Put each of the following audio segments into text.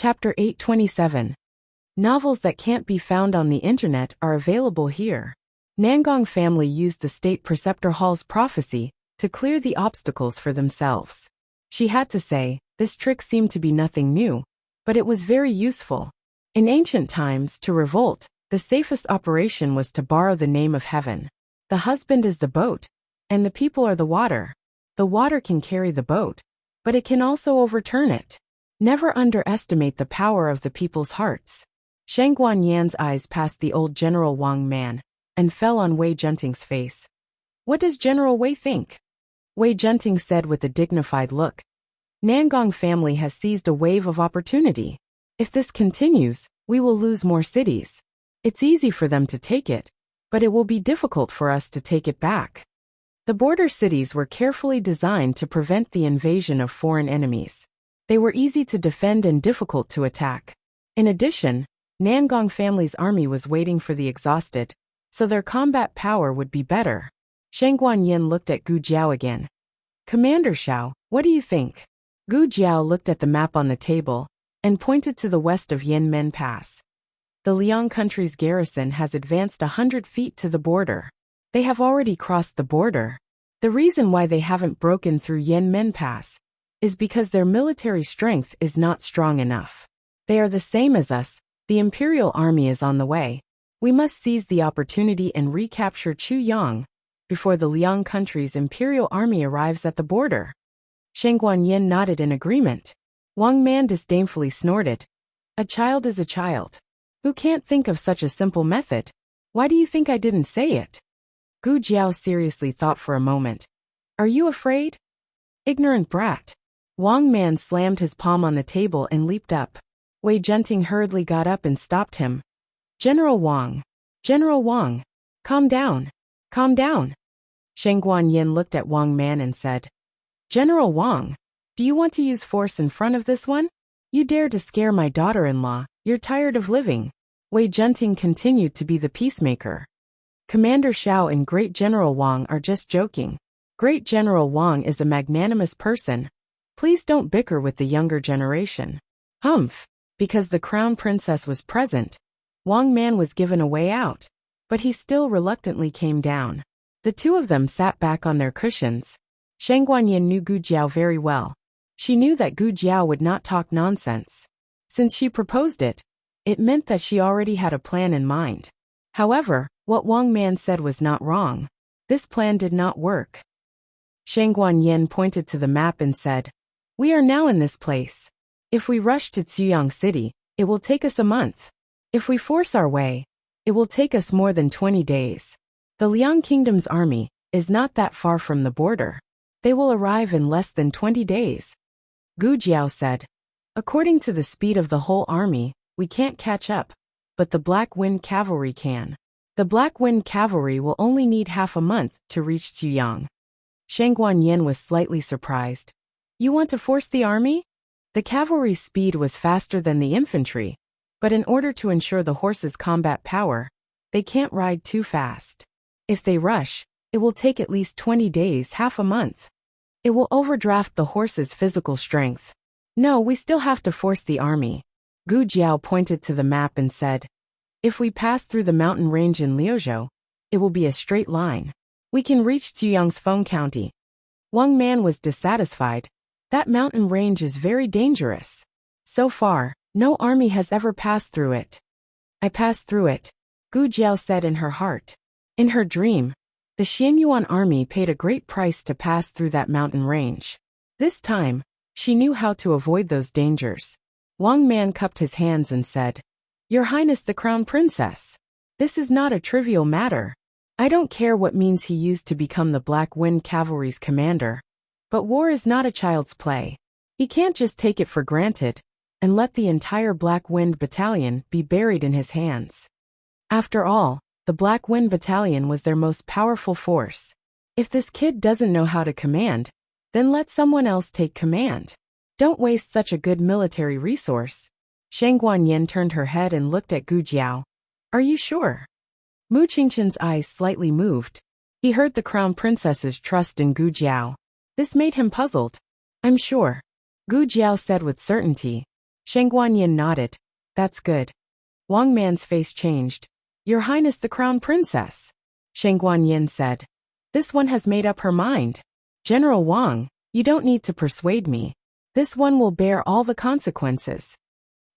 Chapter 827. Novels that can't be found on the internet are available here. Nangong family used the state preceptor hall's prophecy to clear the obstacles for themselves. She had to say, this trick seemed to be nothing new, but it was very useful. In ancient times, to revolt, the safest operation was to borrow the name of heaven. The husband is the boat, and the people are the water. The water can carry the boat, but it can also overturn it. Never underestimate the power of the people's hearts. Shang Guanyan's eyes passed the old General Wang man and fell on Wei Junting's face. What does General Wei think? Wei Junting said with a dignified look. Nangong family has seized a wave of opportunity. If this continues, we will lose more cities. It's easy for them to take it, but it will be difficult for us to take it back. The border cities were carefully designed to prevent the invasion of foreign enemies. They were easy to defend and difficult to attack. In addition, Nangong family's army was waiting for the exhausted, so their combat power would be better. Shang Guanyin looked at Gu Jiao again. Commander Xiao, what do you think? Gu Jiao looked at the map on the table and pointed to the west of Yanmen Pass. The Liang country's garrison has advanced 100 feet to the border. They have already crossed the border. The reason why they haven't broken through Yanmen Pass is because their military strength is not strong enough. They are the same as us. The Imperial Army is on the way. We must seize the opportunity and recapture Chuyang before the Liang country's Imperial Army arrives at the border. Shang Guanyin nodded in agreement. Wang Man disdainfully snorted. A child is a child. Who can't think of such a simple method? Why do you think I didn't say it? Gu Jiao seriously thought for a moment. Are you afraid? Ignorant brat. Wang Man slammed his palm on the table and leaped up. Wei Junting hurriedly got up and stopped him. General Wang. General Wang. Calm down. Calm down. Shang Guanyin looked at Wang Man and said, General Wang, do you want to use force in front of this one? You dare to scare my daughter-in-law. You're tired of living. Wei Junting continued to be the peacemaker. Commander Xiao and Great General Wang are just joking. Great General Wang is a magnanimous person. Please don't bicker with the younger generation. Humph. Because the crown princess was present, Wang Man was given a way out, but he still reluctantly came down. The two of them sat back on their cushions. Shang Guanyin knew Gu Jiao very well. She knew that Gu Jiao would not talk nonsense. Since she proposed it, it meant that she already had a plan in mind. However, what Wang Man said was not wrong. This plan did not work. Shang Guanyin pointed to the map and said, We are now in this place. If we rush to Chuyang City, it will take us a month. If we force our way, it will take us more than 20 days. The Liang Kingdom's army is not that far from the border. They will arrive in less than 20 days. Gu Jiao said, According to the speed of the whole army, we can't catch up, but the Black Wind Cavalry can. The Black Wind Cavalry will only need half a month to reach Chuyang. Shang Guanyin was slightly surprised. You want to force the army? The cavalry's speed was faster than the infantry, but in order to ensure the horses' combat power, they can't ride too fast. If they rush, it will take at least 20 days, half a month. It will overdraft the horses' physical strength. No, we still have to force the army. Gu Jiao pointed to the map and said, If we pass through the mountain range in Liuzhou, it will be a straight line. We can reach Chuyang's Feng County. Wang Man was dissatisfied. That mountain range is very dangerous. So far, no army has ever passed through it. I passed through it, Gu Jiao said in her heart. In her dream, the Xianyuan army paid a great price to pass through that mountain range. This time, she knew how to avoid those dangers. Wang Man cupped his hands and said, Your Highness the Crown Princess, this is not a trivial matter. I don't care what means he used to become the Black Wind Cavalry's commander. But war is not a child's play. He can't just take it for granted and let the entire Black Wind Battalion be buried in his hands. After all, the Black Wind Battalion was their most powerful force. If this kid doesn't know how to command, then let someone else take command. Don't waste such a good military resource. Shang Guanyin turned her head and looked at Gu Jiao. Are you sure? Mu Qingqian's eyes slightly moved. He heard the crown princess's trust in Gu Jiao. This made him puzzled. I'm sure, Gu Jiao said with certainty. Sheng Guanyin nodded. That's good. Wang Man's face changed. Your Highness the Crown Princess, Sheng Guanyin said. This one has made up her mind. General Wang, you don't need to persuade me. This one will bear all the consequences.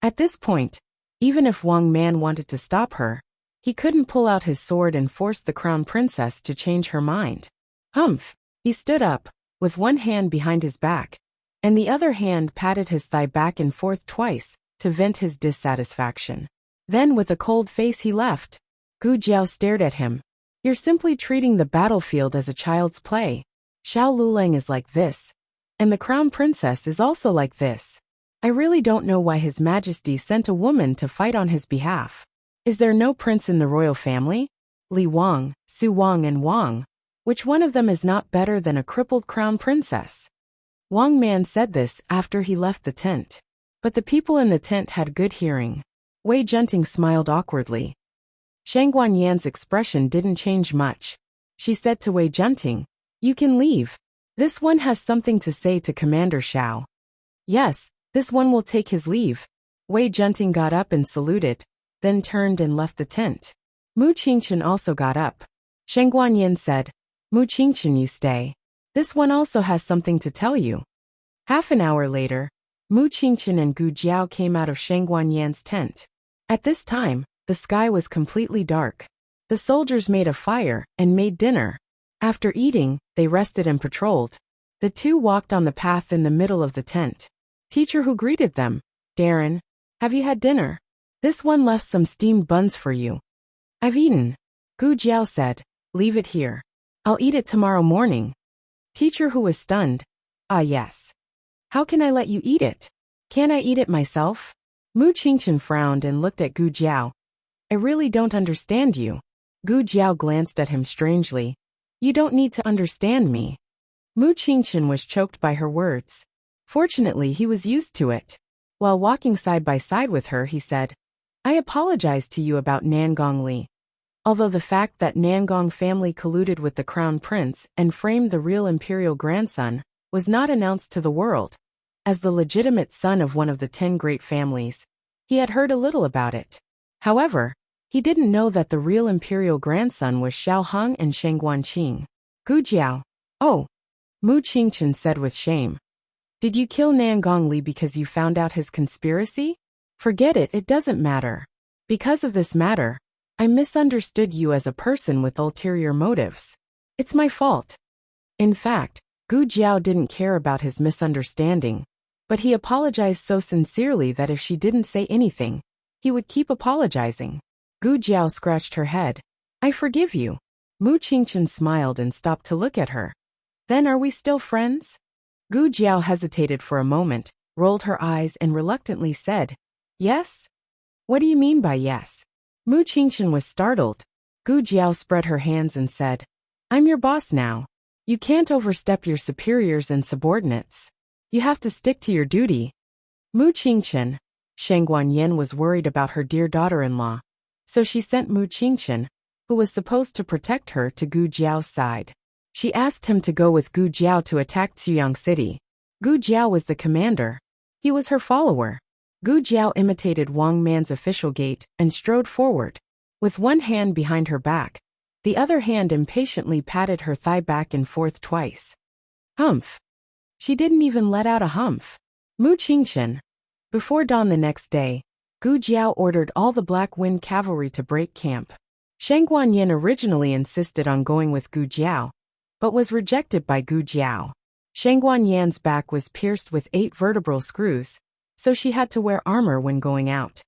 At this point, even if Wang Man wanted to stop her, he couldn't pull out his sword and force the Crown Princess to change her mind. Humph! He stood up, with one hand behind his back, and the other hand patted his thigh back and forth twice, to vent his dissatisfaction. Then with a cold face he left. Gu Jiao stared at him. You're simply treating the battlefield as a child's play. Xiao Lulang is like this. And the Crown Princess is also like this. I really don't know why His Majesty sent a woman to fight on his behalf. Is there no prince in the royal family? Li Wang, Su Wang and Wang. Which one of them is not better than a crippled Crown Princess? Wang Man said this after he left the tent. But the people in the tent had good hearing. Wei Junting smiled awkwardly. Sheng Guanyan's expression didn't change much. She said to Wei Junting, you can leave. This one has something to say to Commander Xiao. Yes, this one will take his leave. Wei Junting got up and saluted, then turned and left the tent. Mu Qingchen also got up. Sheng Guanyin said, Mu Qingchen, you stay. This one also has something to tell you. Half an hour later, Mu Qingchen and Gu Jiao came out of Sheng Guanyan's tent. At this time, the sky was completely dark. The soldiers made a fire and made dinner. After eating, they rested and patrolled. The two walked on the path in the middle of the tent. Teacher who greeted them, Darren, have you had dinner? This one left some steamed buns for you. I've eaten. Gu Jiao said, leave it here. I'll eat it tomorrow morning. Teacher who was stunned, ah yes. How can I let you eat it? Can't I eat it myself? Mu Qingchen frowned and looked at Gu Jiao. I really don't understand you. Gu Jiao glanced at him strangely. You don't need to understand me. Mu Qingchen was choked by her words. Fortunately, he was used to it. While walking side by side with her, he said, I apologize to you about Nangong Li. Although the fact that Nangong family colluded with the crown prince and framed the real imperial grandson was not announced to the world, as the legitimate son of one of the 10 great families, he had heard a little about it. However, he didn't know that the real imperial grandson was Xiao Hong and Sheng Guanqing. Gu Jiao. Oh, Mu Qingchen said with shame. Did you kill Nangong Li because you found out his conspiracy? Forget it, it doesn't matter. Because of this matter, I misunderstood you as a person with ulterior motives. It's my fault. In fact, Gu Jiao didn't care about his misunderstanding, but he apologized so sincerely that if she didn't say anything, he would keep apologizing. Gu Jiao scratched her head. I forgive you. Mu Qingchen smiled and stopped to look at her. Then are we still friends? Gu Jiao hesitated for a moment, rolled her eyes and reluctantly said, yes? What do you mean by yes? Mu Qingchen was startled. Gu Jiao spread her hands and said, I'm your boss now. You can't overstep your superiors and subordinates. You have to stick to your duty. Mu Qingchen, Sheng Guanyin was worried about her dear daughter-in-law, so she sent Mu Qingchen, who was supposed to protect her, to Gu Jiao's side. She asked him to go with Gu Jiao to attack Tuyang City. Gu Jiao was the commander. He was her follower. Gu Jiao imitated Wang Man's official gait and strode forward. With one hand behind her back, the other hand impatiently patted her thigh back and forth twice. Humph. She didn't even let out a humph. Mu Qingchen. Before dawn the next day, Gu Jiao ordered all the Black Wind cavalry to break camp. Sheng Guanyin originally insisted on going with Gu Jiao, but was rejected by Gu Jiao. Sheng Guanyan's back was pierced with 8 vertebral screws, so she had to wear armor when going out.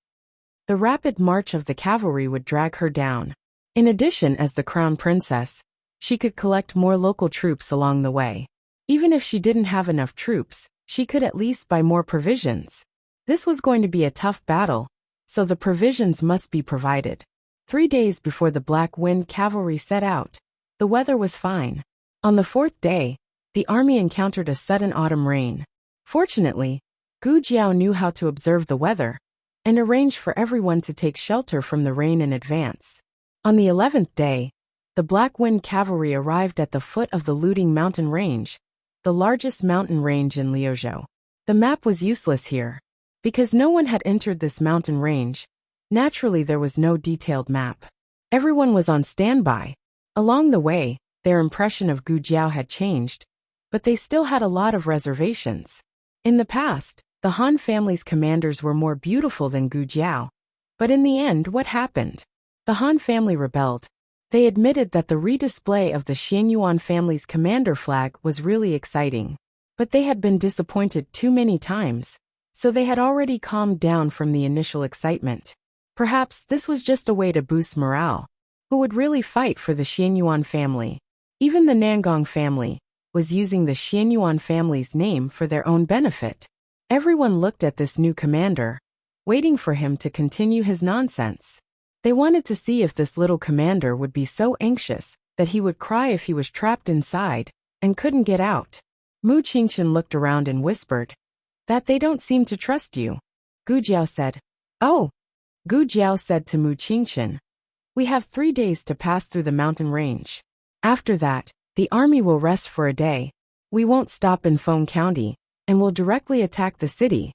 The rapid march of the cavalry would drag her down. In addition, as the crown princess, she could collect more local troops along the way. Even if she didn't have enough troops, she could at least buy more provisions. This was going to be a tough battle, so the provisions must be provided. 3 days before the Black Wind cavalry set out, the weather was fine. On the 4th day, the army encountered a sudden autumn rain. Fortunately, Gu Jiao knew how to observe the weather and arranged for everyone to take shelter from the rain in advance. On the 11th day, the Black Wind cavalry arrived at the foot of the Looting Mountain Range, the largest mountain range in Liuzhou. The map was useless here, Because no one had entered this mountain range, naturally there was no detailed map. Everyone was on standby. Along the way, their impression of Gu Jiao had changed, but they still had a lot of reservations. In the past, the Han family's commanders were more beautiful than Gu Jiao. But in the end, what happened? The Han family rebelled. They admitted that the redisplay of the Xianyuan family's commander flag was really exciting. But they had been disappointed too many times, so they had already calmed down from the initial excitement. Perhaps this was just a way to boost morale. Who would really fight for the Xianyuan family? Even the Nangong family was using the Xianyuan family's name for their own benefit. Everyone looked at this new commander, waiting for him to continue his nonsense. They wanted to see if this little commander would be so anxious that he would cry if he was trapped inside and couldn't get out. Mu Qingqian looked around and whispered, "That they don't seem to trust you." Gu Jiao said, "Oh." Gu Jiao said to Mu Qingqian, "We have 3 days to pass through the mountain range. After that, the army will rest for a day. We won't stop in Feng County, and will directly attack the city."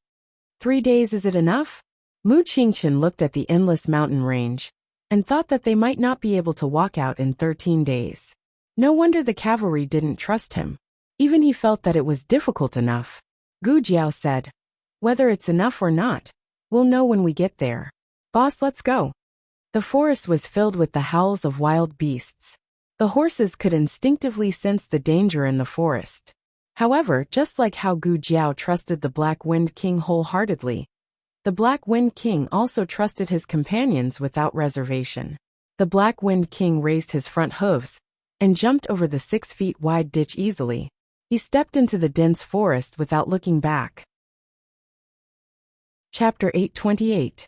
3 days, is it enough? Mu Qingqian looked at the endless mountain range and thought that they might not be able to walk out in 13 days. No wonder the cavalry didn't trust him. Even he felt that it was difficult enough. Gu Jiao said, "Whether it's enough or not, we'll know when we get there. Boss, let's go." The forest was filled with the howls of wild beasts. The horses could instinctively sense the danger in the forest. However, just like how Gu Jiao trusted the Black Wind King wholeheartedly, the Black Wind King also trusted his companions without reservation. The Black Wind King raised his front hooves and jumped over the 6 feet wide ditch easily. He stepped into the dense forest without looking back. Chapter 828.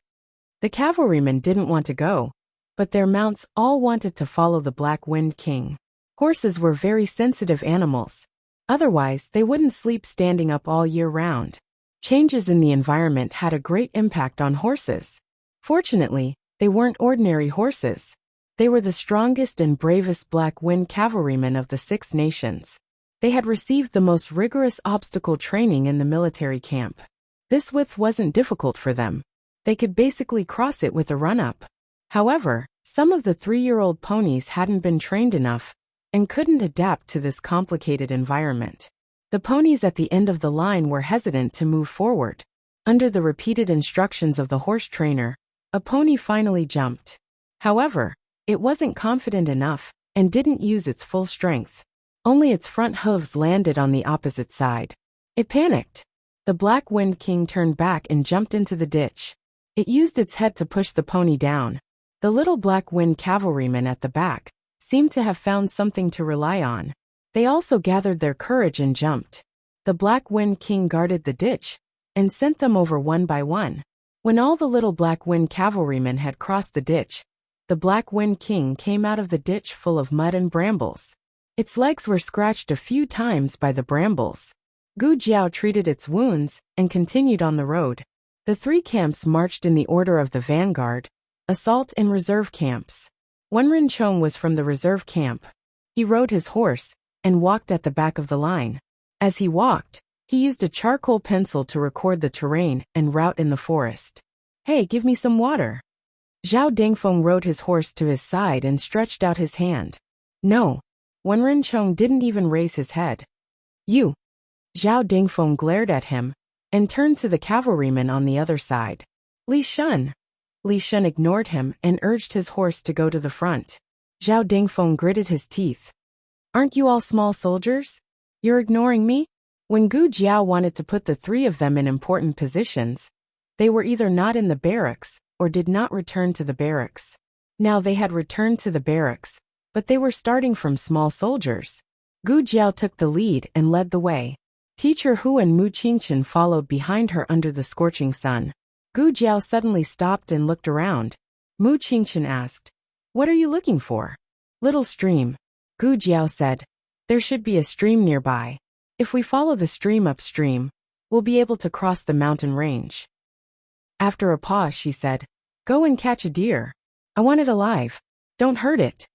The cavalrymen didn't want to go, but their mounts all wanted to follow the Black Wind King. Horses were very sensitive animals. Otherwise, they wouldn't sleep standing up all year round. Changes in the environment had a great impact on horses. Fortunately, they weren't ordinary horses. They were the strongest and bravest Black Wind cavalrymen of the 6 nations. They had received the most rigorous obstacle training in the military camp. This width wasn't difficult for them. They could basically cross it with a run-up. However, some of the 3-year-old ponies hadn't been trained enough and couldn't adapt to this complicated environment. The ponies at the end of the line were hesitant to move forward. Under the repeated instructions of the horse trainer, a pony finally jumped. However, it wasn't confident enough and didn't use its full strength. Only its front hooves landed on the opposite side. It panicked. The Black Wind King turned back and jumped into the ditch. It used its head to push the pony down. The little Black Wind cavalrymen at the back seemed to have found something to rely on. They also gathered their courage and jumped. The Black Wind King guarded the ditch and sent them over one by one. When all the little Black Wind cavalrymen had crossed the ditch, the Black Wind King came out of the ditch full of mud and brambles. Its legs were scratched a few times by the brambles. Gu Jiao treated its wounds and continued on the road. The 3 camps marched in the order of the vanguard, assault and reserve camps. Wenren Chong was from the reserve camp. He rode his horse and walked at the back of the line. As he walked, he used a charcoal pencil to record the terrain and route in the forest. "Hey, give me some water." Zhao Dengfeng rode his horse to his side and stretched out his hand. "No." Wenren Chong didn't even raise his head. "You." Zhao Dengfeng glared at him and turned to the cavalryman on the other side. "Li Shun." Li Shun ignored him and urged his horse to go to the front. Zhao Dengfeng gritted his teeth. "Aren't you all small soldiers? You're ignoring me?" When Gu Jiao wanted to put the 3 of them in important positions, they were either not in the barracks or did not return to the barracks. Now they had returned to the barracks, but they were starting from small soldiers. Gu Jiao took the lead and led the way. Teacher Hu and Mu Qingqian followed behind her under the scorching sun. Gu Jiao suddenly stopped and looked around. Mu Qingqian asked, "What are you looking for?" "Little stream." Gu Jiao said, "There should be a stream nearby. If we follow the stream upstream, we'll be able to cross the mountain range." After a pause, she said, "Go and catch a deer. I want it alive. Don't hurt it."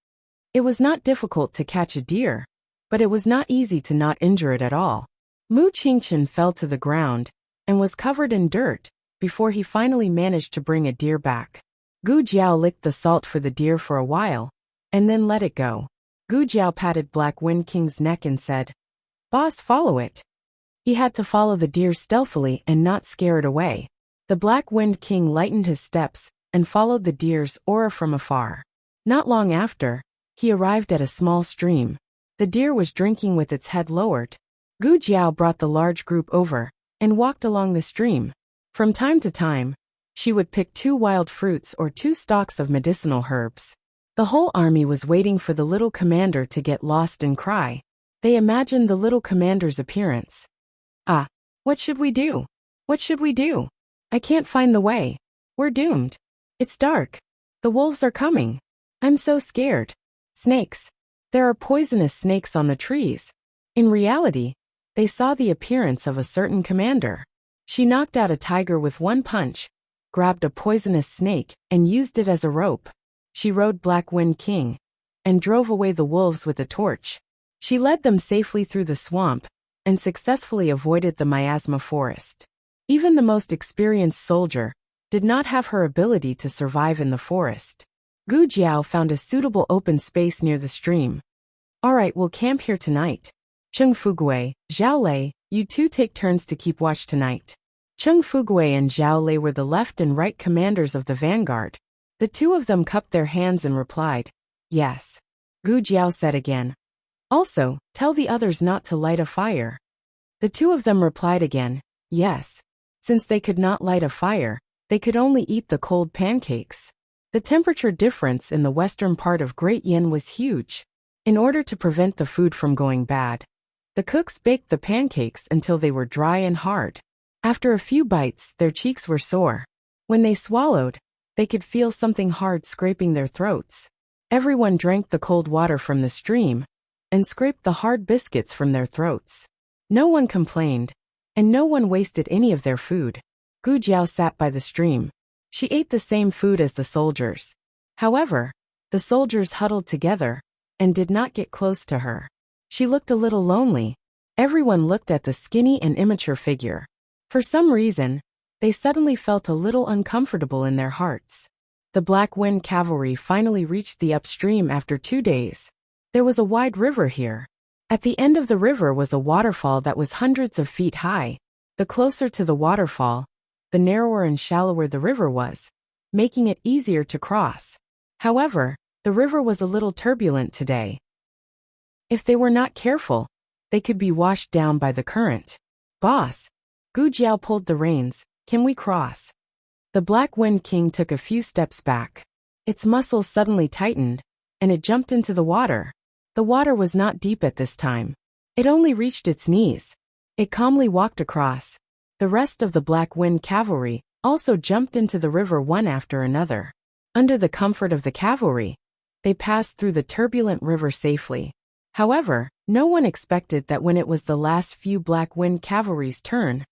It was not difficult to catch a deer, but it was not easy to not injure it at all. Mu Qingqian fell to the ground and was covered in dirt, before he finally managed to bring a deer back. Gu Jiao licked the salt for the deer for a while, and then let it go. Gu Jiao patted Black Wind King's neck and said, "Boss, follow it." He had to follow the deer stealthily and not scare it away. The Black Wind King lightened his steps and followed the deer's aura from afar. Not long after, he arrived at a small stream. The deer was drinking with its head lowered. Gu Jiao brought the large group over and walked along the stream. From time to time, she would pick 2 wild fruits or 2 stalks of medicinal herbs. The whole army was waiting for the little commander to get lost and cry. They imagined the little commander's appearance. "Ah, what should we do? What should we do? I can't find the way. We're doomed. It's dark. The wolves are coming. I'm so scared. Snakes. There are poisonous snakes on the trees." In reality, they saw the appearance of a certain commander. She knocked out a tiger with one punch, grabbed a poisonous snake, and used it as a rope. She rode Black Wind King and drove away the wolves with a torch. She led them safely through the swamp and successfully avoided the miasma forest. Even the most experienced soldier did not have her ability to survive in the forest. Gu Jiao found a suitable open space near the stream. "All right, we'll camp here tonight. Cheng Fugui, Zhao Lei, you two take turns to keep watch tonight." Cheng Fugui and Zhao Lei were the left and right commanders of the vanguard. The two of them cupped their hands and replied, "Yes." Gu Jiao said again, "Also, tell the others not to light a fire." The two of them replied again, "Yes." Since they could not light a fire, they could only eat the cold pancakes. The temperature difference in the western part of Great Yin was huge. In order to prevent the food from going bad, the cooks baked the pancakes until they were dry and hard. After a few bites, their cheeks were sore. When they swallowed, they could feel something hard scraping their throats. Everyone drank the cold water from the stream and scraped the hard biscuits from their throats. No one complained, and no one wasted any of their food. Gu Jiao sat by the stream. She ate the same food as the soldiers. However, the soldiers huddled together and did not get close to her. She looked a little lonely. Everyone looked at the skinny and immature figure. For some reason, they suddenly felt a little uncomfortable in their hearts. The Black Wind Cavalry finally reached the upstream after 2 days. There was a wide river here. At the end of the river was a waterfall that was hundreds of feet high. The closer to the waterfall, the narrower and shallower the river was, making it easier to cross. However, the river was a little turbulent today. If they were not careful, they could be washed down by the current. "Boss." Gu Jiao pulled the reins. "Can we cross?" The Black Wind King took a few steps back. Its muscles suddenly tightened, and it jumped into the water. The water was not deep at this time. It only reached its knees. It calmly walked across. The rest of the Black Wind Cavalry also jumped into the river one after another. Under the comfort of the cavalry, they passed through the turbulent river safely. However, no one expected that when it was the last few Black Wind Cavalry's turn,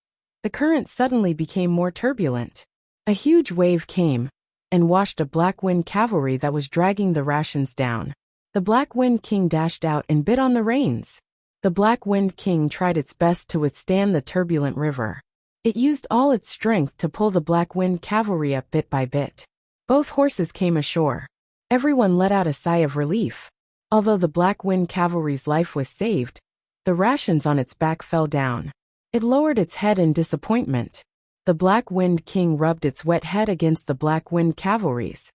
the current suddenly became more turbulent. A huge wave came and washed a Black Wind Cavalry that was dragging the rations down. The Black Wind King dashed out and bit on the reins. The Black Wind King tried its best to withstand the turbulent river. It used all its strength to pull the Black Wind Cavalry up bit by bit. Both horses came ashore. Everyone let out a sigh of relief. Although the Black Wind Cavalry's life was saved, the rations on its back fell down. It lowered its head in disappointment. The Black Wind King rubbed its wet head against the Black Wind Cavalry's,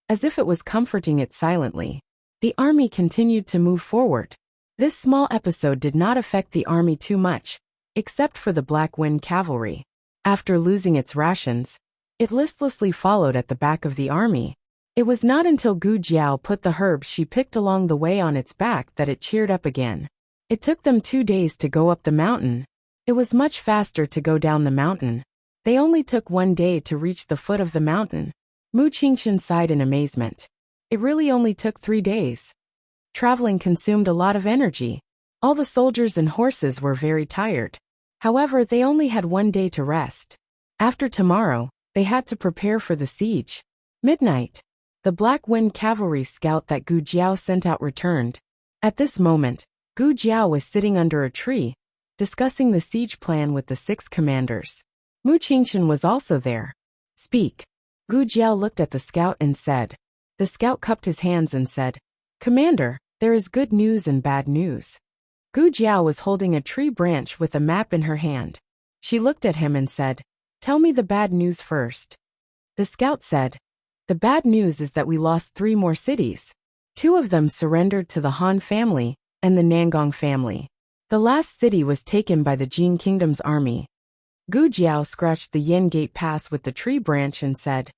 as if it was comforting it silently. The army continued to move forward. This small episode did not affect the army too much, except for the Black Wind Cavalry. After losing its rations, it listlessly followed at the back of the army. It was not until Gu Jiao put the herbs she picked along the way on its back that it cheered up again. It took them 2 days to go up the mountain. It was much faster to go down the mountain. They only took 1 day to reach the foot of the mountain. Mu Qingshan sighed in amazement. It really only took 3 days. Traveling consumed a lot of energy. All the soldiers and horses were very tired. However, they only had 1 day to rest. After tomorrow, they had to prepare for the siege. Midnight. The Black Wind Cavalry scout that Gu Jiao sent out returned. At this moment, Gu Jiao was sitting under a tree, discussing the siege plan with the 6 commanders. Mu Qingshan was also there. Speak. Gu Jiao looked at the scout and said. The scout cupped his hands and said, Commander, there is good news and bad news. Gu Jiao was holding a tree branch with a map in her hand. She looked at him and said, Tell me the bad news first. The scout said, The bad news is that we lost 3 more cities. 2 of them surrendered to the Han family and the Nangong family. The last city was taken by the Jin Kingdom's army. Gu Jiao scratched the Yin Gate Pass with the tree branch and said,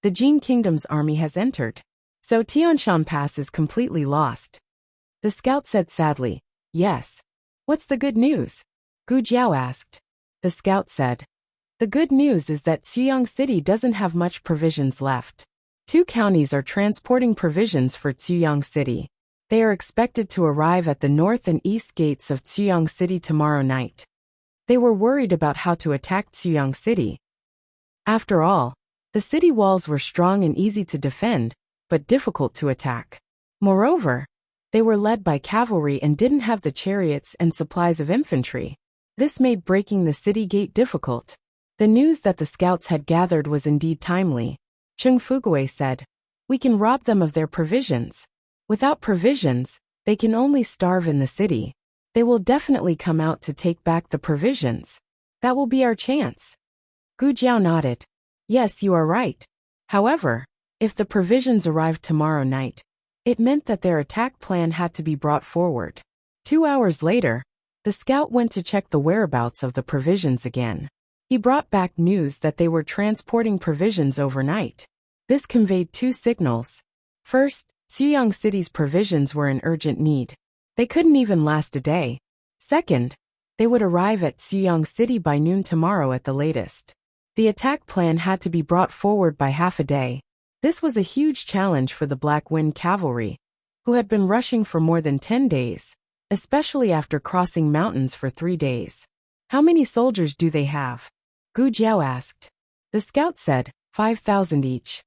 The Jin Kingdom's army has entered. So Tianshan Pass is completely lost. The scout said sadly, Yes. What's the good news? Gu Jiao asked. The scout said, The good news is that Xuyang City doesn't have much provisions left. 2 counties are transporting provisions for Xuyang City. They are expected to arrive at the north and east gates of Xuyang City tomorrow night. They were worried about how to attack Xuyang City. After all, the city walls were strong and easy to defend, but difficult to attack. Moreover, they were led by cavalry and didn't have the chariots and supplies of infantry. This made breaking the city gate difficult. The news that the scouts had gathered was indeed timely. Chung Fugui said, We can rob them of their provisions. Without provisions, they can only starve in the city. They will definitely come out to take back the provisions. That will be our chance. Gu Jiao nodded. Yes, you are right. However, if the provisions arrived tomorrow night, it meant that their attack plan had to be brought forward. 2 hours later, the scout went to check the whereabouts of the provisions again. He brought back news that they were transporting provisions overnight. This conveyed 2 signals. First, Xuyang City's provisions were in urgent need. They couldn't even last a day. Second, they would arrive at Xuyang City by noon tomorrow at the latest. The attack plan had to be brought forward by half a day. This was a huge challenge for the Black Wind Cavalry, who had been rushing for more than 10 days, especially after crossing mountains for 3 days. How many soldiers do they have? Gu Jiao asked. The scout said, 5,000 each.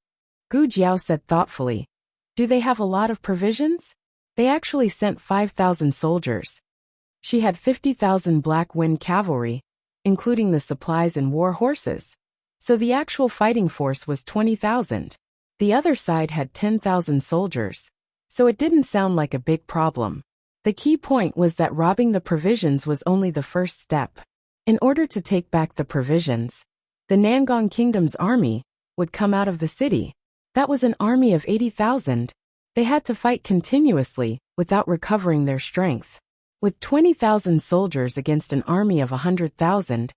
Gu Jiao said thoughtfully, Do they have a lot of provisions? They actually sent 5,000 soldiers. She had 50,000 Black Wind Cavalry, including the supplies and war horses. So the actual fighting force was 20,000. The other side had 10,000 soldiers. So it didn't sound like a big problem. The key point was that robbing the provisions was only the first step. In order to take back the provisions, the Nangong Kingdom's army would come out of the city. That was an army of 80,000. They had to fight continuously without recovering their strength. With 20,000 soldiers against an army of 100,000,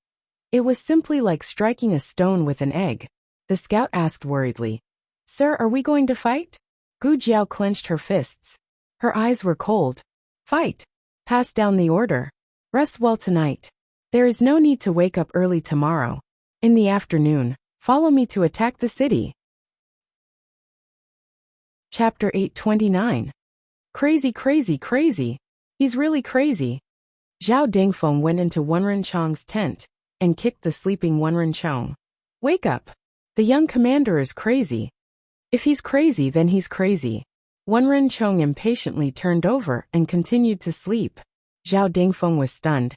it was simply like striking a stone with an egg. The scout asked worriedly, Sir, are we going to fight? Gu Jiao clenched her fists. Her eyes were cold. Fight. Pass down the order. Rest well tonight. There is no need to wake up early tomorrow. In the afternoon, follow me to attack the city. Chapter 829. Crazy, crazy, crazy. He's really crazy. Zhao Dingfeng went into Wenren Chong's tent and kicked the sleeping Wenren Chong. Wake up. The young commander is crazy. If he's crazy, then he's crazy. Wenren Chong impatiently turned over and continued to sleep. Zhao Dingfeng was stunned.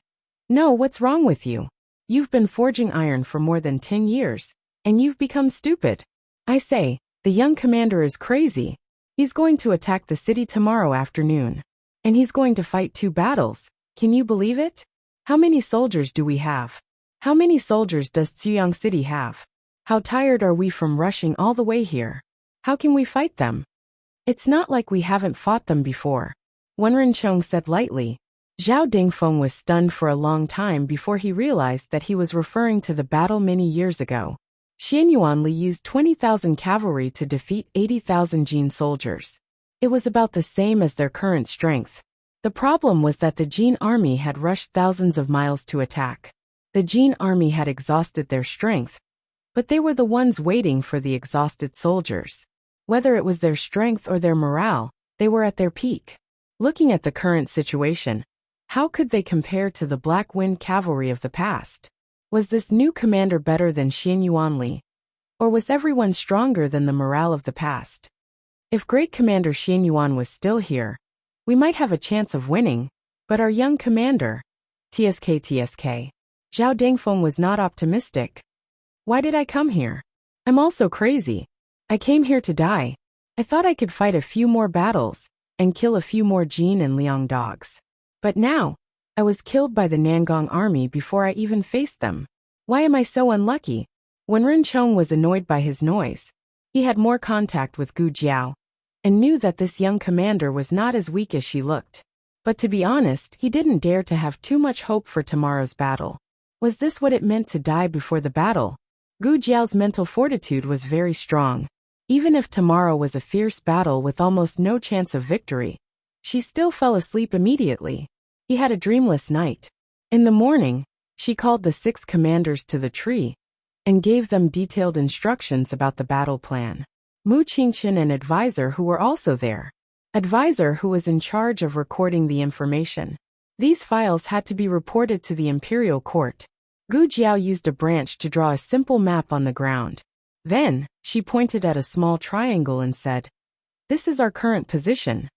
No, what's wrong with you? You've been forging iron for more than 10 years, and you've become stupid. I say, the young commander is crazy. He's going to attack the city tomorrow afternoon. And he's going to fight 2 battles. Can you believe it? How many soldiers do we have? How many soldiers does Xuyang City have? How tired are we from rushing all the way here? How can we fight them? It's not like we haven't fought them before. Wenren Chong said lightly. Zhao Dingfeng was stunned for a long time before he realized that he was referring to the battle many years ago. Xian Yuanli used 20,000 cavalry to defeat 80,000 Jin soldiers. It was about the same as their current strength. The problem was that the Jin army had rushed thousands of miles to attack. The Jin army had exhausted their strength, but they were the ones waiting for the exhausted soldiers. Whether it was their strength or their morale, they were at their peak. Looking at the current situation, how could they compare to the Black Wind Cavalry of the past? Was this new commander better than Xian Yuanli? Or was everyone stronger than the morale of the past? If Great Commander Xian Yuan was still here, we might have a chance of winning, but our young commander, TSK. Zhao Dangfeng was not optimistic. Why did I come here? I'm also crazy. I came here to die. I thought I could fight a few more battles and kill a few more Jin and Liang dogs. But now, I was killed by the Nangong army before I even faced them. Why am I so unlucky? When Ren Chong was annoyed by his noise, he had more contact with Gu Jiao and knew that this young commander was not as weak as she looked. But to be honest, he didn't dare to have too much hope for tomorrow's battle. Was this what it meant to die before the battle? Gu Jiao's mental fortitude was very strong. Even if tomorrow was a fierce battle with almost no chance of victory, she still fell asleep immediately. He had a dreamless night. In the morning, she called the 6 commanders to the tree and gave them detailed instructions about the battle plan. Mu Qingchen and Advisor who were also there. Advisor who was in charge of recording the information. These files had to be reported to the imperial court. Gu Jiao used a branch to draw a simple map on the ground. Then, she pointed at a small triangle and said, "This is our current position.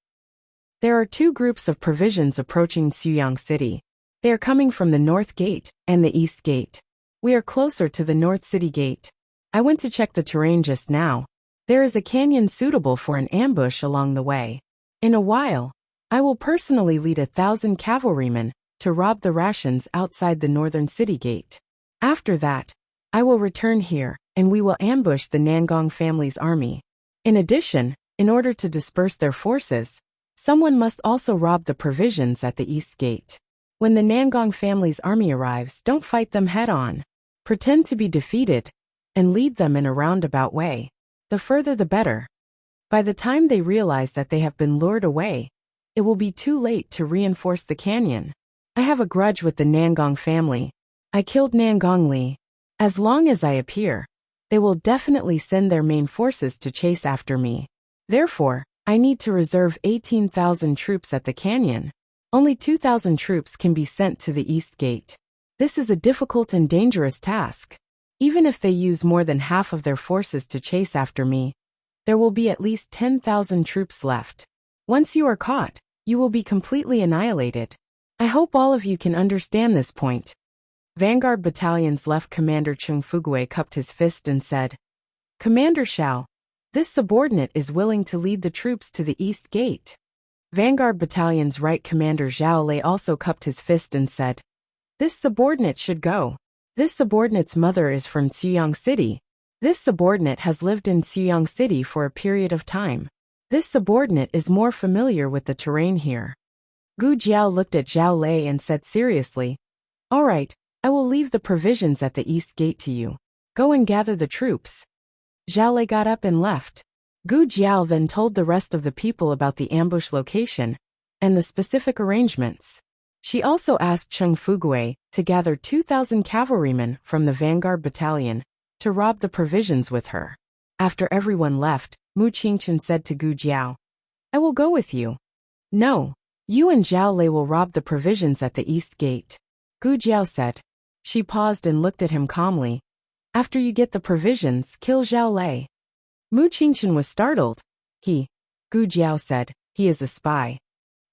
There are 2 groups of provisions approaching Xuyang City. They are coming from the North Gate and the East Gate. We are closer to the North City Gate. I went to check the terrain just now. There is a canyon suitable for an ambush along the way. In a while, I will personally lead 1,000 cavalrymen to rob the rations outside the Northern City Gate. After that, I will return here, and we will ambush the Nangong family's army. In addition, in order to disperse their forces, someone must also rob the provisions at the East Gate. When the Nangong family's army arrives, don't fight them head-on. Pretend to be defeated, and lead them in a roundabout way. The further the better. By the time they realize that they have been lured away, it will be too late to reinforce the canyon. I have a grudge with the Nangong family. I killed Nangong Li. As long as I appear, they will definitely send their main forces to chase after me. Therefore, I need to reserve 18,000 troops at the canyon. Only 2,000 troops can be sent to the East Gate. This is a difficult and dangerous task. Even if they use more than half of their forces to chase after me, there will be at least 10,000 troops left. Once you are caught, you will be completely annihilated. I hope all of you can understand this point." Vanguard Battalion's Left Commander Chung Fugui cupped his fist and said, "Commander Xiao, this subordinate is willing to lead the troops to the East Gate." Vanguard Battalion's Right Commander Zhao Lei also cupped his fist and said, "This subordinate should go. This subordinate's mother is from Xuyang City. This subordinate has lived in Xuyang City for a period of time. This subordinate is more familiar with the terrain here." Gu Jiao looked at Zhao Lei and said seriously, "All right, I will leave the provisions at the East Gate to you. Go and gather the troops." Zhao Lei got up and left. Gu Jiao then told the rest of the people about the ambush location and the specific arrangements. She also asked Chung Fugui to gather 2,000 cavalrymen from the Vanguard Battalion to rob the provisions with her. After everyone left, Mu Qingchen said to Gu Jiao, "I will go with you." "No, you and Zhao Lei will rob the provisions at the East Gate," Gu Jiao said. She paused and looked at him calmly. "After you get the provisions, kill Zhao Lei." Mu Qingchen was startled. Gu Jiao said, "He is a spy."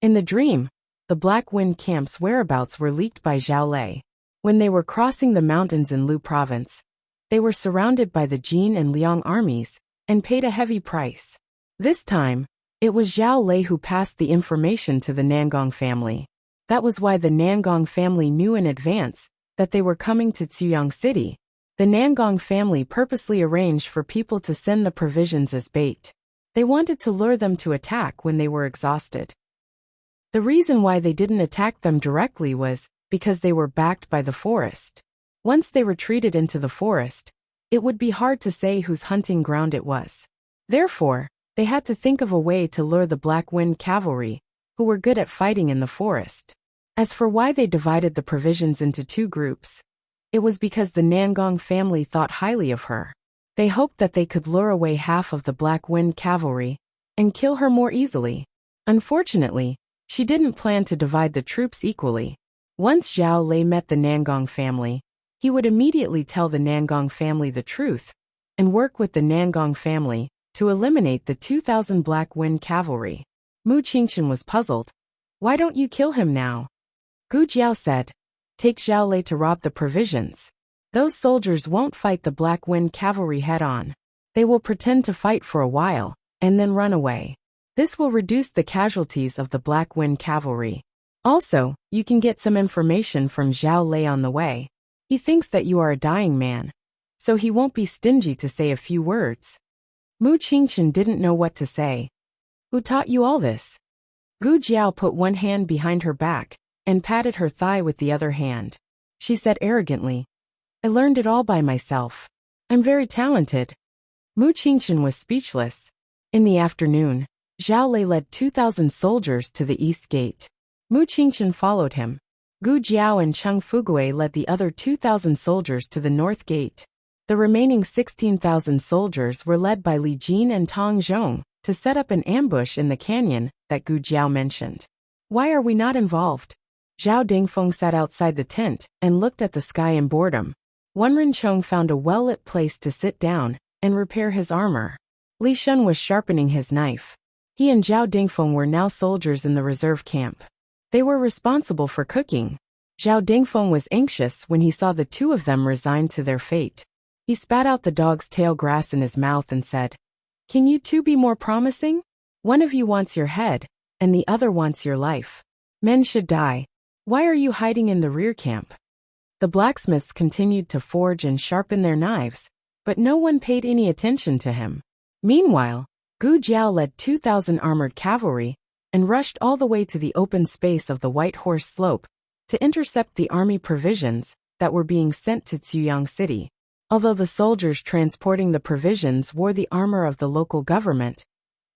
In the dream, the Black Wind camp's whereabouts were leaked by Zhao Lei. When they were crossing the mountains in Lu province, they were surrounded by the Jin and Liang armies and paid a heavy price. This time, it was Zhao Lei who passed the information to the Nangong family. That was why the Nangong family knew in advance that they were coming to Xuyang City. The Nangong family purposely arranged for people to send the provisions as bait. They wanted to lure them to attack when they were exhausted. The reason why they didn't attack them directly was because they were backed by the forest. Once they retreated into the forest, it would be hard to say whose hunting ground it was. Therefore, they had to think of a way to lure the Black Wind cavalry, who were good at fighting in the forest. As for why they divided the provisions into 2 groups, it was because the Nangong family thought highly of her. They hoped that they could lure away half of the Black Wind cavalry and kill her more easily. Unfortunately, she didn't plan to divide the troops equally. Once Zhao Lei met the Nangong family, he would immediately tell the Nangong family the truth and work with the Nangong family to eliminate the 2,000 Black Wind cavalry. Mu Qingchen was puzzled. "Why don't you kill him now?" Gu Jiao said, take Zhao Lei to rob the provisions. Those soldiers won't fight the Black Wind cavalry head-on. They will pretend to fight for a while, and then run away. This will reduce the casualties of the Black Wind cavalry. Also, you can get some information from Zhao Lei on the way. He thinks that you are a dying man, so he won't be stingy to say a few words. Mu Qingchen didn't know what to say. Who taught you all this? Gu Jiao put one hand behind her back and patted her thigh with the other hand. She said arrogantly, I learned it all by myself. I'm very talented. Mu Qingchen was speechless. In the afternoon, Zhao Lei led 2,000 soldiers to the east gate. Mu Qingchen followed him. Gu Jiao and Cheng Fugui led the other 2,000 soldiers to the north gate. The remaining 16,000 soldiers were led by Li Jin and Tong Zhong to set up an ambush in the canyon that Gu Jiao mentioned. Why are we not involved? Zhao Dingfeng sat outside the tent and looked at the sky in boredom. Wenren Chong found a well-lit place to sit down and repair his armor. Li Shun was sharpening his knife. He and Zhao Dingfeng were now soldiers in the reserve camp. They were responsible for cooking. Zhao Dingfeng was anxious when he saw the two of them resigned to their fate. He spat out the dog's tail grass in his mouth and said, Can you two be more promising? One of you wants your head, and the other wants your life. Men should die. Why are you hiding in the rear camp? The blacksmiths continued to forge and sharpen their knives, but no one paid any attention to him. Meanwhile, Gu Jiao led 2,000 armored cavalry and rushed all the way to the open space of the White Horse Slope to intercept the army provisions that were being sent to Ziyang City. Although the soldiers transporting the provisions wore the armor of the local government,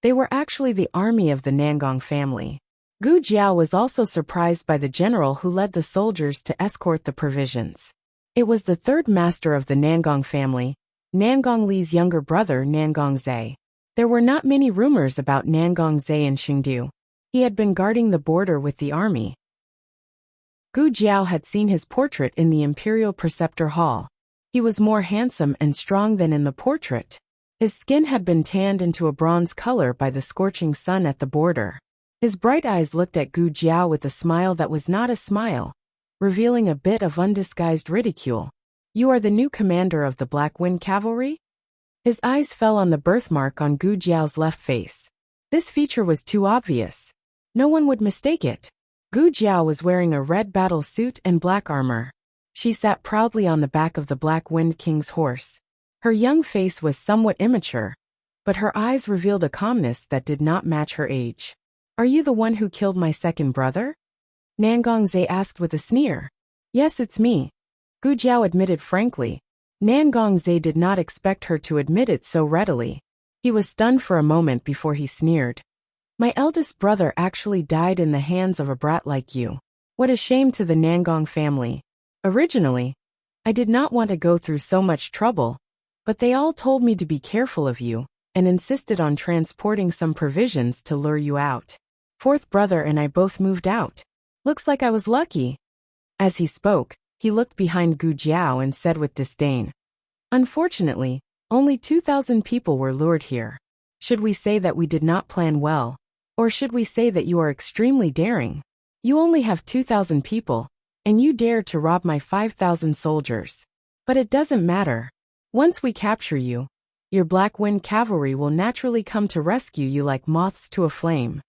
they were actually the army of the Nangong family. Gu Jiao was also surprised by the general who led the soldiers to escort the provisions. It was the third master of the Nangong family, Nangong Li's younger brother Nangong Zai. There were not many rumors about Nangong Zai in Chengdu. He had been guarding the border with the army. Gu Jiao had seen his portrait in the Imperial Preceptor Hall. He was more handsome and strong than in the portrait. His skin had been tanned into a bronze color by the scorching sun at the border. His bright eyes looked at Gu Jiao with a smile that was not a smile, revealing a bit of undisguised ridicule. You are the new commander of the Black Wind Cavalry? His eyes fell on the birthmark on Gu Jiao's left face. This feature was too obvious. No one would mistake it. Gu Jiao was wearing a red battle suit and black armor. She sat proudly on the back of the Black Wind King's horse. Her young face was somewhat immature, but her eyes revealed a calmness that did not match her age. Are you the one who killed my second brother? Nangong Zai asked with a sneer. Yes, it's me. Gu Jiao admitted frankly. Nangong Zai did not expect her to admit it so readily. He was stunned for a moment before he sneered. My eldest brother actually died in the hands of a brat like you. What a shame to the Nangong family. Originally, I did not want to go through so much trouble, but they all told me to be careful of you and insisted on transporting some provisions to lure you out. Fourth brother and I both moved out. Looks like I was lucky. As he spoke, he looked behind Gu Jiao and said with disdain, Unfortunately, only 2,000 people were lured here. Should we say that we did not plan well, or should we say that you are extremely daring? You only have 2,000 people, and you dared to rob my 5,000 soldiers. But it doesn't matter. Once we capture you, your Black Wind Cavalry will naturally come to rescue you like moths to a flame.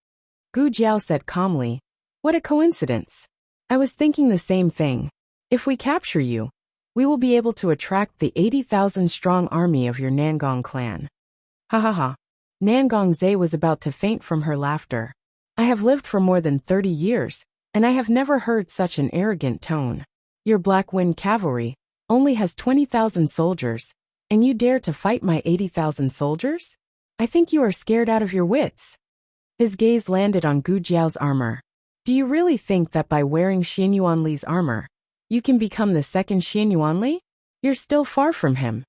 Gu Jiao said calmly, What a coincidence. I was thinking the same thing. If we capture you, we will be able to attract the 80,000-strong army of your Nangong clan. Ha ha ha. Nangong Zai was about to faint from her laughter. I have lived for more than 30 years, and I have never heard such an arrogant tone. Your Black Wind Cavalry only has 20,000 soldiers, and you dare to fight my 80,000 soldiers? I think you are scared out of your wits. His gaze landed on Gu Jiao's armor. Do you really think that by wearing Xian Yuanli's armor, you can become the second Xian Yuanli? You're still far from him.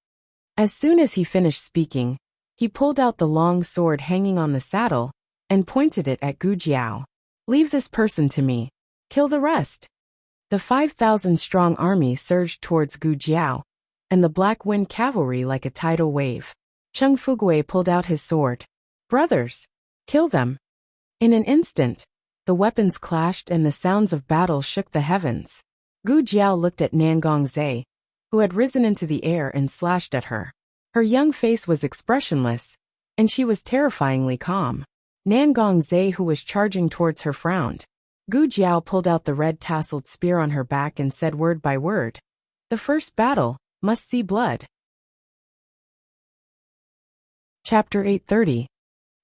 As soon as he finished speaking, he pulled out the long sword hanging on the saddle and pointed it at Gu Jiao. Leave this person to me. Kill the rest. The 5,000-strong army surged towards Gu Jiao, and the Black Wind Cavalry like a tidal wave. Cheng Fugui pulled out his sword. Brothers, kill them. In an instant, the weapons clashed and the sounds of battle shook the heavens. Gu Jiao looked at Nan Gongzhe, who had risen into the air and slashed at her. Her young face was expressionless, and she was terrifyingly calm. Nan Gongzhe, who was charging towards her, frowned. Gu Jiao pulled out the red-tasseled spear on her back and said word by word, "The first battle must see blood." Chapter 830.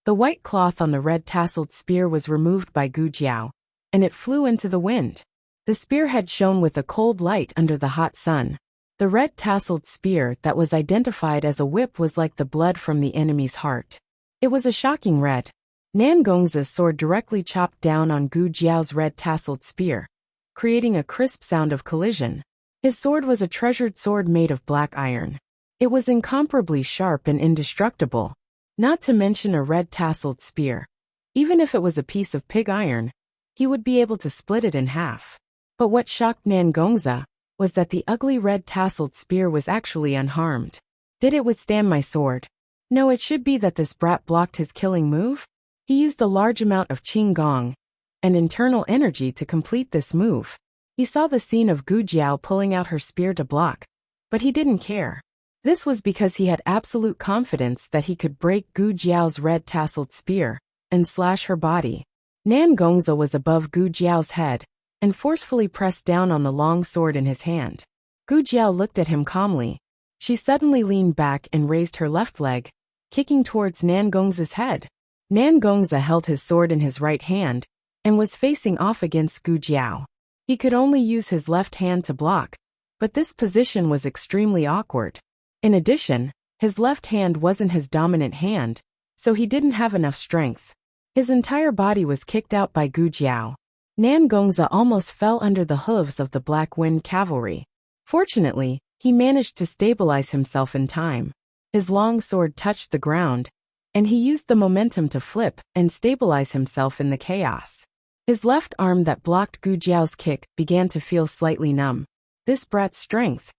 The white cloth on the red-tasseled spear was removed by Gu Jiao, and it flew into the wind. The spearhead shone with a cold light under the hot sun. The red-tasseled spear that was identified as a whip was like the blood from the enemy's heart. It was a shocking red. Nan Gongzhe's sword directly chopped down on Gu Jiao's red-tasseled spear, creating a crisp sound of collision. His sword was a treasured sword made of black iron. It was incomparably sharp and indestructible, not to mention a red-tasseled spear. Even if it was a piece of pig iron, he would be able to split it in half. But what shocked Nan Gongzhe was that the ugly red-tasseled spear was actually unharmed. Did it withstand my sword? No, it should be that this brat blocked his killing move. He used a large amount of qinggong and internal energy to complete this move. He saw the scene of Gu Jiao pulling out her spear to block, but he didn't care. This was because he had absolute confidence that he could break Gu Jiao's red-tasseled spear and slash her body. Nan Gongzhe was above Gu Jiao's head and forcefully pressed down on the long sword in his hand. Gu Jiao looked at him calmly. She suddenly leaned back and raised her left leg, kicking towards Nan Gongzhe's head. Nan Gongzhe held his sword in his right hand and was facing off against Gu Jiao. He could only use his left hand to block, but this position was extremely awkward. In addition, his left hand wasn't his dominant hand, so he didn't have enough strength. His entire body was kicked out by Gu Jiao. Nan Gongzhe almost fell under the hooves of the Black Wind cavalry. Fortunately, he managed to stabilize himself in time. His long sword touched the ground, and he used the momentum to flip and stabilize himself in the chaos. His left arm that blocked Gu Jiao's kick began to feel slightly numb. This brat's strength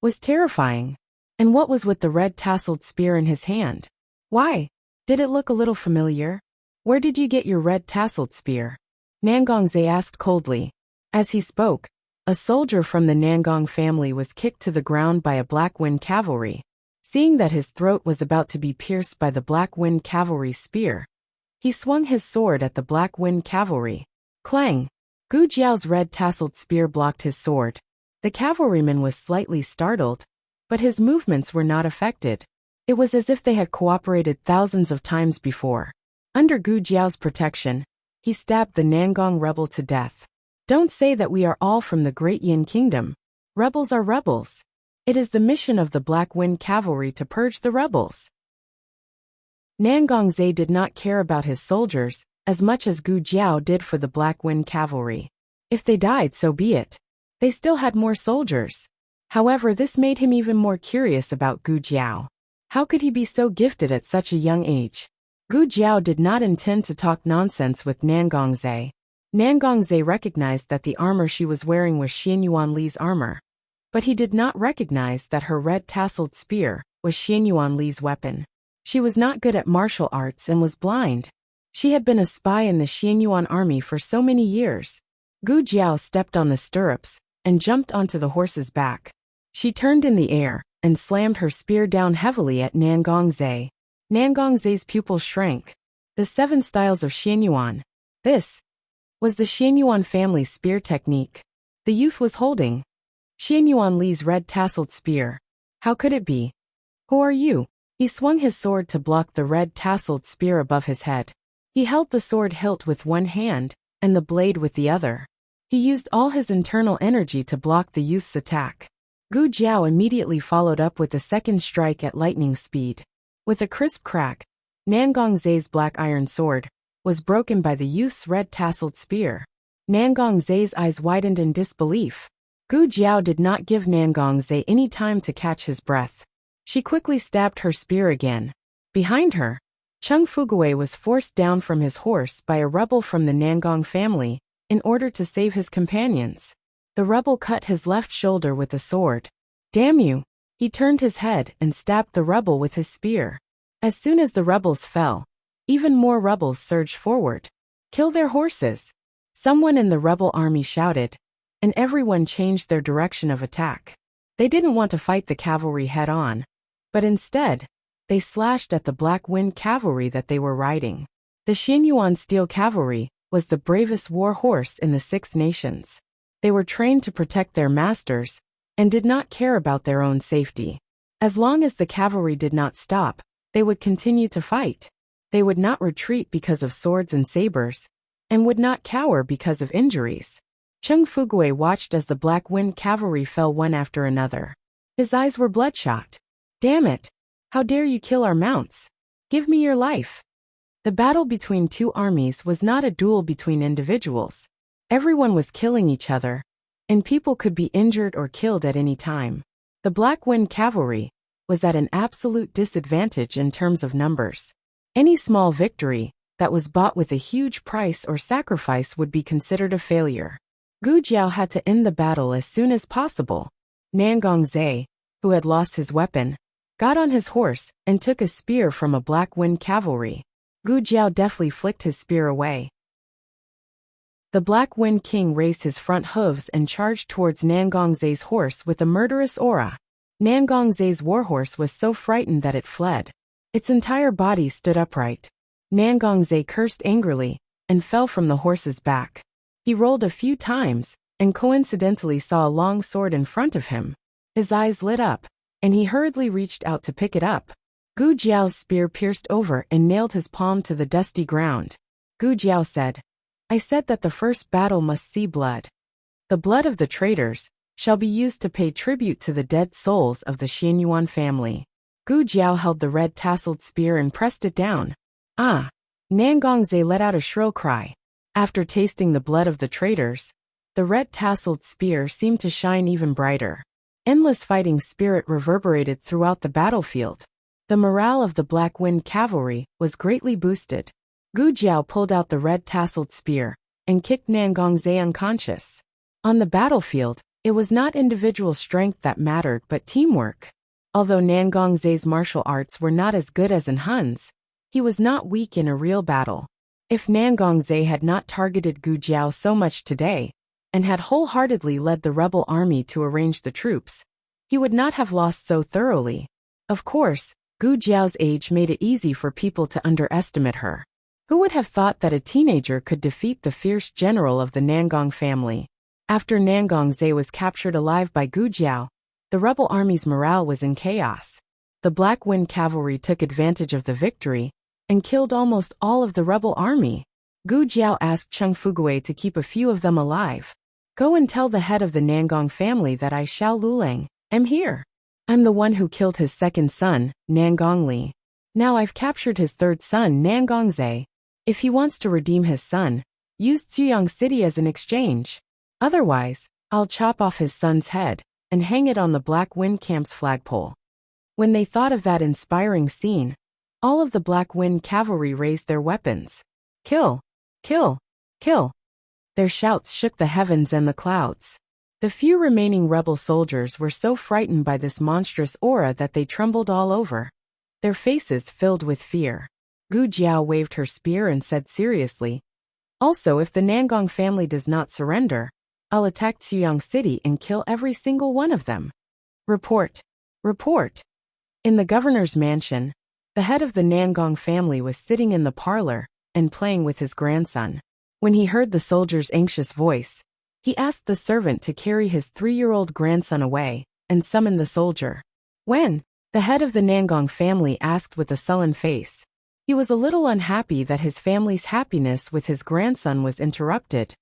was terrifying. And what was with the red-tasseled spear in his hand? Why? Did it look a little familiar? Where did you get your red-tasseled spear? Nan Gongzhe asked coldly. As he spoke, a soldier from the Nangong family was kicked to the ground by a Black Wind cavalry. Seeing that his throat was about to be pierced by the Black Wind cavalry's spear, he swung his sword at the Black Wind cavalry. Clang! Gu Jiao's red-tasseled spear blocked his sword. The cavalryman was slightly startled, but his movements were not affected. It was as if they had cooperated thousands of times before. Under Gu Jiao's protection, he stabbed the Nangong rebel to death. Don't say that we are all from the Great Yin Kingdom. Rebels are rebels. It is the mission of the Black Wind cavalry to purge the rebels. Nan Gongzhe did not care about his soldiers as much as Gu Jiao did for the Black Wind cavalry. If they died, so be it. They still had more soldiers. However, this made him even more curious about Gu Jiao. How could he be so gifted at such a young age? Gu Jiao did not intend to talk nonsense with Nan Gongzhe. Nan Gongzhe recognized that the armor she was wearing was Xianyuan Li's armor. But he did not recognize that her red-tasseled spear was Xianyuan Li's weapon. She was not good at martial arts and was blind. She had been a spy in the Xianyuan army for so many years. Gu Jiao stepped on the stirrups and jumped onto the horse's back. She turned in the air and slammed her spear down heavily at Nan Gongzhe. Nan Gongzhe's pupils shrank. The 7 styles of Xianyuan. This was the Xianyuan family's spear technique. The youth was holding Xianyuan Li's red-tasseled spear. How could it be? Who are you? He swung his sword to block the red-tasseled spear above his head. He held the sword hilt with one hand and the blade with the other. He used all his internal energy to block the youth's attack. Gu Jiao immediately followed up with a second strike at lightning speed. With a crisp crack, Nan Gongzhe's black iron sword was broken by the youth's red-tasseled spear. Nan Gongzhe's eyes widened in disbelief. Gu Jiao did not give Nan Gongzhe any time to catch his breath. She quickly stabbed her spear again. Behind her, Chung Fugui was forced down from his horse by a rebel from the Nangong family in order to save his companions. The rebel cut his left shoulder with a sword. Damn you! He turned his head and stabbed the rebel with his spear. As soon as the rebels fell, even more rebels surged forward. Kill their horses! Someone in the rebel army shouted. and everyone changed their direction of attack. They didn't want to fight the cavalry head-on, but instead, they slashed at the Black Wind cavalry that they were riding. The Xianyuan Steel Cavalry was the bravest war horse in the Six Nations. They were trained to protect their masters and did not care about their own safety. As long as the cavalry did not stop, they would continue to fight. They would not retreat because of swords and sabers, and would not cower because of injuries. Chung Fugui watched as the Black Wind cavalry fell one after another. His eyes were bloodshot. "Damn it! How dare you kill our mounts? Give me your life!" The battle between two armies was not a duel between individuals. Everyone was killing each other, and people could be injured or killed at any time. The Black Wind cavalry was at an absolute disadvantage in terms of numbers. Any small victory that was bought with a huge price or sacrifice would be considered a failure. Gu Jiao had to end the battle as soon as possible. Nangongzhe, who had lost his weapon, got on his horse and took a spear from a Black Wind cavalry. Gu Jiao deftly flicked his spear away. The Black Wind King raised his front hooves and charged towards Nangongze's horse with a murderous aura. Nangongze's warhorse was so frightened that it fled. Its entire body stood upright. Nangongze cursed angrily and fell from the horse's back. He rolled a few times and coincidentally saw a long sword in front of him. His eyes lit up, and he hurriedly reached out to pick it up. Gu Jiao's spear pierced over and nailed his palm to the dusty ground. Gu Jiao said, "I said that the first battle must see blood. The blood of the traitors shall be used to pay tribute to the dead souls of the Xianyuan family." Gu Jiao held the red-tasseled spear and pressed it down. "Ah!" Nangongze let out a shrill cry. After tasting the blood of the traitors, the red-tasseled spear seemed to shine even brighter. Endless fighting spirit reverberated throughout the battlefield. The morale of the Black Wind cavalry was greatly boosted. Gu Jiao pulled out the red-tasseled spear and kicked Nangongze unconscious. On the battlefield, it was not individual strength that mattered but teamwork. Although Nangongze's martial arts were not as good as in Hun's, he was not weak in a real battle. If Nangongze had not targeted Gu Jiao so much today, and had wholeheartedly led the rebel army to arrange the troops, he would not have lost so thoroughly. Of course, Gu Jiao's age made it easy for people to underestimate her. Who would have thought that a teenager could defeat the fierce general of the Nangong family? After Nangongze was captured alive by Gu Jiao, the rebel army's morale was in chaos. The Black Wind cavalry took advantage of the victory and killed almost all of the rebel army. Gu Jiao asked Chung Fugui to keep a few of them alive. "Go and tell the head of the Nangong family that I, Xiao Lulang, am here. I'm the one who killed his second son, Nangongli. Now I've captured his third son, Nangongze. If he wants to redeem his son, use Ziyang City as an exchange. Otherwise, I'll chop off his son's head and hang it on the Black Wind camp's flagpole." When they thought of that inspiring scene, all of the Black Wind cavalry raised their weapons. "Kill! Kill! Kill!" Their shouts shook the heavens and the clouds. The few remaining rebel soldiers were so frightened by this monstrous aura that they trembled all over. Their faces filled with fear. Gu Jiao waved her spear and said seriously, "Also, if the Nangong family does not surrender, I'll attack Ziyang City and kill every single one of them." Report. Report. In the governor's mansion, the head of the Nangong family was sitting in the parlor and playing with his grandson. When he heard the soldier's anxious voice, he asked the servant to carry his 3-year-old grandson away and summon the soldier. "When?" the head of the Nangong family asked with a sullen face. He was a little unhappy that his family's happiness with his grandson was interrupted.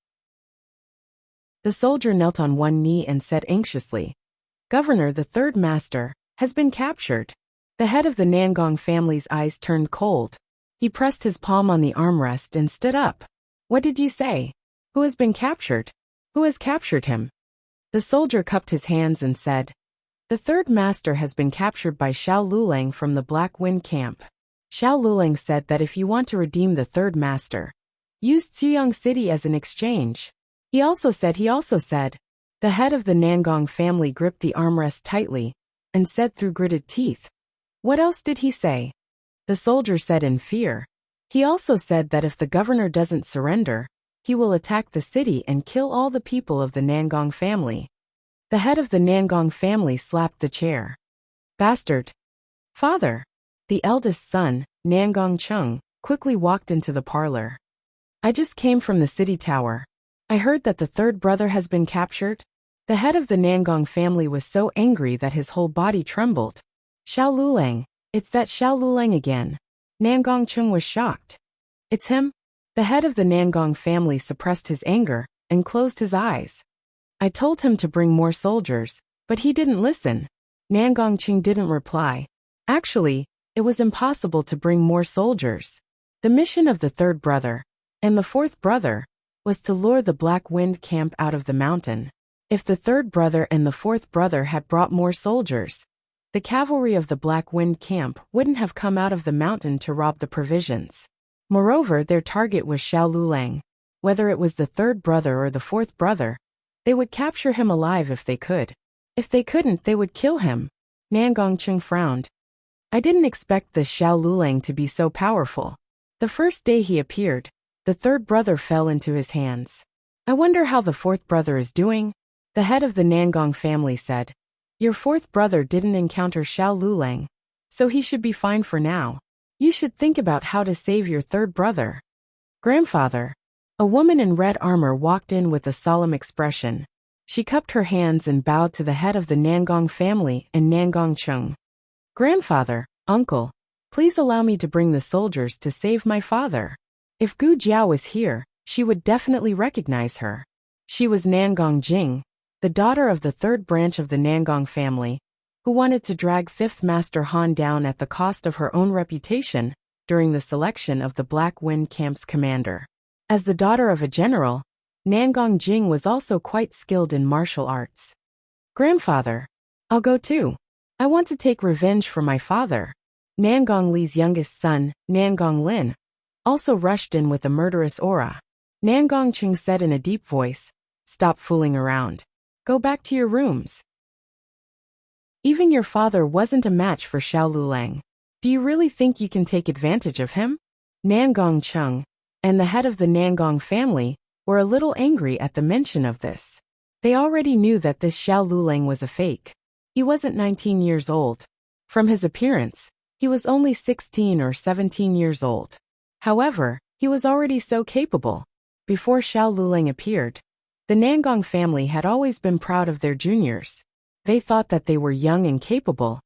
The soldier knelt on one knee and said anxiously, "Governor, the third master has been captured." The head of the Nangong family's eyes turned cold. He pressed his palm on the armrest and stood up. "What did you say? Who has been captured? Who has captured him?" The soldier cupped his hands and said, "The third master has been captured by Xiao Lulang from the Black Wind camp. Xiao Lulang said that if you want to redeem the third master, use Ziyang City as an exchange. He also said, the head of the Nangong family gripped the armrest tightly and said through gritted teeth, "What else did he say?" The soldier said in fear, "He also said that if the governor doesn't surrender, he will attack the city and kill all the people of the Nangong family. The head of the Nangong family slapped the chair. Bastard! Father! The eldest son, Nangong Chung, quickly walked into the parlor. I just came from the city tower. I heard that the third brother has been captured. The head of the Nangong family was so angry that his whole body trembled. Xiao Lulang, it's that Xiao Lulang again. Nangong Chung was shocked. It's him? The head of the Nangong family suppressed his anger and closed his eyes. I told him to bring more soldiers, but he didn't listen. Nangong Chung didn't reply. Actually, it was impossible to bring more soldiers. The mission of the third brother, and the fourth brother, was to lure the Black Wind camp out of the mountain. If the third brother and the fourth brother had brought more soldiers, the cavalry of the Black Wind camp wouldn't have come out of the mountain to rob the provisions. Moreover, their target was Xiao Lulang. Whether it was the third brother or the fourth brother, they would capture him alive if they could. If they couldn't, they would kill him. Nangong Chung frowned. I didn't expect the Xiao Lulang to be so powerful. The first day he appeared, the third brother fell into his hands. I wonder how the fourth brother is doing? The head of the Nangong family said. Your fourth brother didn't encounter Xiao Lulang, so he should be fine for now. You should think about how to save your third brother. Grandfather. A woman in red armor walked in with a solemn expression. She cupped her hands and bowed to the head of the Nangong family and Nangong Chung. Grandfather, uncle, please allow me to bring the soldiers to save my father. If Gu Jiao was here, she would definitely recognize her. She was Nangong Jing, the daughter of the third branch of the Nangong family, who wanted to drag Fifth Master Han down at the cost of her own reputation during the selection of the Black Wind Camp's commander. As the daughter of a general, Nangong Jing was also quite skilled in martial arts. Grandfather, I'll go too. I want to take revenge for my father. Nangong Li's youngest son, Nangong Lin, also rushed in with a murderous aura. Nangong Chung said in a deep voice, Stop fooling around. Go back to your rooms. Even your father wasn't a match for Xiao Lulang. Do you really think you can take advantage of him? Nangong Chung, and the head of the Nangong family, were a little angry at the mention of this. They already knew that this Xiao Lulang was a fake. He wasn't 19 years old. From his appearance, he was only 16 or 17 years old. However, he was already so capable. Before Xiao Lulang appeared, the Nangong family had always been proud of their juniors. They thought that they were young and capable,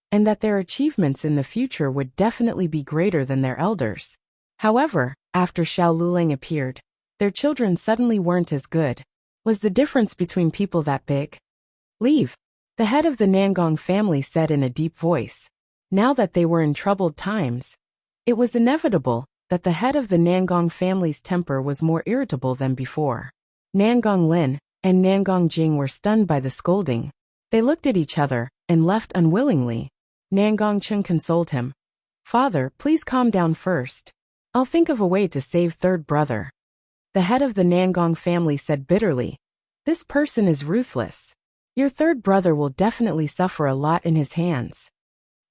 and that their achievements in the future would definitely be greater than their elders. However, after Xiao Lulang appeared, their children suddenly weren't as good. Was the difference between people that big? Leave. The head of the Nangong family said in a deep voice. Now that they were in troubled times, it was inevitable that the head of the Nangong family's temper was more irritable than before. Nangong Lin and Nangong Jing were stunned by the scolding. They looked at each other and left unwillingly. Nangong Chung consoled him. Father, please calm down first. I'll think of a way to save third brother. The head of the Nangong family said bitterly. This person is ruthless. Your third brother will definitely suffer a lot in his hands.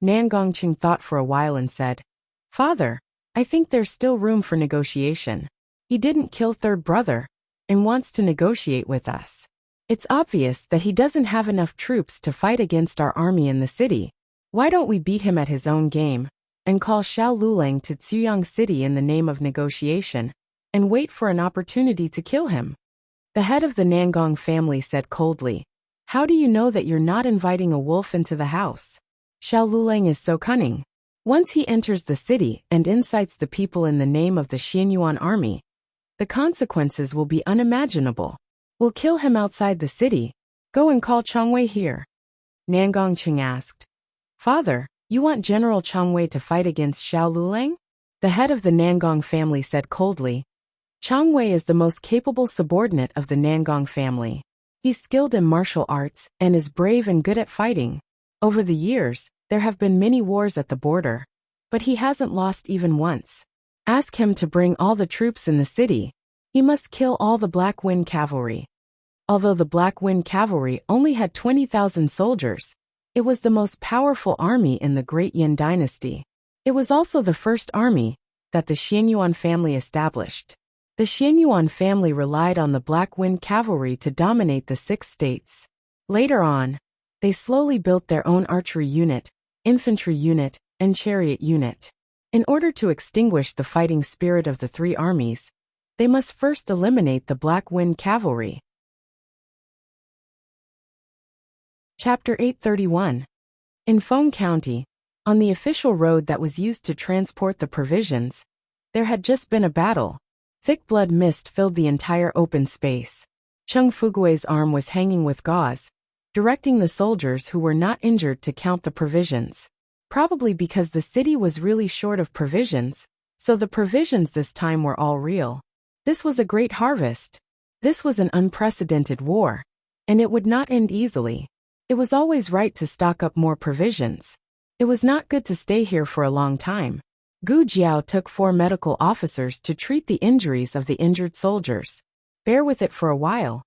Nangong Chung thought for a while and said, Father, I think there's still room for negotiation. He didn't kill third brother, and wants to negotiate with us. It's obvious that he doesn't have enough troops to fight against our army in the city. Why don't we beat him at his own game, and call Xiao Lulang to Ziyang City in the name of negotiation, and wait for an opportunity to kill him? The head of the Nangong family said coldly, How do you know that you're not inviting a wolf into the house? Xiao Lulang is so cunning. Once he enters the city and incites the people in the name of the Xianyuan army, the consequences will be unimaginable. We'll kill him outside the city. Go and call Changwei here. Nangong Chung asked. Father, you want General Changwei to fight against Xiao Lulang? The head of the Nangong family said coldly. Changwei is the most capable subordinate of the Nangong family. He's skilled in martial arts and is brave and good at fighting. Over the years, there have been many wars at the border, but he hasn't lost even once. Ask him to bring all the troops in the city. He must kill all the Black Wind cavalry. Although the Black Wind cavalry only had 20,000 soldiers, it was the most powerful army in the Great Yin dynasty. It was also the first army that the Xianyuan family established. The Xianyuan family relied on the Black Wind cavalry to dominate the 6 states. Later on, they slowly built their own archery unit, infantry unit, and chariot unit. In order to extinguish the fighting spirit of the 3 armies, they must first eliminate the Black Wind cavalry. Chapter 831. In Feng County, on the official road that was used to transport the provisions, there had just been a battle. Thick blood mist filled the entire open space. Cheng Fugui's arm was hanging with gauze, directing the soldiers who were not injured to count the provisions. Probably because the city was really short of provisions, so the provisions this time were all real. This was a great harvest. This was an unprecedented war, and it would not end easily. It was always right to stock up more provisions. It was not good to stay here for a long time. Gu Jiao took 4 medical officers to treat the injuries of the injured soldiers. Bear with it for a while,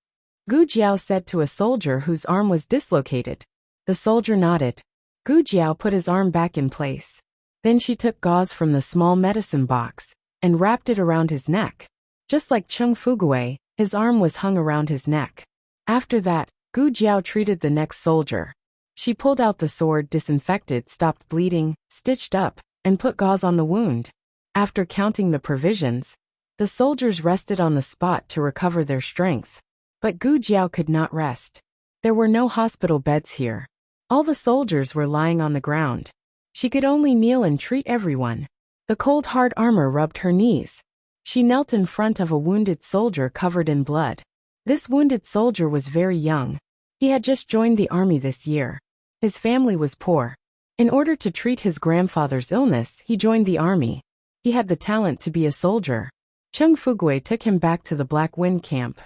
Gu Jiao said to a soldier whose arm was dislocated. The soldier nodded. Gu Jiao put his arm back in place. Then she took gauze from the small medicine box and wrapped it around his neck. Just like Cheng Fugui, his arm was hung around his neck. After that, Gu Jiao treated the next soldier. She pulled out the sword, disinfected, stopped bleeding, stitched up, and put gauze on the wound. After counting the provisions, the soldiers rested on the spot to recover their strength. But Gu Jiao could not rest. There were no hospital beds here. All the soldiers were lying on the ground. She could only kneel and treat everyone. The cold hard armor rubbed her knees. She knelt in front of a wounded soldier covered in blood. This wounded soldier was very young. He had just joined the army this year. His family was poor. In order to treat his grandfather's illness, he joined the army. He had the talent to be a soldier. Cheng Fugui took him back to the Black Wind camp.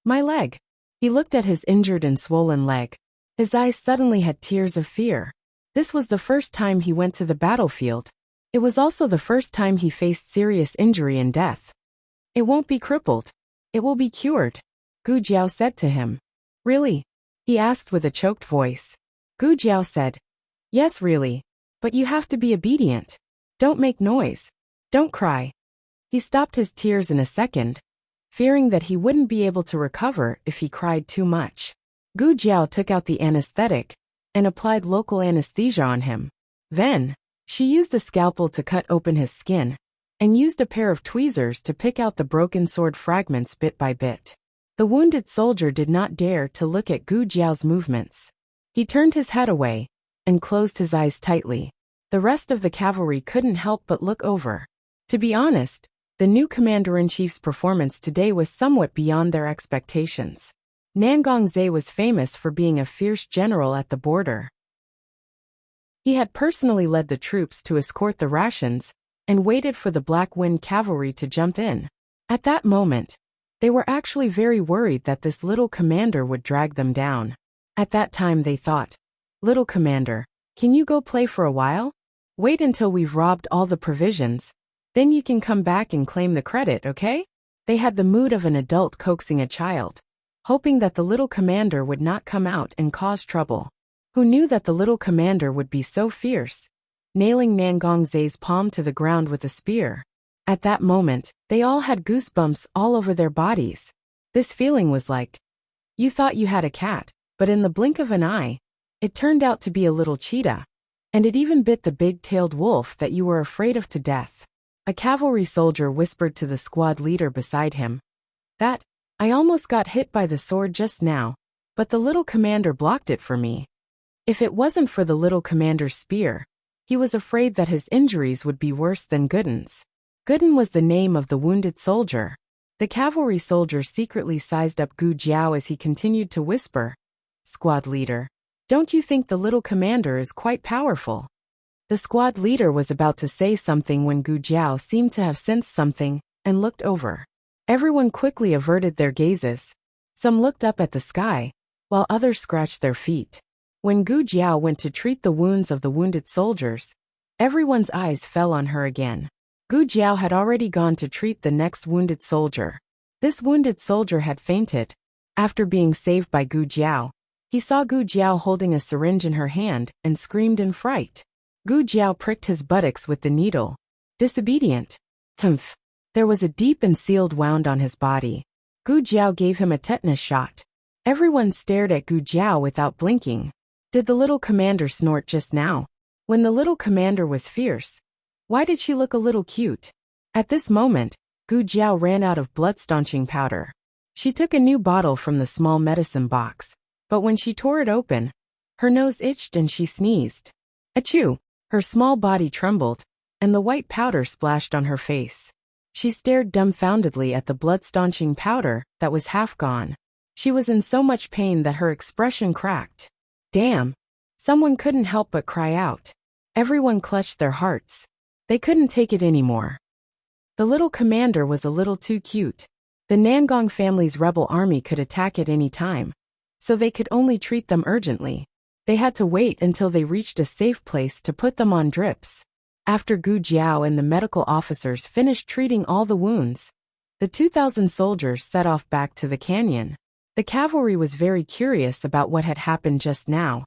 My leg. He looked at his injured and swollen leg. His eyes suddenly had tears of fear. This was the first time he went to the battlefield. It was also the first time he faced serious injury and death. It won't be crippled. It will be cured, Gu Jiao said to him. Really? He asked with a choked voice. Gu Jiao said, yes, really. But you have to be obedient. Don't make noise. Don't cry. He stopped his tears in a second, fearing that he wouldn't be able to recover if he cried too much. Gu Jiao took out the anesthetic and applied local anesthesia on him. Then, she used a scalpel to cut open his skin and used a pair of tweezers to pick out the broken sword fragments bit by bit. The wounded soldier did not dare to look at Gu Jiao's movements. He turned his head away and closed his eyes tightly. The rest of the cavalry couldn't help but look over. To be honest, the new commander-in-chief's performance today was somewhat beyond their expectations. Nangongze was famous for being a fierce general at the border. He had personally led the troops to escort the rations and waited for the Black Wind cavalry to jump in. At that moment, they were actually very worried that this little commander would drag them down. At that time they thought, little commander, can you go play for a while? Wait until we've robbed all the provisions, then you can come back and claim the credit, okay? They had the mood of an adult coaxing a child, hoping that the little commander would not come out and cause trouble. Who knew that the little commander would be so fierce, nailing Nangongze's palm to the ground with a spear. At that moment, they all had goosebumps all over their bodies. This feeling was like, you thought you had a cat, but in the blink of an eye, it turned out to be a little cheetah. And it even bit the big-tailed wolf that you were afraid of to death. A cavalry soldier whispered to the squad leader beside him. I almost got hit by the sword just now, but the little commander blocked it for me. If it wasn't for the little commander's spear, he was afraid that his injuries would be worse than Gooden's. Gooden was the name of the wounded soldier. The cavalry soldier secretly sized up Gu Jiao as he continued to whisper, Squad leader, don't you think the little commander is quite powerful? The squad leader was about to say something when Gu Jiao seemed to have sensed something and looked over. Everyone quickly averted their gazes. Some looked up at the sky, while others scratched their feet. When Gu Jiao went to treat the wounds of the wounded soldiers, everyone's eyes fell on her again. Gu Jiao had already gone to treat the next wounded soldier. This wounded soldier had fainted. After being saved by Gu Jiao, he saw Gu Jiao holding a syringe in her hand and screamed in fright. Gu Jiao pricked his buttocks with the needle. Disobedient. Humph. There was a deep and sealed wound on his body. Gu Jiao gave him a tetanus shot. Everyone stared at Gu Jiao without blinking. Did the little commander snort just now? When the little commander was fierce, why did she look a little cute? At this moment, Gu Jiao ran out of blood-staunching powder. She took a new bottle from the small medicine box, but when she tore it open, her nose itched and she sneezed. Achoo! Her small body trembled, and the white powder splashed on her face. She stared dumbfoundedly at the blood-staunching powder that was half gone. She was in so much pain that her expression cracked. Damn! Someone couldn't help but cry out. Everyone clutched their hearts. They couldn't take it anymore. The little commander was a little too cute. The Nangong family's rebel army could attack at any time, so they could only treat them urgently. They had to wait until they reached a safe place to put them on drips. After Gu Jiao and the medical officers finished treating all the wounds, the 2,000 soldiers set off back to the canyon. The cavalry was very curious about what had happened just now.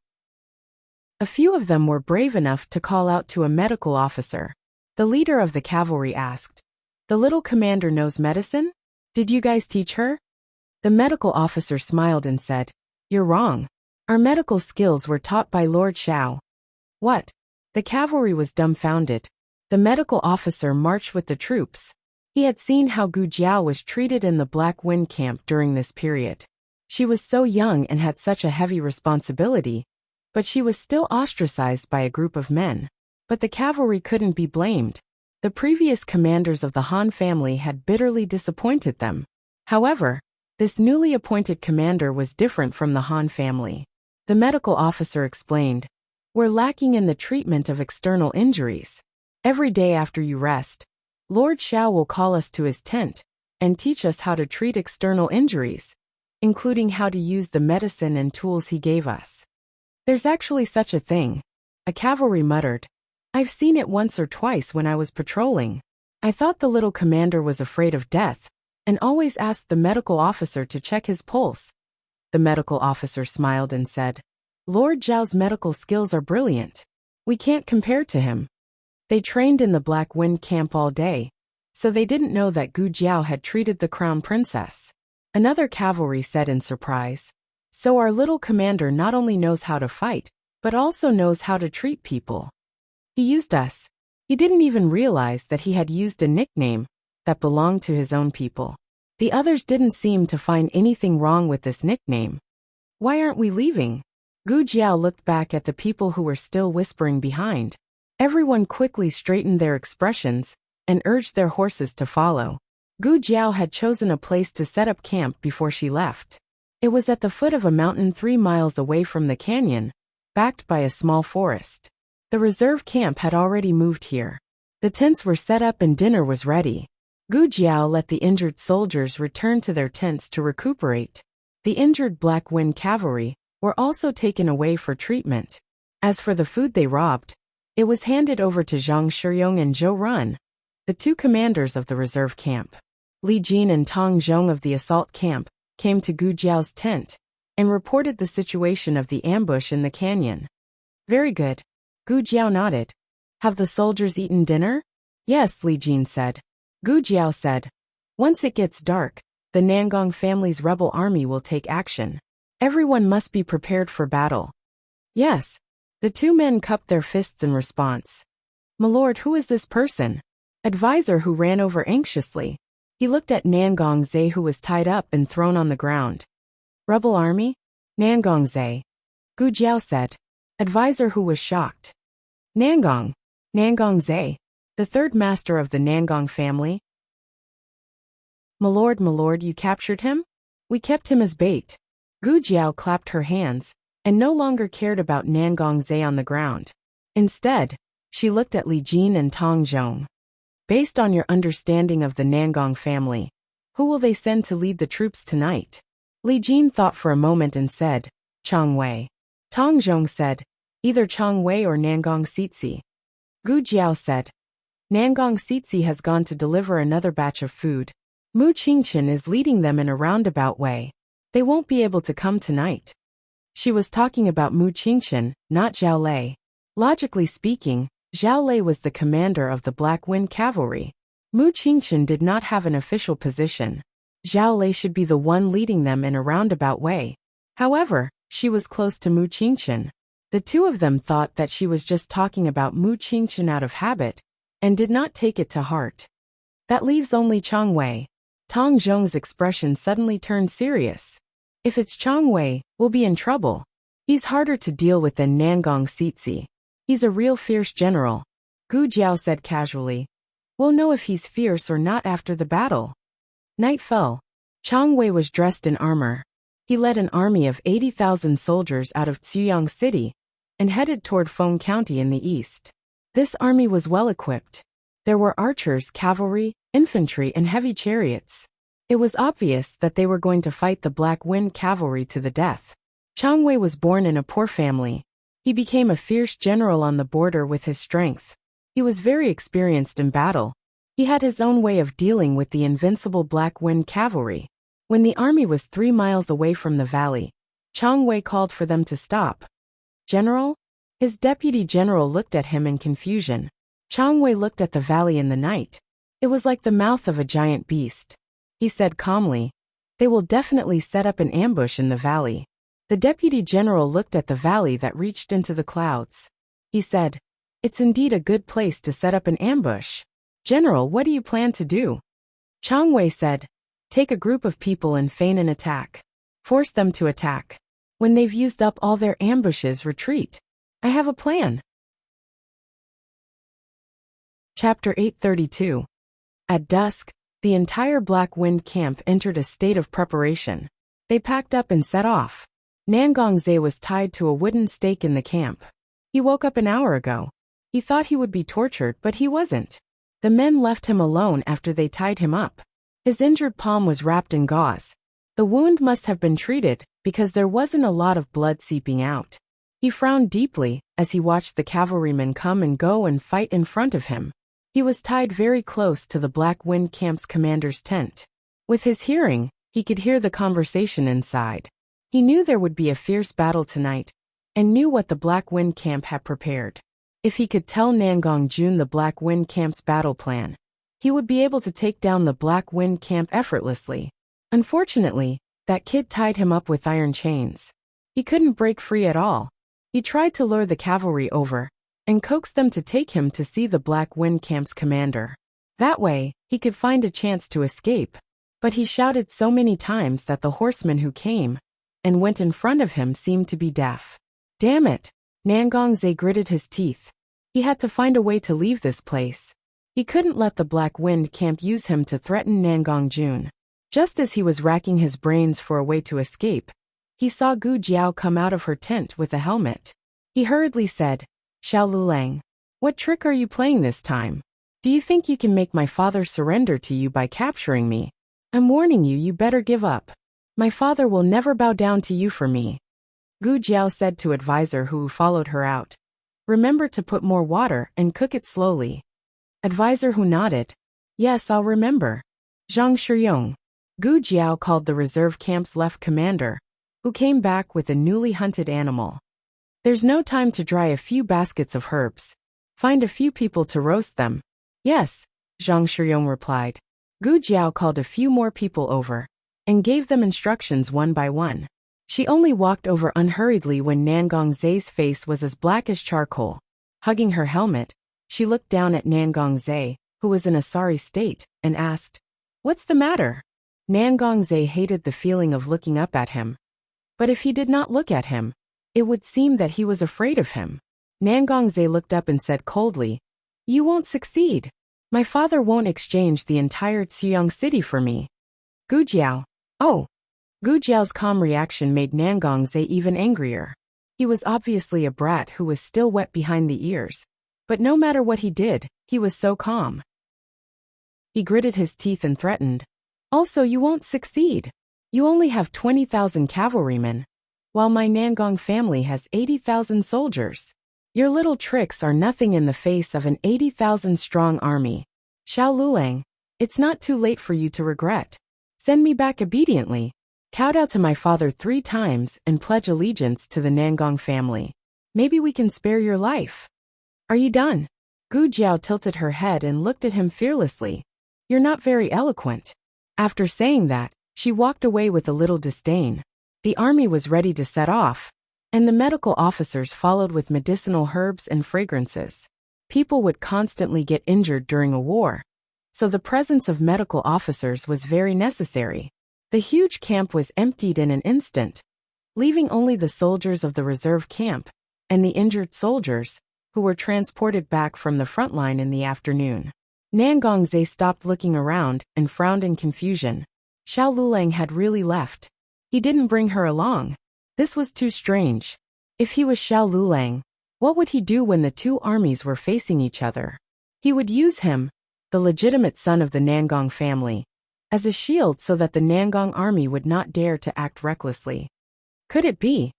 A few of them were brave enough to call out to a medical officer. The leader of the cavalry asked, "The little commander knows medicine? Did you guys teach her?" The medical officer smiled and said, "You're wrong. Our medical skills were taught by Lord Shao." What? The cavalry was dumbfounded. The medical officer marched with the troops. He had seen how Gu Jiao was treated in the Black Wind camp during this period. She was so young and had such a heavy responsibility, but she was still ostracized by a group of men. But the cavalry couldn't be blamed. The previous commanders of the Han family had bitterly disappointed them. However, this newly appointed commander was different from the Han family. The medical officer explained, "We're lacking in the treatment of external injuries. Every day after you rest, Lord Shao will call us to his tent and teach us how to treat external injuries, including how to use the medicine and tools he gave us." "There's actually such a thing," a cavalry muttered. "I've seen it once or twice when I was patrolling. I thought the little commander was afraid of death and always asked the medical officer to check his pulse." The medical officer smiled and said, "Lord Zhao's medical skills are brilliant. We can't compare to him." They trained in the Black Wind camp all day, so they didn't know that Gu Jiao had treated the crown princess. Another cavalry said in surprise, "So our little commander not only knows how to fight, but also knows how to treat people. He used us." He didn't even realize that he had used a nickname that belonged to his own people. The others didn't seem to find anything wrong with this nickname. "Why aren't we leaving?" Gu Jiao looked back at the people who were still whispering behind. Everyone quickly straightened their expressions and urged their horses to follow. Gu Jiao had chosen a place to set up camp before she left. It was at the foot of a mountain 3 miles away from the canyon, backed by a small forest. The reserve camp had already moved here. The tents were set up and dinner was ready. Gu Jiao let the injured soldiers return to their tents to recuperate. The injured Black Wind cavalry were also taken away for treatment. As for the food they robbed, it was handed over to Zhang Shiyong and Zhou Run, the 2 commanders of the reserve camp. Li Jin and Tong Zhong of the assault camp came to Gu Jiao's tent and reported the situation of the ambush in the canyon. "Very good." Gu Jiao nodded. "Have the soldiers eaten dinner?" "Yes," Li Jin said. Gu Jiao said, "Once it gets dark, the Nangong family's rebel army will take action. Everyone must be prepared for battle." "Yes." The 2 men cupped their fists in response. "My lord, who is this person?" Advisor who ran over anxiously. He looked at Nangong Zhe who was tied up and thrown on the ground. "Rebel army?" "Nangong Zhe." Gu Jiao said. Advisor who was shocked. "Nangong Zhe, the 3rd master of the Nangong family?" My lord, you captured him?" "We kept him as bait." Gu Jiao clapped her hands and no longer cared about Nangong Zhe on the ground. Instead, she looked at Li Jin and Tong Zhong. "Based on your understanding of the Nangong family, who will they send to lead the troops tonight?" Li Jin thought for a moment and said, "Chang Wei." Tong Zhong said, "Either Chang Wei or Nangong Sitsi." Gu Jiao said, "Nangong Sitsi has gone to deliver another batch of food. Mu Qingchen is leading them in a roundabout way. They won't be able to come tonight." She was talking about Mu Qingchen, not Zhao Lei. Logically speaking, Zhao Lei was the commander of the Black Wind cavalry. Mu Qingchen did not have an official position. Zhao Lei should be the one leading them in a roundabout way. However, she was close to Mu Qingchen. The two of them thought that she was just talking about Mu Qingchen out of habit, and did not take it to heart. That leaves only Chang Wei. Tang Zhong's expression suddenly turned serious. If it's Chang Wei, we'll be in trouble. He's harder to deal with than Nangong Sitsi. He's a real fierce general. Gu Jiao said casually. We'll know if he's fierce or not after the battle. Night fell. Chang Wei was dressed in armor. He led an army of 80,000 soldiers out of Ziyang City and headed toward Feng County in the east. This army was well equipped. There were archers, cavalry, infantry, and heavy chariots. It was obvious that they were going to fight the Black Wind cavalry to the death. Chang Wei was born in a poor family. He became a fierce general on the border with his strength. He was very experienced in battle. He had his own way of dealing with the invincible Black Wind cavalry. When the army was 3 miles away from the valley, Chang Wei called for them to stop. General? His deputy general looked at him in confusion. Chang Wei looked at the valley in the night. It was like the mouth of a giant beast. He said calmly, they will definitely set up an ambush in the valley. The deputy general looked at the valley that reached into the clouds. He said, it's indeed a good place to set up an ambush. General, what do you plan to do? Chang Wei said, take a group of people and feign an attack. Force them to attack. When they've used up all their ambushes, retreat. I have a plan. Chapter 832. At dusk, the entire Black Wind camp entered a state of preparation. They packed up and set off. Nangong Zhe was tied to a wooden stake in the camp. He woke up an hour ago. He thought he would be tortured, but he wasn't. The men left him alone after they tied him up. His injured palm was wrapped in gauze. The wound must have been treated, because there wasn't a lot of blood seeping out. He frowned deeply as he watched the cavalrymen come and go and fight in front of him. He was tied very close to the Black Wind camp's commander's tent. With his hearing, he could hear the conversation inside. He knew there would be a fierce battle tonight, and knew what the Black Wind camp had prepared. If he could tell Nangong Jun the Black Wind camp's battle plan, he would be able to take down the Black Wind camp effortlessly. Unfortunately, that kid tied him up with iron chains. He couldn't break free at all. He tried to lure the cavalry over and coax them to take him to see the Black Wind camp's commander. That way, he could find a chance to escape. But he shouted so many times that the horsemen who came and went in front of him seemed to be deaf. Damn it! Nangong Zhe gritted his teeth. He had to find a way to leave this place. He couldn't let the Black Wind camp use him to threaten Nangong Jun. Just as he was racking his brains for a way to escape, he saw Gu Jiao come out of her tent with a helmet. He hurriedly said, Xiao Lulang, what trick are you playing this time? Do you think you can make my father surrender to you by capturing me? I'm warning you, you better give up. My father will never bow down to you for me. Gu Jiao said to advisor who followed her out. Remember to put more water and cook it slowly. Advisor who nodded. Yes, I'll remember. Zhang Shiyong. Gu Jiao called the reserve camp's left commander, who came back with a newly hunted animal. There's no time to dry a few baskets of herbs. Find a few people to roast them. Yes, Zhang Shiyong replied. Gu Jiao called a few more people over and gave them instructions one by one. She only walked over unhurriedly when Nangong Zhe's face was as black as charcoal. Hugging her helmet, she looked down at Nangong Zhe, who was in a sorry state, and asked, What's the matter? Nangong Zhe hated the feeling of looking up at him. But if he did not look at him, it would seem that he was afraid of him. Nangong Zhe looked up and said coldly, You won't succeed. My father won't exchange the entire Ziyang city for me. Gu Jiao. Oh. Gu Jiao's calm reaction made Nangong Zhe even angrier. He was obviously a brat who was still wet behind the ears. But no matter what he did, he was so calm. He gritted his teeth and threatened. Also, you won't succeed. You only have 20,000 cavalrymen, while my Nangong family has 80,000 soldiers. Your little tricks are nothing in the face of an 80,000-strong army. Xiao Lulang, it's not too late for you to regret. Send me back obediently. Kowtow to my father 3 times and pledge allegiance to the Nangong family. Maybe we can spare your life. Are you done? Gu Jiao tilted her head and looked at him fearlessly. You're not very eloquent." After saying that, she walked away with a little disdain. The army was ready to set off, and the medical officers followed with medicinal herbs and fragrances. People would constantly get injured during a war, so the presence of medical officers was very necessary. The huge camp was emptied in an instant, leaving only the soldiers of the reserve camp and the injured soldiers, who were transported back from the front line in the afternoon. Nangongze stopped looking around and frowned in confusion. Xiao Lulang had really left. He didn't bring her along. This was too strange. If he was Xiao Lulang, what would he do when the two armies were facing each other? He would use him, the legitimate son of the Nangong family, as a shield so that the Nangong army would not dare to act recklessly. Could it be?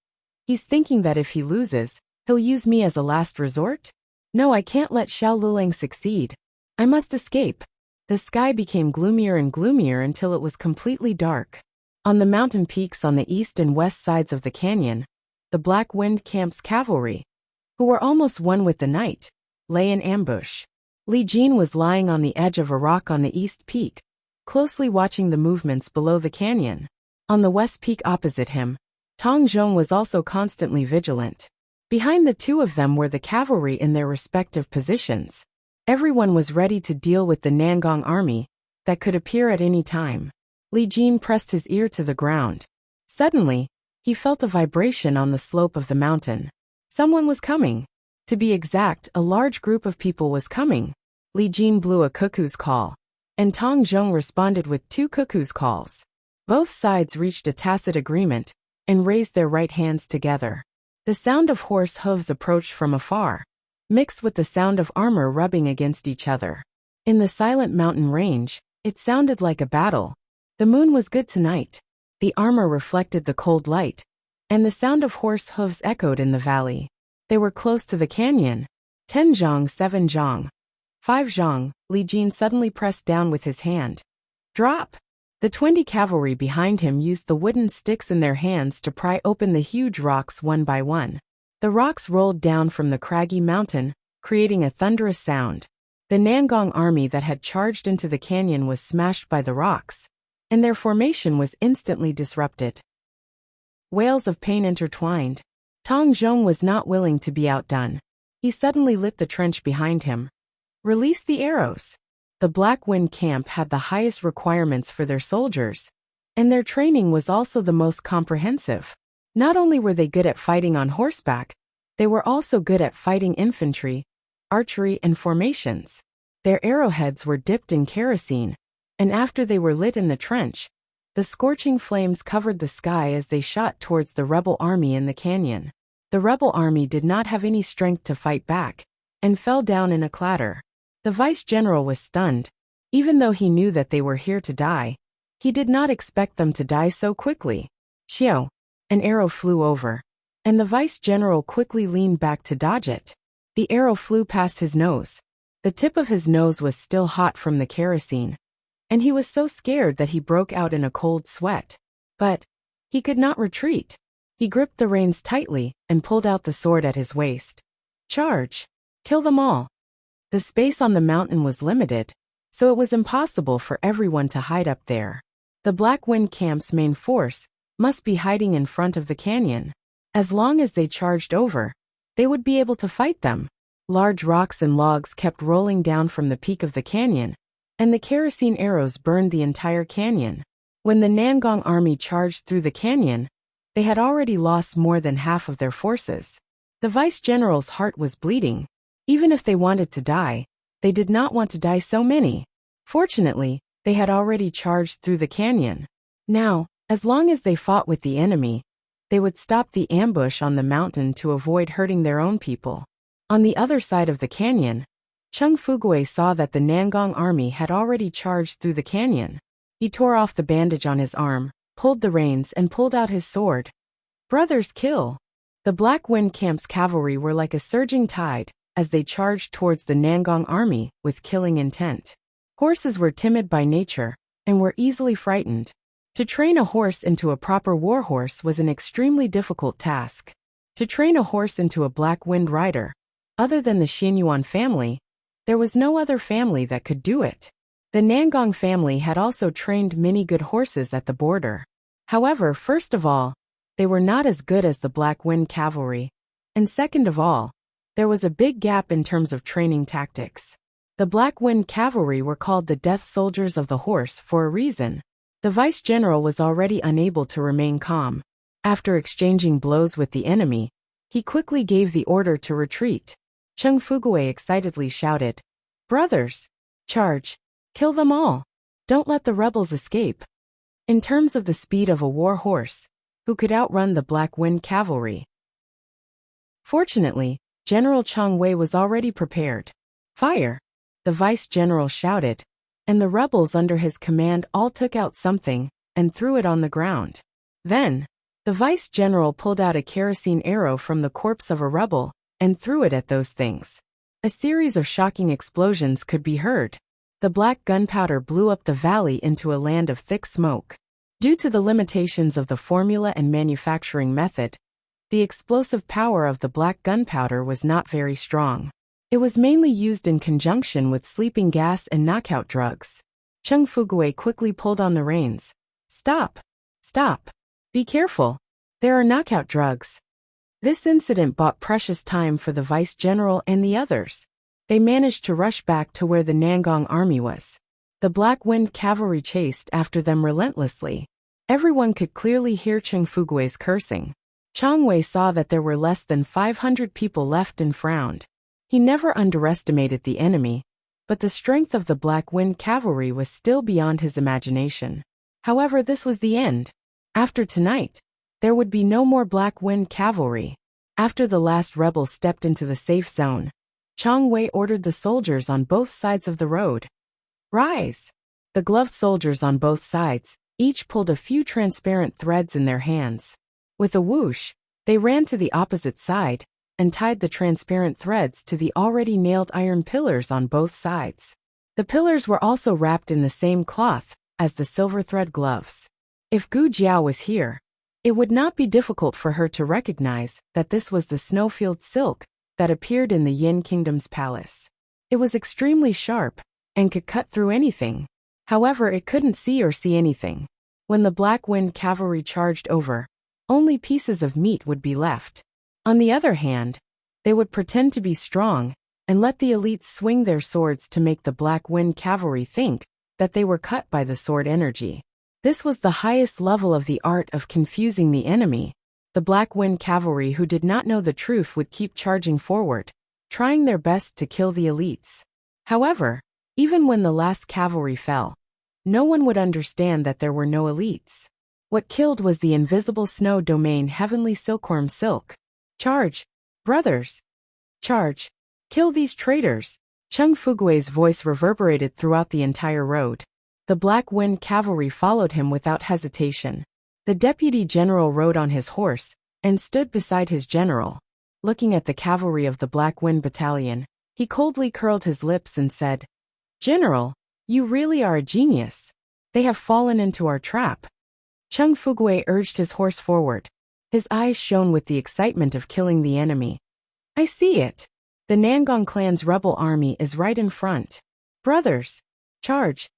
He's thinking that if he loses, he'll use me as a last resort? No, I can't let Xiao Lulang succeed. I must escape. The sky became gloomier and gloomier until it was completely dark. On the mountain peaks on the east and west sides of the canyon, the Black Wind Camp's cavalry, who were almost one with the night, lay in ambush. Li Jin was lying on the edge of a rock on the east peak, closely watching the movements below the canyon. On the west peak opposite him, Tong Zhong was also constantly vigilant. Behind the two of them were the cavalry in their respective positions. Everyone was ready to deal with the Nangong army that could appear at any time. Li Jin pressed his ear to the ground. Suddenly, he felt a vibration on the slope of the mountain. Someone was coming. To be exact, a large group of people was coming. Li Jin blew a cuckoo's call, and Tong Zhong responded with 2 cuckoo's calls. Both sides reached a tacit agreement and raised their right hands together. The sound of horse hooves approached from afar, mixed with the sound of armor rubbing against each other. In the silent mountain range, it sounded like a battle. The moon was good tonight. The armor reflected the cold light, and the sound of horse hooves echoed in the valley. They were close to the canyon. 10 zhang, 7 zhang, 5 zhang, Li Jin suddenly pressed down with his hand. Drop! The 20 cavalry behind him used the wooden sticks in their hands to pry open the huge rocks one by one. The rocks rolled down from the craggy mountain, creating a thunderous sound. The Nangong army that had charged into the canyon was smashed by the rocks, and their formation was instantly disrupted. Wails of pain intertwined. Tong Zhong was not willing to be outdone. He suddenly lit the trench behind him. Release the arrows. The Black Wind Camp had the highest requirements for their soldiers, and their training was also the most comprehensive. Not only were they good at fighting on horseback, they were also good at fighting infantry, archery, and formations. Their arrowheads were dipped in kerosene, and after they were lit in the trench, the scorching flames covered the sky as they shot towards the rebel army in the canyon. The rebel army did not have any strength to fight back, and fell down in a clatter. The vice-general was stunned. Even though he knew that they were here to die, he did not expect them to die so quickly. Xiao! An arrow flew over, and the vice-general quickly leaned back to dodge it. The arrow flew past his nose. The tip of his nose was still hot from the kerosene, and he was so scared that he broke out in a cold sweat. But he could not retreat. He gripped the reins tightly and pulled out the sword at his waist. Charge! Kill them all! The space on the mountain was limited, so it was impossible for everyone to hide up there. The Black Wind Camp's main force must be hiding in front of the canyon. As long as they charged over, they would be able to fight them. Large rocks and logs kept rolling down from the peak of the canyon, and the kerosene arrows burned the entire canyon. When the Nangong army charged through the canyon, they had already lost more than half of their forces. The vice-general's heart was bleeding. Even if they wanted to die, they did not want to die so many. Fortunately, they had already charged through the canyon. Now, as long as they fought with the enemy, they would stop the ambush on the mountain to avoid hurting their own people. On the other side of the canyon, Chung Fugui saw that the Nangong army had already charged through the canyon. He tore off the bandage on his arm, pulled the reins, and pulled out his sword. Brothers, kill! The Black Wind Camp's cavalry were like a surging tide as they charged towards the Nangong army with killing intent. Horses were timid by nature and were easily frightened. To train a horse into a proper war horse was an extremely difficult task. To train a horse into a Black Wind rider, other than the Xianyuan family, there was no other family that could do it. The Nangong family had also trained many good horses at the border. However, first of all, they were not as good as the Black Wind cavalry, and second of all, there was a big gap in terms of training tactics. The Black Wind cavalry were called the death soldiers of the horse for a reason. The vice-general was already unable to remain calm. After exchanging blows with the enemy, he quickly gave the order to retreat. Cheng Fugui excitedly shouted, "Brothers! Charge! Kill them all! Don't let the rebels escape!" In terms of the speed of a war horse, who could outrun the Black Wind cavalry? Fortunately, General Chang Wei was already prepared. "Fire!" the vice-general shouted, and the rebels under his command all took out something and threw it on the ground. Then, the vice-general pulled out a kerosene arrow from the corpse of a rebel and threw it at those things. A series of shocking explosions could be heard. The black gunpowder blew up the valley into a land of thick smoke. Due to the limitations of the formula and manufacturing method, the explosive power of the black gunpowder was not very strong. It was mainly used in conjunction with sleeping gas and knockout drugs. Cheng Fugui quickly pulled on the reins. "Stop! Stop! Be careful! There are knockout drugs." This incident bought precious time for the vice-general and the others. They managed to rush back to where the Nangong army was. The Black Wind cavalry chased after them relentlessly. Everyone could clearly hear Cheng Fugui's cursing. Chang Wei saw that there were less than 500 people left and frowned. He never underestimated the enemy, but the strength of the Black Wind cavalry was still beyond his imagination. However, this was the end. After tonight, there would be no more Black Wind cavalry. After the last rebel stepped into the safe zone, Chang Wei ordered the soldiers on both sides of the road. "Rise!" The gloved soldiers on both sides each pulled a few transparent threads in their hands. With a whoosh, they ran to the opposite side and tied the transparent threads to the already nailed iron pillars on both sides. The pillars were also wrapped in the same cloth as the silver thread gloves. If Gu Jiao was here, it would not be difficult for her to recognize that this was the snowfield silk that appeared in the Yin Kingdom's palace. It was extremely sharp and could cut through anything. However, it couldn't see anything. When the Black Wind cavalry charged over, only pieces of meat would be left. On the other hand, they would pretend to be strong and let the elites swing their swords to make the Black Wind cavalry think that they were cut by the sword energy. This was the highest level of the art of confusing the enemy. The Black Wind cavalry who did not know the truth would keep charging forward, trying their best to kill the elites. However, even when the last cavalry fell, no one would understand that there were no elites. What killed was the invisible snow domain heavenly silkworm silk. "Charge! Brothers! Charge! Kill these traitors!" Cheng Fugui's voice reverberated throughout the entire road. The Black Wind cavalry followed him without hesitation. The deputy general rode on his horse and stood beside his general. Looking at the cavalry of the Black Wind battalion, he coldly curled his lips and said, "General, you really are a genius. They have fallen into our trap." Cheng Fugui urged his horse forward. His eyes shone with the excitement of killing the enemy. "I see it. The Nangong clan's rebel army is right in front. Brothers, charge!"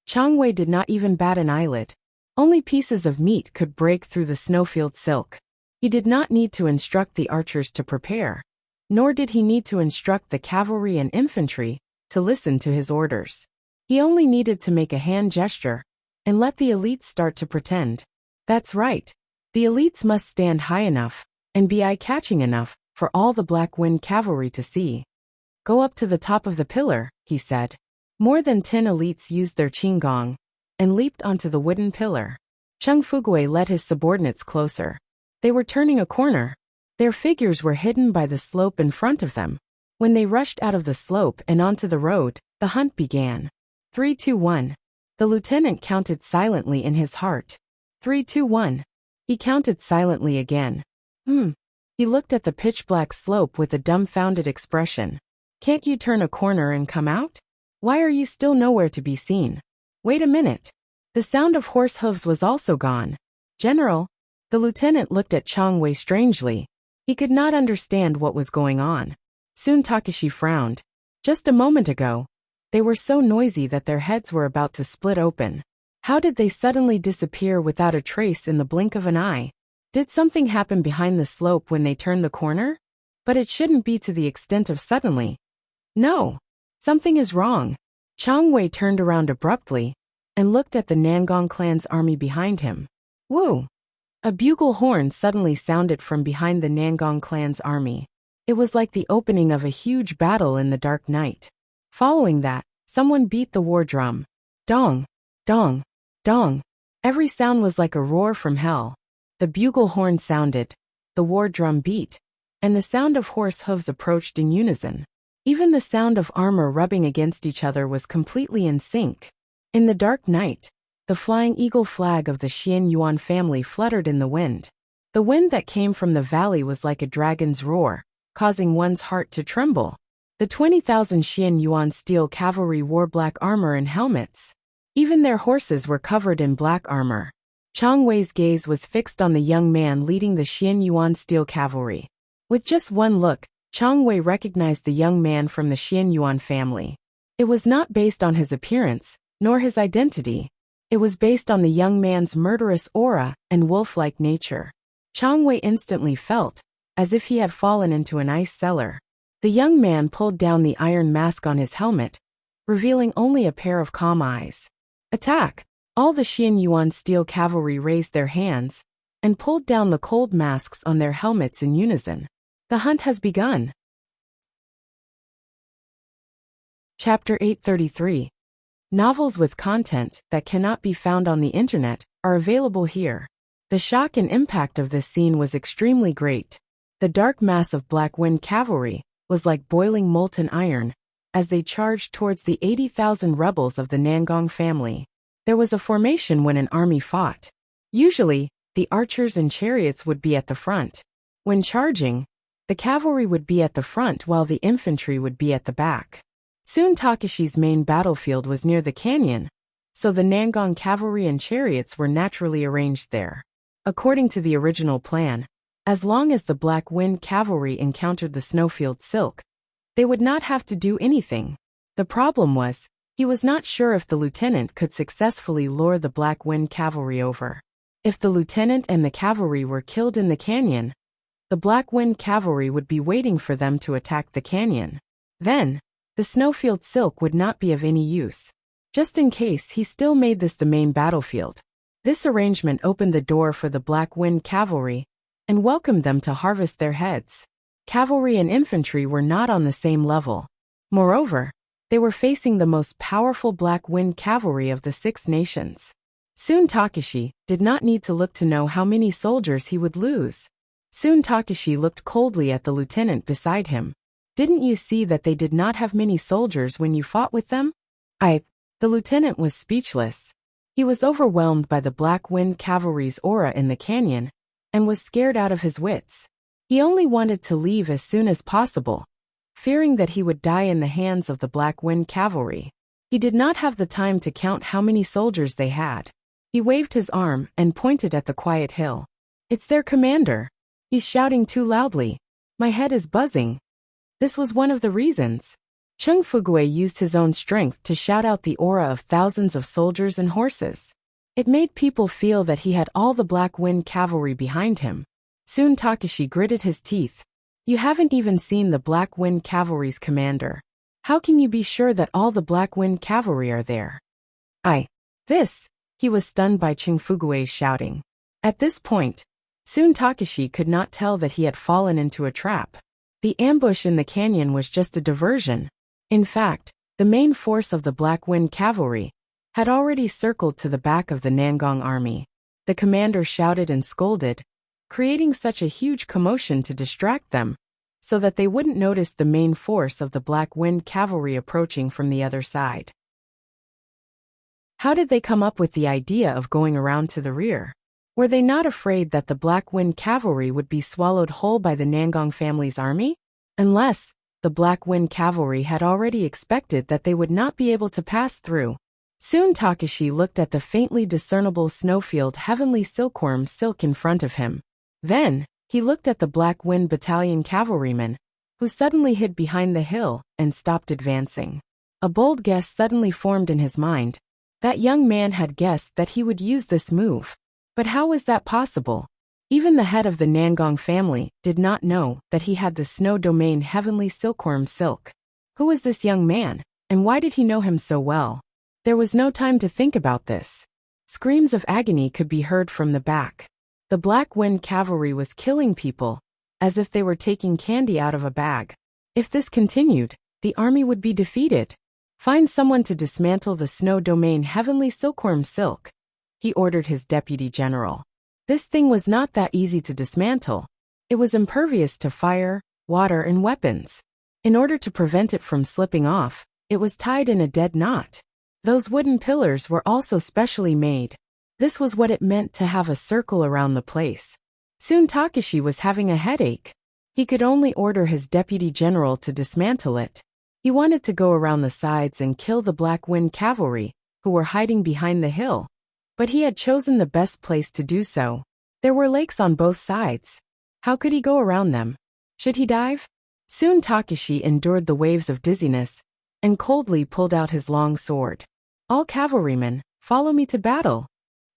Chang Wei did not even bat an eyelid. Only pieces of meat could break through the snowfield silk. He did not need to instruct the archers to prepare, nor did he need to instruct the cavalry and infantry to listen to his orders. He only needed to make a hand gesture and let the elites start to pretend. That's right. The elites must stand high enough and be eye-catching enough for all the Black Wind cavalry to see. "Go up to the top of the pillar," he said. More than 10 elites used their qinggong and leaped onto the wooden pillar. Cheng Fugui led his subordinates closer. They were turning a corner. Their figures were hidden by the slope in front of them. When they rushed out of the slope and onto the road, the hunt began. 3, 2, 1. The lieutenant counted silently in his heart. 3, 2, 1. He counted silently again. He looked at the pitch-black slope with a dumbfounded expression. "Can't you turn a corner and come out? Why are you still nowhere to be seen? Wait a minute." The sound of horse hooves was also gone. "General." The lieutenant looked at Chang Wei strangely. He could not understand what was going on. Soon Takashi frowned. "Just a moment ago, They were so noisy that their heads were about to split open. How did they suddenly disappear without a trace in the blink of an eye? Did something happen behind the slope when they turned the corner? But it shouldn't be to the extent of suddenly. No. Something is wrong. Chang Wei turned around abruptly and looked at the Nangong clan's army behind him. Woo! A bugle horn suddenly sounded from behind the Nangong clan's army. It was like the opening of a huge battle in the dark night. Following that, someone beat the war drum. Dong! Dong! Dong! Every sound was like a roar from hell. The bugle horn sounded, the war drum beat, and the sound of horse hooves approached in unison. Even the sound of armor rubbing against each other was completely in sync. In the dark night, the flying eagle flag of the Xian Yuan family fluttered in the wind. The wind that came from the valley was like a dragon's roar, causing one's heart to tremble. The 20,000 Xian Yuan steel cavalry wore black armor and helmets. Even their horses were covered in black armor. Chang Wei's gaze was fixed on the young man leading the Xian Yuan steel cavalry. With just one look, Chang Wei recognized the young man from the Xian Yuan family. It was not based on his appearance, nor his identity. It was based on the young man's murderous aura and wolf-like nature. Chang Wei instantly felt as if he had fallen into an ice cellar. The young man pulled down the iron mask on his helmet, revealing only a pair of calm eyes. Attack! All the Xian Yuan steel cavalry raised their hands and pulled down the cold masks on their helmets in unison. The hunt has begun. Chapter 833. Novels with content that cannot be found on the internet are available here. The shock and impact of this scene was extremely great. The dark mass of Black Wind cavalry was like boiling molten iron as they charged towards the 80,000 rebels of the Nangong family. There was a formation when an army fought. Usually, the archers and chariots would be at the front. When charging, the cavalry would be at the front while the infantry would be at the back. Soon Takeshi's main battlefield was near the canyon, so the Nangong cavalry and chariots were naturally arranged there. According to the original plan, as long as the Black Wind cavalry encountered the snowfield silk, they would not have to do anything. The problem was, he was not sure if the lieutenant could successfully lure the Black Wind cavalry over. If the lieutenant and the cavalry were killed in the canyon, the Black Wind cavalry would be waiting for them to attack the canyon. Then, the snowfield silk would not be of any use. Just in case, he still made this the main battlefield. This arrangement opened the door for the Black Wind cavalry and welcomed them to harvest their heads. Cavalry and infantry were not on the same level. Moreover, they were facing the most powerful Black Wind cavalry of the 6 nations. Soon Takeshi did not need to look to know how many soldiers he would lose. Soon Takeshi looked coldly at the lieutenant beside him. Didn't you see that they did not have many soldiers when you fought with them? The lieutenant was speechless. He was overwhelmed by the Black Wind cavalry's aura in the canyon and was scared out of his wits. He only wanted to leave as soon as possible, fearing that he would die in the hands of the Black Wind cavalry. He did not have the time to count how many soldiers they had. He waved his arm and pointed at the quiet hill. It's their commander. He's shouting too loudly. My head is buzzing. This was one of the reasons. Cheng Fugui used his own strength to shout out the aura of thousands of soldiers and horses. It made people feel that he had all the Black Wind cavalry behind him. Soon Takeshi gritted his teeth. You haven't even seen the Black Wind cavalry's commander. How can you be sure that all the Black Wind cavalry are there? He was stunned by Cheng Fugui's shouting. At this point, soon Takeshi could not tell that he had fallen into a trap. The ambush in the canyon was just a diversion. In fact, the main force of the Black Wind cavalry had already circled to the back of the Nangong army. The commander shouted and scolded, creating such a huge commotion to distract them, so that they wouldn't notice the main force of the Black Wind cavalry approaching from the other side. How did they come up with the idea of going around to the rear? Were they not afraid that the Black Wind cavalry would be swallowed whole by the Nangong family's army? Unless, the Black Wind cavalry had already expected that they would not be able to pass through. Soon Takeshi looked at the faintly discernible snowfield heavenly silkworm silk in front of him. Then, he looked at the Black Wind battalion cavalrymen, who suddenly hid behind the hill and stopped advancing. A bold guess suddenly formed in his mind. That young man had guessed that he would use this move. But how was that possible? Even the head of the Nangong family did not know that he had the snow domain heavenly silkworm silk. Who was this young man, and why did he know him so well? There was no time to think about this. Screams of agony could be heard from the back. The Black Wind cavalry was killing people, as if they were taking candy out of a bag. If this continued, the army would be defeated. Find someone to dismantle the snow domain heavenly silkworm silk, he ordered his deputy general. This thing was not that easy to dismantle. It was impervious to fire, water, and weapons. In order to prevent it from slipping off, it was tied in a dead knot. Those wooden pillars were also specially made. This was what it meant to have a circle around the place. Soon Takeshi was having a headache. He could only order his deputy general to dismantle it. He wanted to go around the sides and kill the Black Wind cavalry, who were hiding behind the hill. But he had chosen the best place to do so. There were lakes on both sides. How could he go around them? Should he dive? Soon Takeshi endured the waves of dizziness, and coldly pulled out his long sword. All cavalrymen, follow me to battle.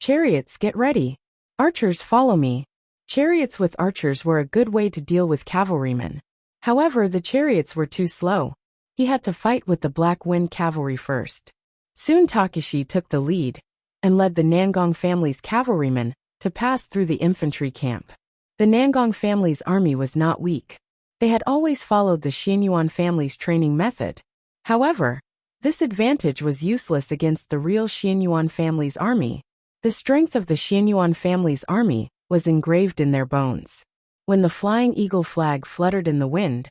Chariots, get ready. Archers, follow me. Chariots with archers were a good way to deal with cavalrymen. However, the chariots were too slow. He had to fight with the Black Wind cavalry first. Soon Takeshi took the lead, and led the Nangong family's cavalrymen to pass through the infantry camp. The Nangong family's army was not weak. They had always followed the Xianyuan family's training method. However, this advantage was useless against the real Xianyuan family's army. The strength of the Xianyuan family's army was engraved in their bones. When the flying eagle flag fluttered in the wind,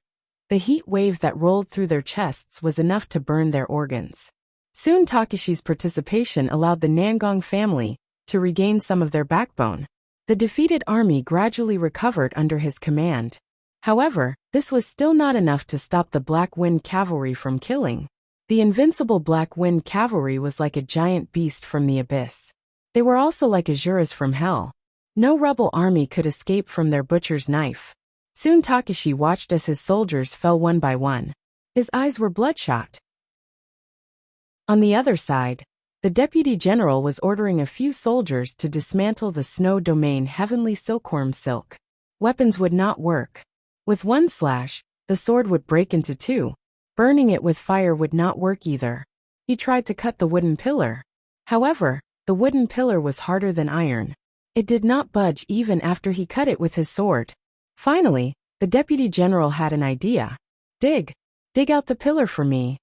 the heat wave that rolled through their chests was enough to burn their organs. Soon Takeshi's participation allowed the Nangong family to regain some of their backbone. The defeated army gradually recovered under his command. However, this was still not enough to stop the Black Wind cavalry from killing. The invincible Black Wind cavalry was like a giant beast from the abyss. They were also like Asuras from hell. No rebel army could escape from their butcher's knife. Soon Takeshi watched as his soldiers fell one by one. His eyes were bloodshot. On the other side, the deputy general was ordering a few soldiers to dismantle the snow domain heavenly silkworm silk. Weapons would not work. With one slash, the sword would break into two. Burning it with fire would not work either. He tried to cut the wooden pillar. However, the wooden pillar was harder than iron. It did not budge even after he cut it with his sword. Finally, the deputy general had an idea. Dig out the pillar for me.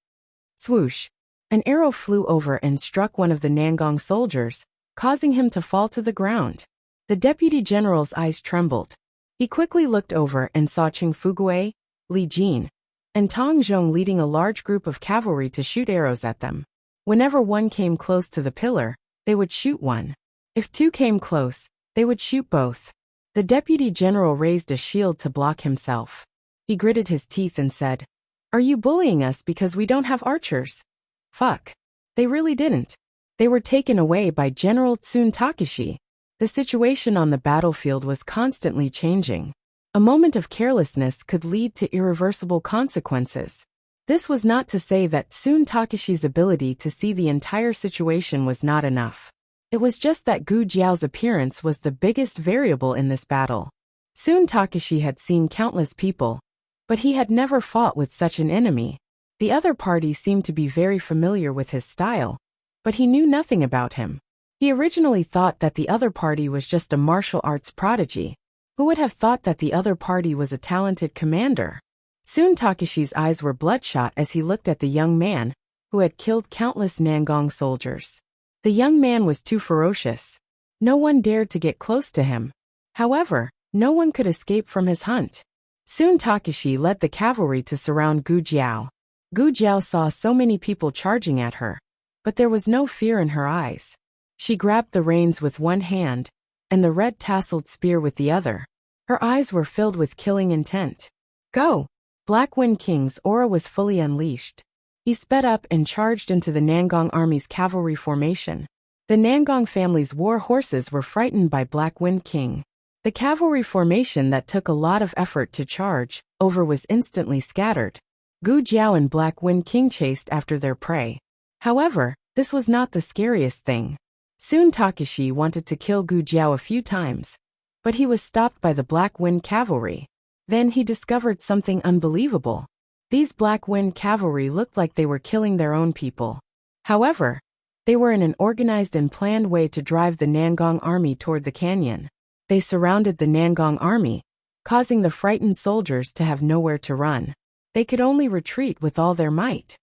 Swoosh. An arrow flew over and struck one of the Nangong soldiers, causing him to fall to the ground. The deputy general's eyes trembled. He quickly looked over and saw Ching Fugue, Li Jin, and Tong Zhong leading a large group of cavalry to shoot arrows at them. Whenever one came close to the pillar, they would shoot one. If two came close, they would shoot both. The deputy general raised a shield to block himself. He gritted his teeth and said, "Are you bullying us because we don't have archers?" Fuck. They really didn't. They were taken away by General Tsun Takeshi. The situation on the battlefield was constantly changing. A moment of carelessness could lead to irreversible consequences. This was not to say that Tsun Takeshi's ability to see the entire situation was not enough. It was just that Gu Jiao's appearance was the biggest variable in this battle. Tsun Takeshi had seen countless people, but he had never fought with such an enemy. The other party seemed to be very familiar with his style, but he knew nothing about him. He originally thought that the other party was just a martial arts prodigy. Who would have thought that the other party was a talented commander? Soon Takeshi's eyes were bloodshot as he looked at the young man, who had killed countless Nangong soldiers. The young man was too ferocious. No one dared to get close to him. However, no one could escape from his hunt. Soon Takeshi led the cavalry to surround Gu Jiao. Gu Jiao saw so many people charging at her, but there was no fear in her eyes. She grabbed the reins with one hand, and the red-tasseled spear with the other. Her eyes were filled with killing intent. Go! Black Wind King's aura was fully unleashed. He sped up and charged into the Nangong army's cavalry formation. The Nangong family's war horses were frightened by Black Wind King. The cavalry formation that took a lot of effort to charge over was instantly scattered. Gu Jiao and Black Wind King chased after their prey. However, this was not the scariest thing. Soon Takashi wanted to kill Gu Jiao a few times, but he was stopped by the Black Wind Cavalry. Then he discovered something unbelievable. These Black Wind Cavalry looked like they were killing their own people. However, they were in an organized and planned way to drive the Nangong army toward the canyon. They surrounded the Nangong army, causing the frightened soldiers to have nowhere to run. They could only retreat with all their might.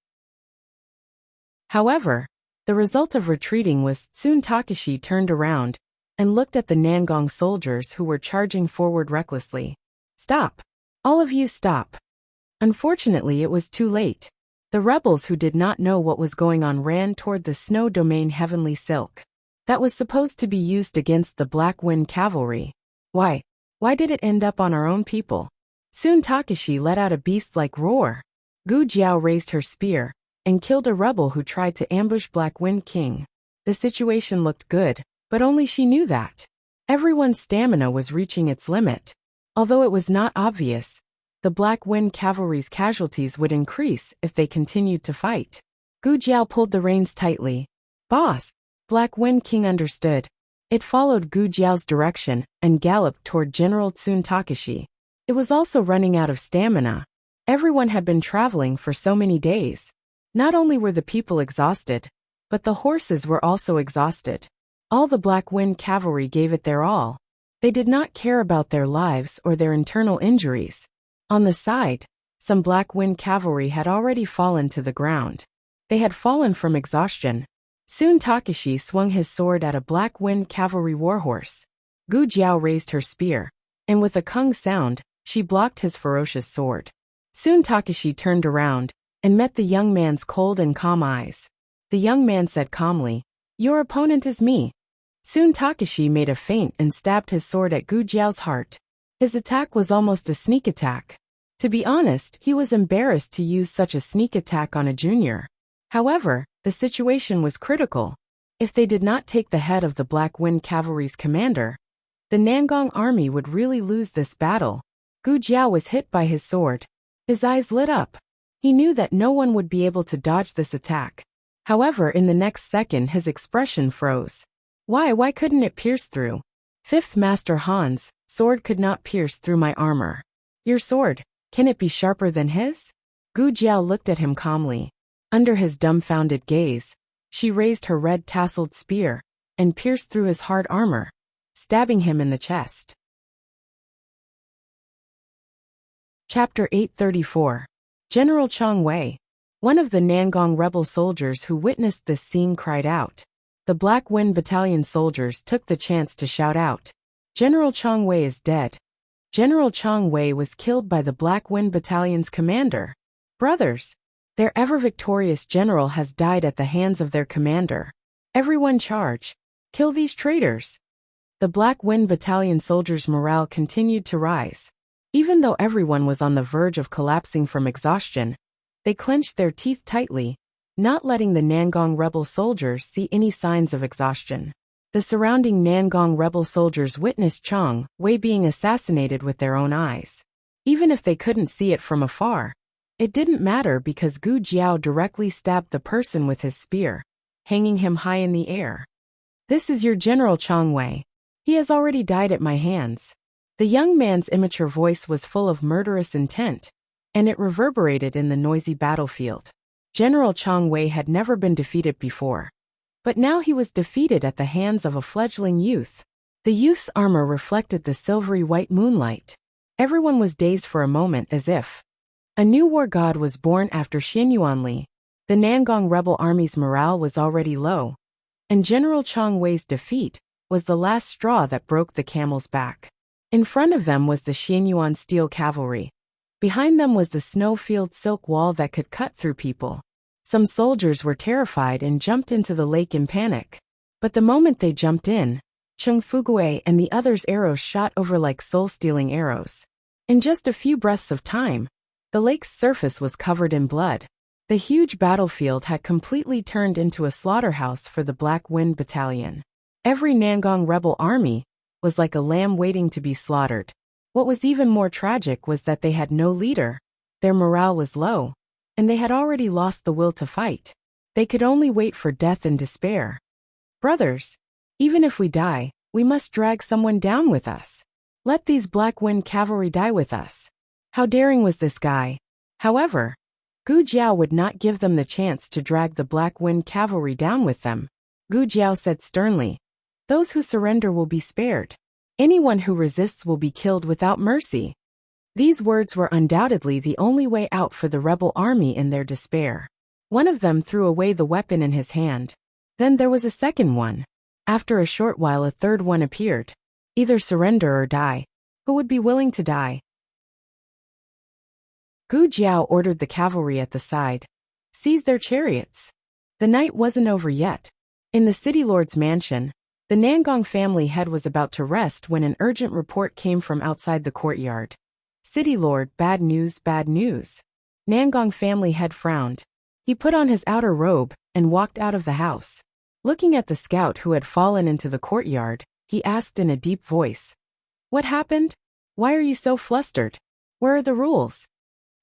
However, the result of retreating was soon Takashi turned around and looked at the Nangong soldiers who were charging forward recklessly. "Stop! All of you stop!" Unfortunately, it was too late. The rebels who did not know what was going on ran toward the snow domain Heavenly Silk. That was supposed to be used against the Black Wind Cavalry. Why did it end up on our own people? Soon Takashi let out a beast-like roar. Gu Jiao raised her spear and killed a rebel who tried to ambush Black Wind King. The situation looked good, but only she knew that. Everyone's stamina was reaching its limit. Although it was not obvious, the Black Wind Cavalry's casualties would increase if they continued to fight. Gu Jiao pulled the reins tightly. "Boss!" Black Wind King understood. It followed Gu Jiao's direction and galloped toward General Tsun Takashi. It was also running out of stamina. Everyone had been traveling for so many days. Not only were the people exhausted, but the horses were also exhausted. All the Black Wind Cavalry gave it their all. They did not care about their lives or their internal injuries. On the side, some Black Wind Cavalry had already fallen to the ground. They had fallen from exhaustion. Soon Takashi swung his sword at a Black Wind Cavalry warhorse. Gu Jiao raised her spear, and with a kung sound, she blocked his ferocious sword. Soon Takashi turned around and met the young man's cold and calm eyes. The young man said calmly, "Your opponent is me." Soon Takashi made a feint and stabbed his sword at Gu Jiao's heart. His attack was almost a sneak attack. To be honest, he was embarrassed to use such a sneak attack on a junior. However, the situation was critical. If they did not take the head of the Black Wind Cavalry's commander, the Nangong army would really lose this battle. Gu Jiao was hit by his sword. His eyes lit up. He knew that no one would be able to dodge this attack. However, in the next second his expression froze. Why couldn't it pierce through? Fifth Master Han's sword could not pierce through my armor. Your sword, can it be sharper than his? Gu Jiao looked at him calmly. Under his dumbfounded gaze, she raised her red tasseled spear and pierced through his hard armor, stabbing him in the chest. Chapter 834. General Chong Wei. One of the Nangong rebel soldiers who witnessed this scene cried out. The Black Wind Battalion soldiers took the chance to shout out, "General Chong Wei is dead." General Chong Wei was killed by the Black Wind Battalion's commander. Brothers, their ever-victorious general has died at the hands of their commander. Everyone charge. Kill these traitors. The Black Wind Battalion soldiers' morale continued to rise. Even though everyone was on the verge of collapsing from exhaustion, they clenched their teeth tightly, not letting the Nangong rebel soldiers see any signs of exhaustion. The surrounding Nangong rebel soldiers witnessed Chong Wei being assassinated with their own eyes. Even if they couldn't see it from afar, it didn't matter because Gu Jiao directly stabbed the person with his spear, hanging him high in the air. "This is your General Chong Wei. He has already died at my hands." The young man's immature voice was full of murderous intent, and it reverberated in the noisy battlefield. General Chong Wei had never been defeated before, but now he was defeated at the hands of a fledgling youth. The youth's armor reflected the silvery white moonlight. Everyone was dazed for a moment as if a new war god was born after Xianyuanli. The Nangong rebel army's morale was already low, and General Chong Wei's defeat was the last straw that broke the camel's back. In front of them was the Xianyuan steel cavalry. Behind them was the snow-filled silk wall that could cut through people. Some soldiers were terrified and jumped into the lake in panic. But the moment they jumped in, Chung Fugui and the others' arrows shot over like soul-stealing arrows. In just a few breaths of time, the lake's surface was covered in blood. The huge battlefield had completely turned into a slaughterhouse for the Black Wind Battalion. Every Nangong rebel army was like a lamb waiting to be slaughtered. What was even more tragic was that they had no leader. Their morale was low, and they had already lost the will to fight. They could only wait for death and despair. Brothers, even if we die, we must drag someone down with us. Let these Black Wind cavalry die with us. How daring was this guy? However, Gu Jiao would not give them the chance to drag the Black Wind cavalry down with them. Gu Jiao said sternly, "Those who surrender will be spared. Anyone who resists will be killed without mercy." These words were undoubtedly the only way out for the rebel army in their despair. One of them threw away the weapon in his hand. Then there was a second one. After a short while a third one appeared. Either surrender or die. Who would be willing to die? Gu Jiao ordered the cavalry at the side. Seize their chariots. The night wasn't over yet. In the city lord's mansion, the Nangong family head was about to rest when an urgent report came from outside the courtyard. City lord, bad news, bad news. Nangong family head frowned. He put on his outer robe and walked out of the house. Looking at the scout who had fallen into the courtyard, he asked in a deep voice, "What happened? Why are you so flustered? Where are the rules?"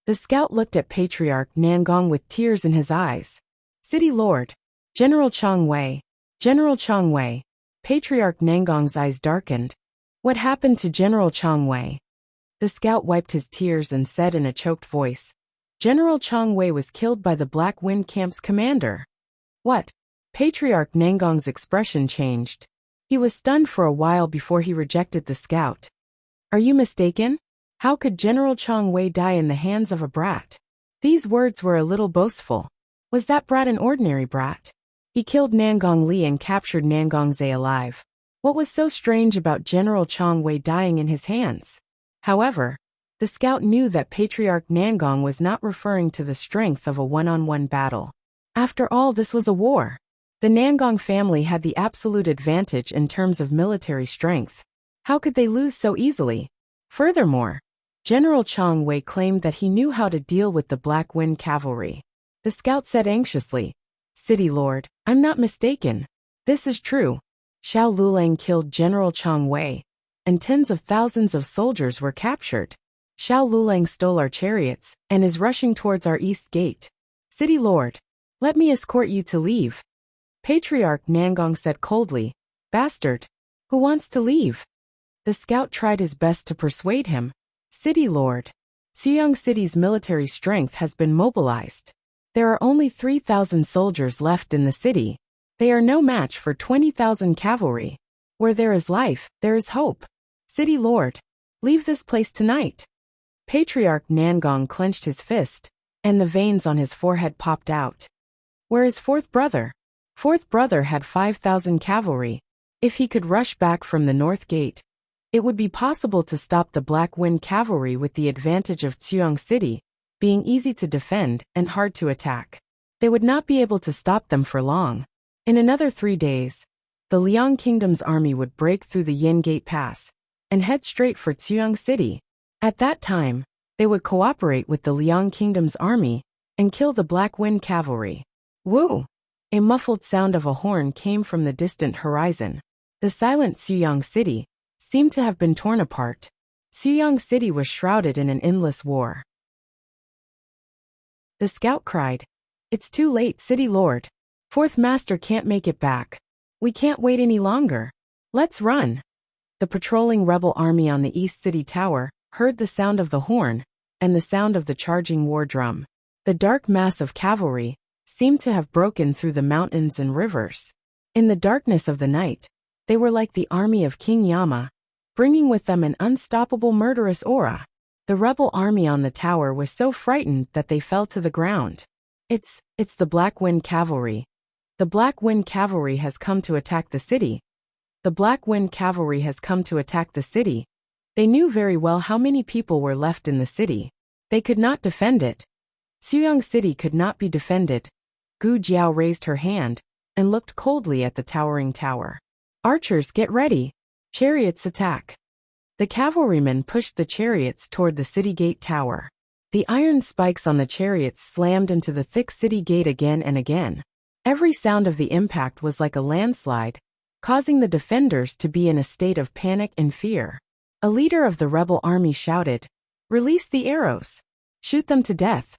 The scout looked at Patriarch Nangong with tears in his eyes. "City Lord, General Chang Wei, General Chang Wei." Patriarch Nangong's eyes darkened. "What happened to General Chang Wei?" The scout wiped his tears and said in a choked voice, "General Chang Wei was killed by the Black Wind Camp's commander." "What?" Patriarch Nangong's expression changed. He was stunned for a while before he rejected the scout. "Are you mistaken? How could General Chang Wei die in the hands of a brat?" These words were a little boastful. Was that brat an ordinary brat? He killed Nangong Li and captured Nangong Zhe alive. What was so strange about General Chang Wei dying in his hands? However, the scout knew that Patriarch Nangong was not referring to the strength of a one-on-one battle. After all, this was a war. The Nangong family had the absolute advantage in terms of military strength. How could they lose so easily? Furthermore, General Chang Wei claimed that he knew how to deal with the Black Wind cavalry. The scout said anxiously, "City Lord, I'm not mistaken. This is true. Xiao Lulang killed General Chang Wei, and tens of thousands of soldiers were captured. Xiao Lulang stole our chariots and is rushing towards our east gate. City Lord, let me escort you to leave." Patriarch Nangong said coldly, "Bastard. Who wants to leave?" The scout tried his best to persuade him. "City Lord, Xiyang City's military strength has been mobilized. There are only 3,000 soldiers left in the city. They are no match for 20,000 cavalry. Where there is life, there is hope. City Lord, leave this place tonight." Patriarch Nangong clenched his fist, and the veins on his forehead popped out. Where is fourth brother? Fourth brother had 5,000 cavalry. If he could rush back from the north gate, it would be possible to stop the Black Wind cavalry with the advantage of Xiyang City, being easy to defend and hard to attack. They would not be able to stop them for long. In another 3 days, the Liang Kingdom's army would break through the Yin Gate Pass and head straight for Xiyang City. At that time, they would cooperate with the Liang Kingdom's army and kill the Black Wind cavalry. Woo! A muffled sound of a horn came from the distant horizon. The silent Xiyang City seemed to have been torn apart. Xiyang City was shrouded in an endless war. The scout cried, "It's too late, City Lord. Fourth Master can't make it back. We can't wait any longer. Let's run." The patrolling rebel army on the East City Tower heard the sound of the horn and the sound of the charging war drum. The dark mass of cavalry seemed to have broken through the mountains and rivers. In the darkness of the night, they were like the army of King Yama, bringing with them an unstoppable murderous aura. The rebel army on the tower was so frightened that they fell to the ground. It's the Black Wind cavalry. The Black Wind cavalry has come to attack the city. The Black Wind cavalry has come to attack the city. They knew very well how many people were left in the city. They could not defend it. Xiyang City could not be defended. Gu Jiao raised her hand and looked coldly at the towering tower. "Archers, get ready. Chariots attack." The cavalrymen pushed the chariots toward the city gate tower. The iron spikes on the chariots slammed into the thick city gate again and again. Every sound of the impact was like a landslide, causing the defenders to be in a state of panic and fear. A leader of the rebel army shouted, "Release the arrows. Shoot them to death."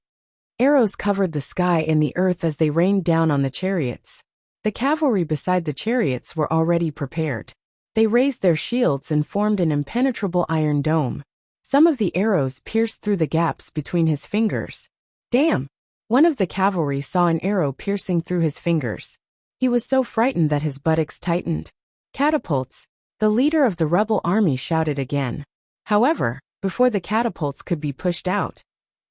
Arrows covered the sky and the earth as they rained down on the chariots. The cavalry beside the chariots were already prepared. They raised their shields and formed an impenetrable iron dome. Some of the arrows pierced through the gaps between his fingers. Damn! One of the cavalry saw an arrow piercing through his fingers. He was so frightened that his buttocks tightened. Catapults! The leader of the rebel army shouted again. However, before the catapults could be pushed out,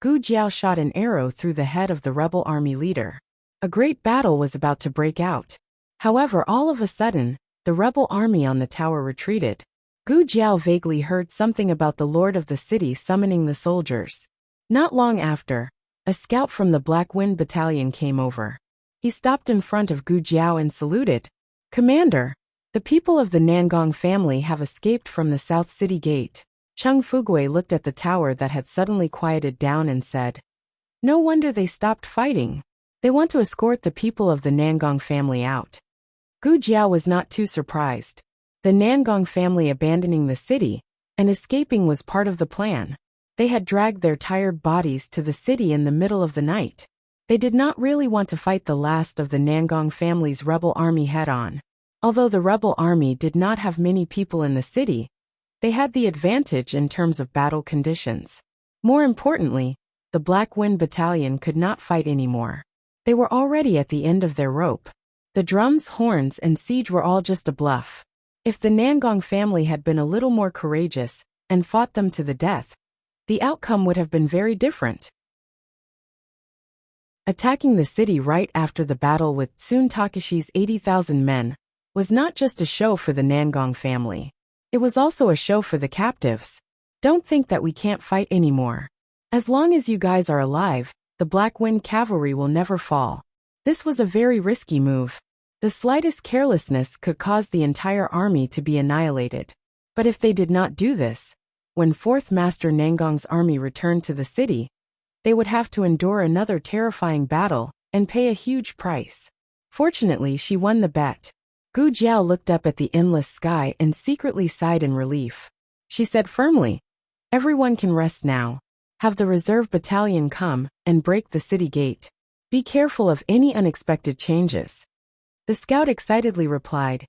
Gu Jiao shot an arrow through the head of the rebel army leader. A great battle was about to break out. However, all of a sudden, the rebel army on the tower retreated. Gu Jiao vaguely heard something about the lord of the city summoning the soldiers. Not long after, a scout from the Black Wind Battalion came over. He stopped in front of Gu Jiao and saluted. "Commander, the people of the Nangong family have escaped from the South City Gate." Cheng Fugui looked at the tower that had suddenly quieted down and said, "No wonder they stopped fighting. They want to escort the people of the Nangong family out." Gu Jiao was not too surprised. The Nangong family abandoning the city and escaping was part of the plan. They had dragged their tired bodies to the city in the middle of the night. They did not really want to fight the last of the Nangong family's rebel army head-on. Although the rebel army did not have many people in the city, they had the advantage in terms of battle conditions. More importantly, the Black Wind Battalion could not fight anymore. They were already at the end of their rope. The drums, horns, and siege were all just a bluff. If the Nangong family had been a little more courageous and fought them to the death, the outcome would have been very different. Attacking the city right after the battle with Tsun Takeshi's 80,000 men was not just a show for the Nangong family. It was also a show for the captives. Don't think that we can't fight anymore. As long as you guys are alive, the Black Wind cavalry will never fall. This was a very risky move. The slightest carelessness could cause the entire army to be annihilated. But if they did not do this, when 4th Master Nangong's army returned to the city, they would have to endure another terrifying battle and pay a huge price. Fortunately, she won the bet. Gu Jiao looked up at the endless sky and secretly sighed in relief. She said firmly, "Everyone can rest now. Have the reserve battalion come and break the city gate. Be careful of any unexpected changes." The scout excitedly replied,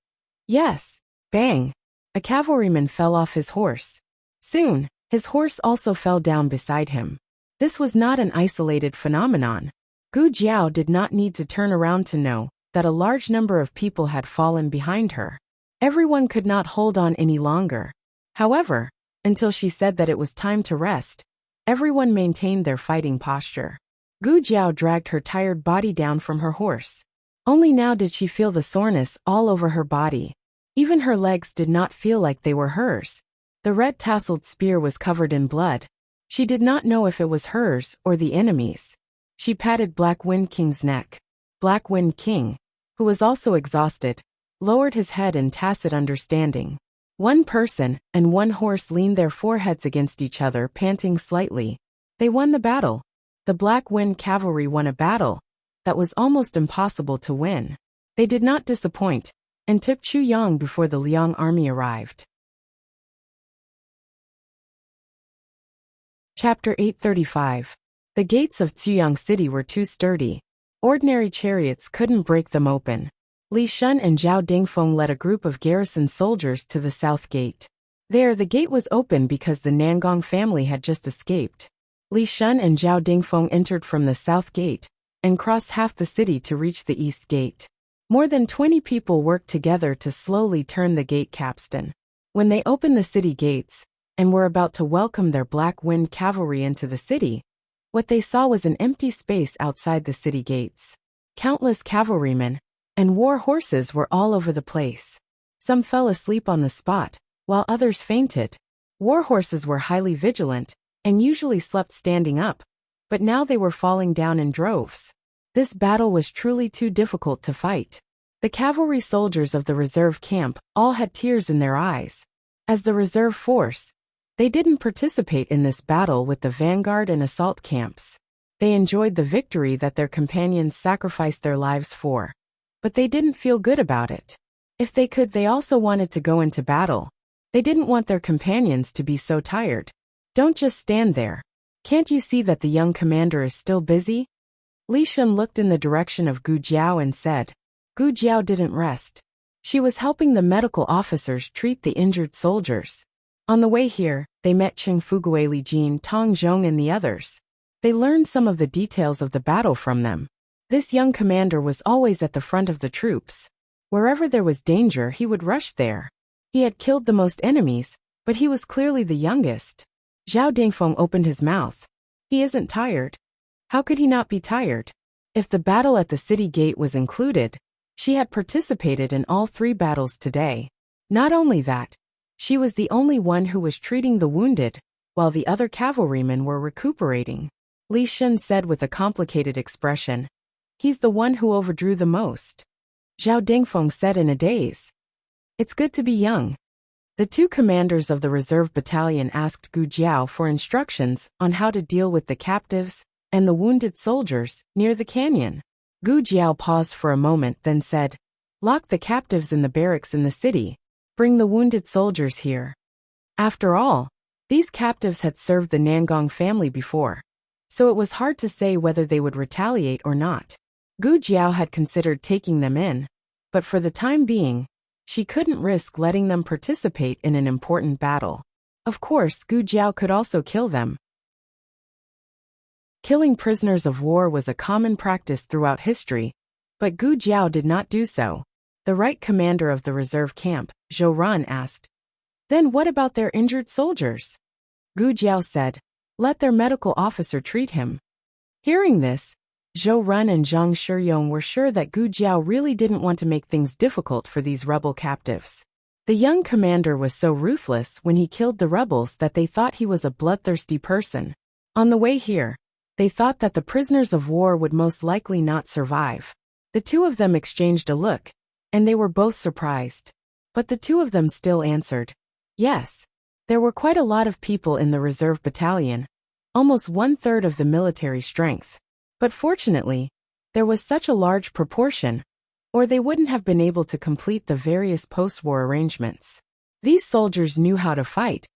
"Yes." Bang! A cavalryman fell off his horse. Soon, his horse also fell down beside him. This was not an isolated phenomenon. Gu Jiao did not need to turn around to know that a large number of people had fallen behind her. Everyone could not hold on any longer. However, until she said that it was time to rest, everyone maintained their fighting posture. Gu Jiao dragged her tired body down from her horse. Only now did she feel the soreness all over her body. Even her legs did not feel like they were hers. The red tasseled spear was covered in blood. She did not know if it was hers or the enemy's. She patted Black Wind King's neck. Black Wind King, who was also exhausted, lowered his head in tacit understanding. One person and one horse leaned their foreheads against each other, panting slightly. They won the battle. The Black Wind cavalry won a battle that was almost impossible to win. They did not disappoint and took Chuyang before the Liang army arrived. Chapter 835. The gates of Chuyang City were too sturdy. Ordinary chariots couldn't break them open. Li Shun and Zhao Dingfeng led a group of garrison soldiers to the south gate. There, the gate was open because the Nangong family had just escaped. Li Shun and Zhao Dingfeng entered from the south gate and crossed half the city to reach the east gate. More than 20 people worked together to slowly turn the gate capstan. When they opened the city gates and were about to welcome their Black Wind cavalry into the city, what they saw was an empty space outside the city gates. Countless cavalrymen and war horses were all over the place. Some fell asleep on the spot, while others fainted. War horses were highly vigilant and usually slept standing up, but now they were falling down in droves. This battle was truly too difficult to fight. The cavalry soldiers of the reserve camp all had tears in their eyes. As the reserve force, they didn't participate in this battle with the vanguard and assault camps. They enjoyed the victory that their companions sacrificed their lives for, but they didn't feel good about it. If they could, they also wanted to go into battle. They didn't want their companions to be so tired. Don't just stand there. Can't you see that the young commander is still busy? Li Shun looked in the direction of Gu Jiao and said. Gu Jiao didn't rest. She was helping the medical officers treat the injured soldiers. On the way here, they met Qing Fugue, Li Jin, Tong Zhong and the others. They learned some of the details of the battle from them. This young commander was always at the front of the troops. Wherever there was danger, he would rush there. He had killed the most enemies, but he was clearly the youngest. Zhao Dingfeng opened his mouth. He isn't tired. How could he not be tired? If the battle at the city gate was included, she had participated in all 3 battles today. Not only that, she was the only one who was treating the wounded, while the other cavalrymen were recuperating. Li Shun said with a complicated expression. He's the one who overdrew the most. Zhao Dingfeng said in a daze. It's good to be young. The 2 commanders of the reserve battalion asked Gu Jiao for instructions on how to deal with the captives and the wounded soldiers near the canyon. Gu Jiao paused for a moment, then said, lock the captives in the barracks in the city. Bring the wounded soldiers here. After all, these captives had served the Nangong family before, so it was hard to say whether they would retaliate or not. Gu Jiao had considered taking them in, but for the time being, she couldn't risk letting them participate in an important battle. Of course, Gu Jiao could also kill them. Killing prisoners of war was a common practice throughout history, but Gu Jiao did not do so. The right commander of the reserve camp, Zhou Ran, asked. Then what about their injured soldiers? Gu Jiao said, let their medical officer treat him. Hearing this, Zhou Ran and Zhang Shiyong were sure that Gu Jiao really didn't want to make things difficult for these rebel captives. The young commander was so ruthless when he killed the rebels that they thought he was a bloodthirsty person. On the way here, they thought that the prisoners of war would most likely not survive. The 2 of them exchanged a look, and they were both surprised. But the 2 of them still answered. Yes. There were quite a lot of people in the reserve battalion, almost 1/3 of the military strength. But fortunately, there was such a large proportion, or they wouldn't have been able to complete the various post-war arrangements. These soldiers knew how to fight,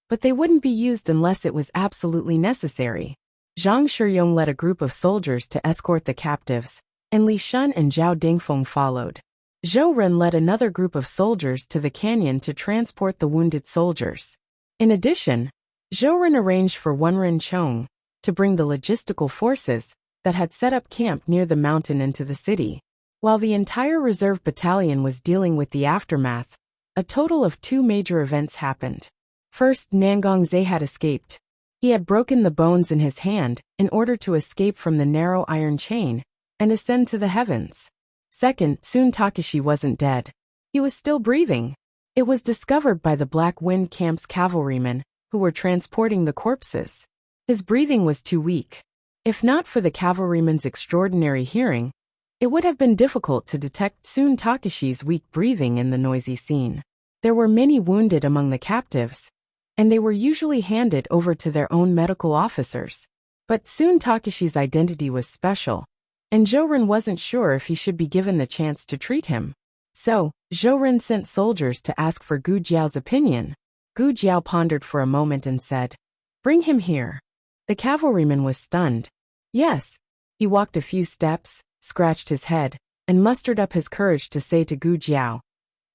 but they wouldn't be used unless it was absolutely necessary. Zhang Shiyong led a group of soldiers to escort the captives, and Li Shun and Zhao Dingfeng followed. Zhou Ren led another group of soldiers to the canyon to transport the wounded soldiers. In addition, Zhou Ren arranged for Wenren Chong to bring the logistical forces that had set up camp near the mountain into the city. While the entire reserve battalion was dealing with the aftermath, a total of 2 major events happened. First, Nangong Zhe had escaped. He had broken the bones in his hand in order to escape from the narrow iron chain and ascend to the heavens. Second, Sun Takashi wasn't dead. He was still breathing. It was discovered by the Black Wind Camp's cavalrymen, who were transporting the corpses. His breathing was too weak. If not for the cavalryman's extraordinary hearing, it would have been difficult to detect Sun Takashi's weak breathing in the noisy scene. There were many wounded among the captives, and they were usually handed over to their own medical officers. But Sun Takashi's identity was special, and Zhouren wasn't sure if he should be given the chance to treat him. So, Zhouren sent soldiers to ask for Gu Jiao's opinion. Gu Jiao pondered for a moment and said, "Bring him here." The cavalryman was stunned. Yes. He walked a few steps, scratched his head, and mustered up his courage to say to Gu Jiao,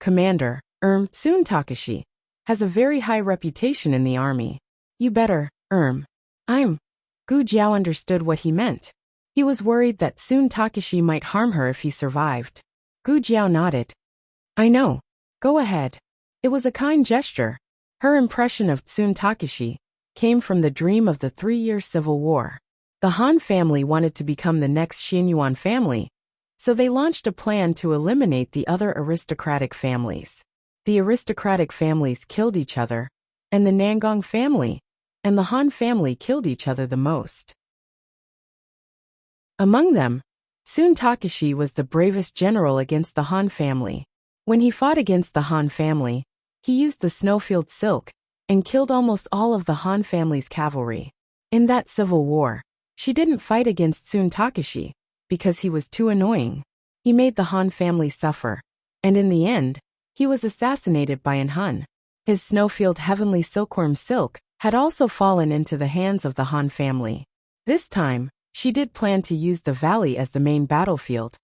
"Commander, Sun Takashi has a very high reputation in the army. You better, I'm." Gu Jiao understood what he meant. He was worried that Sun Takashi might harm her if he survived. Gu Jiao nodded. "I know. Go ahead." It was a kind gesture. Her impression of Sun Takashi came from the dream of the 3-year civil war. The Han family wanted to become the next Xianyuan family, so they launched a plan to eliminate the other aristocratic families. The aristocratic families killed each other, and the Nangong family and the Han family killed each other the most. Among them, Sun Takashi was the bravest general against the Han family. When he fought against the Han family, he used the snowfield silk and killed almost all of the Han family's cavalry. In that civil war, she didn't fight against Sun Takashi because he was too annoying. He made the Han family suffer, and in the end, he was assassinated by an Hun. His snowfield heavenly silkworm silk had also fallen into the hands of the Han family. This time, she did plan to use the valley as the main battlefield.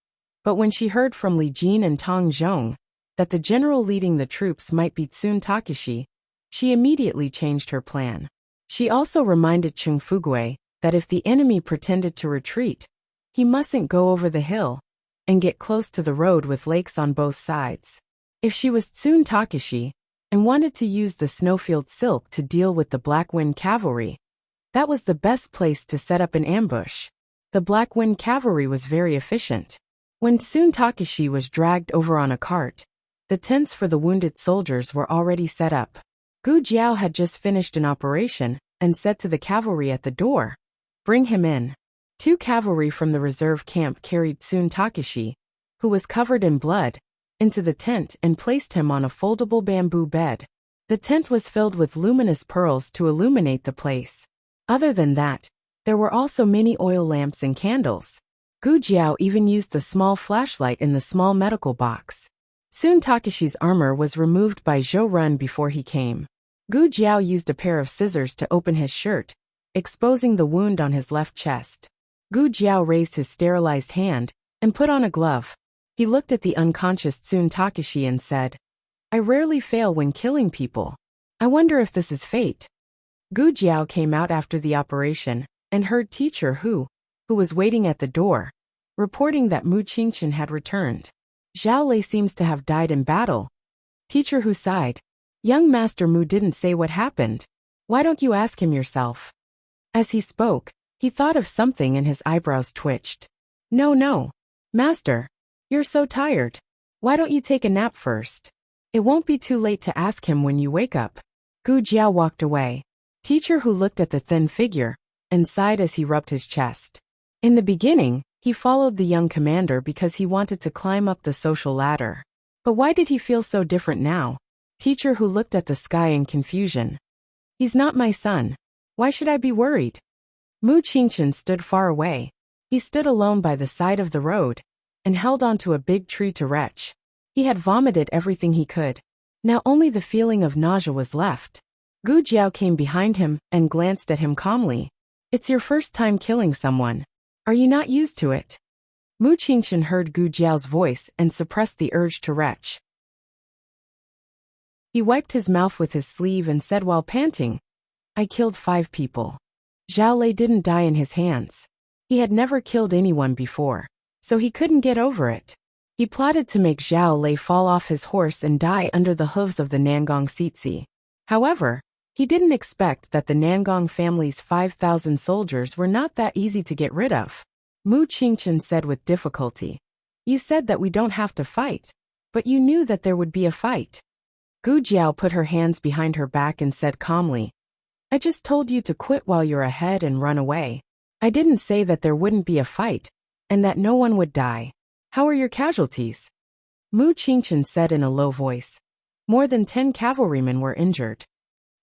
But when she heard from Li Jin and Tang Zhong that the general leading the troops might be Tsun Takeshi, she immediately changed her plan. She also reminded Chung Fugui that if the enemy pretended to retreat, he mustn't go over the hill and get close to the road with lakes on both sides. If she was Tsun Takeshi and wanted to use the snowfield silk to deal with the Black Wind cavalry, that was the best place to set up an ambush. The Black Wind cavalry was very efficient. When Tsun Takeshi was dragged over on a cart, the tents for the wounded soldiers were already set up. Gu Jiao had just finished an operation and said to the cavalry at the door, "Bring him in." 2 cavalry from the reserve camp carried Tsun Takeshi, who was covered in blood, into the tent and placed him on a foldable bamboo bed. The tent was filled with luminous pearls to illuminate the place. Other than that, there were also many oil lamps and candles. Gu Jiao even used the small flashlight in the small medical box. Tsun Takeshi's armor was removed by Zhou Run before he came. Gu Jiao used a pair of scissors to open his shirt, exposing the wound on his left chest. Gu Jiao raised his sterilized hand and put on a glove. He looked at the unconscious Tsun Takeshi and said, "I rarely fail when killing people. I wonder if this is fate." Gu Jiao came out after the operation and heard Teacher Hu was waiting at the door, reporting that Mu Qingchen had returned. Zhao Lei seems to have died in battle. Teacher Hu sighed. Young Master Mu didn't say what happened. Why don't you ask him yourself? As he spoke, he thought of something and his eyebrows twitched. No, Master. You're so tired. Why don't you take a nap first? It won't be too late to ask him when you wake up. Gu Jiao walked away. Teacher Hu looked at the thin figure and sighed as he rubbed his chest. In the beginning, he followed the young commander because he wanted to climb up the social ladder. But why did he feel so different now? Teacher Hu looked at the sky in confusion. He's not my son. Why should I be worried? Mu Qingchen stood far away. He stood alone by the side of the road and held onto a big tree to retch. He had vomited everything he could. Now only the feeling of nausea was left. Gu Jiao came behind him and glanced at him calmly. It's your first time killing someone. Are you not used to it? Mu Qingchen heard Gu Jiao's voice and suppressed the urge to retch. He wiped his mouth with his sleeve and said while panting, I killed 5 people. Zhao Lei didn't die in his hands. He had never killed anyone before, so he couldn't get over it. He plotted to make Zhao Lei fall off his horse and die under the hooves of the Nangong Sitsi. However, he didn't expect that the Nangong family's 5,000 soldiers were not that easy to get rid of. Mu Qingchen said with difficulty, You said that we don't have to fight, but you knew that there would be a fight. Gu Jiao put her hands behind her back and said calmly, I just told you to quit while you're ahead and run away. I didn't say that there wouldn't be a fight, and that no one would die. How are your casualties? Mu Qingchen said in a low voice. More than 10 cavalrymen were injured.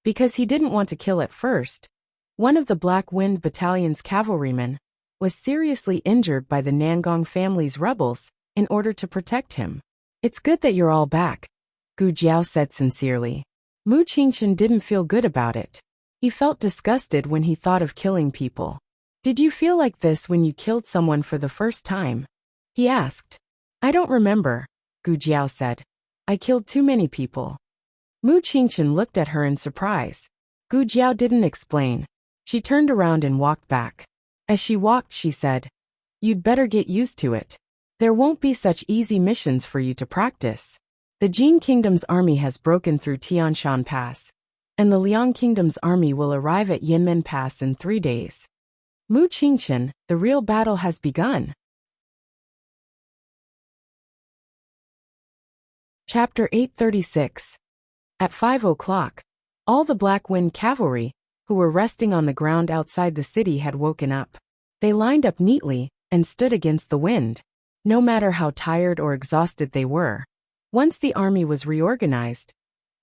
Because he didn't want to kill at first, one of the Black Wind Battalion's cavalrymen was seriously injured by the Nangong family's rebels in order to protect him. It's good that you're all back, Gu Jiao said sincerely. Mu Qingchen didn't feel good about it. He felt disgusted when he thought of killing people. Did you feel like this when you killed someone for the first time? He asked. I don't remember, Gu Jiao said. I killed too many people. Mu Qingchen looked at her in surprise. Gu Jiao didn't explain. She turned around and walked back. As she walked, she said, You'd better get used to it. There won't be such easy missions for you to practice. The Jin Kingdom's army has broken through Tianshan Pass, and the Liang Kingdom's army will arrive at Yinmen Pass in 3 days. Mu Qingchen, the real battle has begun. Chapter 836. At 5 o'clock, all the Black Wind cavalry, who were resting on the ground outside the city, had woken up. They lined up neatly and stood against the wind, no matter how tired or exhausted they were. Once the army was reorganized,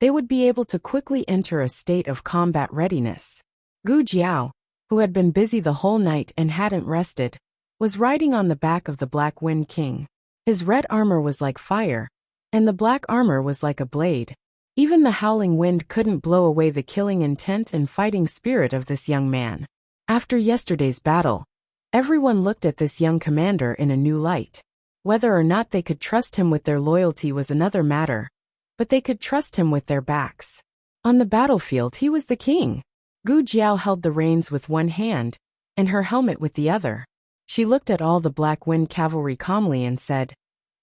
they would be able to quickly enter a state of combat readiness. Gu Jiao, who had been busy the whole night and hadn't rested, was riding on the back of the Black Wind King. His red armor was like fire, and the black armor was like a blade. Even the howling wind couldn't blow away the killing intent and fighting spirit of this young man. After yesterday's battle, everyone looked at this young commander in a new light. Whether or not they could trust him with their loyalty was another matter, but they could trust him with their backs. On the battlefield he was the king. Gu Jiao held the reins with one hand, and her helmet with the other. She looked at all the Black Wind cavalry calmly and said,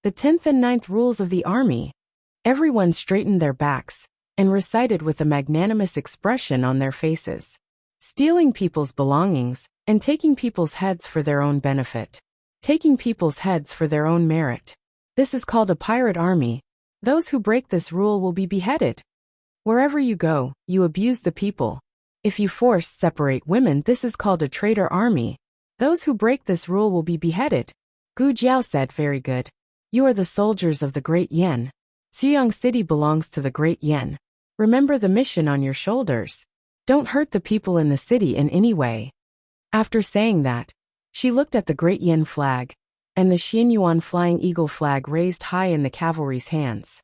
"The 10th and 9th rules of the army." Everyone straightened their backs, and recited with a magnanimous expression on their faces. Stealing people's belongings, and taking people's heads for their own benefit. Taking people's heads for their own merit. This is called a pirate army. Those who break this rule will be beheaded. Wherever you go, you abuse the people. If you separate women, this is called a traitor army. Those who break this rule will be beheaded. Gu Jiao said, "Very good. You are the soldiers of the Great Yen. Xuyang City belongs to the Great Yen. Remember the mission on your shoulders. Don't hurt the people in the city in any way." After saying that, she looked at the Great Yen flag, and the Xianyuan flying eagle flag raised high in the cavalry's hands.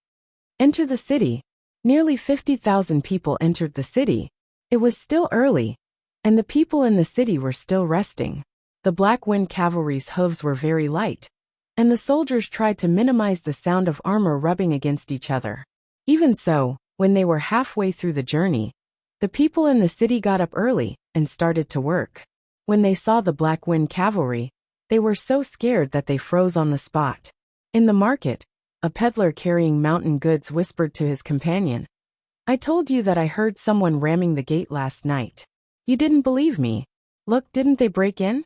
Enter the city. Nearly 50,000 people entered the city. It was still early, and the people in the city were still resting. The Black Wind cavalry's hooves were very light, and the soldiers tried to minimize the sound of armor rubbing against each other. Even so, when they were halfway through the journey, the people in the city got up early and started to work. When they saw the Black Wind cavalry, they were so scared that they froze on the spot. In the market, a peddler carrying mountain goods whispered to his companion, "I told you that I heard someone ramming the gate last night. You didn't believe me. Look, didn't they break in?"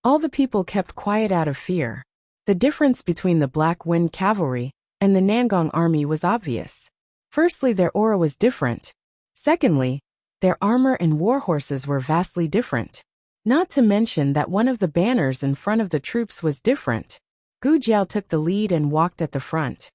All the people kept quiet out of fear. The difference between the Black Wind cavalry and the Nangong army was obvious. Firstly, their aura was different. Secondly, their armor and war horses were vastly different. Not to mention that one of the banners in front of the troops was different. Gu Jiao took the lead and walked at the front.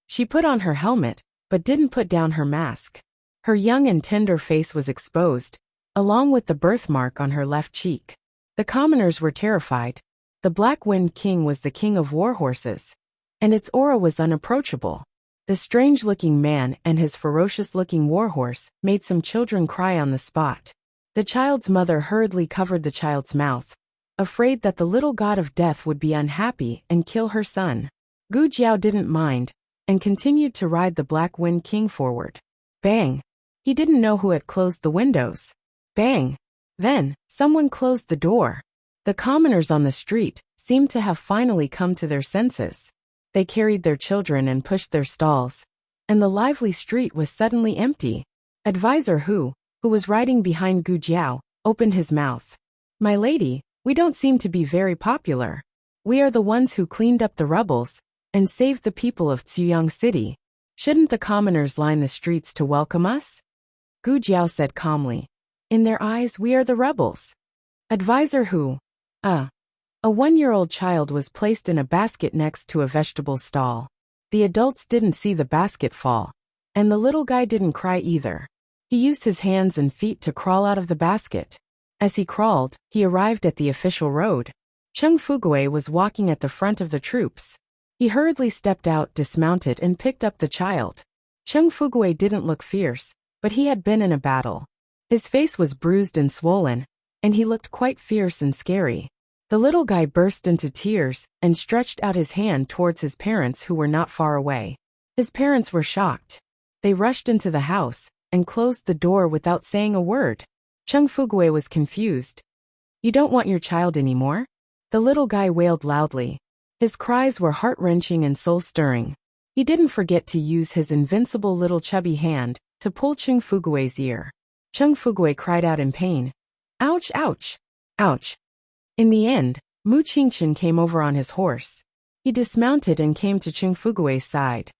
She put on her helmet, but didn't put down her mask. Her young and tender face was exposed, along with the birthmark on her left cheek. The commoners were terrified. The Black Wind King was the king of war horses, and its aura was unapproachable. The strange-looking man and his ferocious-looking warhorse made some children cry on the spot. The child's mother hurriedly covered the child's mouth, afraid that the little god of death would be unhappy and kill her son. Gu Jiao didn't mind, and continued to ride the Black Wind King forward. Bang! He didn't know who had closed the windows. Bang! Then, someone closed the door. The commoners on the street seemed to have finally come to their senses. They carried their children and pushed their stalls, and the lively street was suddenly empty. Advisor who was riding behind Gu Jiao, opened his mouth. "My lady, we don't seem to be very popular. We are the ones who cleaned up the rubbles and saved the people of Xuyang City. Shouldn't the commoners line the streets to welcome us?" Gu Jiao said calmly. "In their eyes, we are the rebels." Advisor who? A 1-year-old child was placed in a basket next to a vegetable stall. The adults didn't see the basket fall, and the little guy didn't cry either. He used his hands and feet to crawl out of the basket. As he crawled, he arrived at the official road. Cheng Fugui was walking at the front of the troops. He hurriedly stepped out, dismounted, and picked up the child. Cheng Fugui didn't look fierce, but he had been in a battle. His face was bruised and swollen, and he looked quite fierce and scary. The little guy burst into tears and stretched out his hand towards his parents who were not far away. His parents were shocked. They rushed into the house and closed the door without saying a word. Cheng Fugui was confused. "You don't want your child anymore?" The little guy wailed loudly. His cries were heart-wrenching and soul-stirring. He didn't forget to use his invincible little chubby hand to pull Cheng Fugui's ear. Cheng Fugui cried out in pain. "Ouch, ouch, ouch." In the end, Mu Qingchen came over on his horse. He dismounted and came to Cheng Fugui's side.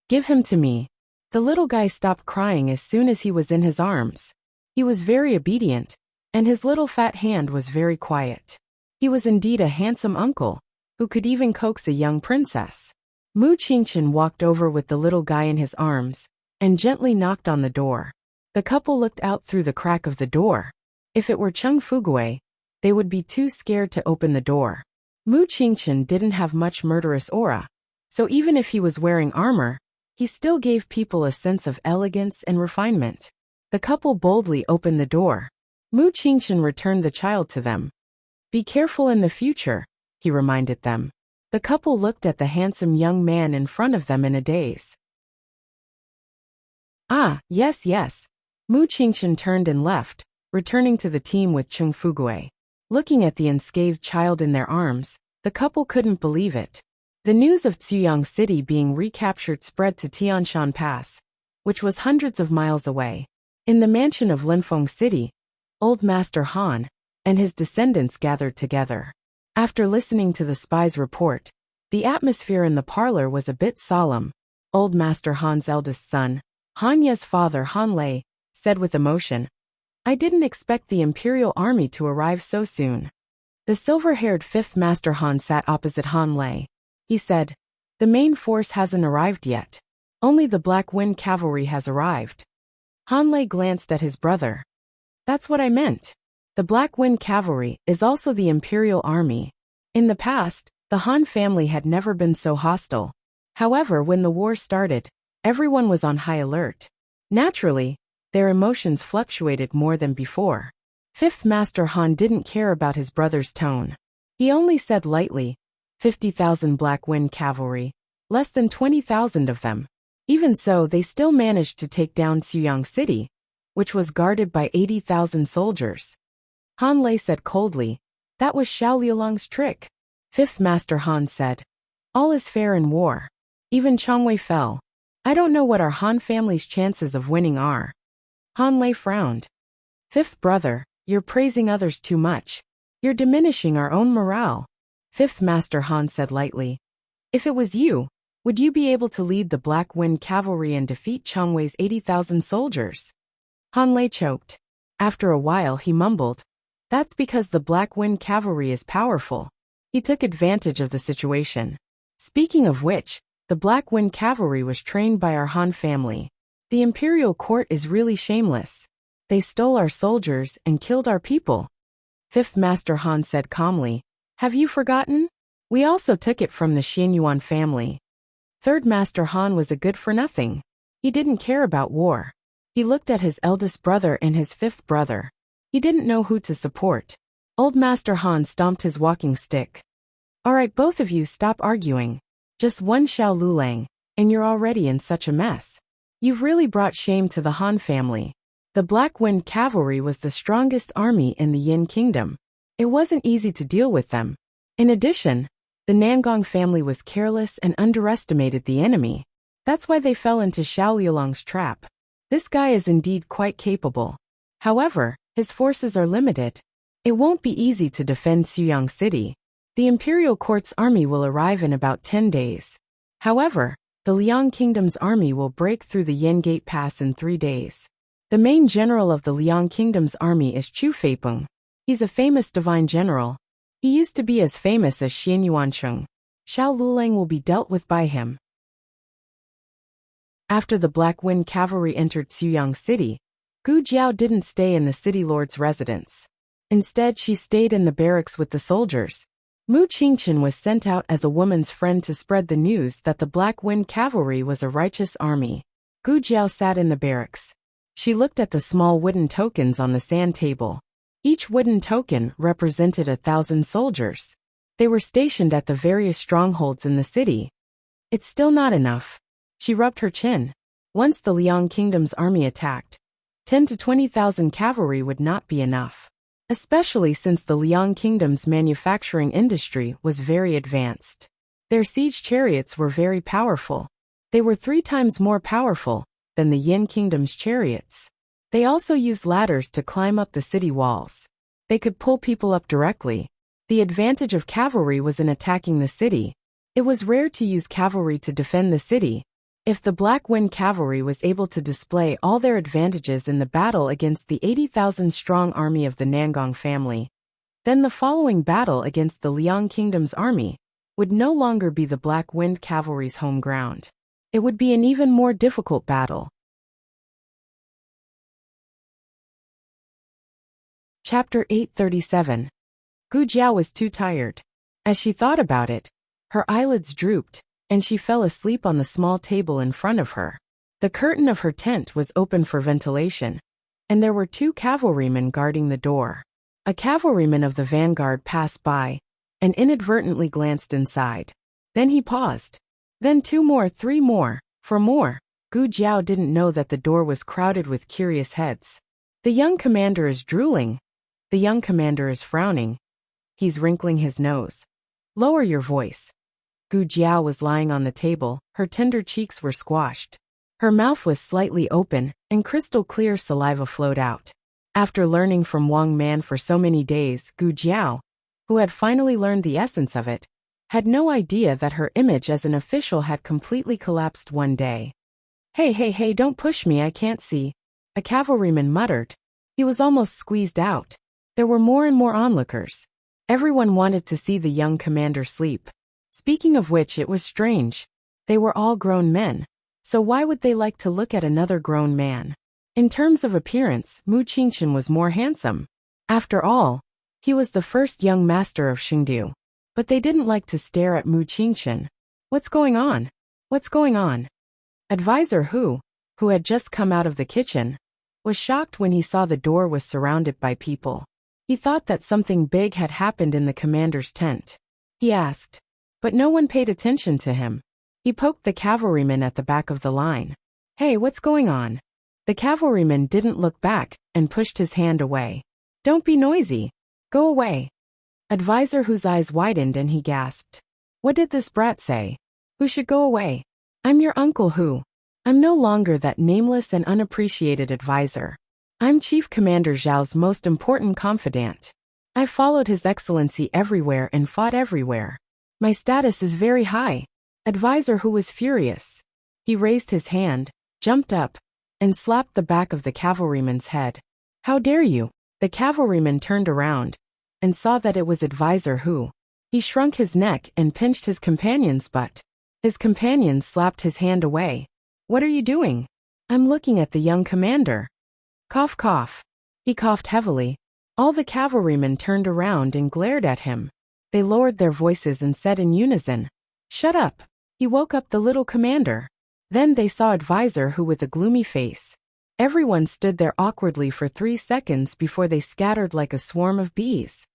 "Give him to me." The little guy stopped crying as soon as he was in his arms. He was very obedient, and his little fat hand was very quiet. He was indeed a handsome uncle, who could even coax a young princess. Mu Qingchen walked over with the little guy in his arms, and gently knocked on the door. The couple looked out through the crack of the door. If it were Cheng Fugui, they would be too scared to open the door. Mu Qingchen didn't have much murderous aura, so even if he was wearing armor, he still gave people a sense of elegance and refinement. The couple boldly opened the door. Mu Qingshan returned the child to them. Be careful in the future, he reminded them. The couple looked at the handsome young man in front of them in a daze. Ah, yes, yes. Mu Qingshan turned and left, returning to the team with Chung Fugui. Looking at the unscathed child in their arms, the couple couldn't believe it. The news of Ziyang City being recaptured spread to Tianshan Pass, which was hundreds of miles away. In the mansion of Linfeng City, Old Master Han and his descendants gathered together. After listening to the spy's report, the atmosphere in the parlor was a bit solemn. Old Master Han's eldest son, Han Ye's father Han Lei, said with emotion, I didn't expect the Imperial Army to arrive so soon. The silver-haired fifth Master Han sat opposite Han Lei. He said, the main force hasn't arrived yet. Only the Black Wind Cavalry has arrived. Han Lei glanced at his brother. That's what I meant. The Black Wind Cavalry is also the Imperial Army. In the past, the Han family had never been so hostile. However, when the war started, everyone was on high alert. Naturally, their emotions fluctuated more than before. Fifth Master Han didn't care about his brother's tone. He only said lightly, 50,000 Black Wind Cavalry, less than 20,000 of them. Even so, they still managed to take down Ziyang City, which was guarded by 80,000 soldiers. Han Lei said coldly, that was Xiao Liulang's trick. Fifth Master Han said, all is fair in war. Even Changwei fell. I don't know what our Han family's chances of winning are. Han Lei frowned. Fifth brother, you're praising others too much. You're diminishing our own morale. Fifth Master Han said lightly, if it was you, would you be able to lead the Black Wind Cavalry and defeat Changwei's 80,000 soldiers? Han Lei choked. After a while he mumbled, that's because the Black Wind Cavalry is powerful. He took advantage of the situation. Speaking of which, the Black Wind Cavalry was trained by our Han family. The Imperial Court is really shameless. They stole our soldiers and killed our people. Fifth Master Han said calmly, have you forgotten? We also took it from the Xianyuan family. Third Master Han was a good-for-nothing. He didn't care about war. He looked at his eldest brother and his fifth brother. He didn't know who to support. Old Master Han stomped his walking stick. All right, both of you stop arguing. Just one Xiao Lulang, and you're already in such a mess. You've really brought shame to the Han family. The Black Wind Cavalry was the strongest army in the Yin Kingdom. It wasn't easy to deal with them. In addition, the Nangong family was careless and underestimated the enemy. That's why they fell into Xiao Liulang's trap. This guy is indeed quite capable. However, his forces are limited. It won't be easy to defend Ziyang City. The Imperial Court's army will arrive in about 10 days. However, the Liang Kingdom's army will break through the Yen Gate Pass in 3 days. The main general of the Liang Kingdom's army is Chu Feipeng. He's a famous divine general. He used to be as famous as Xian Yuancheng. Xiao Lulang will be dealt with by him. After the Black Wind Cavalry entered Ziyang City, Gu Jiao didn't stay in the city lord's residence. Instead, she stayed in the barracks with the soldiers. Mu Qingshan was sent out as a woman's friend to spread the news that the Black Wind Cavalry was a righteous army. Gu Jiao sat in the barracks. She looked at the small wooden tokens on the sand table. Each wooden token represented 1,000 soldiers. They were stationed at the various strongholds in the city. It's still not enough. She rubbed her chin. Once the Liang Kingdom's army attacked, 10 to 20,000 cavalry would not be enough. Especially since the Liang Kingdom's manufacturing industry was very advanced. Their siege chariots were very powerful. They were 3 times more powerful than the Yin Kingdom's chariots. They also used ladders to climb up the city walls. They could pull people up directly. The advantage of cavalry was in attacking the city. It was rare to use cavalry to defend the city. If the Black Wind Cavalry was able to display all their advantages in the battle against the 80,000-strong army of the Nangong family, then the following battle against the Liang Kingdom's army would no longer be the Black Wind Cavalry's home ground. It would be an even more difficult battle. Chapter 837. Gu Jiao was too tired. As she thought about it, her eyelids drooped, and she fell asleep on the small table in front of her. The curtain of her tent was open for ventilation, and there were 2 cavalrymen guarding the door. A cavalryman of the vanguard passed by and inadvertently glanced inside. Then he paused. Then 2 more, 3 more, 4 more. Gu Jiao didn't know that the door was crowded with curious heads. The young commander is drooling. The young commander is frowning. He's wrinkling his nose. Lower your voice. Gu Jiao was lying on the table, her tender cheeks were squashed. Her mouth was slightly open, and crystal clear saliva flowed out. After learning from Wang Man for so many days, Gu Jiao, who had finally learned the essence of it, had no idea that her image as an official had completely collapsed one day. Hey, don't push me, I can't see," a cavalryman muttered. He was almost squeezed out. There were more and more onlookers. Everyone wanted to see the young commander sleep. Speaking of which, it was strange. They were all grown men. So why would they like to look at another grown man? In terms of appearance, Mu Qingchen was more handsome. After all, he was the first young master of Xingdu. But they didn't like to stare at Mu Qingchen. What's going on? What's going on? Advisor Hu had just come out of the kitchen, was shocked when he saw the door was surrounded by people. He thought that something big had happened in the commander's tent. He asked, but no one paid attention to him. He poked the cavalryman at the back of the line. Hey, what's going on? The cavalryman didn't look back and pushed his hand away. Don't be noisy. Go away. Advisor Hu's eyes widened and he gasped. What did this brat say? Who should go away? I'm your Uncle Hu. I'm no longer that nameless and unappreciated advisor. I'm Chief Commander Zhao's most important confidant. I've followed His Excellency everywhere and fought everywhere. My status is very high. Advisor Hu was furious. He raised his hand, jumped up, and slapped the back of the cavalryman's head. How dare you? The cavalryman turned around and saw that it was Advisor Hu. He shrunk his neck and pinched his companion's butt. His companion slapped his hand away. What are you doing? I'm looking at the young commander. Cough, cough. He coughed heavily. All the cavalrymen turned around and glared at him. They lowered their voices and said in unison, Shut up. He woke up the little commander. Then they saw Advisor Hu with a gloomy face. Everyone stood there awkwardly for 3 seconds before they scattered like a swarm of bees.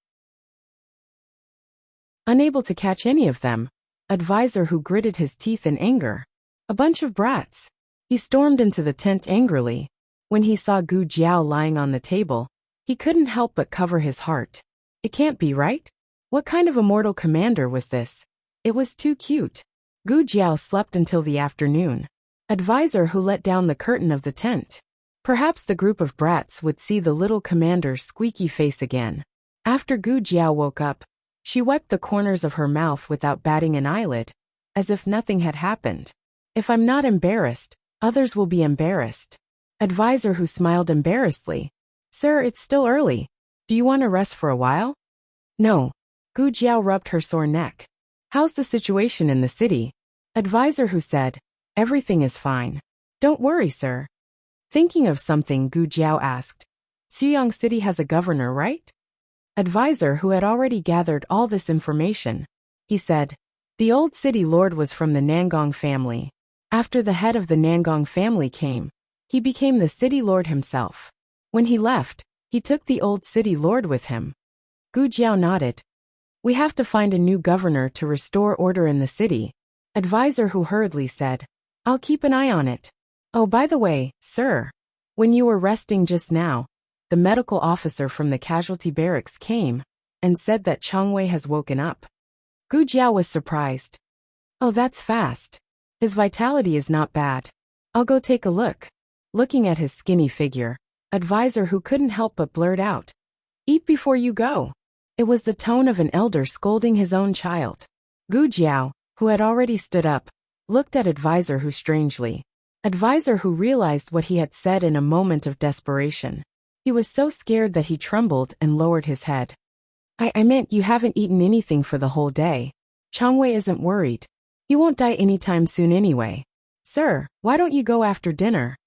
Unable to catch any of them, Advisor Hu gritted his teeth in anger. A bunch of brats. He stormed into the tent angrily. When he saw Gu Jiao lying on the table, he couldn't help but cover his heart. It can't be right? What kind of immortal commander was this? It was too cute. Gu Jiao slept until the afternoon. Advisor Hu let down the curtain of the tent. Perhaps the group of brats would see the little commander's squeaky face again. After Gu Jiao woke up, she wiped the corners of her mouth without batting an eyelid, as if nothing had happened. If I'm not embarrassed, others will be embarrassed. Advisor Hu smiled embarrassedly. Sir, it's still early. Do you want to rest for a while? No. Gu Jiao rubbed her sore neck. How's the situation in the city? Advisor Hu said, Everything is fine. Don't worry, sir. Thinking of something, Gu Jiao asked. Xuyang City has a governor, right? Advisor Hu had already gathered all this information. He said, The old city lord was from the Nangong family. After the head of the Nangong family came, he became the city lord himself. When he left, he took the old city lord with him. Gu Jiao nodded. We have to find a new governor to restore order in the city. Advisor Hu hurriedly said, I'll keep an eye on it. Oh, by the way, sir, when you were resting just now, the medical officer from the casualty barracks came and said that Changwei has woken up. Gu Jiao was surprised. Oh, that's fast. His vitality is not bad. I'll go take a look. Looking at his skinny figure, Advisor Hu couldn't help but blurt out, Eat before you go. It was the tone of an elder scolding his own child. Gu Jiao, who had already stood up, looked at Advisor Hu strangely. Advisor Hu realized what he had said in a moment of desperation. He was so scared that he trembled and lowered his head. I meant you haven't eaten anything for the whole day. Changwei isn't worried. He won't die anytime soon anyway. Sir, why don't you go after dinner?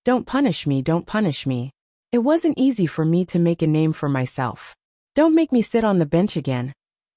Don't punish me, don't punish me. It wasn't easy for me to make a name for myself. Don't make me sit on the bench again.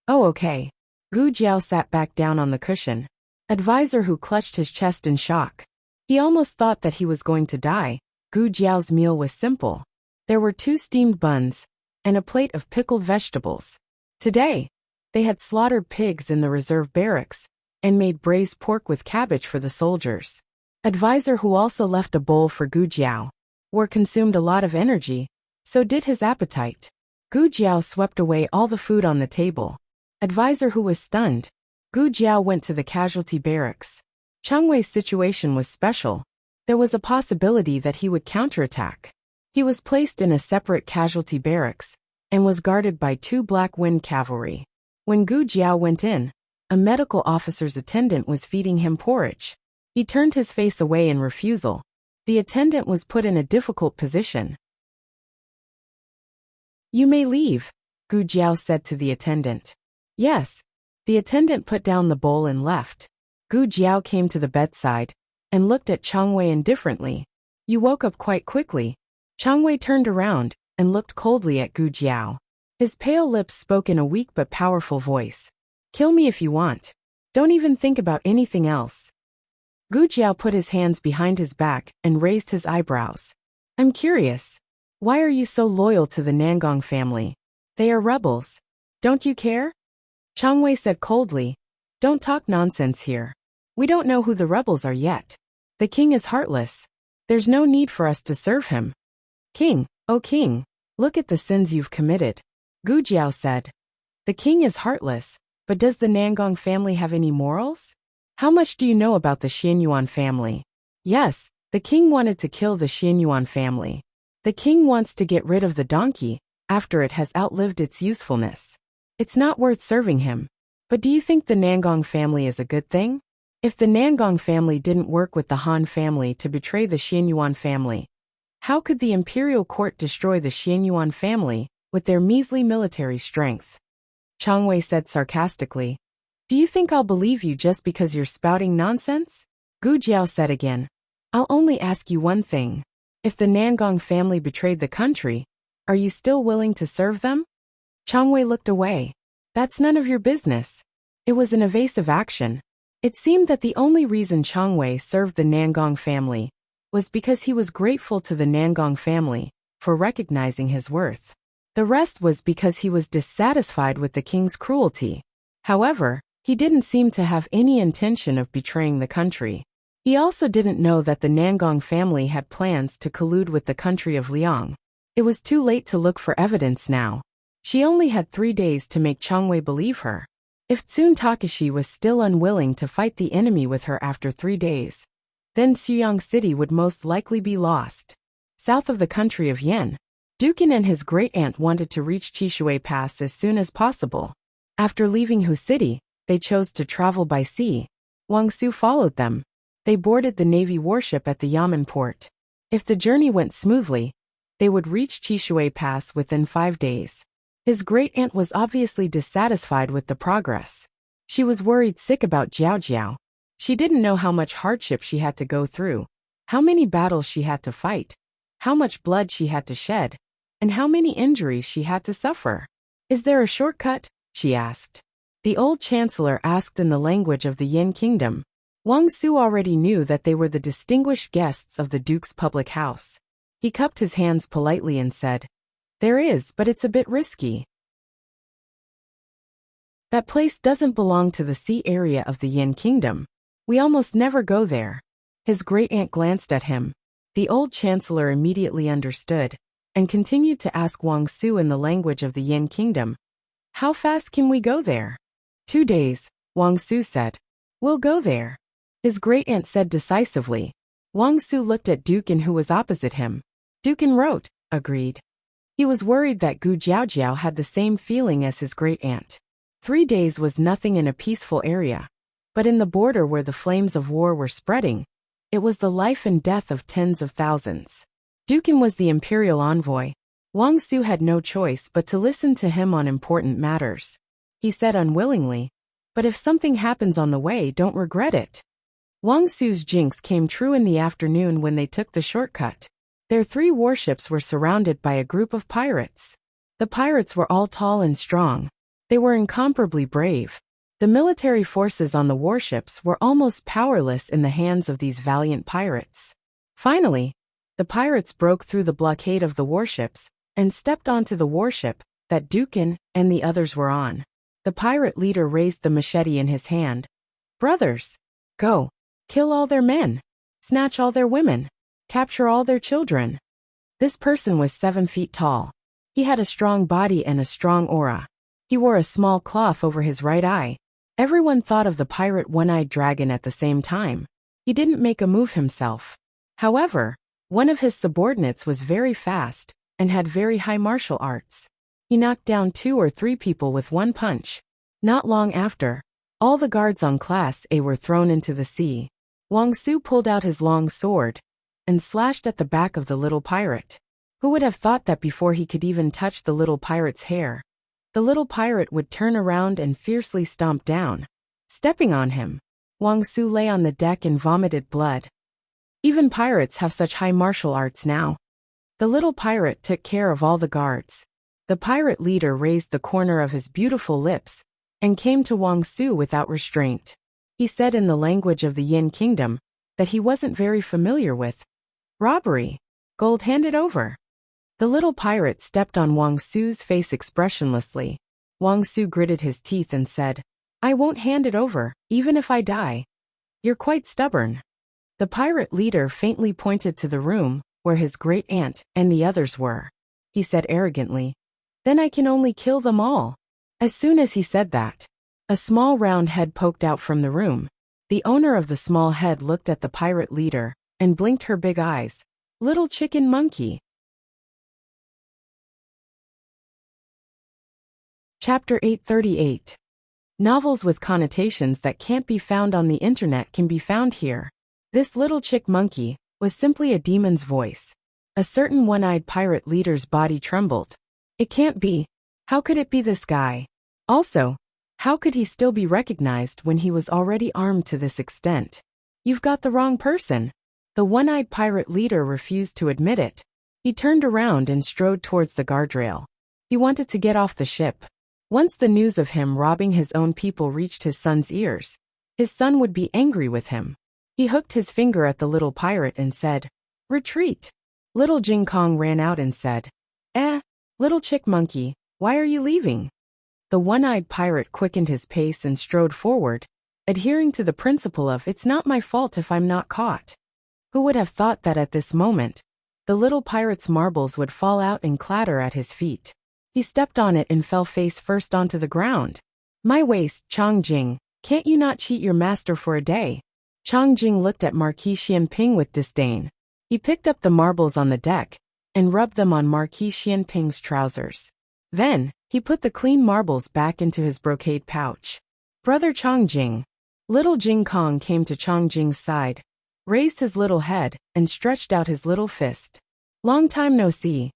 Oh, okay. Gu Jiao sat back down on the cushion. Advisor Hu clutched his chest in shock. He almost thought that he was going to die. Gu Jiao's meal was simple. There were 2 steamed buns and a plate of pickled vegetables. Today, they had slaughtered pigs in the reserve barracks and made braised pork with cabbage for the soldiers. Advisor Hu also left a bowl for Gu Jiao. War consumed a lot of energy, so did his appetite. Gu Jiao swept away all the food on the table. Advisor Hu was stunned. Gu Jiao went to the casualty barracks. Chang Wei's situation was special. There was a possibility that he would counterattack. He was placed in a separate casualty barracks and was guarded by 2 Black Wind cavalry. When Gu Jiao went in, a medical officer's attendant was feeding him porridge. He turned his face away in refusal. The attendant was put in a difficult position. "You may leave," Gu Jiao said to the attendant. "Yes." The attendant put down the bowl and left. Gu Jiao came to the bedside and looked at Chang Wei indifferently. "You woke up quite quickly." Chang Wei turned around and looked coldly at Gu Jiao. His pale lips spoke in a weak but powerful voice. "Kill me if you want. Don't even think about anything else." Gu Jiao put his hands behind his back and raised his eyebrows. "I'm curious. Why are you so loyal to the Nangong family? They are rebels. Don't you care?" Chang Wei said coldly, "Don't talk nonsense here. We don't know who the rebels are yet. The king is heartless. There's no need for us to serve him." "King, oh king, look at the sins you've committed," Gu Jiao said. "The king is heartless, but does the Nangong family have any morals? How much do you know about the Xianyuan family?" "Yes, the king wanted to kill the Xianyuan family. The king wants to get rid of the donkey after it has outlived its usefulness. It's not worth serving him. But do you think the Nangong family is a good thing? If the Nangong family didn't work with the Han family to betray the Xianyuan family, how could the imperial court destroy the Xianyuan family with their measly military strength?" Chang Wei said sarcastically. "Do you think I'll believe you just because you're spouting nonsense?" Gu Jiao said again. "I'll only ask you one thing. If the Nangong family betrayed the country, are you still willing to serve them?" Chang Wei looked away. "That's none of your business." It was an evasive action. It seemed that the only reason Chang Wei served the Nangong family was because he was grateful to the Nangong family for recognizing his worth. The rest was because he was dissatisfied with the king's cruelty. However, he didn't seem to have any intention of betraying the country. He also didn't know that the Nangong family had plans to collude with the country of Liang. It was too late to look for evidence now. She only had 3 days to make Chang Wei believe her. If Tsun Takashi was still unwilling to fight the enemy with her after 3 days, then Xuyang City would most likely be lost. South of the country of Yen, Dukin and his great-aunt wanted to reach Chishui Pass as soon as possible. After leaving Hu City, they chose to travel by sea. Wang Su followed them. They boarded the Navy warship at the Yamen port. If the journey went smoothly, they would reach Chishui Pass within 5 days. His great-aunt was obviously dissatisfied with the progress. She was worried sick about Jiao Jiao. She didn't know how much hardship she had to go through, how many battles she had to fight, how much blood she had to shed, and how many injuries she had to suffer. "Is there a shortcut?" she asked. The old chancellor asked in the language of the Yin kingdom. Wang Su already knew that they were the distinguished guests of the duke's public house. He cupped his hands politely and said, "There is, but it's a bit risky. That place doesn't belong to the sea area of the Yin kingdom. We almost never go there." His great-aunt glanced at him. The old chancellor immediately understood and continued to ask Wang Su in the language of the Yin kingdom, "How fast can we go there?" 2 days, Wang Su said. "We'll go there." His great-aunt said decisively. Wang Su looked at Dukin, who was opposite him. Dukin wrote, agreed. He was worried that Gu Jiaojiao had the same feeling as his great-aunt. 3 days was nothing in a peaceful area. But in the border where the flames of war were spreading, it was the life and death of tens of thousands. Dukin was the imperial envoy. Wang Su had no choice but to listen to him on important matters. He said unwillingly, "But if something happens on the way, don't regret it." Wang Su's jinx came true in the afternoon when they took the shortcut. Their 3 warships were surrounded by a group of pirates. The pirates were all tall and strong. They were incomparably brave. The military forces on the warships were almost powerless in the hands of these valiant pirates. Finally, the pirates broke through the blockade of the warships and stepped onto the warship that Dukin and the others were on. The pirate leader raised the machete in his hand. "Brothers, go. Kill all their men. Snatch all their women. Capture all their children." This person was 7 feet tall. He had a strong body and a strong aura. He wore a small cloth over his right eye. Everyone thought of the pirate One-Eyed Dragon at the same time. He didn't make a move himself. However, one of his subordinates was very fast and had very high martial arts. He knocked down 2 or 3 people with one punch. Not long after, all the guards on Class A were thrown into the sea. Wang Su pulled out his long sword and slashed at the back of the little pirate. Who would have thought that before he could even touch the little pirate's hair, the little pirate would turn around and fiercely stomp down. Stepping on him, Wang Su lay on the deck and vomited blood. Even pirates have such high martial arts now. The little pirate took care of all the guards. The pirate leader raised the corner of his beautiful lips and came to Wang Su without restraint. He said in the language of the Yin Kingdom that he wasn't very familiar with. "Robbery. Gold handed over." The little pirate stepped on Wang Su's face expressionlessly. Wang Su gritted his teeth and said, "I won't hand it over, even if I die. You're quite stubborn." The pirate leader faintly pointed to the room where his great-aunt and the others were. He said arrogantly, "Then I can only kill them all." As soon as he said that, a small round head poked out from the room. The owner of the small head looked at the pirate leader and blinked her big eyes. "Little chicken monkey." Chapter 838. Novels with connotations that can't be found on the internet can be found here. This little chick monkey was simply a demon's voice. A certain one-eyed pirate leader's body trembled. It can't be. How could it be this guy? Also, how could he still be recognized when he was already armed to this extent? You've got the wrong person. The one-eyed pirate leader refused to admit it. He turned around and strode towards the guardrail. He wanted to get off the ship. Once the news of him robbing his own people reached his son's ears, his son would be angry with him. He hooked his finger at the little pirate and said, "Retreat." Little Jing Kong ran out and said, Little chick monkey, why are you leaving?" The one-eyed pirate quickened his pace and strode forward, adhering to the principle of "it's not my fault if I'm not caught." Who would have thought that at this moment, the little pirate's marbles would fall out and clatter at his feet? He stepped on it and fell face first onto the ground. "My waist, Chong Jing, can't you not cheat your master for a day?" Chong Jing looked at Marquis Xianping with disdain. He picked up the marbles on the deck and rubbed them on Marquis Xianping's trousers. Then, he put the clean marbles back into his brocade pouch. "Brother Chong Jing." Little Jing Kong came to Chong Jing's side, raised his little head, and stretched out his little fist. "Long time no see."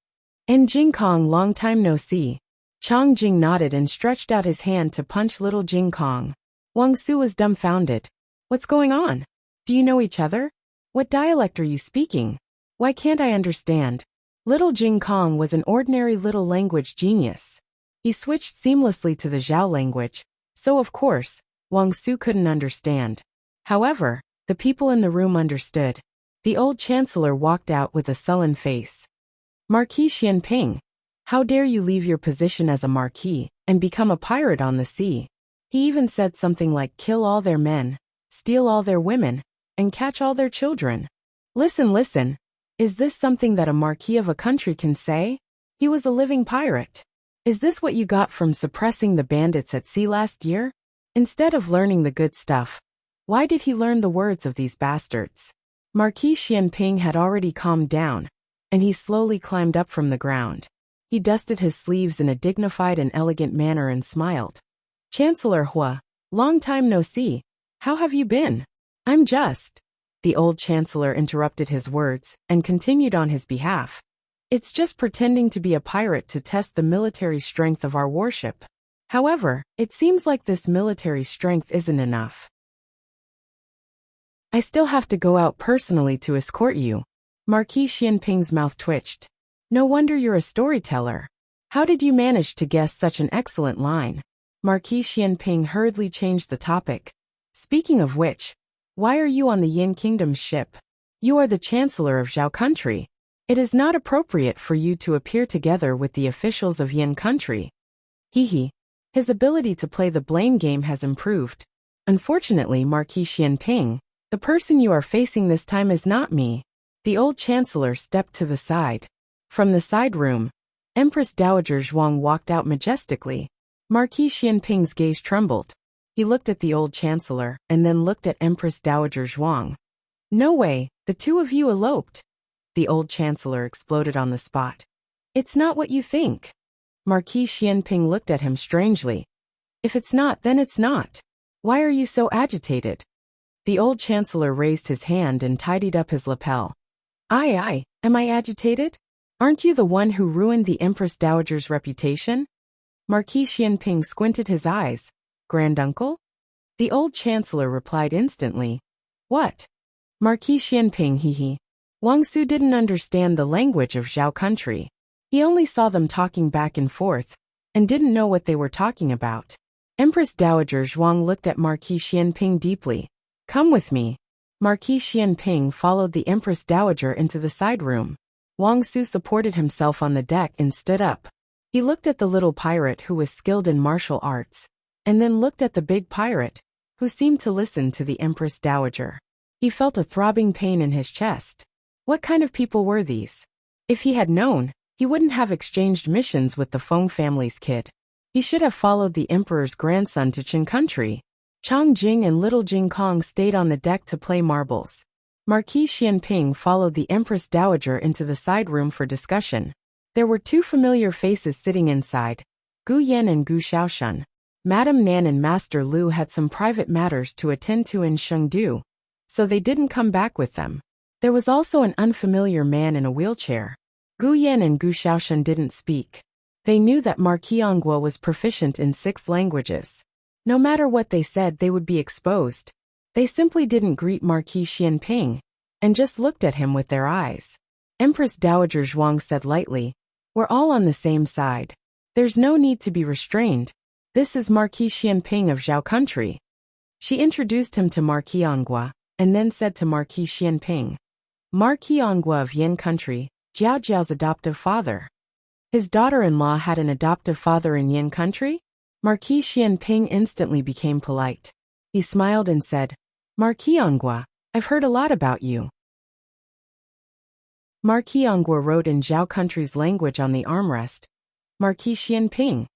"And Jing Kong, long time no see." Chong Jing nodded and stretched out his hand to punch little Jing Kong. Wang Su was dumbfounded. "What's going on? Do you know each other? What dialect are you speaking? Why can't I understand?" Little Jing Kong was an ordinary little language genius. He switched seamlessly to the Zhao language, so of course, Wang Su couldn't understand. However, the people in the room understood. The old chancellor walked out with a sullen face. "Marquis Xianping, how dare you leave your position as a marquis and become a pirate on the sea?" He even said something like kill all their men, steal all their women, and catch all their children. Listen. Is this something that a marquis of a country can say? He was a living pirate. Is this what you got from suppressing the bandits at sea last year? Instead of learning the good stuff, why did he learn the words of these bastards? Marquis Xianping had already calmed down, and he slowly climbed up from the ground. He dusted his sleeves in a dignified and elegant manner and smiled. "Chancellor Hua, long time no see. How have you been?" "I'm just..." The old chancellor interrupted his words and continued on his behalf. "It's just pretending to be a pirate to test the military strength of our warship. However, it seems like this military strength isn't enough. I still have to go out personally to escort you." Marquis Xianping's mouth twitched. "No wonder you're a storyteller. How did you manage to guess such an excellent line?" Marquis Xianping hurriedly changed the topic. Speaking of which, why are you on the Yin Kingdom's ship? You are the Chancellor of Zhao Country. It is not appropriate for you to appear together with the officials of Yin Country. His ability to play the blame game has improved. Unfortunately, Marquis Xianping, the person you are facing this time is not me. The old Chancellor stepped to the side. From the side room, Empress Dowager Zhuang walked out majestically. Marquis Xianping's gaze trembled. He looked at the old Chancellor and then looked at Empress Dowager Zhuang. No way, the two of you eloped. The old Chancellor exploded on the spot. It's not what you think. Marquis Xianping looked at him strangely. If it's not, then it's not. Why are you so agitated? The old Chancellor raised his hand and tidied up his lapel. Am I agitated? Aren't you the one who ruined the Empress Dowager's reputation? Marquis Xianping squinted his eyes. Granduncle? The old Chancellor replied instantly. What? Marquis Xianping Wang Su didn't understand the language of Zhao Country. He only saw them talking back and forth, and didn't know what they were talking about. Empress Dowager Zhuang looked at Marquis Xianping deeply. Come with me. Marquis Xianping followed the Empress Dowager into the side room. Wang Su supported himself on the deck and stood up. He looked at the little pirate who was skilled in martial arts, and then looked at the big pirate, who seemed to listen to the Empress Dowager. He felt a throbbing pain in his chest. What kind of people were these? If he had known, he wouldn't have exchanged missions with the Feng family's kid. He should have followed the emperor's grandson to Qin Country. Chang Jing and little Jing Kong stayed on the deck to play marbles. Marquis Xianping followed the Empress Dowager into the side room for discussion. There were two familiar faces sitting inside, Gu Yan and Gu Xiaoshan. Madame Nan and Master Lu had some private matters to attend to in Chengdu, so they didn't come back with them. There was also an unfamiliar man in a wheelchair. Gu Yan and Gu Xiaoshan didn't speak. They knew that Marquis Anguo was proficient in 6 languages. No matter what they said, they would be exposed. They simply didn't greet Marquis Xianping, and just looked at him with their eyes. Empress Dowager Zhuang said lightly, "We're all on the same side. There's no need to be restrained. This is Marquis Xianping of Zhao Country." She introduced him to Marquis Anguo, and then said to Marquis Xianping, "Marquis Anguo of Yin Country, Jiao Jiao's adoptive father." His daughter-in-law had an adoptive father in Yin Country? Marquis Xianping instantly became polite. He smiled and said, "Marquis Anguo, I've heard a lot about you." Marquis Anguo wrote in Zhao Country's language on the armrest. Marquis Xianping,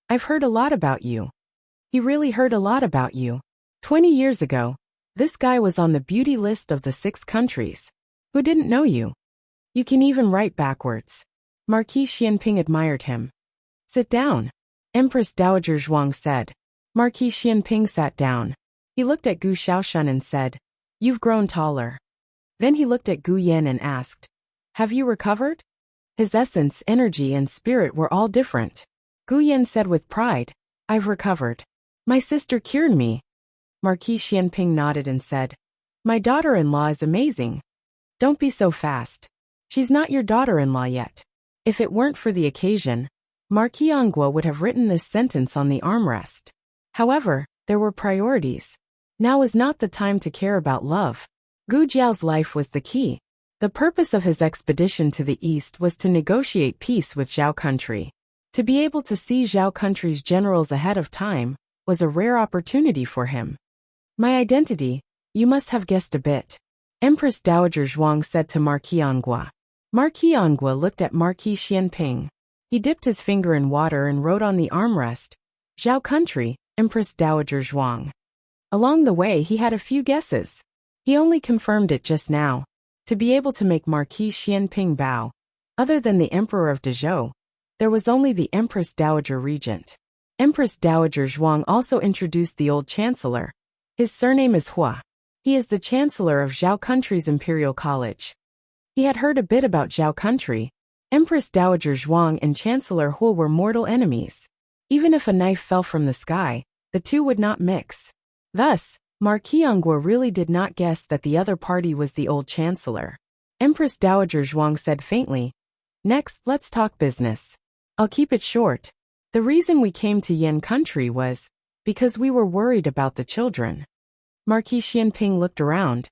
I've heard a lot about you. He really heard a lot about you. 20 years ago, this guy was on the beauty list of the 6 countries. Who didn't know you? You can even write backwards. Marquis Xianping admired him. Sit down, Empress Dowager Zhuang said. Marquis Xianping sat down. He looked at Gu Xiaoshan and said, "You've grown taller." Then he looked at Gu Yan and asked, "Have you recovered?" His essence, energy, and spirit were all different. Gu Yan said with pride, "I've recovered. My sister cured me." Marquis Xianping nodded and said, "My daughter-in-law is amazing. Don't be so fast. She's not your daughter-in-law yet." If it weren't for the occasion, Marquis Anguo would have written this sentence on the armrest. However, there were priorities. Now was not the time to care about love. Gu Jiao's life was the key. The purpose of his expedition to the east was to negotiate peace with Zhao Country. To be able to see Zhao Country's generals ahead of time was a rare opportunity for him. "My identity, you must have guessed a bit," Empress Dowager Zhuang said to Marquis Anguo. Marquis Anguo looked at Marquis Xianping. He dipped his finger in water and wrote on the armrest, "Zhao Country, Empress Dowager Zhuang." Along the way he had a few guesses. He only confirmed it just now. To be able to make Marquis Xianping bow, other than the Emperor of Dezhou, there was only the Empress Dowager Regent. Empress Dowager Zhuang also introduced the old Chancellor. His surname is Hua. He is the Chancellor of Zhao Country's Imperial College. He had heard a bit about Zhao Country. Empress Dowager Zhuang and Chancellor Hua were mortal enemies. Even if a knife fell from the sky, the two would not mix. Thus, Marquis Anguo really did not guess that the other party was the old Chancellor. Empress Dowager Zhuang said faintly, "Next, let's talk business. I'll keep it short. The reason we came to Yan country was because we were worried about the children. Marquis Xianping looked around.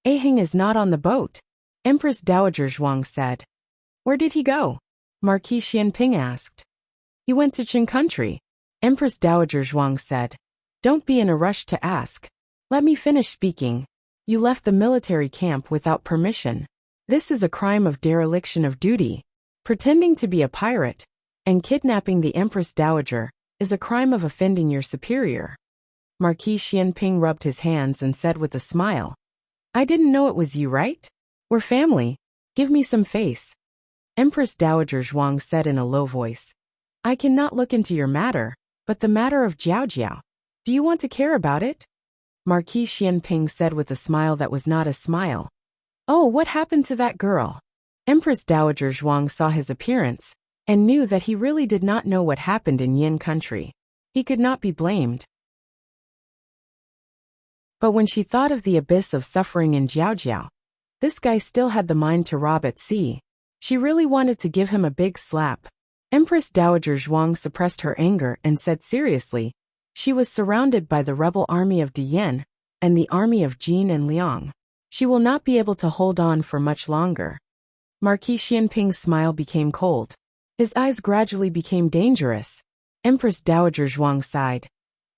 Aheng is not on the boat, Empress Dowager Zhuang said. Where did he go? Marquis Xianping asked. He went to Qin country, Empress Dowager Zhuang said. Don't be in a rush to ask. Let me finish speaking. You left the military camp without permission. This is a crime of dereliction of duty. Pretending to be a pirate and kidnapping the Empress Dowager is a crime of offending your superior. Marquis Xianping rubbed his hands and said with a smile. I didn't know it was you, right? We're family. Give me some face. Empress Dowager Zhuang said in a low voice. I cannot look into your matter, but the matter of Jiao. Do you want to care about it? Marquis Xianping said with a smile that was not a smile. Oh, what happened to that girl? Empress Dowager Zhuang saw his appearance and knew that he really did not know what happened in Yin country. He could not be blamed. But when she thought of the abyss of suffering in Jiao, this guy still had the mind to rob at sea. She really wanted to give him a big slap. Empress Dowager Zhuang suppressed her anger and said seriously, she was surrounded by the rebel army of Dian and the army of Jin and Liang. She will not be able to hold on for much longer. Marquis Xianping's smile became cold. His eyes gradually became dangerous. Empress Dowager Zhuang sighed.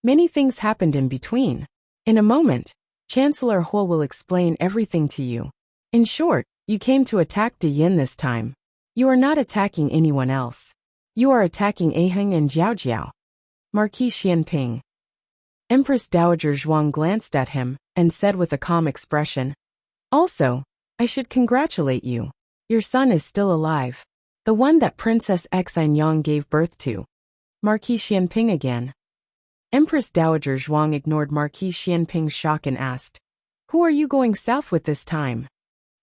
Many things happened in between. In a moment, Chancellor Huo will explain everything to you. In short, you came to attack Dian this time. You are not attacking anyone else. You are attacking Aheng and Jiao. Marquis Xianping. Empress Dowager Zhuang glanced at him and said with a calm expression, also, I should congratulate you. Your son is still alive. The one that Princess Xianyang gave birth to. Marquis Xianping again. Empress Dowager Zhuang ignored Marquis Xianping's shock and asked, who are you going south with this time?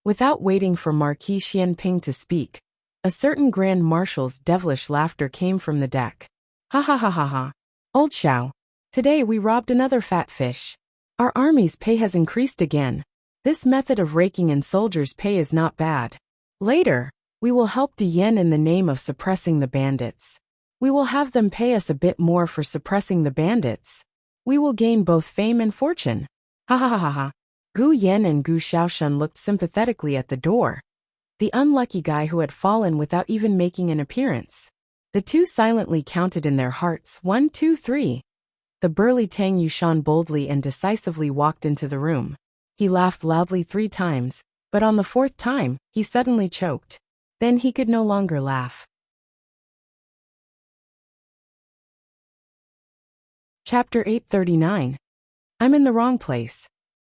Without waiting for Marquis Xianping to speak, a certain Grand Marshal's devilish laughter came from the deck. Ha ha ha ha ha. Old Xiao. Today we robbed another fat fish. Our army's pay has increased again. This method of raking in soldiers' pay is not bad. Later, we will help Dian in the name of suppressing the bandits. We will have them pay us a bit more for suppressing the bandits. We will gain both fame and fortune. Ha ha ha ha ha. Gu Yan and Gu Xiaoshan looked sympathetically at the door. The unlucky guy who had fallen without even making an appearance. The two silently counted in their hearts 1, 2, 3. The burly Tang Yushan boldly and decisively walked into the room. He laughed loudly 3 times, but on the 4th time, he suddenly choked. Then he could no longer laugh. Chapter 839. I'm in the wrong place.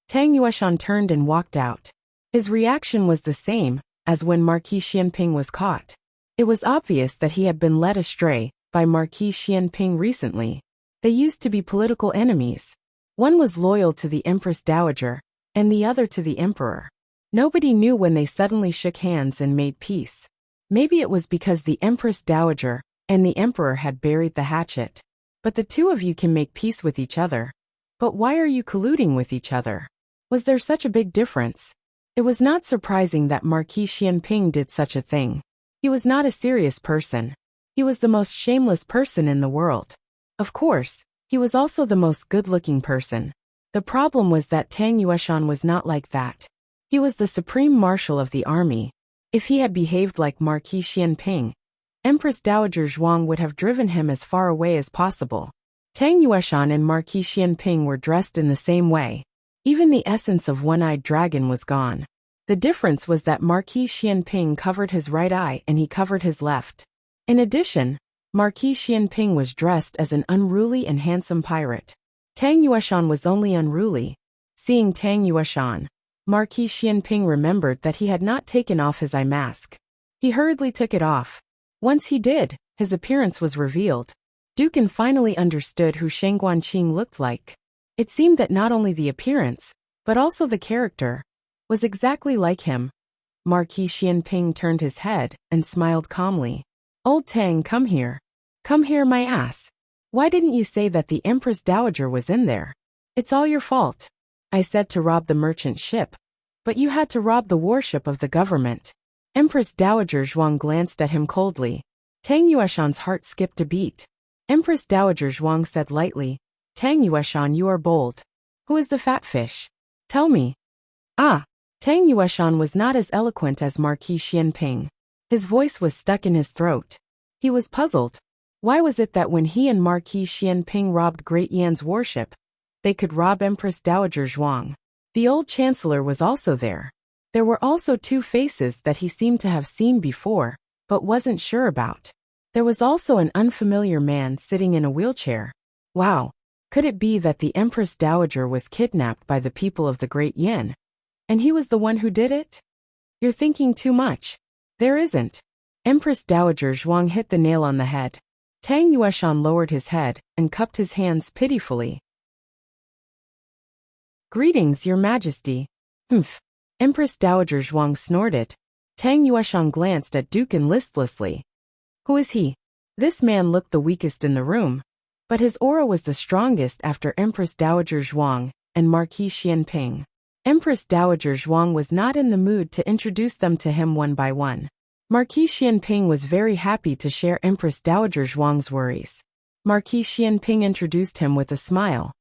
Tang Yueshan turned and walked out. His reaction was the same as when Marquis Xianping was caught. It was obvious that he had been led astray by Marquis Xianping recently. They used to be political enemies. One was loyal to the Empress Dowager, and the other to the Emperor. Nobody knew when they suddenly shook hands and made peace. Maybe it was because the Empress Dowager and the Emperor had buried the hatchet. But the two of you can make peace with each other. But why are you colluding with each other? Was there such a big difference? It was not surprising that Marquis Xianping did such a thing. He was not a serious person. He was the most shameless person in the world. Of course, he was also the most good-looking person. The problem was that Tang Yueshan was not like that. He was the supreme marshal of the army. If he had behaved like Marquis Xianping, Empress Dowager Zhuang would have driven him as far away as possible. Tang Yueshan and Marquis Xianping were dressed in the same way. Even the essence of one-eyed dragon was gone. The difference was that Marquis Xianping covered his right eye and he covered his left. In addition, Marquis Xianping was dressed as an unruly and handsome pirate. Tang Yueshan was only unruly. Seeing Tang Yueshan, Marquis Xianping remembered that he had not taken off his eye mask. He hurriedly took it off. Once he did, his appearance was revealed. Dukan finally understood who Sheng Guanqing looked like. It seemed that not only the appearance, but also the character, was exactly like him. Marquis Xianping turned his head and smiled calmly. Old Tang, come here. Come here, my ass. Why didn't you say that the Empress Dowager was in there? It's all your fault. I said to rob the merchant ship, but you had to rob the warship of the government. Empress Dowager Zhuang glanced at him coldly. Tang Yueshan's heart skipped a beat. Empress Dowager Zhuang said lightly, Tang Yueshan, you are bold. Who is the fat fish? Tell me. Ah. Tang Yueshan was not as eloquent as Marquis Xianping. His voice was stuck in his throat. He was puzzled. Why was it that when he and Marquis Xianping robbed Great Yan's warship, they could rob Empress Dowager Zhuang? The old chancellor was also there. There were also two faces that he seemed to have seen before, but wasn't sure about. There was also an unfamiliar man sitting in a wheelchair. Wow. Could it be that the Empress Dowager was kidnapped by the people of the Great Yan? And he was the one who did it? You're thinking too much. There isn't. Empress Dowager Zhuang hit the nail on the head. Tang Yueshan lowered his head and cupped his hands pitifully. Greetings, Your Majesty. Humph. Empress Dowager Zhuang snorted. Tang Yueshan glanced at Dukan listlessly. Who is he? This man looked the weakest in the room, but his aura was the strongest after Empress Dowager Zhuang and Marquis Xianping. Empress Dowager Zhuang was not in the mood to introduce them to him one by one. Marquis Xianping was very happy to share Empress Dowager Zhuang's worries. Marquis Xianping introduced him with a smile.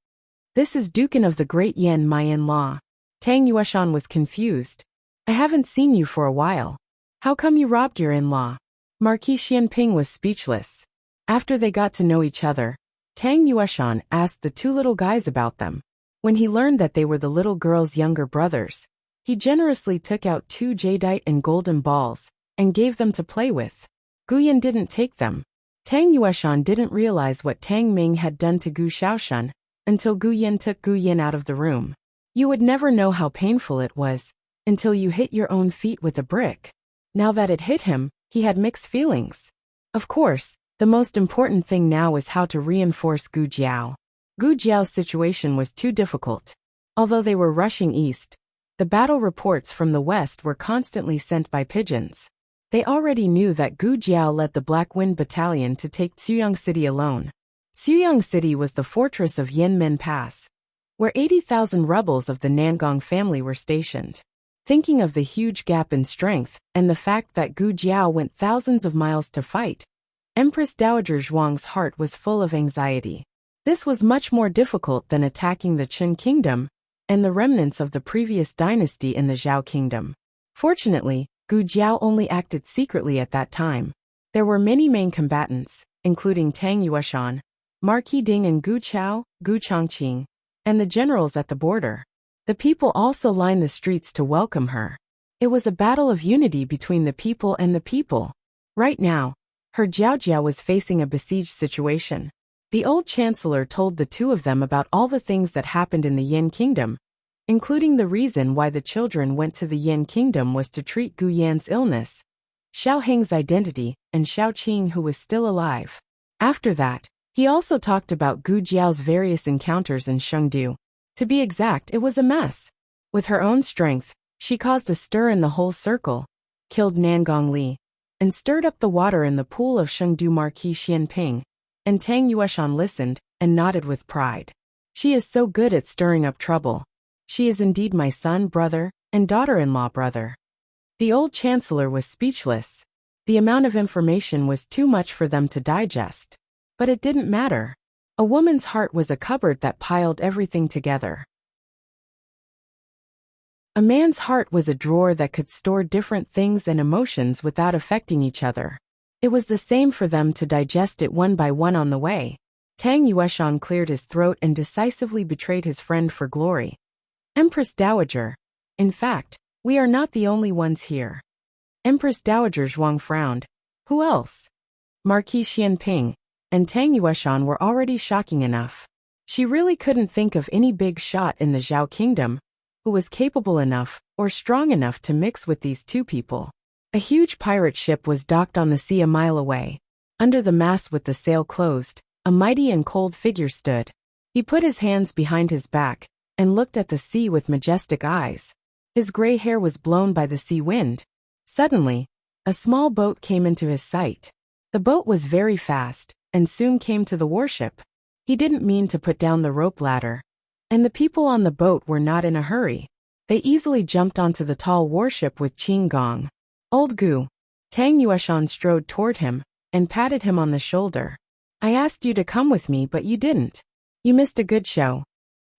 This is Dukan of the Great Yan, my in-law. Tang Yueshan was confused. I haven't seen you for a while. How come you robbed your in-law? Marquis Xianping was speechless. After they got to know each other, Tang Yueshan asked the two little guys about them. When he learned that they were the little girl's younger brothers, he generously took out 2 jadeite and golden balls and gave them to play with. Guyan didn't take them. Tang Yueshan didn't realize what Tang Ming had done to Gu Shaoshan until Gu Yin took Gu Yin out of the room. You would never know how painful it was until you hit your own feet with a brick. Now that it hit him, he had mixed feelings. Of course, the most important thing now is how to reinforce Gu Jiao. Gu Jiao's situation was too difficult. Although they were rushing east, the battle reports from the west were constantly sent by pigeons. They already knew that Gu Jiao led the Black Wind Battalion to take Xuyang City alone. Xuyang City was the fortress of Yanmen Pass, where 80,000 rebels of the Nangong family were stationed. Thinking of the huge gap in strength and the fact that Gu Jiao went thousands of miles to fight, Empress Dowager Zhuang's heart was full of anxiety. This was much more difficult than attacking the Qin Kingdom and the remnants of the previous dynasty in the Zhao Kingdom. Fortunately, Gu Jiao only acted secretly at that time. There were many main combatants, including Tang Yueshan, Marquis Ding and Gu Chao, Gu Chongqing, and the generals at the border. The people also lined the streets to welcome her. It was a battle of unity between the people and the people. Right now, her Jiao was facing a besieged situation. The old chancellor told the two of them about all the things that happened in the Yan Kingdom, including the reason why the children went to the Yan Kingdom was to treat Gu Yan's illness, Xiao Heng's identity, and Xiao Qing, who was still alive. After that, he also talked about Gu Jiao's various encounters in Shengdu. To be exact, it was a mess. With her own strength, she caused a stir in the whole circle, killed Nangong Li, and stirred up the water in the pool of Shengdu. Marquis Xianping and Tang Yueshan listened and nodded with pride. She is so good at stirring up trouble. She is indeed my son, brother, and daughter-in-law brother. The old chancellor was speechless. The amount of information was too much for them to digest. But it didn't matter. A woman's heart was a cupboard that piled everything together. A man's heart was a drawer that could store different things and emotions without affecting each other. It was the same for them to digest it one by one on the way. Tang Yueshan cleared his throat and decisively betrayed his friend for glory. Empress Dowager. In fact, we are not the only ones here. Empress Dowager Zhuang frowned. Who else? Marquis Xianping and Tang Yueshan were already shocking enough. She really couldn't think of any big shot in the Zhao Kingdom who was capable enough or strong enough to mix with these two people. A huge pirate ship was docked on the sea a mile away. Under the mast with the sail closed, a mighty and cold figure stood. He put his hands behind his back and looked at the sea with majestic eyes. His gray hair was blown by the sea wind. Suddenly, a small boat came into his sight. The boat was very fast and soon came to the warship. He didn't mean to put down the rope ladder, and the people on the boat were not in a hurry. They easily jumped onto the tall warship with Qing Gong. Old Gu. Tang Yueshan strode toward him and patted him on the shoulder. I asked you to come with me but you didn't. You missed a good show.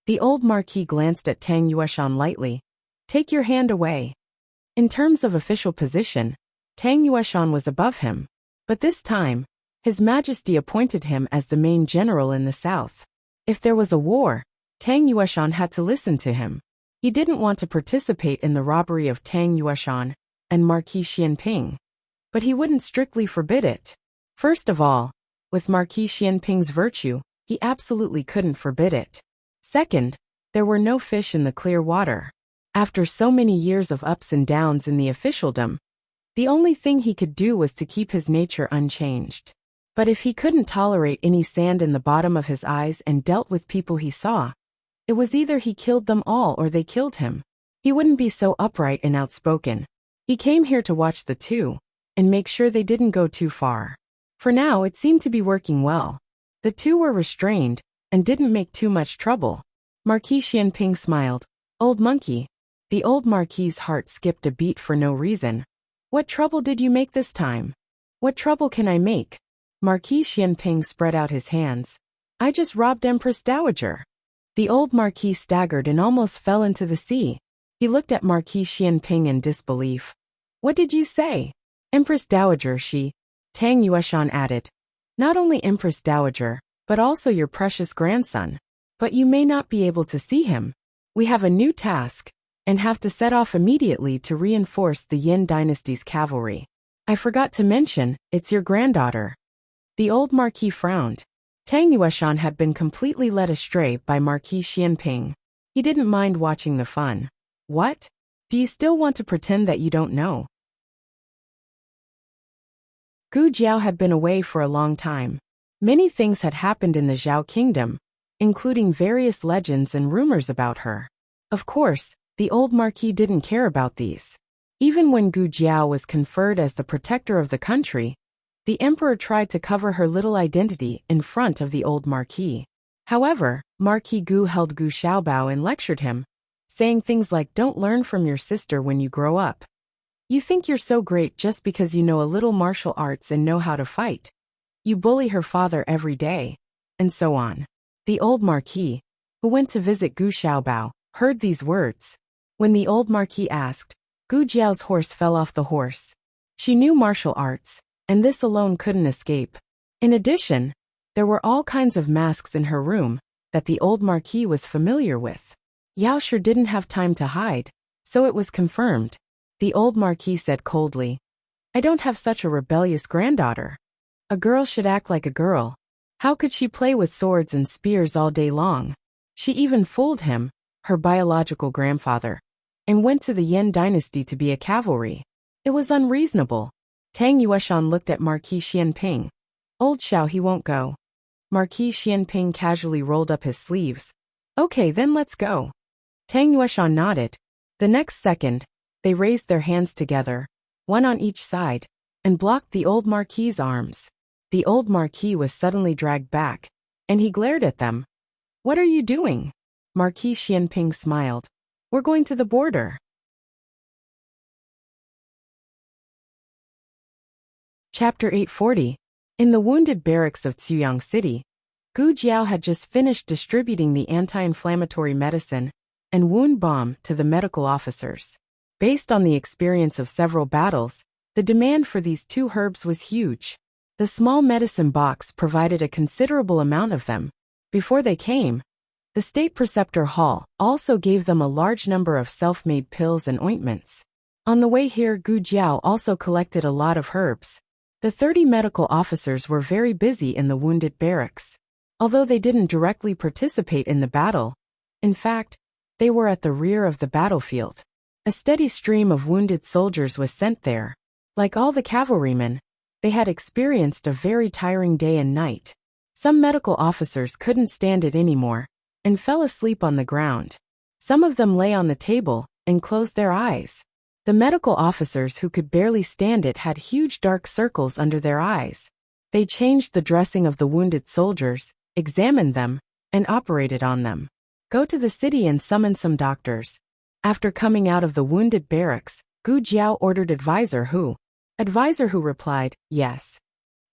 The old Marquis glanced at Tang Yueshan lightly. Take your hand away. In terms of official position, Tang Yueshan was above him. But this time, His Majesty appointed him as the main general in the south. If there was a war, Tang Yueshan had to listen to him. He didn't want to participate in the robbery of Tang Yueshan and Marquis Xianping. But he wouldn't strictly forbid it. First of all, with Marquis Xianping's virtue, he absolutely couldn't forbid it. Second, there were no fish in the clear water. After so many years of ups and downs in the officialdom, the only thing he could do was to keep his nature unchanged. But if he couldn't tolerate any sand in the bottom of his eyes and dealt with people he saw, it was either he killed them all or they killed him. He wouldn't be so upright and outspoken. He came here to watch the two and make sure they didn't go too far. For now, it seemed to be working well. The two were restrained and didn't make too much trouble. Marquis Xianping smiled. Old monkey. The old Marquis's heart skipped a beat for no reason. What trouble did you make this time? What trouble can I make? Marquis Xianping spread out his hands. I just robbed Empress Dowager. The old Marquis staggered and almost fell into the sea. He looked at Marquis Xianping in disbelief. What did you say? Empress Dowager, Tang Yueshan added. Not only Empress Dowager, but also your precious grandson. But you may not be able to see him. We have a new task, and have to set off immediately to reinforce the Yin dynasty's cavalry. I forgot to mention, it's your granddaughter. The old Marquis frowned. Tang Yueshan had been completely led astray by Marquis Xianping. He didn't mind watching the fun. What? Do you still want to pretend that you don't know? Gu Jiao had been away for a long time. Many things had happened in the Zhao kingdom, including various legends and rumors about her. Of course, the old Marquis didn't care about these. Even when Gu Jiao was conferred as the protector of the country, the emperor tried to cover her little identity in front of the old Marquis. However, Marquis Gu held Gu Xiaobao and lectured him, saying things like, don't learn from your sister when you grow up. You think you're so great just because you know a little martial arts and know how to fight. You bully her father every day, and so on. The old Marquis, who went to visit Gu Xiaobao, heard these words. When the old Marquis asked, Gu Jiao's horse fell off the horse. She knew martial arts, and this alone couldn't escape. In addition, there were all kinds of masks in her room that the old Marquis was familiar with. Yao sure didn't have time to hide, so it was confirmed. The old Marquis said coldly, I don't have such a rebellious granddaughter. A girl should act like a girl. How could she play with swords and spears all day long? She even fooled him, her biological grandfather, and went to the Yin dynasty to be a cavalry. It was unreasonable. Tang Yueshan looked at Marquis Xianping. Old Xiao, he won't go. Marquis Xianping casually rolled up his sleeves. Okay, then let's go. Tang Yueshan nodded. The next second, they raised their hands together, one on each side, and blocked the old Marquis's arms. The old Marquis was suddenly dragged back, and he glared at them. What are you doing? Marquis Xianping smiled. We're going to the border. Chapter 840. In the wounded barracks of Cuyang City, Gu Jiao had just finished distributing the anti-inflammatory medicine and wound balm to the medical officers. Based on the experience of several battles, the demand for these two herbs was huge. The small medicine box provided a considerable amount of them. Before they came, the state preceptor hall also gave them a large number of self-made pills and ointments. On the way here, Gu Jiao also collected a lot of herbs. The 30 medical officers were very busy in the wounded barracks. Although they didn't directly participate in the battle, in fact, they were at the rear of the battlefield. A steady stream of wounded soldiers was sent there. Like all the cavalrymen, they had experienced a very tiring day and night. Some medical officers couldn't stand it anymore and fell asleep on the ground. Some of them lay on the table and closed their eyes. The medical officers who could barely stand it had huge dark circles under their eyes. They changed the dressing of the wounded soldiers, examined them, and operated on them. Go to the city and summon some doctors. After coming out of the wounded barracks, Gu Jiao ordered Advisor Hu. Advisor Hu replied, yes.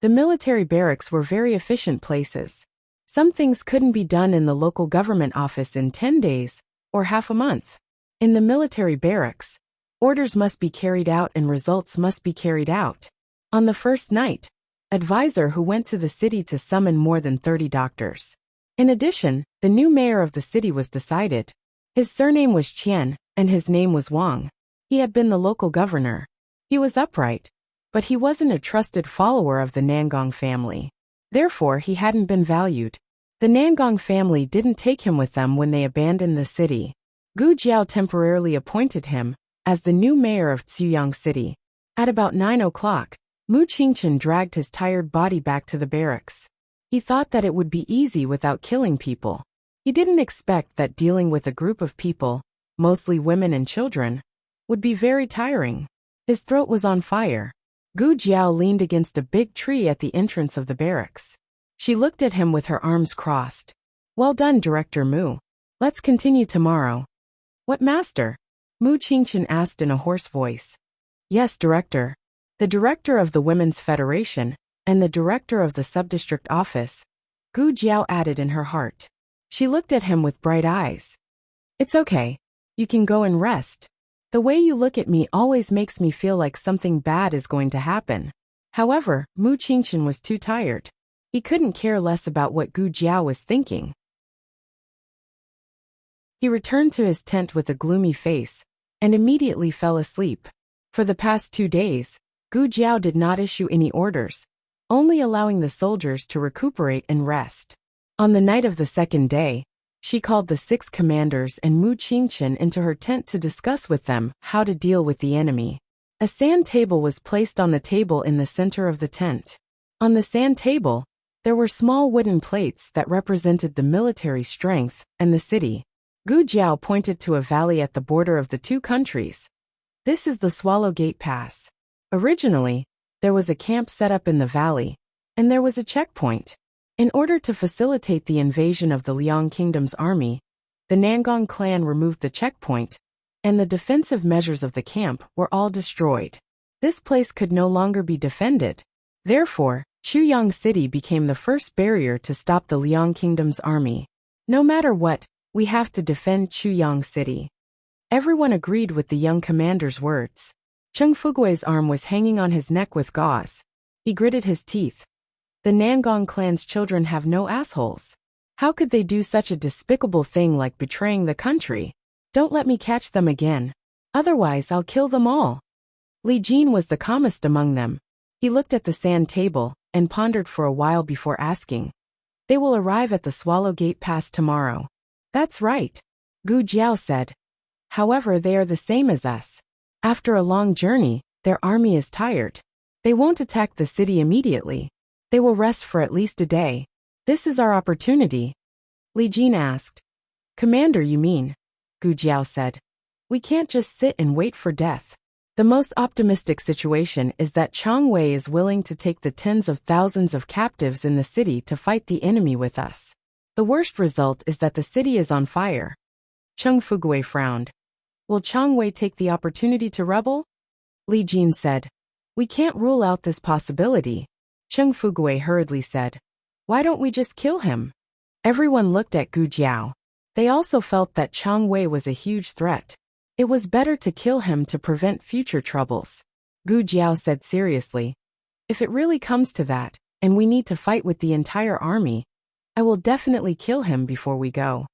The military barracks were very efficient places. Some things couldn't be done in the local government office in 10 days, or half a month. In the military barracks, orders must be carried out and results must be carried out. On the first night, advisor who went to the city to summon more than 30 doctors. In addition, the new mayor of the city was decided. His surname was Qian, and his name was Wang. He had been the local governor. He was upright, but he wasn't a trusted follower of the Nangong family. Therefore, he hadn't been valued. The Nangong family didn't take him with them when they abandoned the city. Gu Jiao temporarily appointed him as the new mayor of Ziyang City. At about 9 o'clock, Mu Qingchen dragged his tired body back to the barracks. He thought that it would be easy without killing people. He didn't expect that dealing with a group of people, mostly women and children, would be very tiring. His throat was on fire. Gu Jiao leaned against a big tree at the entrance of the barracks. She looked at him with her arms crossed. Well done, Director Mu. Let's continue tomorrow. What master? Mu Qingchen asked in a hoarse voice. Yes, Director. The Director of the Women's Federation, and the Director of the Subdistrict Office, Gu Jiao added in her heart. She looked at him with bright eyes. It's okay. You can go and rest. The way you look at me always makes me feel like something bad is going to happen. However, Mu Qingchen was too tired. He couldn't care less about what Gu Jiao was thinking. He returned to his tent with a gloomy face, and immediately fell asleep. For the past 2 days, Gu Jiao did not issue any orders, only allowing the soldiers to recuperate and rest. On the night of the second day, she called the 6 commanders and Mu Qingchen into her tent to discuss with them how to deal with the enemy. A sand table was placed on the table in the center of the tent. On the sand table, there were small wooden plates that represented the military strength and the city. Gu Jiao pointed to a valley at the border of the 2 countries. This is the Swallow Gate Pass. Originally, there was a camp set up in the valley, and there was a checkpoint. In order to facilitate the invasion of the Liang Kingdom's army, the Nangong clan removed the checkpoint, and the defensive measures of the camp were all destroyed. This place could no longer be defended. Therefore, Chuyang City became the first barrier to stop the Liang Kingdom's army. No matter what, we have to defend Chuyang City. Everyone agreed with the young commander's words. Cheng Fugui's arm was hanging on his neck with gauze. He gritted his teeth. The Nangong clan's children have no assholes. How could they do such a despicable thing like betraying the country? Don't let me catch them again. Otherwise I'll kill them all. Li Jin was the calmest among them. He looked at the sand table and pondered for a while before asking. They will arrive at the Swallow Gate Pass tomorrow. That's right, Gu Jiao said. However, they are the same as us. After a long journey, their army is tired. They won't attack the city immediately. They will rest for at least a day. This is our opportunity. Li Jin asked. Commander, you mean? Gu Jiao said. We can't just sit and wait for death. The most optimistic situation is that Chang Wei is willing to take the tens of thousands of captives in the city to fight the enemy with us. The worst result is that the city is on fire. Cheng Fugui frowned. Will Chang Wei take the opportunity to rebel? Li Jin said. We can't rule out this possibility. Cheng Fugui hurriedly said. Why don't we just kill him? Everyone looked at Gu Jiao. They also felt that Chang Wei was a huge threat. It was better to kill him to prevent future troubles. Gu Jiao said seriously. If it really comes to that, and we need to fight with the entire army, I will definitely kill him before we go.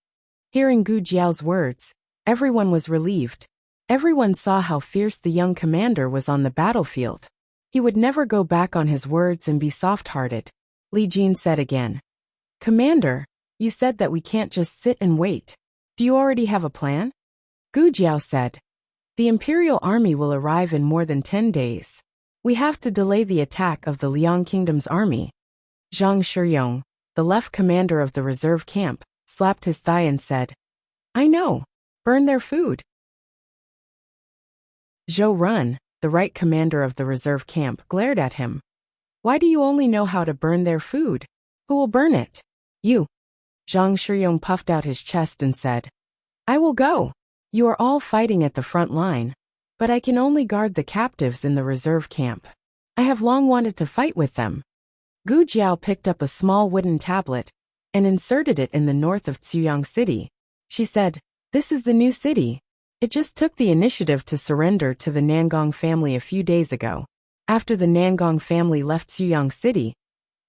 Hearing Gu Jiao's words, everyone was relieved. Everyone saw how fierce the young commander was on the battlefield. He would never go back on his words and be soft-hearted. Li Jin said again. Commander, you said that we can't just sit and wait. Do you already have a plan? Gu Jiao said. The Imperial Army will arrive in more than 10 days. We have to delay the attack of the Liang Kingdom's army. Zhang Shiyong, the left commander of the reserve camp, slapped his thigh and said, I know. Burn their food. Zhou Run, the right commander of the reserve camp, glared at him. Why do you only know how to burn their food? Who will burn it? You. Zhang Shiyong puffed out his chest and said, I will go. You are all fighting at the front line, but I can only guard the captives in the reserve camp. I have long wanted to fight with them. Gu Jiao picked up a small wooden tablet and inserted it in the north of Ziyang City. She said, "This is the new city. It just took the initiative to surrender to the Nangong family a few days ago. After the Nangong family left Ziyang City,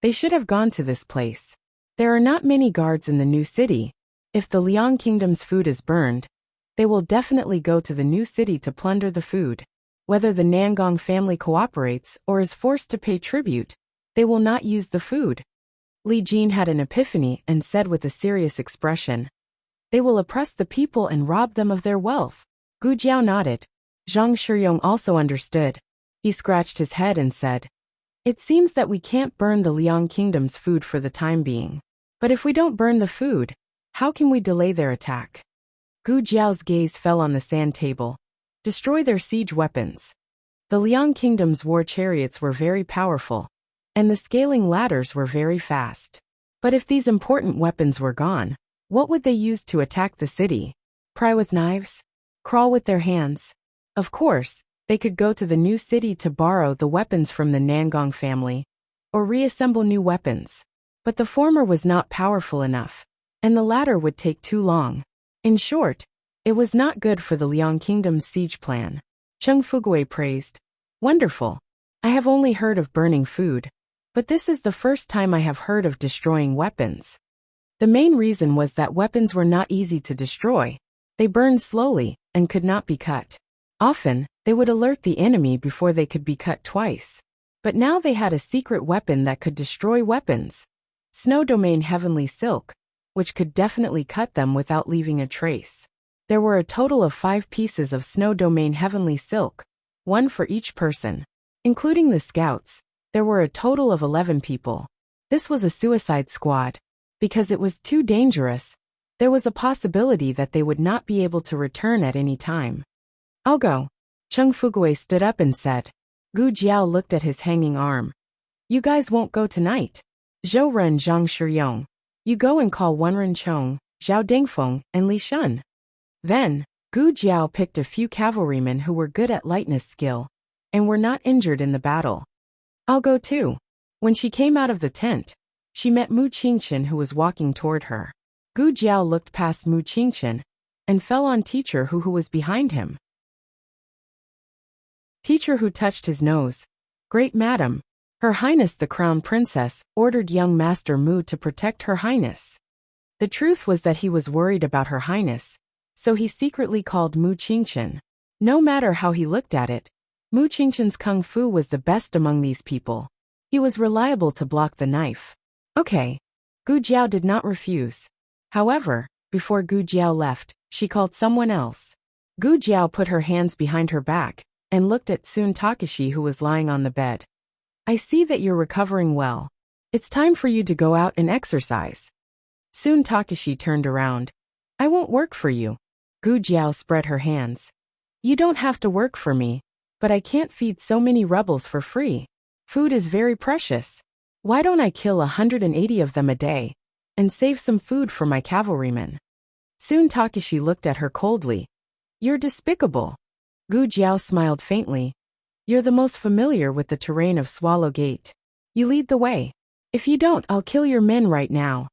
they should have gone to this place. There are not many guards in the new city. If the Liang Kingdom's food is burned, they will definitely go to the new city to plunder the food. Whether the Nangong family cooperates or is forced to pay tribute, they will not use the food." Li Jin had an epiphany and said with a serious expression, "They will oppress the people and rob them of their wealth." Gu Jiao nodded. Zhang Shiyong also understood. He scratched his head and said, "It seems that we can't burn the Liang Kingdom's food for the time being. But if we don't burn the food, how can we delay their attack?" Gu Jiao's gaze fell on the sand table. Destroy their siege weapons. The Liang Kingdom's war chariots were very powerful, and the scaling ladders were very fast. But if these important weapons were gone, what would they use to attack the city? Pry with knives? Crawl with their hands? Of course, they could go to the new city to borrow the weapons from the Nangong family, or reassemble new weapons. But the former was not powerful enough, and the latter would take too long. In short, it was not good for the Liang Kingdom's siege plan. Cheng Fugui praised, "Wonderful. I have only heard of burning food, but this is the first time I have heard of destroying weapons." The main reason was that weapons were not easy to destroy. They burned slowly and could not be cut. Often, they would alert the enemy before they could be cut twice. But now they had a secret weapon that could destroy weapons. Snow Domain Heavenly Silk, which could definitely cut them without leaving a trace. There were a total of 5 pieces of Snow Domain Heavenly Silk, one for each person. Including the scouts, there were a total of 11 people. This was a suicide squad. Because it was too dangerous, there was a possibility that they would not be able to return at any time. "I'll go." Cheng Fugui stood up and said. Gu Jiao looked at his hanging arm. "You guys won't go tonight. Zhou Ren, Zhang Shiyong. You go and call Wenren Chong, Zhao Dingfeng, and Li Shun." Then, Gu Jiao picked a few cavalrymen who were good at lightness skill, and were not injured in the battle. "I'll go too." When she came out of the tent, she met Mu Qingchen who was walking toward her. Gu Jiao looked past Mu Qingchen, and fell on Teacher who was behind him. Teacher who touched his nose. "Great Madam, Her Highness the Crown Princess ordered young Master Mu to protect Her Highness." The truth was that he was worried about Her Highness, so he secretly called Mu Qingchen. No matter how he looked at it, Mu Qingchen's kung fu was the best among these people. He was reliable to block the knife. "Okay." Gu Jiao did not refuse. However, before Gu Jiao left, she called someone else. Gu Jiao put her hands behind her back and looked at Sun Takashi who was lying on the bed. "I see that you're recovering well. It's time for you to go out and exercise." Sun Takashi turned around. "I won't work for you." Gu Jiao spread her hands. "You don't have to work for me, but I can't feed so many rebels for free. Food is very precious. Why don't I kill 180 of them a day, and save some food for my cavalrymen?" Sun Takashi looked at her coldly. "You're despicable." Gu Jiao smiled faintly. "You're the most familiar with the terrain of Swallow Gate. You lead the way. If you don't, I'll kill your men right now."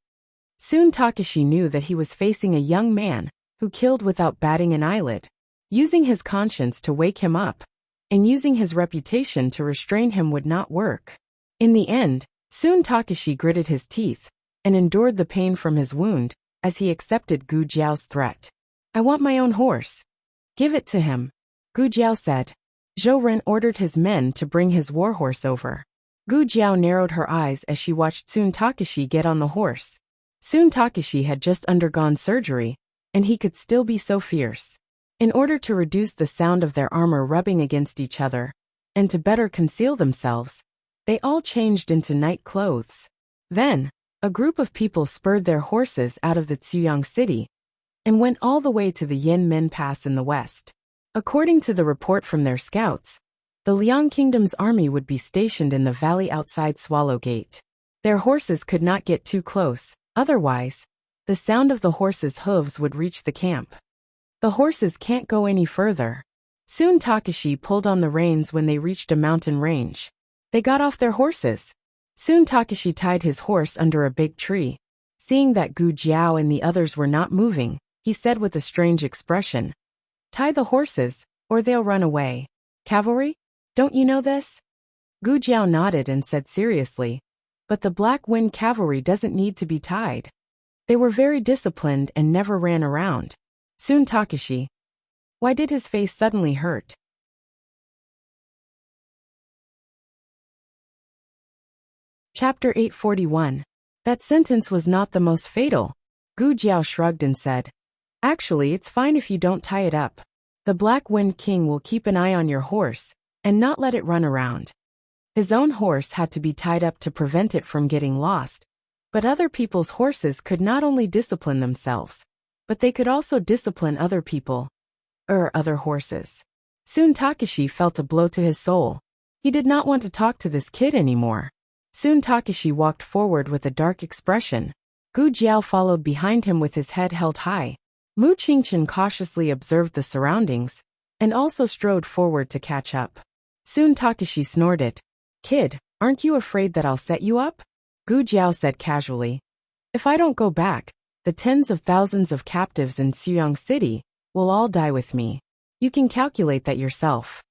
Sun Takashi knew that he was facing a young man who killed without batting an eyelid, using his conscience to wake him up, and using his reputation to restrain him would not work. In the end, Sun Takashi gritted his teeth and endured the pain from his wound as he accepted Gu Jiao's threat. "I want my own horse." "Give it to him," Gu Jiao said. Zhou Ren ordered his men to bring his warhorse over. Gu Jiao narrowed her eyes as she watched Sun Takashi get on the horse. Sun Takashi had just undergone surgery, and he could still be so fierce. In order to reduce the sound of their armor rubbing against each other, and to better conceal themselves, they all changed into night clothes. Then, a group of people spurred their horses out of the Ziyang city, and went all the way to the Yin Men Pass in the west. According to the report from their scouts, the Liang Kingdom's army would be stationed in the valley outside Swallow Gate. Their horses could not get too close, otherwise, the sound of the horses' hooves would reach the camp. The horses can't go any further. Sun Takashi pulled on the reins when they reached a mountain range. They got off their horses. Soon Takashi tied his horse under a big tree. Seeing that Gu Jiao and the others were not moving, he said with a strange expression, "Tie the horses, or they'll run away. Cavalry? Don't you know this?" Gu Jiao nodded and said seriously, "But the Black Wind Cavalry doesn't need to be tied. They were very disciplined and never ran around." Soon Takashi. Why did his face suddenly hurt? Chapter 841. That sentence was not the most fatal. Gu Jiao shrugged and said, "Actually, it's fine if you don't tie it up. The Black Wind King will keep an eye on your horse and not let it run around." His own horse had to be tied up to prevent it from getting lost, but other people's horses could not only discipline themselves, but they could also discipline other people, other horses. Soon Takashi felt a blow to his soul. He did not want to talk to this kid anymore. Soon Takashi walked forward with a dark expression. Gu Jiao followed behind him with his head held high. Mu Qingchen cautiously observed the surroundings, and also strode forward to catch up. Soon Takashi snorted. "Kid, aren't you afraid that I'll set you up?" Gu Jiao said casually. "If I don't go back, the tens of thousands of captives in Xuyang City will all die with me. You can calculate that yourself."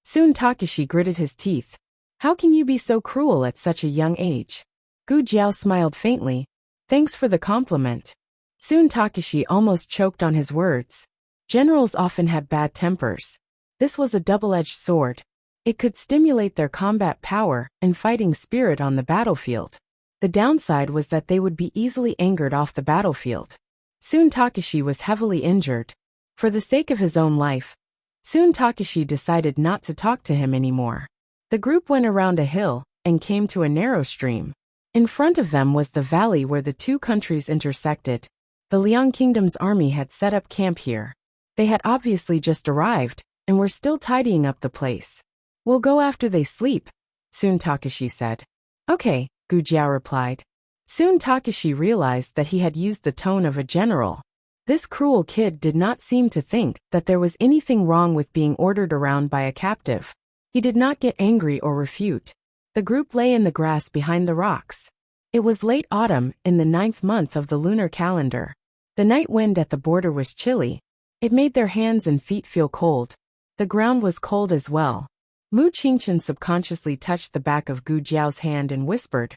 Soon Takashi gritted his teeth. "How can you be so cruel at such a young age?" Gu Jiao smiled faintly. "Thanks for the compliment." Soon Takashi almost choked on his words. Generals often had bad tempers. This was a double-edged sword. It could stimulate their combat power and fighting spirit on the battlefield. The downside was that they would be easily angered off the battlefield. Soon Takashi was heavily injured. For the sake of his own life, Soon Takashi decided not to talk to him anymore. The group went around a hill and came to a narrow stream. In front of them was the valley where the two countries intersected. The Liang Kingdom's army had set up camp here. They had obviously just arrived and were still tidying up the place. "We'll go after they sleep," Soon Takashi said. "Okay," Gu Jiao replied. Soon Takashi realized that he had used the tone of a general. This cruel kid did not seem to think that there was anything wrong with being ordered around by a captive. He did not get angry or refute. The group lay in the grass behind the rocks. It was late autumn in the 9th month of the lunar calendar. The night wind at the border was chilly. It made their hands and feet feel cold. The ground was cold as well. Mu Qingchen subconsciously touched the back of Gu Jiao's hand and whispered,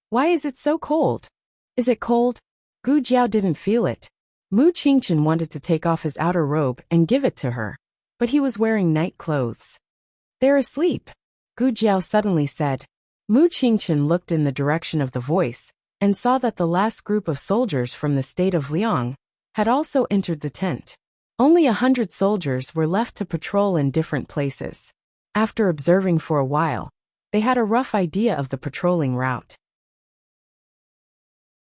"Why is it so cold?" "Is it cold?" Gu Jiao didn't feel it. Mu Qingchen wanted to take off his outer robe and give it to her, but he was wearing night clothes. "They're asleep," Gu Jiao suddenly said. Mu Qingchen looked in the direction of the voice and saw that the last group of soldiers from the state of Liang had also entered the tent. Only 100 soldiers were left to patrol in different places. After observing for a while, they had a rough idea of the patrolling route.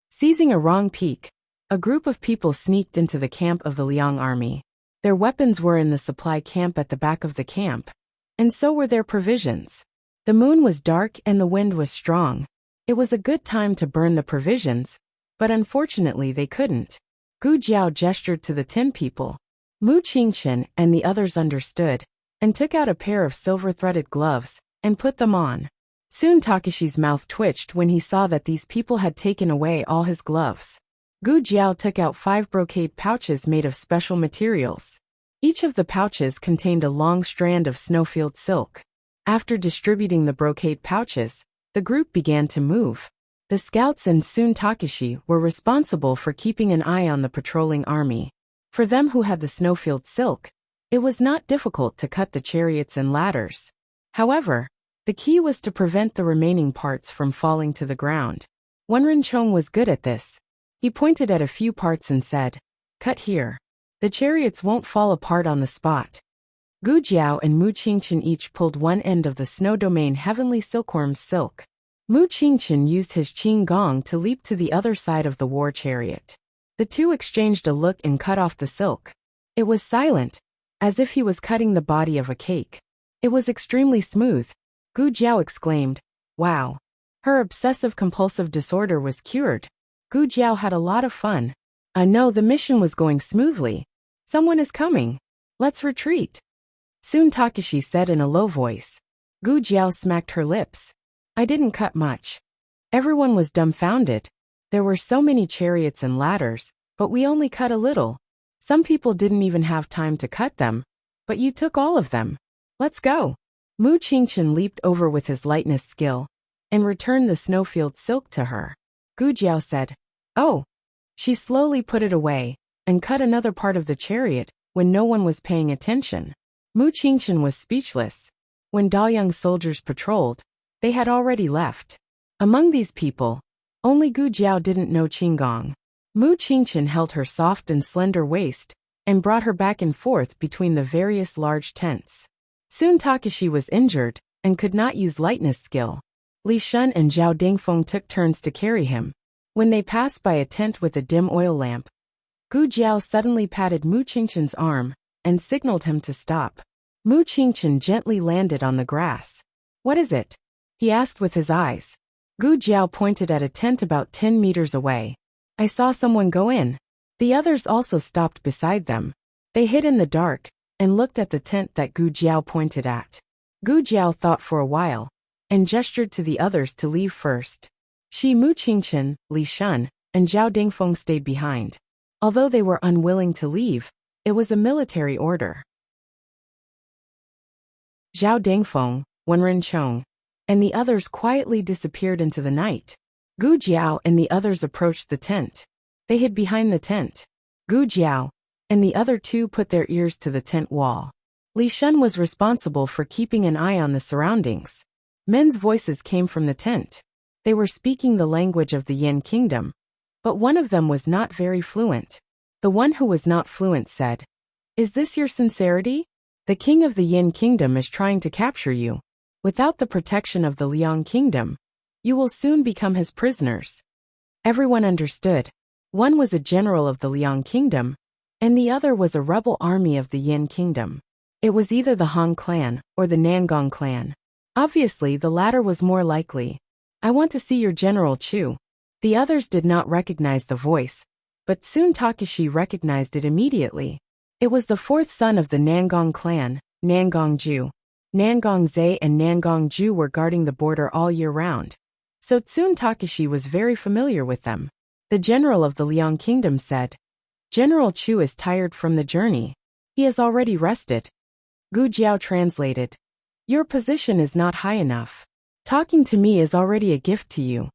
Seizing a wrong peak, a group of people sneaked into the camp of the Liang army. Their weapons were in the supply camp at the back of the camp, and so were their provisions. The moon was dark and the wind was strong. It was a good time to burn the provisions, but unfortunately they couldn't. Gu Jiao gestured to the 10 people. Mu Qingchen and the others understood, and took out a pair of silver-threaded gloves and put them on. Soon Takashi's mouth twitched when he saw that these people had taken away all his gloves. Gu Jiao took out 5 brocade pouches made of special materials. Each of the pouches contained a long strand of snowfield silk. After distributing the brocade pouches, the group began to move. The scouts and Soon Takashi were responsible for keeping an eye on the patrolling army. For them who had the snowfield silk, it was not difficult to cut the chariots and ladders. However, the key was to prevent the remaining parts from falling to the ground. Wenren Chong was good at this. He pointed at a few parts and said, "Cut here. The chariots won't fall apart on the spot." Gu Jiao and Mu Qingchen each pulled one end of the snow domain heavenly silkworm's silk. Mu Qingchen used his Qing Gong to leap to the other side of the war chariot. The two exchanged a look and cut off the silk. It was silent, as if he was cutting the body of a cake. It was extremely smooth. Gu Jiao exclaimed, "Wow. Her obsessive-compulsive disorder was cured." Gu Jiao had a lot of fun. No, the mission was going smoothly. "Someone is coming. Let's retreat," Soon Takashi said in a low voice. Gu Jiao smacked her lips. I didn't cut much. Everyone was dumbfounded. There were so many chariots and ladders, but we only cut a little. Some people didn't even have time to cut them, but you took all of them. Let's go. Mu Qingchen leaped over with his lightness skill and returned the snowfield silk to her. Gu Jiao said, "Oh." She slowly put it away and cut another part of the chariot when no one was paying attention. Mu Qingchen was speechless. When Daoyang's soldiers patrolled, they had already left. Among these people, only Gu Jiao didn't know Qinggong. Mu Qingchen held her soft and slender waist and brought her back and forth between the various large tents. Soon Takashi was injured and could not use lightness skill. Li Shun and Zhao Dingfeng took turns to carry him. When they passed by a tent with a dim oil lamp, Gu Jiao suddenly patted Mu Qingchen's arm and signaled him to stop. Mu Qingchen gently landed on the grass. "What is it?" he asked with his eyes. Gu Jiao pointed at a tent about 10 meters away. "I saw someone go in." The others also stopped beside them. They hid in the dark and looked at the tent that Gu Jiao pointed at. Gu Jiao thought for a while and gestured to the others to leave first. Mu Qingchen, Li Shun, and Zhao Dingfeng stayed behind. Although they were unwilling to leave, it was a military order. Zhao Dingfeng, Wenren Chong, and the others quietly disappeared into the night. Gu Jiao and the others approached the tent. They hid behind the tent. Gu Jiao and the other two put their ears to the tent wall. Li Shun was responsible for keeping an eye on the surroundings. Men's voices came from the tent. They were speaking the language of the Yin Kingdom, but one of them was not very fluent. The one who was not fluent said, "Is this your sincerity? The king of the Yin Kingdom is trying to capture you. Without the protection of the Liang Kingdom, you will soon become his prisoners." Everyone understood. One was a general of the Liang Kingdom, and the other was a rebel army of the Yin Kingdom. It was either the Han clan or the Nangong clan. Obviously, the latter was more likely. "I want to see your General Chu." The others did not recognize the voice, but soon Takashi recognized it immediately. It was the fourth son of the Nangong clan, Nangong Ju. Nangong Zai and Nangong Ju were guarding the border all year round, so Tsun Takashi was very familiar with them. The general of the Liang Kingdom said, "General Chu is tired from the journey. He has already rested." Gu Jiao translated, "Your position is not high enough. Talking to me is already a gift to you."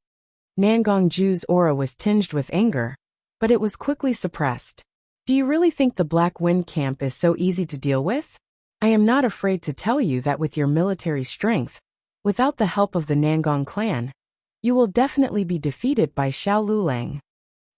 Nangong Ju's aura was tinged with anger, but it was quickly suppressed. "Do you really think the Black Wind Camp is so easy to deal with? I am not afraid to tell you that with your military strength, without the help of the Nangong clan, you will definitely be defeated by Xiao Lulang."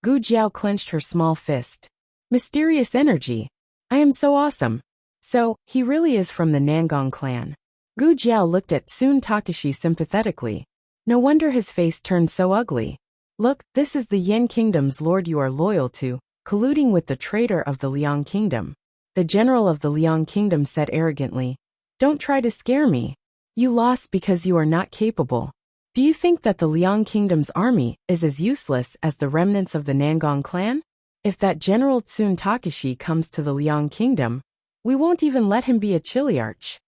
Gu Jiao clenched her small fist. "Mysterious energy. I am so awesome. So, he really is from the Nangong clan." Gu Jiao looked at Tsun Takashi sympathetically. No wonder his face turned so ugly. "Look, this is the Yin Kingdom's lord you are loyal to, colluding with the traitor of the Liang Kingdom." The general of the Liang Kingdom said arrogantly, "Don't try to scare me. You lost because you are not capable. Do you think that the Liang Kingdom's army is as useless as the remnants of the Nangong clan? If that General Tsun Takashi comes to the Liang Kingdom, we won't even let him be a chiliarch."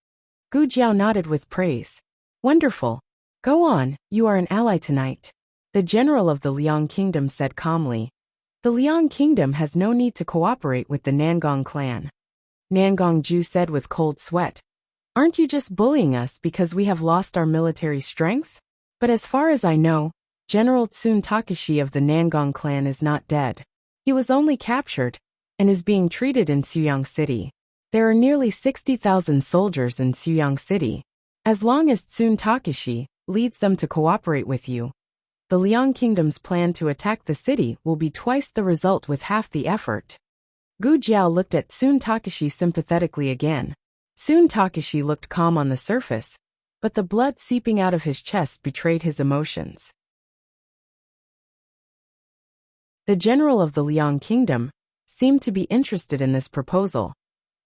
Gu Jiao nodded with praise. "Wonderful. Go on, you are an ally tonight." The general of the Liang Kingdom said calmly. "The Liang Kingdom has no need to cooperate with the Nangong clan." Nangong Ju said with cold sweat, "Aren't you just bullying us because we have lost our military strength? But as far as I know, General Tsun Takashi of the Nangong clan is not dead. He was only captured and is being treated in Suyang City. There are nearly 60,000 soldiers in Suyang City. As long as Tsun Takashi leads them to cooperate with you, the Liang Kingdom's plan to attack the city will be twice the result with half the effort." Gu Jiao looked at Tsun Takashi sympathetically again. Tsun Takashi looked calm on the surface, but the blood seeping out of his chest betrayed his emotions. The general of the Liang Kingdom seemed to be interested in this proposal,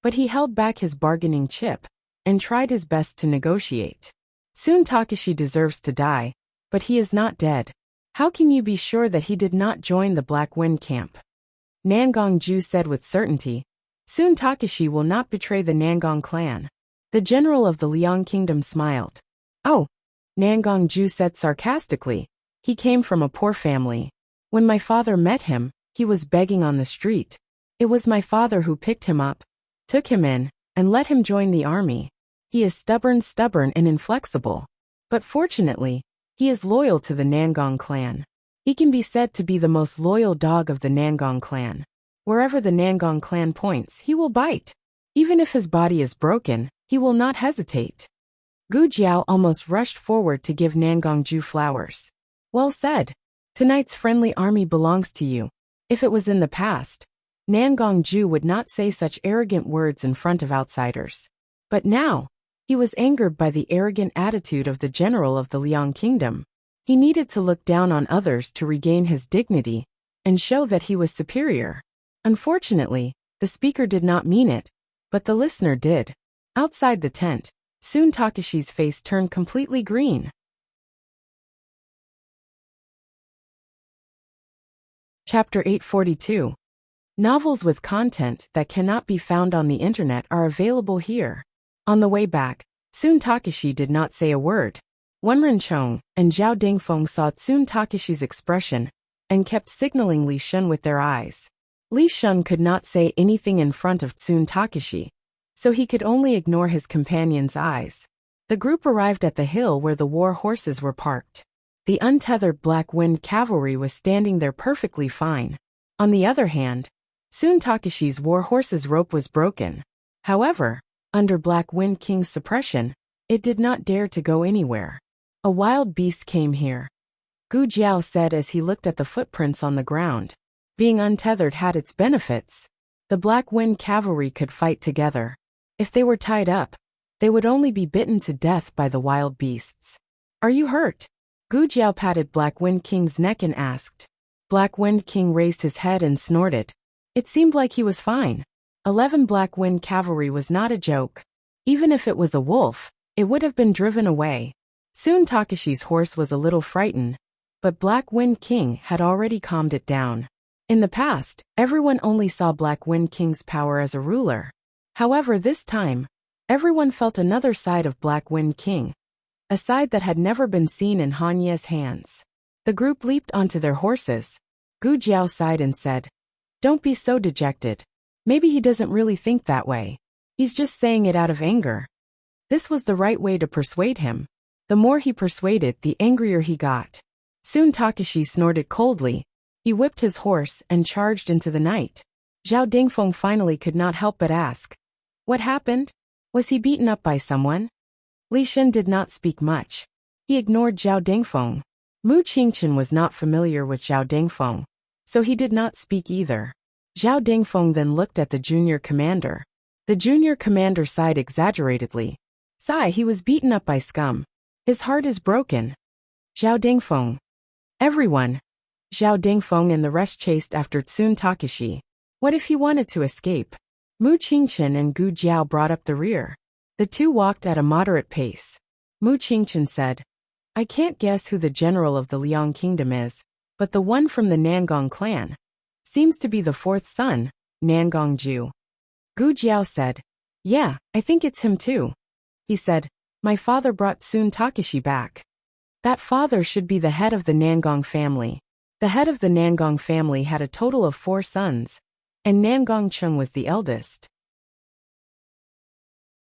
but he held back his bargaining chip and tried his best to negotiate. "Tsun Takashi deserves to die, but he is not dead. How can you be sure that he did not join the Black Wind Camp?" Nangong Ju said with certainty, "Tsun Takashi will not betray the Nangong clan." The general of the Liang Kingdom smiled. "Oh, Nangong-ju said sarcastically. He came from a poor family. When my father met him, he was begging on the street. It was my father who picked him up, took him in, and let him join the army. He is stubborn and inflexible. But fortunately, he is loyal to the Nangong clan. He can be said to be the most loyal dog of the Nangong clan. Wherever the Nangong clan points, he will bite. Even if his body is broken, he will not hesitate. Gu Jiao almost rushed forward to give Nangong-ju flowers. Well said. Tonight's friendly army belongs to you. If it was in the past, Nangong-ju would not say such arrogant words in front of outsiders. But now, he was angered by the arrogant attitude of the general of the Liang kingdom. He needed to look down on others to regain his dignity and show that he was superior. Unfortunately, the speaker did not mean it, but the listener did. Outside the tent, soon Takeshi's face turned completely green. Chapter 842. Novels with content that cannot be found on the internet are available here. On the way back, Tsun Takeshi did not say a word. Wenren Chong and Zhao Dingfeng saw Tsun Takeshi's expression and kept signaling Li Shun with their eyes. Li Shun could not say anything in front of Tsun Takeshi, so he could only ignore his companion's eyes. The group arrived at the hill where the war horses were parked. The untethered Black Wind cavalry was standing there perfectly fine. On the other hand, Tsun Takeshi's war horse's rope was broken. However, under Black Wind King's suppression, it did not dare to go anywhere. A wild beast came here, Gu Jiao said as he looked at the footprints on the ground. Being untethered had its benefits. The Black Wind cavalry could fight together. If they were tied up, they would only be bitten to death by the wild beasts. Are you hurt? Gu Jiao patted Black Wind King's neck and asked. Black Wind King raised his head and snorted. It seemed like he was fine. 11 Black Wind cavalry was not a joke. Even if it was a wolf, it would have been driven away. Soon Takeshi's horse was a little frightened, but Black Wind King had already calmed it down. In the past, everyone only saw Black Wind King's power as a ruler. However, this time, everyone felt another side of Black Wind King, a side that had never been seen in Han Ye's hands. The group leaped onto their horses. Gu Jiao sighed and said, "Don't be so dejected. Maybe he doesn't really think that way. He's just saying it out of anger." This was the right way to persuade him. The more he persuaded, the angrier he got. Soon Takeshi snorted coldly. He whipped his horse and charged into the night. Zhao Dingfeng finally could not help but ask, "What happened? Was he beaten up by someone?" Li Shun did not speak much. He ignored Zhao Dingfeng. Mu Qingchen was not familiar with Zhao Dingfeng, so he did not speak either. Zhao Dingfeng then looked at the junior commander. The junior commander sighed exaggeratedly. "Sigh, he was beaten up by scum. His heart is broken." Zhao Dingfeng. Everyone. Zhao Dingfeng and the rest chased after Tsun Takeshi. What if he wanted to escape? Mu Qingchen and Gu Jiao brought up the rear. The two walked at a moderate pace. Mu Qingchen said, "I can't guess who the general of the Liang kingdom is, but the one from the Nangong clan seems to be the fourth son, Nangong-ju." Gu Jiao said, "Yeah, I think it's him too." He said, "My father brought Tsun Takeshi back. That father should be the head of the Nangong family." The head of the Nangong family had a total of 4 sons, and Nangong Chung was the eldest.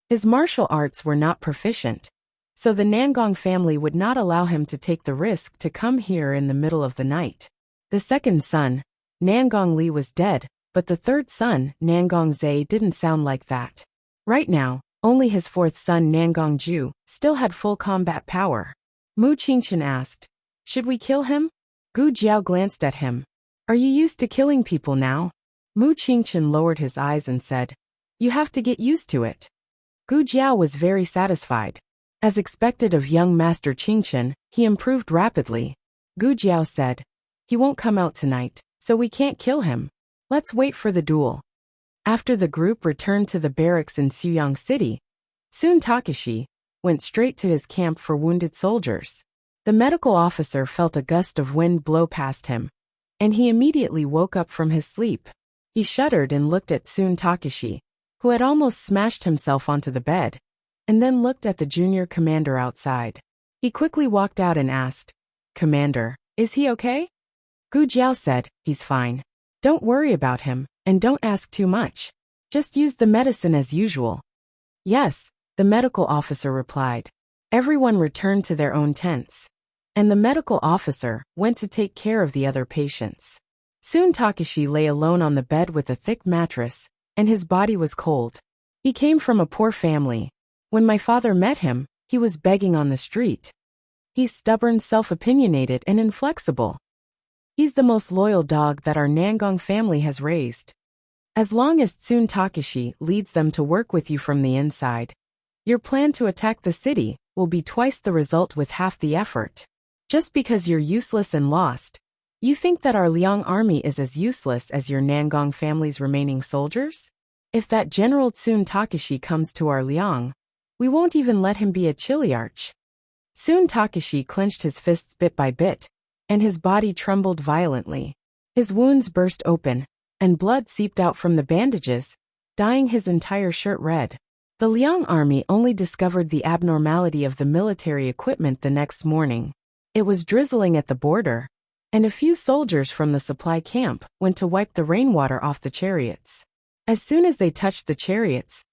His martial arts were not proficient, so the Nangong family would not allow him to take the risk to come here in the middle of the night. The second son, Nangong Li, was dead, but the third son, Nangong Zai, didn't sound like that. Right now, only his fourth son, Nangong Ju, still had full combat power. Mu Qingchen asked, "Should we kill him?" Gu Jiao glanced at him. "Are you used to killing people now?" Mu Qingchen lowered his eyes and said, "You have to get used to it." Gu Jiao was very satisfied. As expected of young Master Qingchen, he improved rapidly. Gu Jiao said, "He won't come out tonight, so we can't kill him. Let's wait for the duel." After the group returned to the barracks in Suyang City, Tsun Takeshi went straight to his camp for wounded soldiers. The medical officer felt a gust of wind blow past him, and he immediately woke up from his sleep. He shuddered and looked at Tsun Takeshi, who had almost smashed himself onto the bed, and then looked at the junior commander outside. He quickly walked out and asked, "Commander, is he okay?" Gu Jiao said, "He's fine. Don't worry about him, and don't ask too much. Just use the medicine as usual." "Yes," the medical officer replied. Everyone returned to their own tents, and the medical officer went to take care of the other patients. Soon Takashi lay alone on the bed with a thick mattress, and his body was cold. He came from a poor family. When my father met him, he was begging on the street. He's stubborn, self-opinionated, and inflexible. He's the most loyal dog that our Nangong family has raised. As long as Tsun Takashi leads them to work with you from the inside, your plan to attack the city will be twice the result with half the effort. Just because you're useless and lost, you think that our Liang army is as useless as your Nangong family's remaining soldiers? If that General Tsun Takashi comes to our Liang, we won't even let him be a chiliarch." Tsun Takashi clenched his fists bit by bit, and his body trembled violently. His wounds burst open, and blood seeped out from the bandages, dyeing his entire shirt red. The Liang army only discovered the abnormality of the military equipment the next morning. It was drizzling at the border, and a few soldiers from the supply camp went to wipe the rainwater off the chariots. As soon as they touched the chariots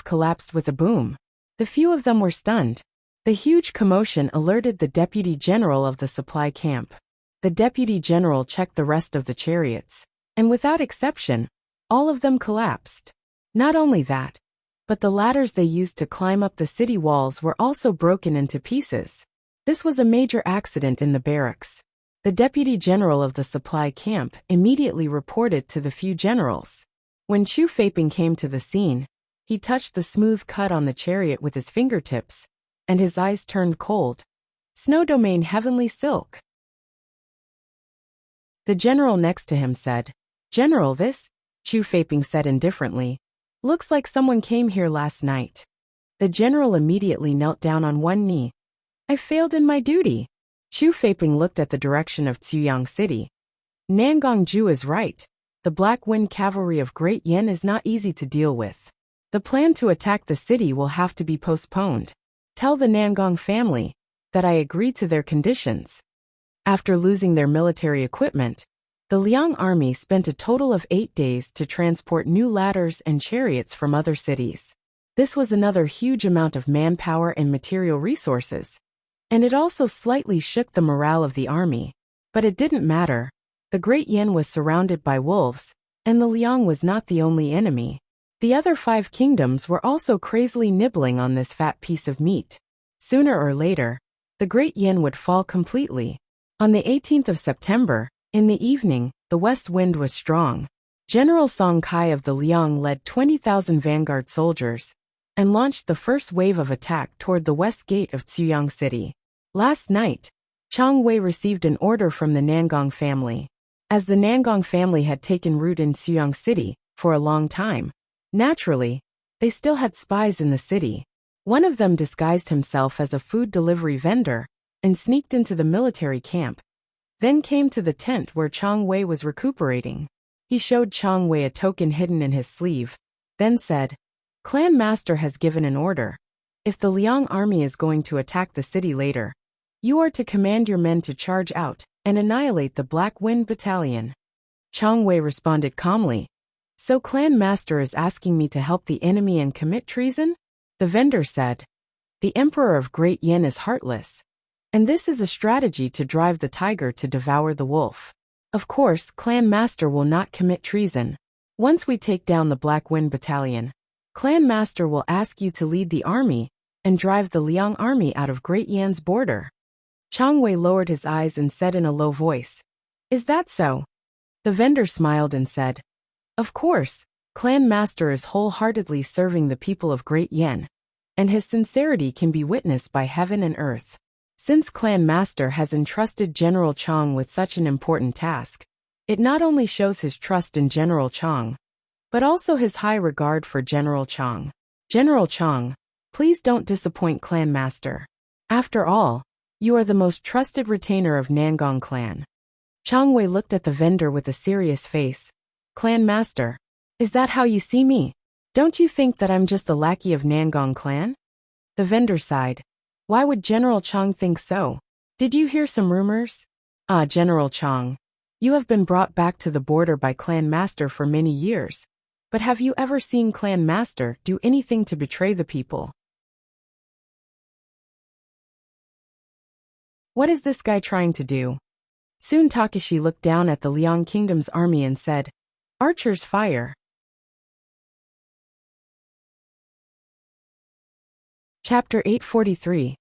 collapsed with a boom. The few of them were stunned. The huge commotion alerted the deputy general of the supply camp. The deputy general checked the rest of the chariots, and without exception, all of them collapsed. Not only that, but the ladders they used to climb up the city walls were also broken into pieces. This was a major accident in the barracks. The deputy general of the supply camp immediately reported to the few generals. When Chu Feiping came to the scene, he touched the smooth cut on the chariot with his fingertips, and his eyes turned cold. "Snow domain heavenly silk." The general next to him said, "General, this," Chu Feiping said indifferently, "looks like someone came here last night." The general immediately knelt down on one knee. "I failed in my duty." Chu Feiping looked at the direction of Tuyang City. Nangong Ju is right. The Black Wind cavalry of Great Yen is not easy to deal with. The plan to attack the city will have to be postponed. Tell the Nangong family that I agree to their conditions. After losing their military equipment, the Liang army spent a total of 8 days to transport new ladders and chariots from other cities. This was another huge amount of manpower and material resources, and it also slightly shook the morale of the army. But it didn't matter. The Great Yen was surrounded by wolves, and the Liang was not the only enemy. The other 5 kingdoms were also crazily nibbling on this fat piece of meat. Sooner or later, the Great Yen would fall completely. On the 18th of September, in the evening, the west wind was strong. General Song Kai of the Liang led 20,000 vanguard soldiers and launched the first wave of attack toward the west gate of Tuyang City. Last night, Chang Wei received an order from the Nangong family. As the Nangong family had taken root in Tuyang City for a long time, naturally, they still had spies in the city. One of them disguised himself as a food delivery vendor and sneaked into the military camp, then came to the tent where Chang Wei was recuperating. He showed Chang Wei a token hidden in his sleeve, then said, "Clan Master has given an order. If the Liang army is going to attack the city later, you are to command your men to charge out and annihilate the Black Wind Battalion." Chang Wei responded calmly, "So Clan Master is asking me to help the enemy and commit treason?" The vendor said, "The Emperor of Great Yen is heartless, and this is a strategy to drive the tiger to devour the wolf. Of course, Clan Master will not commit treason. Once we take down the Black Wind Battalion, Clan Master will ask you to lead the army and drive the Liang army out of Great Yan's border." Chang Wei lowered his eyes and said in a low voice, "Is that so?" The vendor smiled and said, "Of course, Clan Master is wholeheartedly serving the people of Great Yen, and his sincerity can be witnessed by heaven and earth. Since Clan Master has entrusted General Chang with such an important task, it not only shows his trust in General Chang, but also his high regard for General Chang. General Chang, please don't disappoint Clan Master. After all, you are the most trusted retainer of Nangong clan." Chang Wei looked at the vendor with a serious face. "Clan Master, is that how you see me? Don't you think that I'm just a lackey of Nangong clan?" The vendor sighed. Why would General Chang think so? Did you hear some rumors? Ah, General Chang. You have been brought back to the border by Clan Master for many years. But have you ever seen Clan Master do anything to betray the people? What is this guy trying to do? Soon Takashi looked down at the Liang Kingdom's army and said, Archers fire. Chapter 843.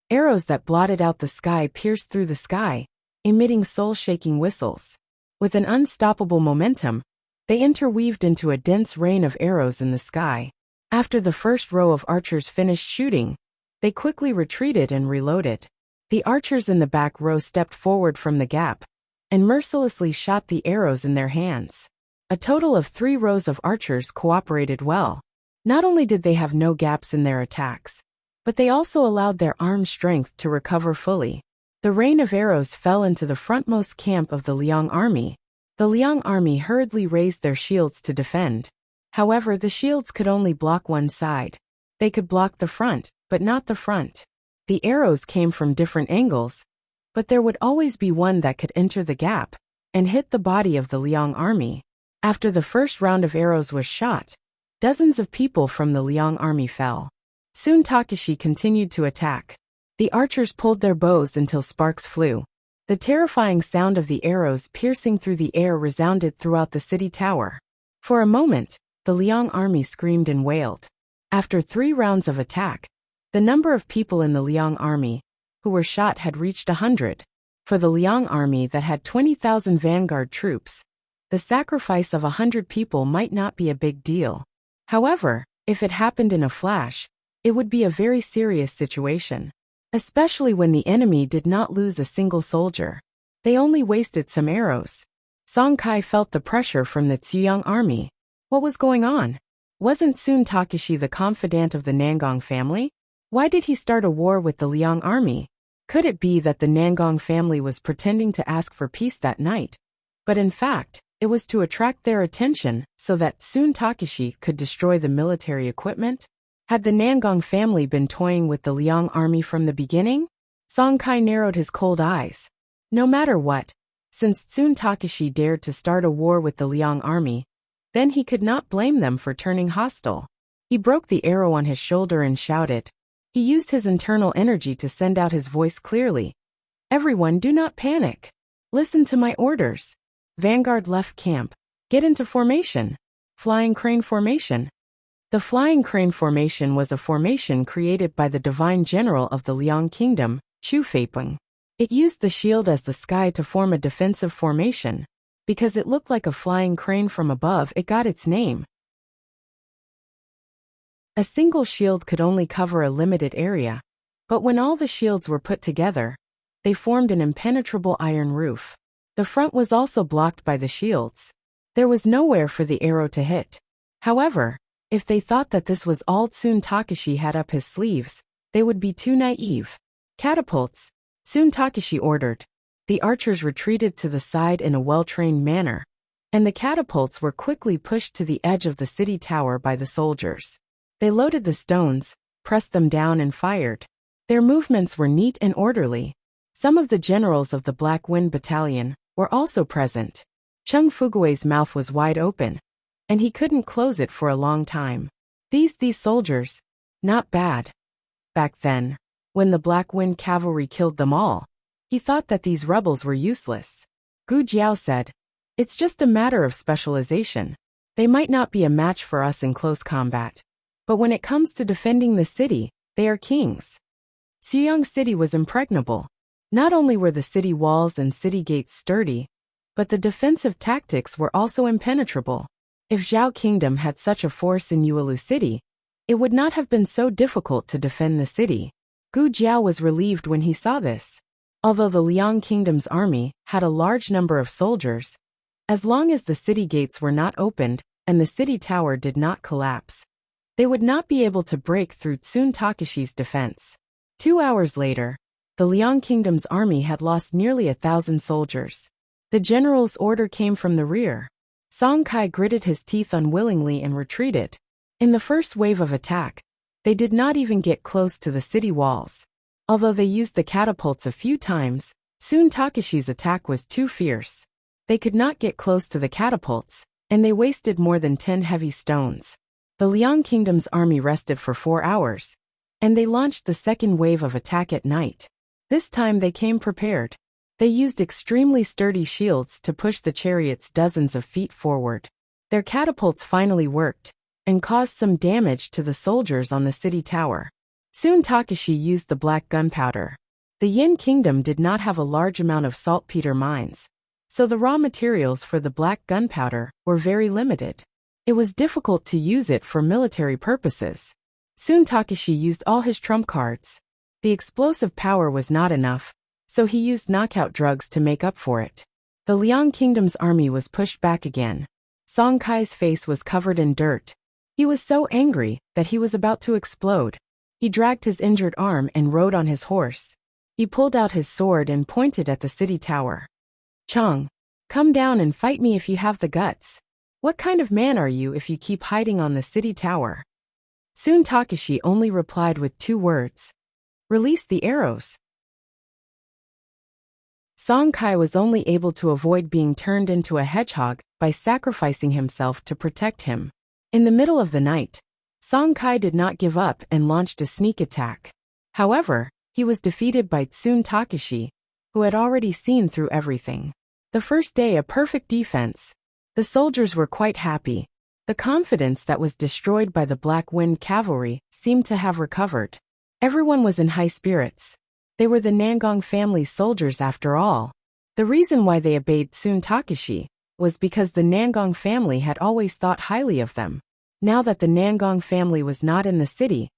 Arrows that blotted out the sky pierced through the sky, emitting soul-shaking whistles. With an unstoppable momentum, they interweaved into a dense rain of arrows in the sky. After the first row of archers finished shooting, they quickly retreated and reloaded. The archers in the back row stepped forward from the gap and mercilessly shot the arrows in their hands. A total of 3 rows of archers cooperated well. Not only did they have no gaps in their attacks, but they also allowed their arm strength to recover fully. The rain of arrows fell into the frontmost camp of the Liang army. The Liang army hurriedly raised their shields to defend. However, the shields could only block one side. They could block the front, but not the front. The arrows came from different angles, but there would always be one that could enter the gap and hit the body of the Liang army. After the first round of arrows was shot, dozens of people from the Liang army fell. Soon Takashi continued to attack. The archers pulled their bows until sparks flew. The terrifying sound of the arrows piercing through the air resounded throughout the city tower. For a moment, the Liang army screamed and wailed. After 3 rounds of attack, the number of people in the Liang army who were shot had reached 100. For the Liang army that had 20,000 vanguard troops, the sacrifice of 100 people might not be a big deal. However, if it happened in a flash, it would be a very serious situation. Especially when the enemy did not lose a single soldier. They only wasted some arrows. Song Kai felt the pressure from the Ziyang army. What was going on? Wasn't Sun Takashi the confidant of the Nangong family? Why did he start a war with the Liang army? Could it be that the Nangong family was pretending to ask for peace that night? But in fact, it was to attract their attention so that Sun Takashi could destroy the military equipment? Had the Nangong family been toying with the Liang army from the beginning? Song Kai narrowed his cold eyes. No matter what, since Sun Takashi dared to start a war with the Liang army, then he could not blame them for turning hostile. He broke the arrow on his shoulder and shouted. He used his internal energy to send out his voice clearly. Everyone, do not panic. Listen to my orders. Vanguard left camp. Get into formation. Flying crane formation. The flying crane formation was a formation created by the divine general of the Liang kingdom, Chu Feipeng. It used the shield as the sky to form a defensive formation. Because it looked like a flying crane from above, it got its name. A single shield could only cover a limited area, but when all the shields were put together, they formed an impenetrable iron roof. The front was also blocked by the shields. There was nowhere for the arrow to hit. However, if they thought that this was all Sun Takashi had up his sleeves, they would be too naive. Catapults, Sun Takashi ordered. The archers retreated to the side in a well-trained manner, and the catapults were quickly pushed to the edge of the city tower by the soldiers. They loaded the stones, pressed them down and fired. Their movements were neat and orderly. Some of the generals of the Black Wind Battalion were also present. Chung Fugue's mouth was wide open, and he couldn't close it for a long time. These soldiers, not bad. Back then, when the Black Wind cavalry killed them all, he thought that these rebels were useless. Gu Jiao said, it's just a matter of specialization. They might not be a match for us in close combat, but when it comes to defending the city, they are kings. Xiyang City was impregnable. Not only were the city walls and city gates sturdy, but the defensive tactics were also impenetrable. If Zhao Kingdom had such a force in Yuelu City, it would not have been so difficult to defend the city. Gu Jiao was relieved when he saw this. Although the Liang Kingdom's army had a large number of soldiers, as long as the city gates were not opened and the city tower did not collapse, they would not be able to break through Sun Takashi's defense. 2 hours later, the Liang Kingdom's army had lost nearly 1,000 soldiers. The general's order came from the rear. Song Kai gritted his teeth unwillingly and retreated. In the first wave of attack, they did not even get close to the city walls. Although they used the catapults a few times, soon Takeshi's attack was too fierce. They could not get close to the catapults, and they wasted more than 10 heavy stones. The Liang Kingdom's army rested for 4 hours, and they launched the second wave of attack at night. This time they came prepared. They used extremely sturdy shields to push the chariots dozens of feet forward. Their catapults finally worked, and caused some damage to the soldiers on the city tower. Soon Takeshi used the black gunpowder. The Yin Kingdom did not have a large amount of saltpeter mines, so the raw materials for the black gunpowder were very limited. It was difficult to use it for military purposes. Soon Takeshi used all his trump cards. The explosive power was not enough, so he used knockout drugs to make up for it. The Liang Kingdom's army was pushed back again. Song Kai's face was covered in dirt. He was so angry that he was about to explode. He dragged his injured arm and rode on his horse. He pulled out his sword and pointed at the city tower. "Chang, come down and fight me if you have the guts. What kind of man are you if you keep hiding on the city tower?" Soon Takeshi only replied with 2 words. "Release the arrows." Song Kai was only able to avoid being turned into a hedgehog by sacrificing himself to protect him. In the middle of the night, Song Kai did not give up and launched a sneak attack. However, he was defeated by Tsun Takeshi, who had already seen through everything. The first day a perfect defense. The soldiers were quite happy. The confidence that was destroyed by the Black Wind cavalry seemed to have recovered. Everyone was in high spirits. They were the Nangong family's soldiers after all. The reason why they obeyed Tsun Takeshi was because the Nangong family had always thought highly of them. Now that the Nangong family was not in the city,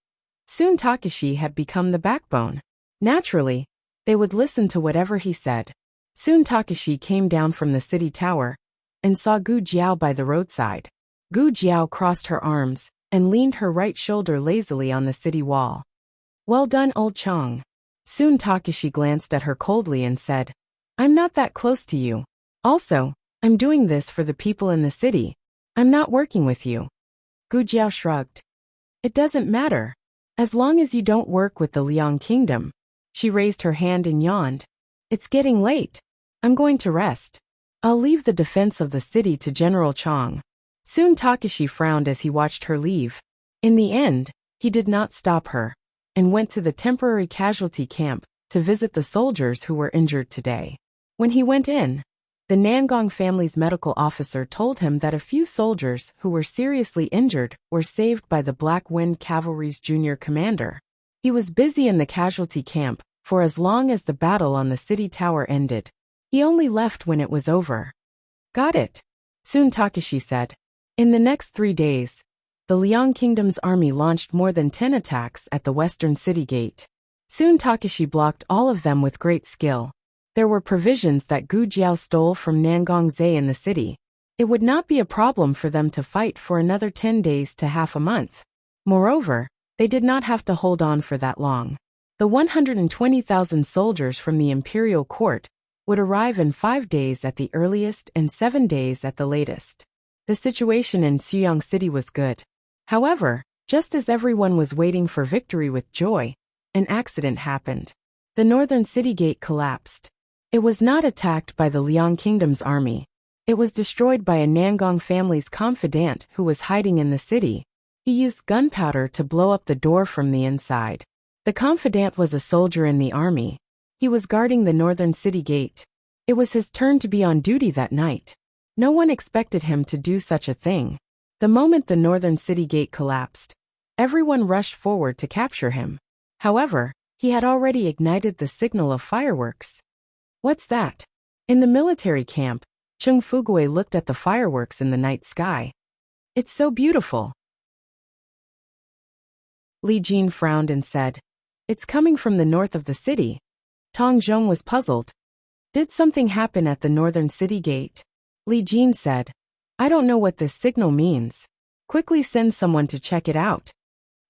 Tsun Takeshi had become the backbone. Naturally, they would listen to whatever he said. Tsun Takeshi came down from the city tower and saw Gu Jiao by the roadside. Gu Jiao crossed her arms and leaned her right shoulder lazily on the city wall. "Well done, old Chang." Soon Takeshi glanced at her coldly and said, "I'm not that close to you. Also, I'm doing this for the people in the city. I'm not working with you." Gu Jiao shrugged. "It doesn't matter. As long as you don't work with the Liang Kingdom." She raised her hand and yawned. "It's getting late. I'm going to rest. I'll leave the defense of the city to General Chang." Soon Takeshi frowned as he watched her leave. In the end, he did not stop her, and went to the temporary casualty camp to visit the soldiers who were injured today. When he went in, the Nangong family's medical officer told him that a few soldiers who were seriously injured were saved by the Black Wind Cavalry's junior commander. He was busy in the casualty camp for as long as the battle on the city tower ended. He only left when it was over. "Got it," Soon Takeshi said. In the next 3 days, the Liang Kingdom's army launched more than 10 attacks at the western city gate. Soon Takeshi blocked all of them with great skill. There were provisions that Gu Jiao stole from Nangong Zhe in the city. It would not be a problem for them to fight for another 10 days to half a month. Moreover, they did not have to hold on for that long. The 120,000 soldiers from the imperial court would arrive in 5 days at the earliest and 7 days at the latest. The situation in Xuyang City was good. However, just as everyone was waiting for victory with joy, an accident happened. The northern city gate collapsed. It was not attacked by the Liang Kingdom's army. It was destroyed by a Nangong family's confidant who was hiding in the city. He used gunpowder to blow up the door from the inside. The confidant was a soldier in the army. He was guarding the northern city gate. It was his turn to be on duty that night. No one expected him to do such a thing. The moment the northern city gate collapsed, everyone rushed forward to capture him. However, he had already ignited the signal of fireworks. "What's that?" In the military camp, Chung Fugui looked at the fireworks in the night sky. "It's so beautiful." Li Jin frowned and said, "It's coming from the north of the city." Tong Zhong was puzzled. "Did something happen at the northern city gate?" Li Jin said, "I don't know what this signal means. Quickly send someone to check it out."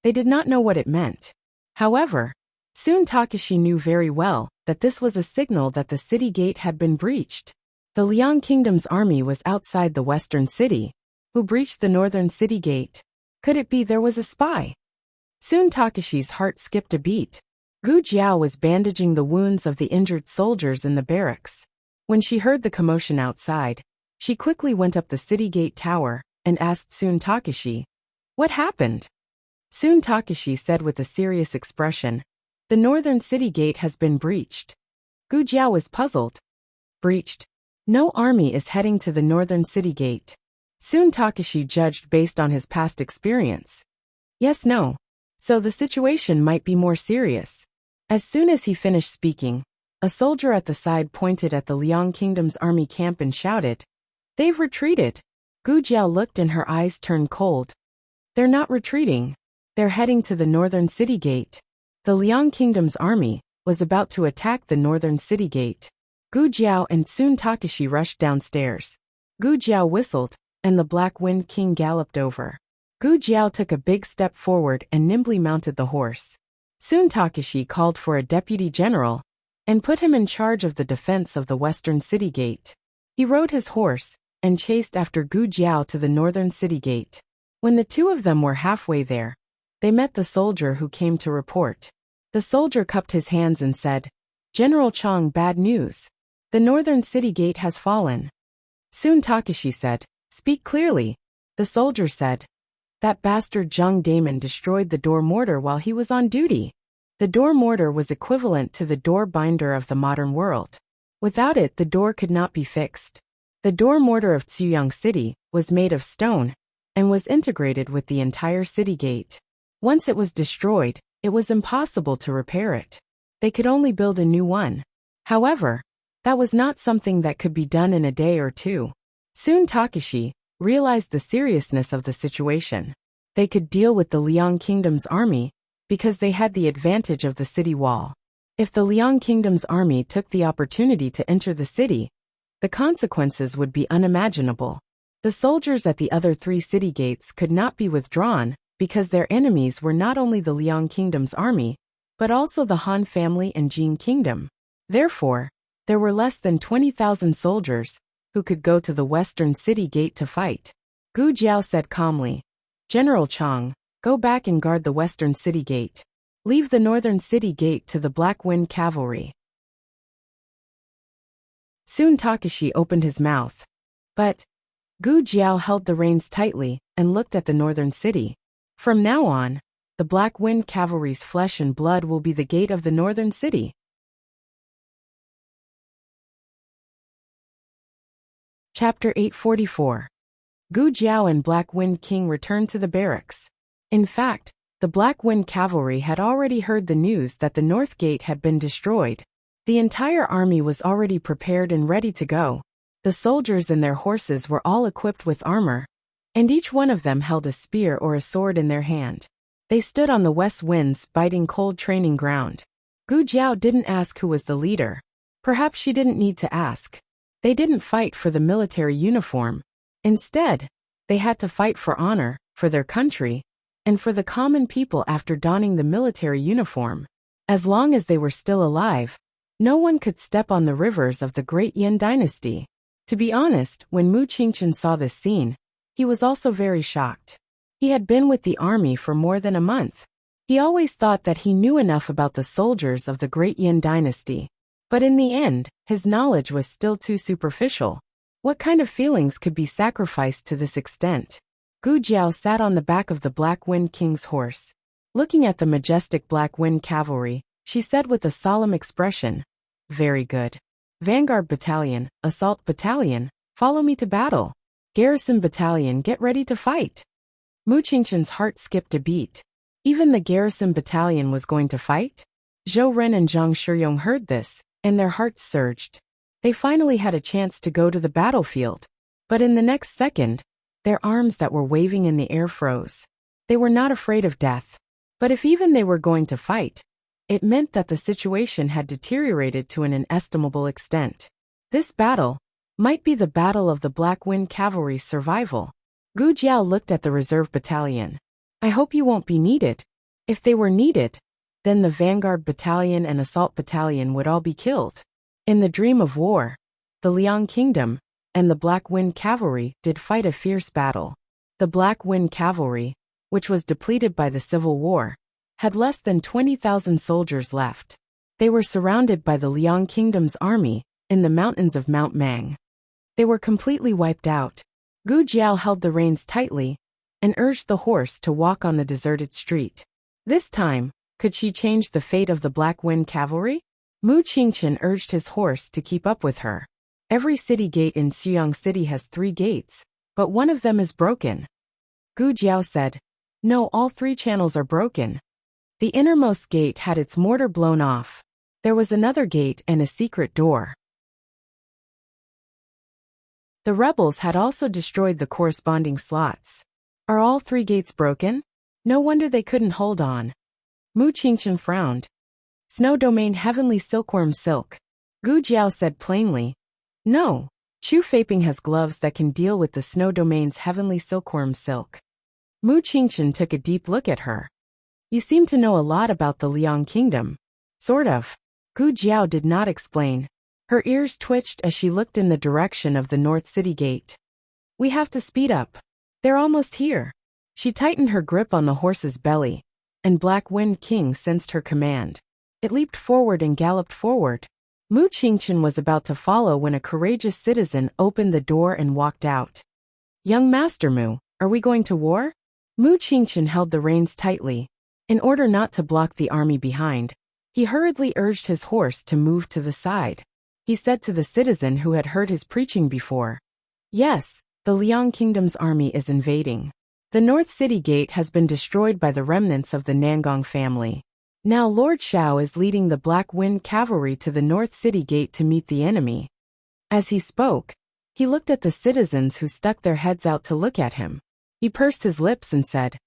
They did not know what it meant. However, soon Takeshi knew very well that this was a signal that the city gate had been breached. The Liang Kingdom's army was outside the western city. Who breached the northern city gate? Could it be there was a spy? Soon Takeshi's heart skipped a beat. Gu Jiao was bandaging the wounds of the injured soldiers in the barracks. When she heard the commotion outside, she quickly went up the city gate tower and asked Sun Takashi, "What happened?" Sun Takashi said with a serious expression, "The northern city gate has been breached." Gu Jiao was puzzled. Breached? No army is heading to the northern city gate. Sun Takashi judged based on his past experience. Yes, no. So the situation might be more serious. As soon as he finished speaking, a soldier at the side pointed at the Liang Kingdom's army camp and shouted, "They've retreated." Gu Jiao looked and her eyes turned cold. They're not retreating. They're heading to the northern city gate. The Liang Kingdom's army was about to attack the northern city gate. Gu Jiao and Sun Takashi rushed downstairs. Gu Jiao whistled, and the Black Wind King galloped over. Gu Jiao took a big step forward and nimbly mounted the horse. Sun Takashi called for a deputy general and put him in charge of the defense of the western city gate. He rode his horse and chased after Gu Jiao to the northern city gate. When the two of them were halfway there, they met the soldier who came to report. The soldier cupped his hands and said, "General Chang, bad news. The northern city gate has fallen." Sun Takashi said, "Speak clearly." The soldier said, "That bastard Zhang Damon destroyed the door mortar while he was on duty." The door mortar was equivalent to the door binder of the modern world. Without it, the door could not be fixed. The door mortar of Ziyang City was made of stone and was integrated with the entire city gate. Once it was destroyed, it was impossible to repair it. They could only build a new one. However, that was not something that could be done in a day or two. Sun Takashi realized the seriousness of the situation. They could deal with the Liang Kingdom's army because they had the advantage of the city wall. If the Liang Kingdom's army took the opportunity to enter the city, the consequences would be unimaginable. The soldiers at the other three city gates could not be withdrawn because their enemies were not only the Liang Kingdom's army, but also the Han family and Jin Kingdom. Therefore, there were less than 20,000 soldiers who could go to the western city gate to fight. Gu Jiao said calmly, "General Chang, go back and guard the western city gate. Leave the northern city gate to the Black Wind Cavalry." Sun Takashi opened his mouth. But Gu Jiao held the reins tightly and looked at the northern city. From now on, the Black Wind Cavalry's flesh and blood will be the gate of the northern city. Chapter 844. Gu Jiao and Black Wind King returned to the barracks. In fact, the Black Wind Cavalry had already heard the news that the North Gate had been destroyed. The entire army was already prepared and ready to go. The soldiers and their horses were all equipped with armor, and each one of them held a spear or a sword in their hand. They stood on the west wind's biting cold training ground. Gu Jiao didn't ask who was the leader. Perhaps she didn't need to ask. They didn't fight for the military uniform. Instead, they had to fight for honor, for their country, and for the common people after donning the military uniform. As long as they were still alive, no one could step on the rivers of the Great Yin Dynasty. To be honest, when Mu Qingchen saw this scene, he was also very shocked. He had been with the army for more than a month. He always thought that he knew enough about the soldiers of the Great Yin Dynasty. But in the end, his knowledge was still too superficial. What kind of feelings could be sacrificed to this extent? Gu Jiao sat on the back of the Black Wind King's horse. Looking at the majestic Black Wind Cavalry, she said with a solemn expression, "Very good. Vanguard Battalion, Assault Battalion, follow me to battle. Garrison Battalion, get ready to fight." Mu Qingchen's heart skipped a beat. Even the Garrison Battalion was going to fight? Zhou Ren and Zhang Shiyong heard this, and their hearts surged. They finally had a chance to go to the battlefield. But in the next second, their arms that were waving in the air froze. They were not afraid of death. But if even they were going to fight, it meant that the situation had deteriorated to an inestimable extent. This battle might be the battle of the Black Wind Cavalry's survival. Gu Jiao looked at the reserve battalion. "I hope you won't be needed." If they were needed, then the Vanguard Battalion and Assault Battalion would all be killed. In the dream of war, the Liang Kingdom and the Black Wind Cavalry did fight a fierce battle. The Black Wind Cavalry, which was depleted by the Civil War, had less than 20,000 soldiers left. They were surrounded by the Liang Kingdom's army in the mountains of Mount Mang. They were completely wiped out. Gu Jiao held the reins tightly and urged the horse to walk on the deserted street. This time, could she change the fate of the Black Wind Cavalry? Mu Qingchen urged his horse to keep up with her. Every city gate in Xuyang City has 3 gates, but one of them is broken. Gu Jiao said, "No, all 3 channels are broken." The innermost gate had its mortar blown off. There was another gate and a secret door. The rebels had also destroyed the corresponding slots. Are all 3 gates broken? No wonder they couldn't hold on. Mu Qingchen frowned. Snow Domain Heavenly Silkworm Silk. Gu Jiao said plainly, "No. Chu Feiping has gloves that can deal with the Snow Domain's Heavenly Silkworm Silk." Mu Qingchen took a deep look at her. "You seem to know a lot about the Liang Kingdom." "Sort of." Gu Jiao did not explain. Her ears twitched as she looked in the direction of the North City Gate. "We have to speed up. They're almost here." She tightened her grip on the horse's belly, and Black Wind King sensed her command. It leaped forward and galloped forward. Mu Qingchen was about to follow when a courageous citizen opened the door and walked out. "Young Master Mu, are we going to war?" Mu Qingchen held the reins tightly. In order not to block the army behind, he hurriedly urged his horse to move to the side. He said to the citizen who had heard his preaching before, "Yes, the Liang Kingdom's army is invading. The North City Gate has been destroyed by the remnants of the Nangong family. Now Lord Shao is leading the Black Wind Cavalry to the North City Gate to meet the enemy." As he spoke, he looked at the citizens who stuck their heads out to look at him. He pursed his lips and said,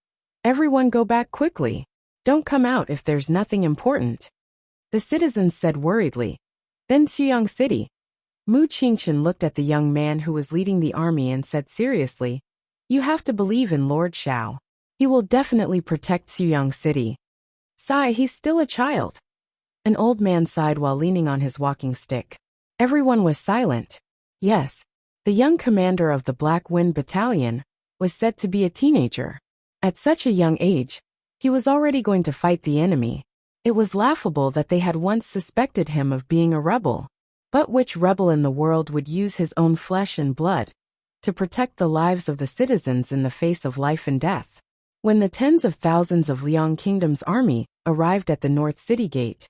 "Everyone go back quickly. Don't come out if there's nothing important." The citizens said worriedly, "Then Xuyang City." Mu Qingchen looked at the young man who was leading the army and said seriously, "You have to believe in Lord Shao. He will definitely protect Xuyang City." "Sigh, he's still a child." An old man sighed while leaning on his walking stick. Everyone was silent. Yes, the young commander of the Black Wind Battalion was said to be a teenager. At such a young age, he was already going to fight the enemy. It was laughable that they had once suspected him of being a rebel. But which rebel in the world would use his own flesh and blood to protect the lives of the citizens in the face of life and death? When the tens of thousands of Liang Kingdom's army arrived at the North City Gate,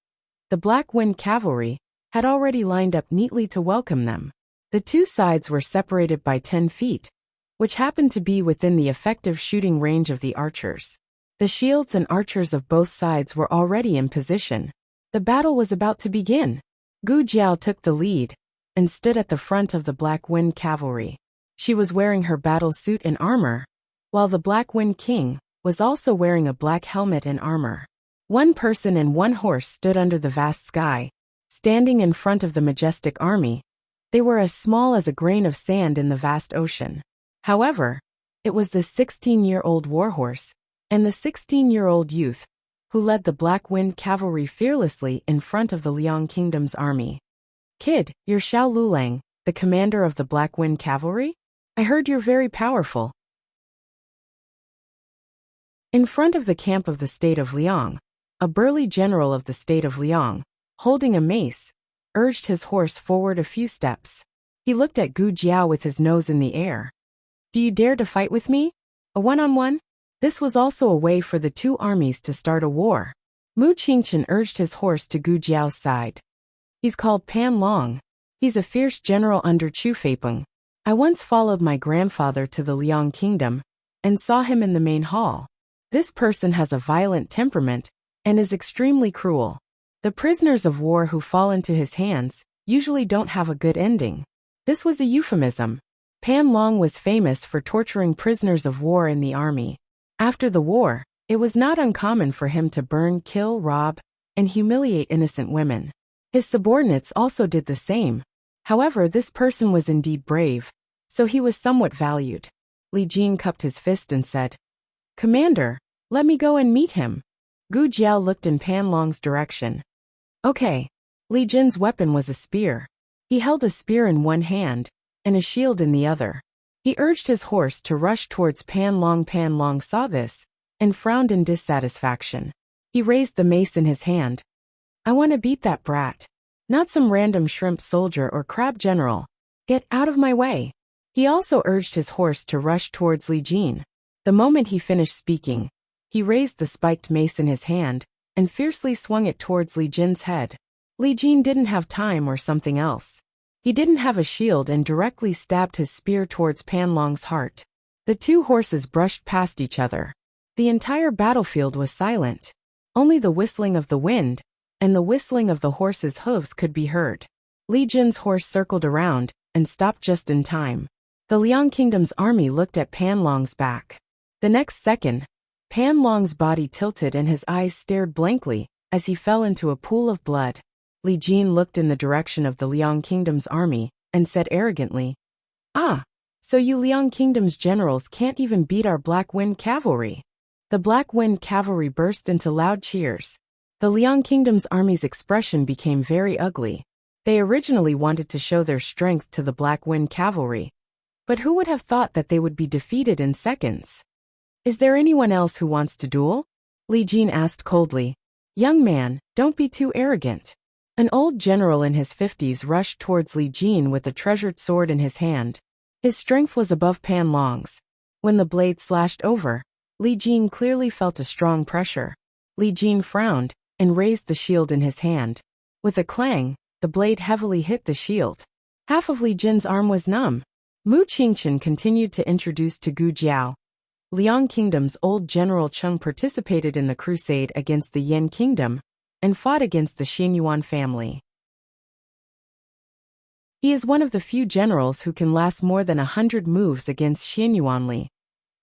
the Black Wind Cavalry had already lined up neatly to welcome them. The 2 sides were separated by 10 feet, which happened to be within the effective shooting range of the archers. The shields and archers of both sides were already in position. The battle was about to begin. Gu Jiao took the lead and stood at the front of the Black Wind Cavalry. She was wearing her battle suit and armor, while the Black Wind King was also wearing a black helmet and armor. 1 person and 1 horse stood under the vast sky, standing in front of the majestic army. They were as small as a grain of sand in the vast ocean. However, it was the 16-year-old warhorse and the 16-year-old youth who led the Black Wind Cavalry fearlessly in front of the Liang Kingdom's army. "Kid, you're Xiao Lulang, the commander of the Black Wind Cavalry? I heard you're very powerful." In front of the camp of the state of Liang, a burly general of the state of Liang, holding a mace, urged his horse forward a few steps. He looked at Gu Jiao with his nose in the air. "Do you dare to fight with me? A one-on-one?" This was also a way for the 2 armies to start a war. Mu Qingchen urged his horse to Gu Jiao's side. "He's called Pan Long. He's a fierce general under Chu Feipeng. I once followed my grandfather to the Liang Kingdom and saw him in the main hall. This person has a violent temperament and is extremely cruel. The prisoners of war who fall into his hands usually don't have a good ending." This was a euphemism. Pan Long was famous for torturing prisoners of war in the army. After the war, it was not uncommon for him to burn, kill, rob, and humiliate innocent women. His subordinates also did the same. However, this person was indeed brave, so he was somewhat valued. Li Jing cupped his fist and said, "Commander, let me go and meet him." Gu Jiao looked in Pan Long's direction. "Okay." Li Jin's weapon was a spear. He held a spear in one hand and a shield in the other. He urged his horse to rush towards Pan Long. Pan Long saw this and frowned in dissatisfaction. He raised the mace in his hand. I want to beat that brat. Not some random shrimp soldier or crab general. Get out of my way. He also urged his horse to rush towards Li Jin. The moment he finished speaking, he raised the spiked mace in his hand and fiercely swung it towards Li Jin's head. Li Jin didn't have time or something else. He didn't have a shield and directly stabbed his spear towards Pan Long's heart. The two horses brushed past each other. The entire battlefield was silent. Only the whistling of the wind and the whistling of the horse's hooves could be heard. Li Jin's horse circled around and stopped just in time. The Liang Kingdom's army looked at Pan Long's back. The next second, Pan Long's body tilted and his eyes stared blankly as he fell into a pool of blood. Li Jin looked in the direction of the Liang Kingdom's army and said arrogantly, "Ah, so you Liang Kingdom's generals can't even beat our Black Wind cavalry." The Black Wind cavalry burst into loud cheers. The Liang Kingdom's army's expression became very ugly. They originally wanted to show their strength to the Black Wind cavalry, but who would have thought that they would be defeated in seconds? Is there anyone else who wants to duel? Li Jin asked coldly. Young man, don't be too arrogant. An old general in his 50s rushed towards Li Jin with a treasured sword in his hand. His strength was above Pan Long's. When the blade slashed over, Li Jin clearly felt a strong pressure. Li Jin frowned and raised the shield in his hand. With a clang, the blade heavily hit the shield. Half of Li Jin's arm was numb. Mu Qingchen continued to introduce to Gu Jiao. Liang Kingdom's old General Cheng participated in the crusade against the Yan Kingdom and fought against the Xianyuan family. He is one of the few generals who can last more than 100 moves against Xianyuan Li.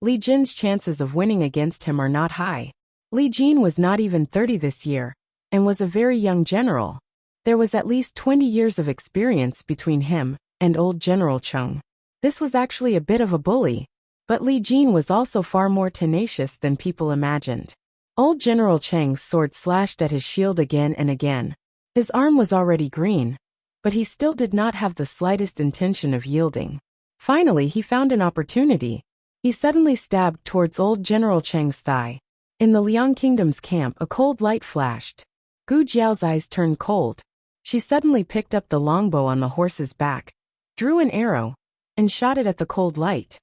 Li Jin's chances of winning against him are not high. Li Jin was not even 30 this year and was a very young general. There was at least 20 years of experience between him and old General Cheng. This was actually a bit of a bully. But Li Jin was also far more tenacious than people imagined. Old General Cheng's sword slashed at his shield again and again. His arm was already green, but he still did not have the slightest intention of yielding. Finally, he found an opportunity. He suddenly stabbed towards old General Cheng's thigh. In the Liang Kingdom's camp, a cold light flashed. Gu Jiao's eyes turned cold. She suddenly picked up the longbow on the horse's back, drew an arrow, and shot it at the cold light.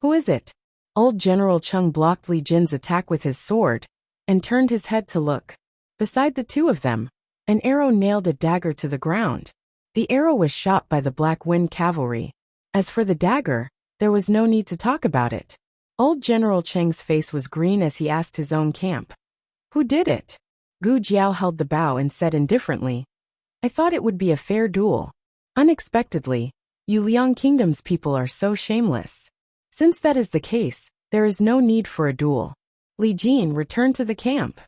Who is it? Old General Cheng blocked Li Jin's attack with his sword and turned his head to look. Beside the two of them, an arrow nailed a dagger to the ground. The arrow was shot by the Black Wind cavalry. As for the dagger, there was no need to talk about it. Old General Cheng's face was green as he asked his own camp. Who did it? Gu Jiao held the bow and said indifferently, I thought it would be a fair duel. Unexpectedly, you Liang Kingdom's people are so shameless. Since that is the case, there is no need for a duel. Li Jin returned to the camp.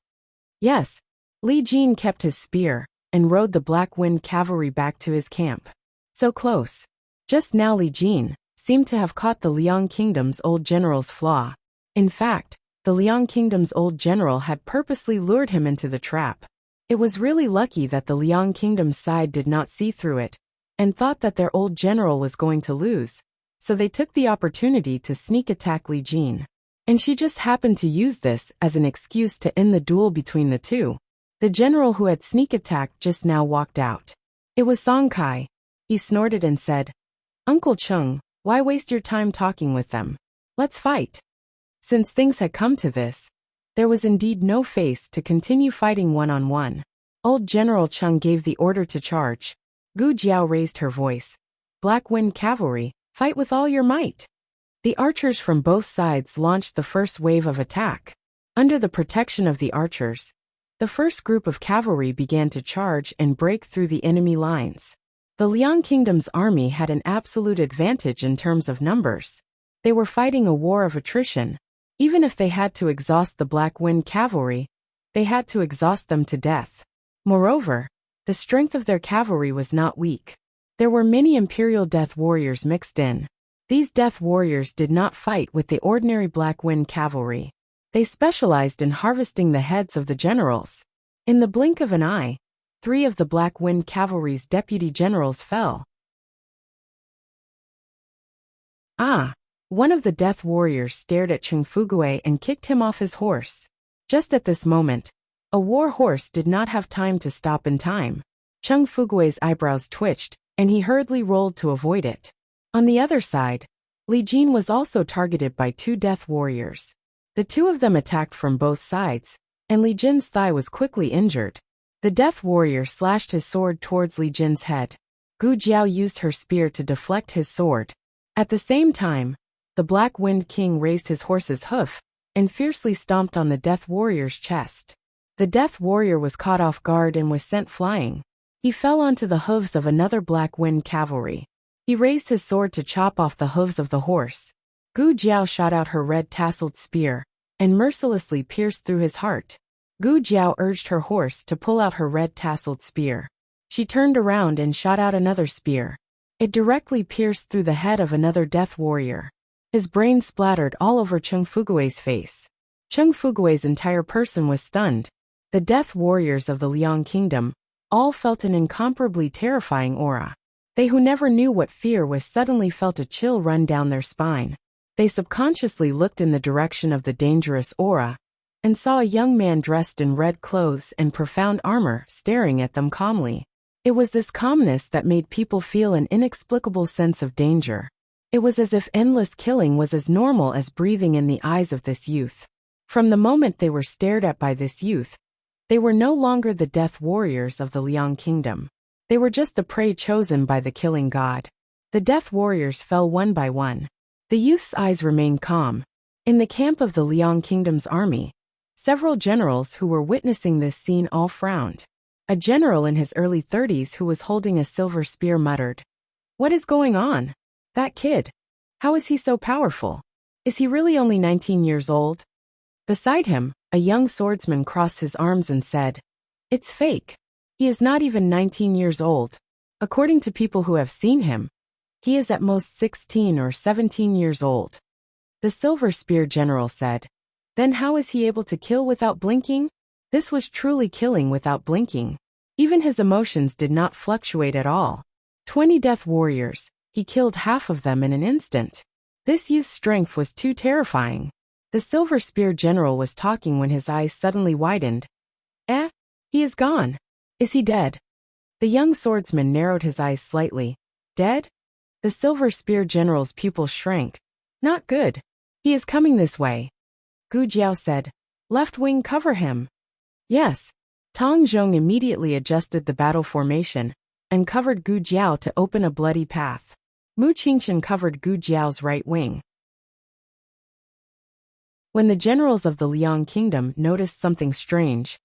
Yes, Li Jin kept his spear and rode the Black Wind cavalry back to his camp. So close. Just now Li Jin seemed to have caught the Liang Kingdom's old general's flaw. In fact, the Liang Kingdom's old general had purposely lured him into the trap. It was really lucky that the Liang Kingdom's side did not see through it and thought that their old general was going to lose. So they took the opportunity to sneak attack Li Jin. And she just happened to use this as an excuse to end the duel between the two. The general who had sneak attacked just now walked out. It was Song Kai. He snorted and said, Uncle Cheng, why waste your time talking with them? Let's fight. Since things had come to this, there was indeed no face to continue fighting one-on-one. Old General Cheng gave the order to charge. Gu Jiao raised her voice. Black Wind cavalry, fight with all your might. The archers from both sides launched the first wave of attack. Under the protection of the archers, the first group of cavalry began to charge and break through the enemy lines. The Liang Kingdom's army had an absolute advantage in terms of numbers. They were fighting a war of attrition. Even if they had to exhaust the Black Wind cavalry, they had to exhaust them to death. Moreover, the strength of their cavalry was not weak. There were many Imperial Death Warriors mixed in. These Death Warriors did not fight with the ordinary Black Wind cavalry. They specialized in harvesting the heads of the generals. In the blink of an eye, 3 of the Black Wind cavalry's deputy generals fell. One of the Death Warriors stared at Cheng Fugui and kicked him off his horse. Just at this moment, A war horse did not have time to stop in time. Cheng Fugui's eyebrows twitched, and he hurriedly rolled to avoid it. On the other side, Li Jin was also targeted by two death warriors. The two of them attacked from both sides, and Li Jin's thigh was quickly injured. The death warrior slashed his sword towards Li Jin's head. Gu Jiao used her spear to deflect his sword. At the same time, the Black Wind King raised his horse's hoof and fiercely stomped on the death warrior's chest. The death warrior was caught off guard and was sent flying. He fell onto the hooves of another Black Wind cavalry. He raised his sword to chop off the hooves of the horse. Gu Jiao shot out her red-tasseled spear and mercilessly pierced through his heart. Gu Jiao urged her horse to pull out her red-tasseled spear. She turned around and shot out another spear. It directly pierced through the head of another death warrior. His brain splattered all over Cheng Fugui's face. Cheng Fugui's entire person was stunned. The death warriors of the Liang Kingdom all felt an incomparably terrifying aura. They who never knew what fear was suddenly felt a chill run down their spine. They subconsciously looked in the direction of the dangerous aura and saw a young man dressed in red clothes and profound armor staring at them calmly. It was this calmness that made people feel an inexplicable sense of danger. It was as if endless killing was as normal as breathing in the eyes of this youth. From the moment they were stared at by this youth, they were no longer the death warriors of the Liang Kingdom. They were just the prey chosen by the killing god. The death warriors fell one by one. The youth's eyes remained calm. In the camp of the Liang Kingdom's army, several generals who were witnessing this scene all frowned. A general in his early 30s who was holding a silver spear muttered, "What is going on? That kid. How is he so powerful? Is he really only 19 years old?" Beside him, a young swordsman crossed his arms and said, "It's fake. He is not even 19 years old. According to people who have seen him, he is at most 16 or 17 years old." The silver spear general said, "Then how is he able to kill without blinking?" This was truly killing without blinking. Even his emotions did not fluctuate at all. 20 death warriors, he killed half of them in an instant. This youth's strength was too terrifying. The silver spear general was talking when his eyes suddenly widened. He is gone. Is he dead?" The young swordsman narrowed his eyes slightly. "Dead?" The silver spear general's pupils shrank. "Not good. He is coming this way." Gu Jiao said, "Left wing cover him." "Yes." Tang Zhong immediately adjusted the battle formation and covered Gu Jiao to open a bloody path. Mu Qingchen covered Gu Jiao's right wing. When the generals of the Liang Kingdom noticed something strange,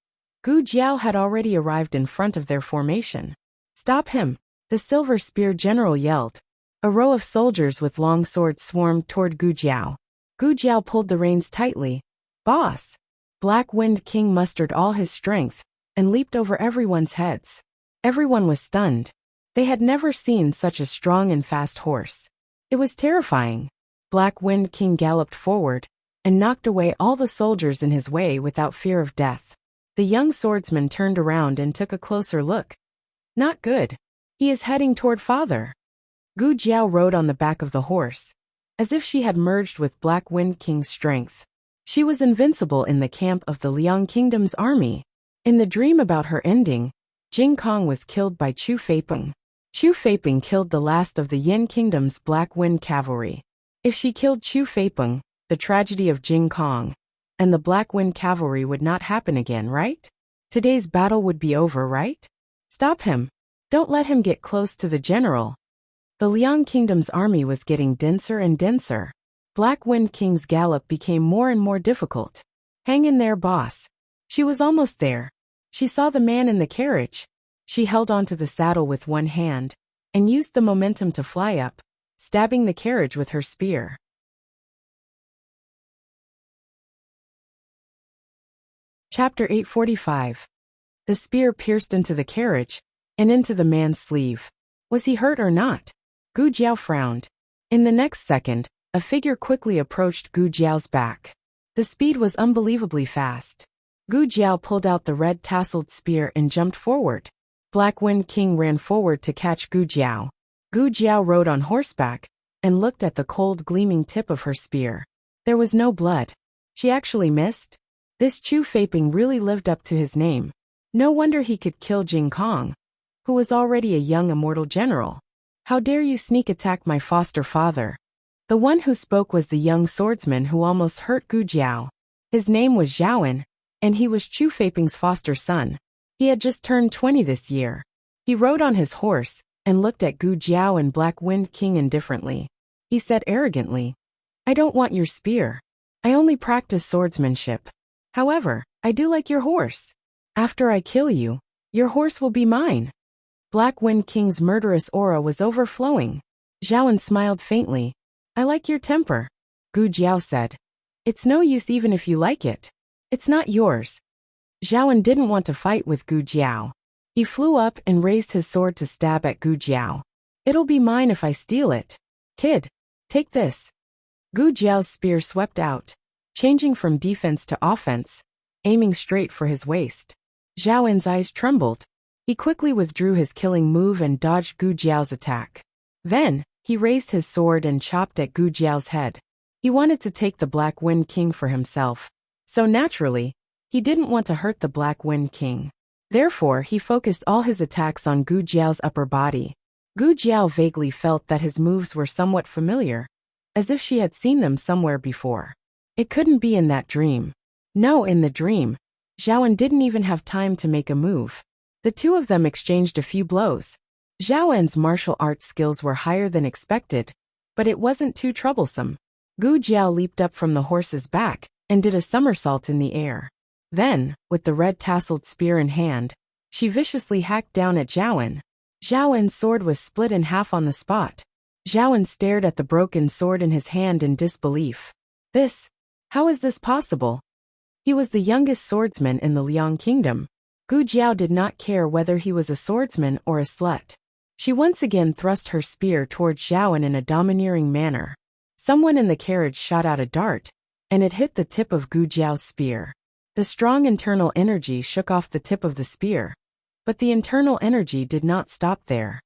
Gu Jiao had already arrived in front of their formation. "Stop him!" the silver spear general yelled. A row of soldiers with long swords swarmed toward Gu Jiao. Gu Jiao pulled the reins tightly. "Boss!" Black Wind King mustered all his strength and leaped over everyone's heads. Everyone was stunned. They had never seen such a strong and fast horse. It was terrifying. Black Wind King galloped forward and knocked away all the soldiers in his way without fear of death. The young swordsman turned around and took a closer look. "Not good. He is heading toward father." Gu Jiao rode on the back of the horse, as if she had merged with Black Wind King's strength. She was invincible in the camp of the Liang Kingdom's army. In the dream about her ending, Jing Kong was killed by Chu Feipeng. Chu Feipeng killed the last of the Yin Kingdom's Black Wind cavalry. If she killed Chu Feipeng, the tragedy of Jing Kong and the Black Wind cavalry would not happen again, right? Today's battle would be over, right? Stop him. Don't let him get close to the general. The Liang Kingdom's army was getting denser and denser. Black Wind King's gallop became more and more difficult. "Hang in there, boss." She was almost there. She saw the man in the carriage. She held onto the saddle with one hand and used the momentum to fly up, stabbing the carriage with her spear. Chapter 845. The spear pierced into the carriage and into the man's sleeve. Was he hurt or not? Gu Jiao frowned. In the next second, a figure quickly approached Gu Jiao's back. The speed was unbelievably fast. Gu Jiao pulled out the red-tasseled spear and jumped forward. Black Wind King ran forward to catch Gu Jiao. Gu Jiao rode on horseback and looked at the cold gleaming tip of her spear. There was no blood. She actually missed. This Chu Feiping really lived up to his name. No wonder he could kill Jing Kong, who was already a young immortal general. How dare you sneak attack my foster father? The one who spoke was the young swordsman who almost hurt Gu Jiao. His name was Zhaoan, and he was Chu Feiping's foster son. He had just turned 20 this year. He rode on his horse and looked at Gu Jiao and Black Wind King indifferently. He said arrogantly, "I don't want your spear. I only practice swordsmanship. However, I do like your horse. After I kill you, your horse will be mine." Black Wind King's murderous aura was overflowing. Zhaoan smiled faintly. "I like your temper," Gu Jiao said. "It's no use even if you like it. It's not yours." Zhaoan didn't want to fight with Gu Jiao. He flew up and raised his sword to stab at Gu Jiao. "It'll be mine if I steal it. Kid, take this." Gu Jiao's spear swept out, changing from defense to offense, aiming straight for his waist. Zhaoan's eyes trembled. He quickly withdrew his killing move and dodged Gu Jiao's attack. Then, he raised his sword and chopped at Gu Jiao's head. He wanted to take the Black Wind King for himself. So naturally, he didn't want to hurt the Black Wind King. Therefore, he focused all his attacks on Gu Jiao's upper body. Gu Jiao vaguely felt that his moves were somewhat familiar, as if she had seen them somewhere before. It couldn't be in that dream. No, in the dream, Zhaoan didn't even have time to make a move. The two of them exchanged a few blows. Zhaoan's martial arts skills were higher than expected, but it wasn't too troublesome. Gu Jiao leaped up from the horse's back and did a somersault in the air. Then, with the red-tasseled spear in hand, she viciously hacked down at Zhaoan. Zhaoan's sword was split in half on the spot. Zhaoan stared at the broken sword in his hand in disbelief. How is this possible? He was the youngest swordsman in the Liang Kingdom. Gu Jiao did not care whether he was a swordsman or a slut. She once again thrust her spear toward Zhaoan in a domineering manner. Someone in the carriage shot out a dart, and it hit the tip of Gu Jiao's spear. The strong internal energy shook off the tip of the spear, but the internal energy did not stop there.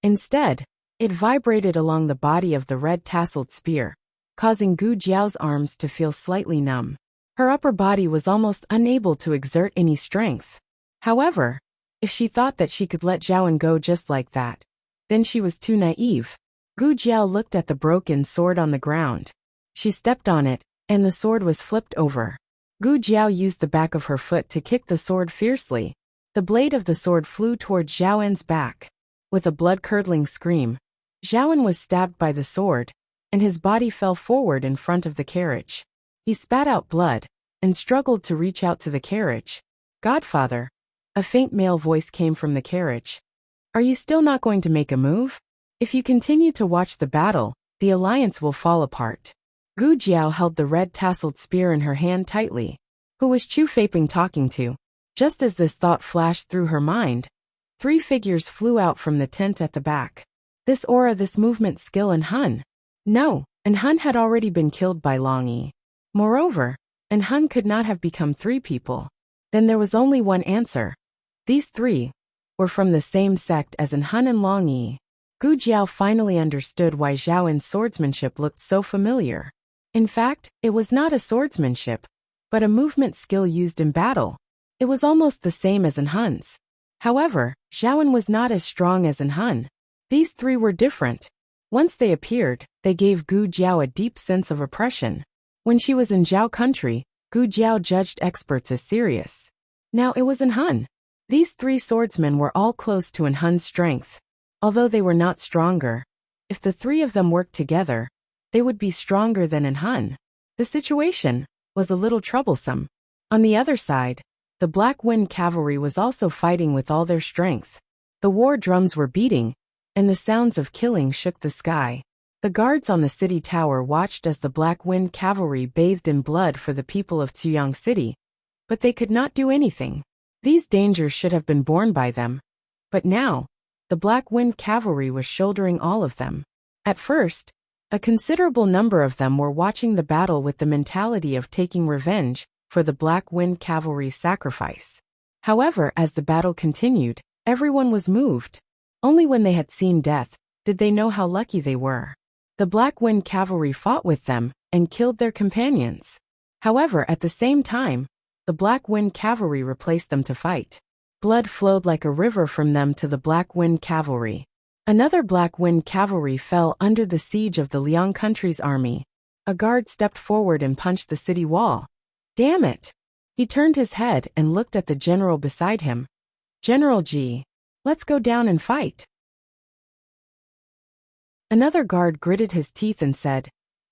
Instead, it vibrated along the body of the red-tasseled spear, causing Gu Jiao's arms to feel slightly numb. Her upper body was almost unable to exert any strength. However, if she thought that she could let Zhaoan go just like that, then she was too naive. Gu Jiao looked at the broken sword on the ground. She stepped on it, and the sword was flipped over. Gu Jiao used the back of her foot to kick the sword fiercely. The blade of the sword flew toward Zhaoan's back. With a blood-curdling scream, Zhaoan was stabbed by the sword, and his body fell forward in front of the carriage. He spat out blood, and struggled to reach out to the carriage. "Godfather," a faint male voice came from the carriage. "Are you still not going to make a move? If you continue to watch the battle, the alliance will fall apart." Gu Jiao held the red-tasseled spear in her hand tightly. Who was Chu Feiping talking to? Just as this thought flashed through her mind, 3 figures flew out from the tent at the back. This aura, this movement skill, and Hun. No, and Hun had already been killed by Long Yi. Moreover, and Hun could not have become 3 people. Then there was only one answer. These 3 were from the same sect as Han and Long Yi. Gu Jiao finally understood why Zhaoan's swordsmanship looked so familiar. In fact, it was not a swordsmanship, but a movement skill used in battle. It was almost the same as Hun's. However, Zhaoan was not as strong as Hun. These 3 were different. Once they appeared, they gave Gu Jiao a deep sense of oppression. When she was in Zhao country, Gu Jiao judged experts as serious. Now it was Hun. These 3 swordsmen were all close to Hun's strength. Although they were not stronger, if the 3 of them worked together, they would be stronger than Hun. The situation was a little troublesome. On the other side, the Black Wind Cavalry was also fighting with all their strength. The war drums were beating, and the sounds of killing shook the sky. The guards on the city tower watched as the Black Wind Cavalry bathed in blood for the people of Tuyang City, but they could not do anything. These dangers should have been borne by them. But now, the Black Wind Cavalry was shouldering all of them. At first, a considerable number of them were watching the battle with the mentality of taking revenge for the Black Wind Cavalry's sacrifice. However, as the battle continued, everyone was moved. Only when they had seen death did they know how lucky they were. The Black Wind Cavalry fought with them and killed their companions. However, at the same time, the Black Wind Cavalry replaced them to fight. Blood flowed like a river from them to the Black Wind Cavalry. Another Black Wind Cavalry fell under the siege of the Liang country's army. A guard stepped forward and punched the city wall. Damn it! He turned his head and looked at the general beside him. General G. Let's go down and fight. Another guard gritted his teeth and said,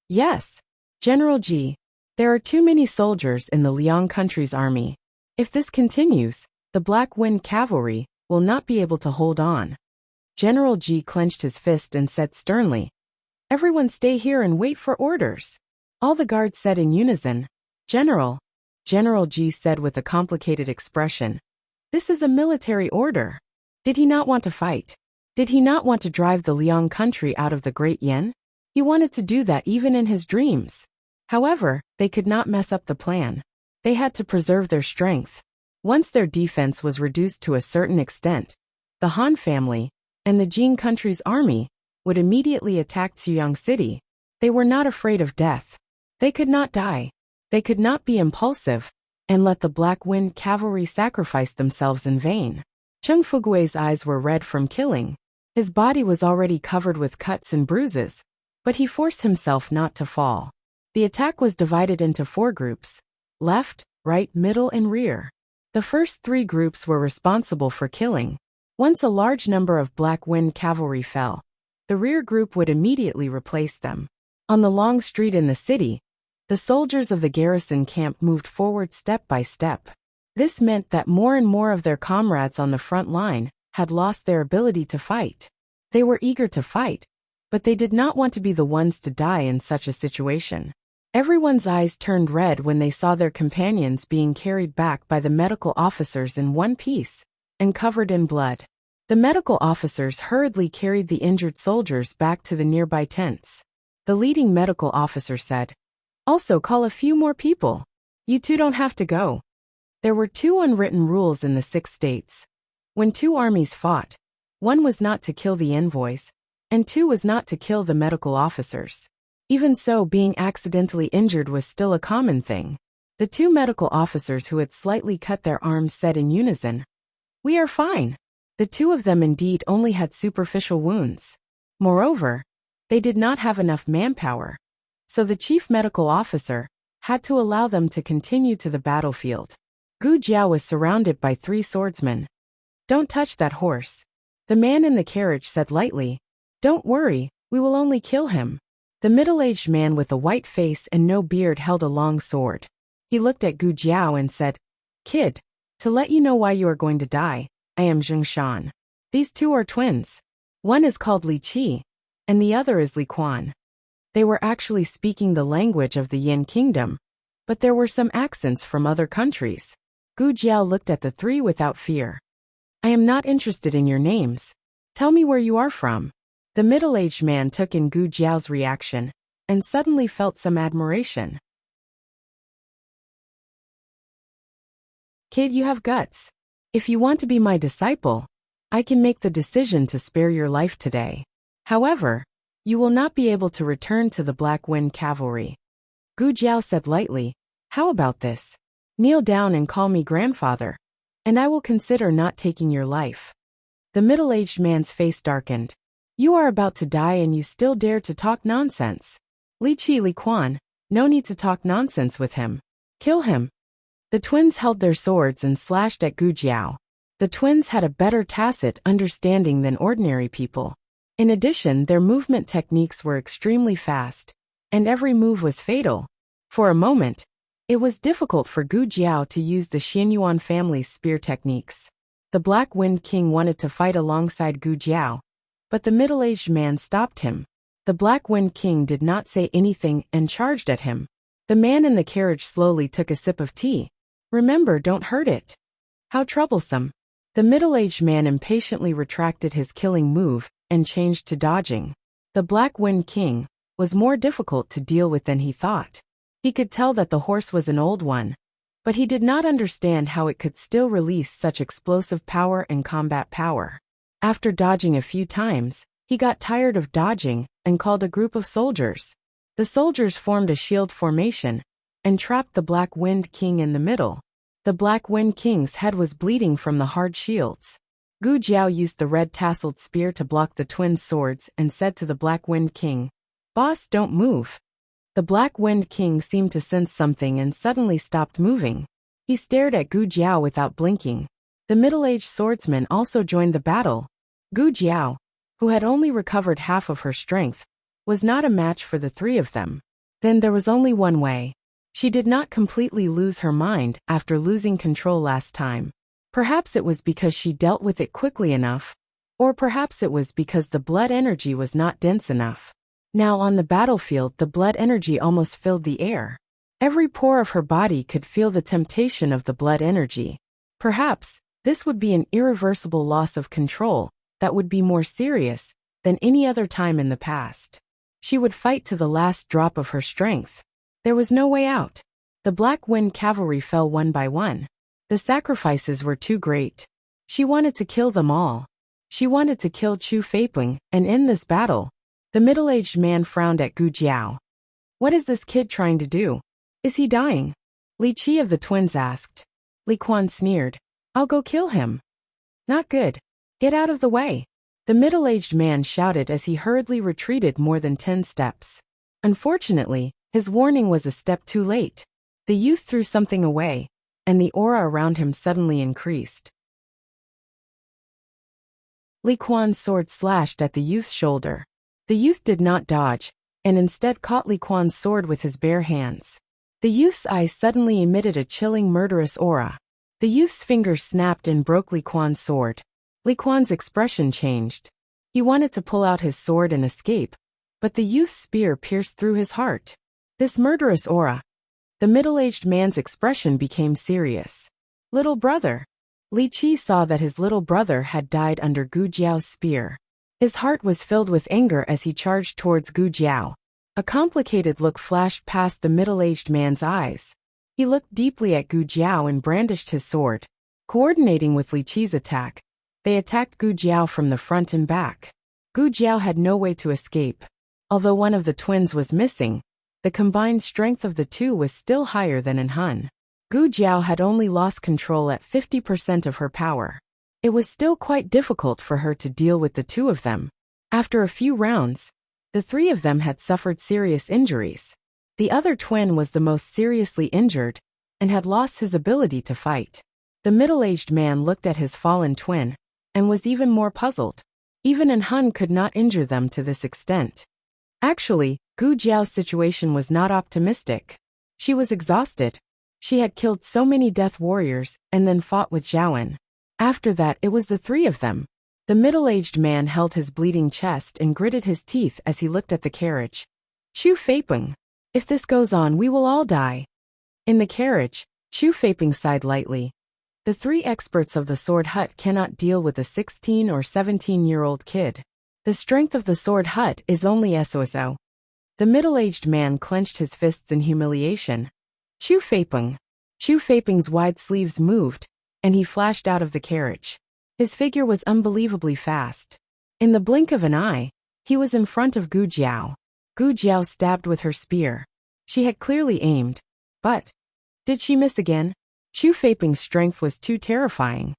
Yes, General G. There are too many soldiers in the Liang country's army. If this continues, the Black Wind Cavalry will not be able to hold on. General G clenched his fist and said sternly, Everyone stay here and wait for orders. All the guards said in unison, General. General G said with a complicated expression, This is a military order. Did he not want to fight? Did he not want to drive the Liang country out of the Great Yen? He wanted to do that even in his dreams. However, they could not mess up the plan. They had to preserve their strength. Once their defense was reduced to a certain extent, the Han family and the Jin country's army would immediately attack Ziyang City. They were not afraid of death. They could not die. They could not be impulsive and let the Black Wind Cavalry sacrifice themselves in vain. Cheng Fugui's eyes were red from killing. His body was already covered with cuts and bruises, but he forced himself not to fall. The attack was divided into 4 groups: left, right, middle, and rear. The first 3 groups were responsible for killing. Once a large number of Black Wind Cavalry fell, the rear group would immediately replace them. On the long street in the city, the soldiers of the garrison camp moved forward step by step. This meant that more and more of their comrades on the front line had lost their ability to fight. They were eager to fight, but they did not want to be the ones to die in such a situation. Everyone's eyes turned red when they saw their companions being carried back by the medical officers in one piece and covered in blood. The medical officers hurriedly carried the injured soldiers back to the nearby tents. The leading medical officer said, Also call a few more people. You two don't have to go. There were 2 unwritten rules in the 6 states. When 2 armies fought, 1 was not to kill the envoys, and 2 was not to kill the medical officers. Even so, being accidentally injured was still a common thing. The 2 medical officers who had slightly cut their arms said in unison, We are fine. The 2 of them indeed only had superficial wounds. Moreover, they did not have enough manpower, so the chief medical officer had to allow them to continue to the battlefield. Gu Jiao was surrounded by 3 swordsmen. Don't touch that horse. The man in the carriage said lightly, Don't worry, we will only kill him. The middle-aged man with a white face and no beard held a long sword. He looked at Gu Jiao and said, Kid, to let you know why you are going to die, I am Zheng Shan. These 2 are twins. One is called Li Qi, and the other is Li Quan. They were actually speaking the language of the Yin Kingdom, but there were some accents from other countries. Gu Jiao looked at the 3 without fear. I am not interested in your names. Tell me where you are from. The middle-aged man took in Gu Jiao's reaction and suddenly felt some admiration. Kid, you have guts. If you want to be my disciple, I can make the decision to spare your life today. However, you will not be able to return to the Black Wind Cavalry. Gu Jiao said lightly, How about this? Kneel down and call me grandfather, and I will consider not taking your life. The middle-aged man's face darkened. You are about to die and you still dare to talk nonsense. Li Qi, Li Quan, no need to talk nonsense with him. Kill him. The twins held their swords and slashed at Gu Jiao. The twins had a better tacit understanding than ordinary people. In addition, their movement techniques were extremely fast, and every move was fatal. For a moment, it was difficult for Gu Jiao to use the Xianyuan family's spear techniques. The Black Wind King wanted to fight alongside Gu Jiao, but the middle-aged man stopped him. The Black Wind King did not say anything and charged at him. The man in the carriage slowly took a sip of tea. Remember, don't hurt it. How troublesome. The middle-aged man impatiently retracted his killing move and changed to dodging. The Black Wind King was more difficult to deal with than he thought. He could tell that the horse was an old one, but he did not understand how it could still release such explosive power and combat power. After dodging a few times, he got tired of dodging and called a group of soldiers. The soldiers formed a shield formation and trapped the Black Wind King in the middle. The Black Wind King's head was bleeding from the hard shields. Gu Jiao used the red tasseled spear to block the twins' swords and said to the Black Wind King, "Boss, don't move." The Black Wind King seemed to sense something and suddenly stopped moving. He stared at Gu Jiao without blinking. The middle-aged swordsman also joined the battle. Gu Jiao, who had only recovered half of her strength, was not a match for the three of them. Then there was only one way. She did not completely lose her mind after losing control last time. Perhaps it was because she dealt with it quickly enough, or perhaps it was because the blood energy was not dense enough. Now on the battlefield, the blood energy almost filled the air. Every pore of her body could feel the temptation of the blood energy. Perhaps this would be an irreversible loss of control that would be more serious than any other time in the past. She would fight to the last drop of her strength. There was no way out. The Black Wind Cavalry fell one by one. The sacrifices were too great. She wanted to kill them all. She wanted to kill Chu Feipeng and end this battle. The middle-aged man frowned at Gu Jiao. "What is this kid trying to do? Is he dying?" Li Qi of the twins asked. Li Quan sneered. "I'll go kill him." "Not good. Get out of the way." The middle-aged man shouted as he hurriedly retreated more than 10 steps. Unfortunately, his warning was a step too late. The youth threw something away, and the aura around him suddenly increased. Li Quan's sword slashed at the youth's shoulder. The youth did not dodge, and instead caught Li Quan's sword with his bare hands. The youth's eyes suddenly emitted a chilling, murderous aura. The youth's fingers snapped and broke Li Quan's sword. Li Quan's expression changed. He wanted to pull out his sword and escape, but the youth's spear pierced through his heart. This murderous aura. The middle-aged man's expression became serious. "Little brother." Li Qi saw that his little brother had died under Gu Jiao's spear. His heart was filled with anger as he charged towards Gu Jiao. A complicated look flashed past the middle-aged man's eyes. He looked deeply at Gu Jiao and brandished his sword. Coordinating with Li Qi's attack, they attacked Gu Jiao from the front and back. Gu Jiao had no way to escape. Although one of the twins was missing, the combined strength of the two was still higher than in Hun. Gu Jiao had only lost control at 50% of her power. It was still quite difficult for her to deal with the two of them. After a few rounds, the three of them had suffered serious injuries. The other twin was the most seriously injured and had lost his ability to fight. The middle-aged man looked at his fallen twin and was even more puzzled. Even an Hun could not injure them to this extent. Actually, Gu Jiao's situation was not optimistic. She was exhausted. She had killed so many death warriors and then fought with Zhaowen. After that, it was the three of them. The middle-aged man held his bleeding chest and gritted his teeth as he looked at the carriage. "Chu Feipeng. If this goes on, we will all die." In the carriage, Chu Feipeng sighed lightly. The three experts of the sword hut cannot deal with a 16 or 17-year-old kid. The strength of the sword hut is only SOSO. The middle-aged man clenched his fists in humiliation. "Chu Feipeng." Chu Feipeng's wide sleeves moved, and he flashed out of the carriage. His figure was unbelievably fast. In the blink of an eye, he was in front of Gu Jiao. Gu Jiao stabbed with her spear. She had clearly aimed, but did she miss again? Chu Feipeng's strength was too terrifying.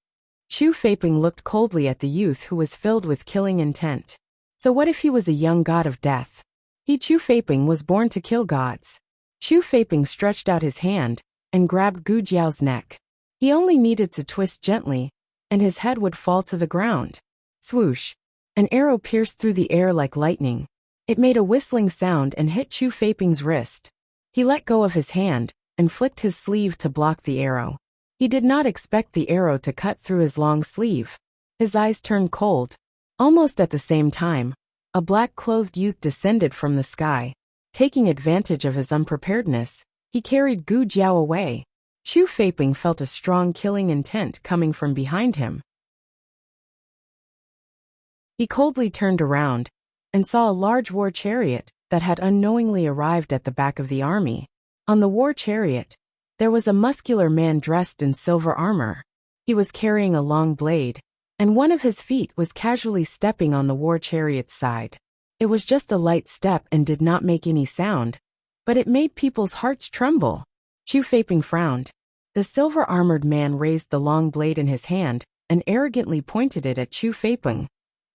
Chu Feipeng looked coldly at the youth who was filled with killing intent. So what if he was a young god of death? He, Chu Feipeng, was born to kill gods. Chu Feipeng stretched out his hand and grabbed Gu Jiao's neck. He only needed to twist gently, and his head would fall to the ground. Swoosh! An arrow pierced through the air like lightning. It made a whistling sound and hit Chu Feipeng's wrist. He let go of his hand and flicked his sleeve to block the arrow. He did not expect the arrow to cut through his long sleeve. His eyes turned cold. Almost at the same time, a black-clothed youth descended from the sky. Taking advantage of his unpreparedness, he carried Gu Jiao away. Chu Feipeng felt a strong killing intent coming from behind him. He coldly turned around and saw a large war chariot that had unknowingly arrived at the back of the army. On the war chariot, there was a muscular man dressed in silver armor. He was carrying a long blade, and one of his feet was casually stepping on the war chariot's side. It was just a light step and did not make any sound, but it made people's hearts tremble. Chu Feiping frowned. The silver-armored man raised the long blade in his hand and arrogantly pointed it at Chu Feiping.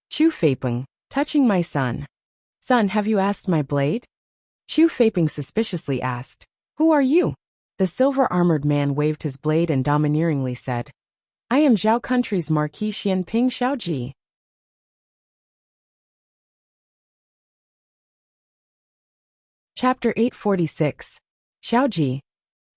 Chu Feiping, touching my son. Son, have you asked my blade? Chu Feiping suspiciously asked. Who are you? The silver-armored man waved his blade and domineeringly said, I am Zhao Country's Marquis Xianping Xiaoji. Chapter 846. Xiaoji.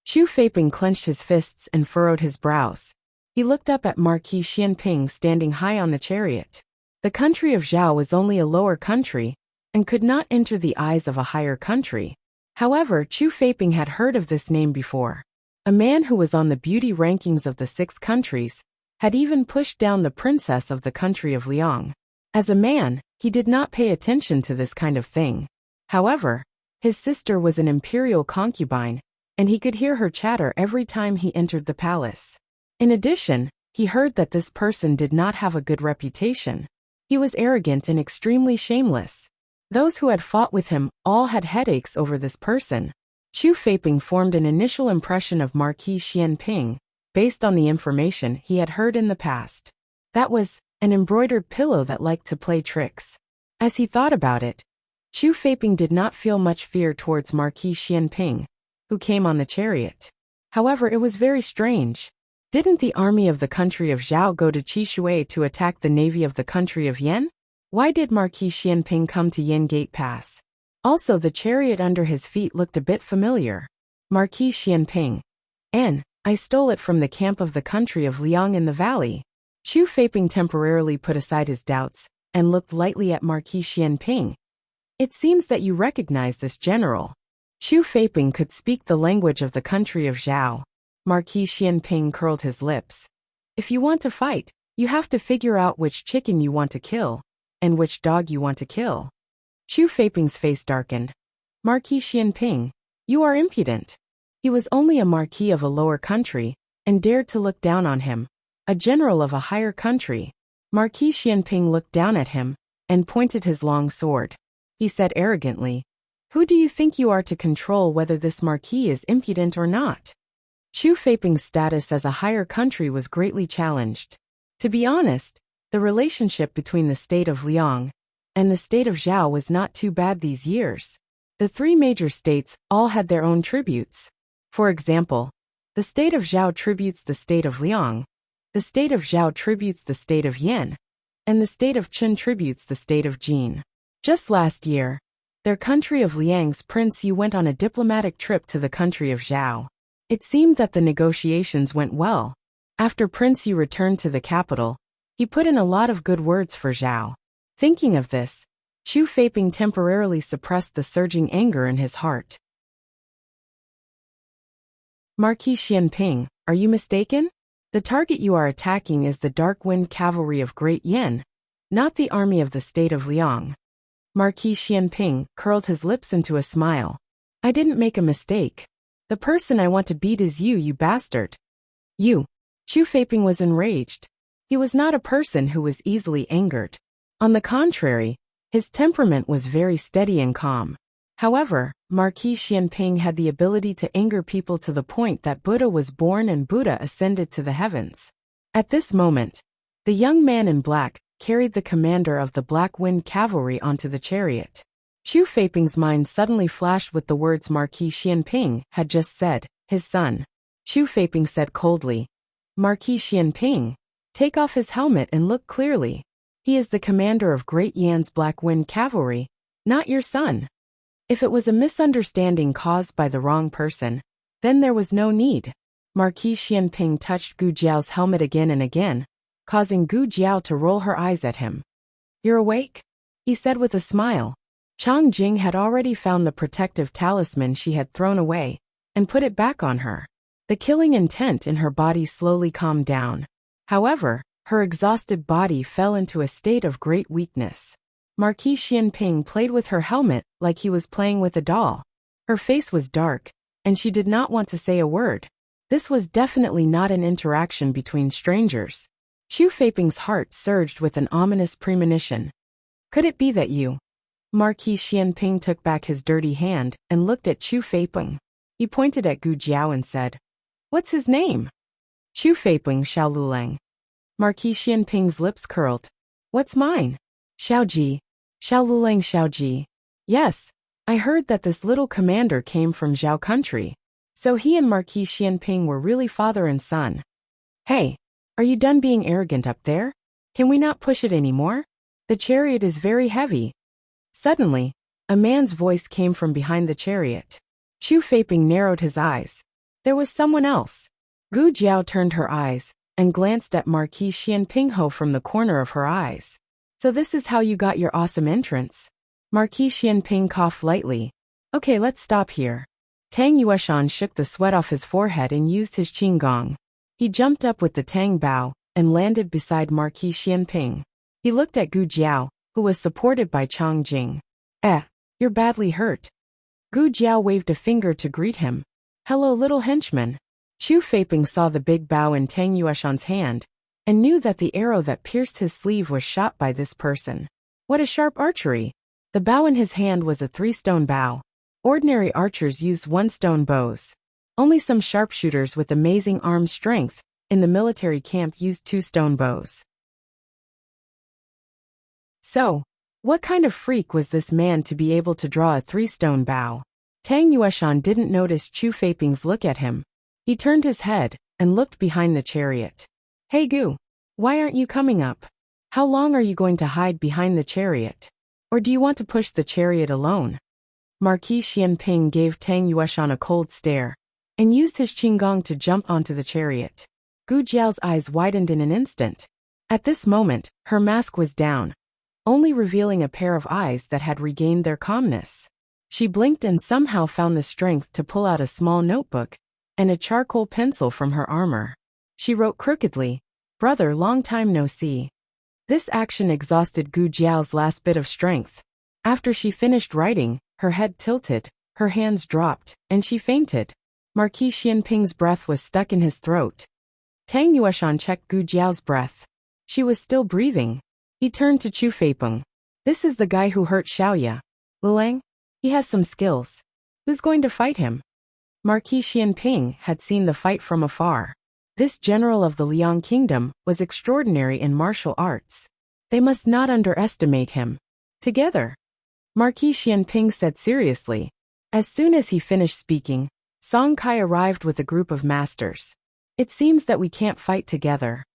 Chu Feiping clenched his fists and furrowed his brows. He looked up at Marquis Xianping standing high on the chariot. The country of Zhao was only a lower country, and could not enter the eyes of a higher country. However, Chu Feiping had heard of this name before. A man who was on the beauty rankings of the 6 countries, had even pushed down the princess of the country of Liang. As a man, he did not pay attention to this kind of thing. However, his sister was an imperial concubine, and he could hear her chatter every time he entered the palace. In addition, he heard that this person did not have a good reputation. He was arrogant and extremely shameless. Those who had fought with him all had headaches over this person. Chu Feiping formed an initial impression of Marquis Xianping, based on the information he had heard in the past. That was an embroidered pillow that liked to play tricks. As he thought about it, Chu Feiping did not feel much fear towards Marquis Xianping, who came on the chariot. However, it was very strange. Didn't the army of the country of Zhao go to Qishui to attack the navy of the country of Yan? Why did Marquis Xianping come to Yan Gate Pass? Also, the chariot under his feet looked a bit familiar. Marquis Xianping. I stole it from the camp of the country of Liang in the valley. Chu Feiping temporarily put aside his doubts and looked lightly at Marquis Xianping. It seems that you recognize this general. Chu Feiping could speak the language of the country of Zhao. Marquis Xianping curled his lips. If you want to fight, you have to figure out which chicken you want to kill, and which dog you want to kill. Chu Feiping's face darkened. Marquis Xianping, you are impudent. He was only a marquis of a lower country, and dared to look down on him, a general of a higher country. Marquis Xianping looked down at him, and pointed his long sword. He said arrogantly, Who do you think you are to control whether this marquis is impudent or not? Chu Feiping's status as a higher country was greatly challenged. To be honest, the relationship between the state of Liang and the state of Zhao was not too bad these years. The 3 major states all had their own tributes. For example, the state of Zhao tributes the state of Liang, the state of Zhao tributes the state of Yan, and the state of Qin tributes the state of Jin. Just last year, their country of Liang's Prince Yu went on a diplomatic trip to the country of Zhao. It seemed that the negotiations went well. After Prince Yu returned to the capital, he put in a lot of good words for Zhao. Thinking of this, Chu Feiping temporarily suppressed the surging anger in his heart. Marquis Xianping, are you mistaken? The target you are attacking is the Dark Wind Cavalry of Great Yan, not the army of the state of Liang. Marquis Xianping curled his lips into a smile. I didn't make a mistake. The person I want to beat is you, you bastard. You. Chu Feiping was enraged. He was not a person who was easily angered. On the contrary, his temperament was very steady and calm. However, Marquis Xianping had the ability to anger people to the point that Buddha was born and Buddha ascended to the heavens. At this moment, the young man in black carried the commander of the Black Wind Cavalry onto the chariot. Chu Feiping's mind suddenly flashed with the words Marquis Xianping had just said, his son. Chu Feiping said coldly, Marquis Xianping, take off his helmet and look clearly. He is the commander of Great Yan's Black Wind Cavalry, not your son. If it was a misunderstanding caused by the wrong person, then there was no need. Marquis Xianping touched Gu Jiao's helmet again and again, causing Gu Jiao to roll her eyes at him. You're awake? He said with a smile. Chang Jing had already found the protective talisman she had thrown away, and put it back on her. The killing intent in her body slowly calmed down. However, her exhausted body fell into a state of great weakness. Marquis Xianping played with her helmet like he was playing with a doll. Her face was dark, and she did not want to say a word. This was definitely not an interaction between strangers. Chu Feiping's heart surged with an ominous premonition. Could it be that you? Marquis Xianping took back his dirty hand and looked at Chu Feiping. He pointed at Gu Jiao and said, "What's his name?" "Chu Feiping Xiao Luleng." Marquis Xianping's lips curled. "What's mine?" "Xiao Ji. Xiao Luleng Xiao Ji." "Yes, I heard that this little commander came from Zhao country. So he and Marquis Xianping were really father and son. Hey, are you done being arrogant up there? Can we not push it anymore? The chariot is very heavy." Suddenly, a man's voice came from behind the chariot. Chu Feiping narrowed his eyes. There was someone else. Gu Jiao turned her eyes and glanced at Marquis Xianping from the corner of her eyes. "So this is how you got your awesome entrance?" Marquis Xianping coughed lightly. "Okay, let's stop here." Tang Yueshan shook the sweat off his forehead and used his qinggong. He jumped up with the Tang Bao and landed beside Marquis Xianping. He looked at Gu Jiao, who was supported by Chang Jing. You're badly hurt." Gu Jiao waved a finger to greet him. "Hello, little henchman." Chu Feiping saw the big bow in Tang Yueshan's hand and knew that the arrow that pierced his sleeve was shot by this person. What a sharp archery! The bow in his hand was a 3-stone bow. Ordinary archers used 1-stone bows. Only some sharpshooters with amazing arm strength in the military camp used 2-stone bows. So, what kind of freak was this man to be able to draw a 3-stone bow? Tang Yueshan didn't notice Chu Feiping's look at him. He turned his head and looked behind the chariot. "Hey Gu, why aren't you coming up? How long are you going to hide behind the chariot? Or do you want to push the chariot alone?" Marquis Xianping gave Tang Yueshan a cold stare and used his qinggong to jump onto the chariot. Gu Jiao's eyes widened in an instant. At this moment, her mask was down, only revealing a pair of eyes that had regained their calmness. She blinked and somehow found the strength to pull out a small notebook and a charcoal pencil from her armor. She wrote crookedly, "Brother, long time no see." This action exhausted Gu Jiao's last bit of strength. After she finished writing, her head tilted, her hands dropped, and she fainted. Marquis Xianping's breath was stuck in his throat. Tang Yueshan checked Gu Jiao's breath. She was still breathing. He turned to Chu Feiping. "This is the guy who hurt Xiaoya. Luleng? He has some skills. Who's going to fight him?" Marquis Xianping had seen the fight from afar. This general of the Liang Kingdom was extraordinary in martial arts. They must not underestimate him. Together. Marquis Xianping said seriously. As soon as he finished speaking, Song Kai arrived with a group of masters. "It seems that we can't fight together."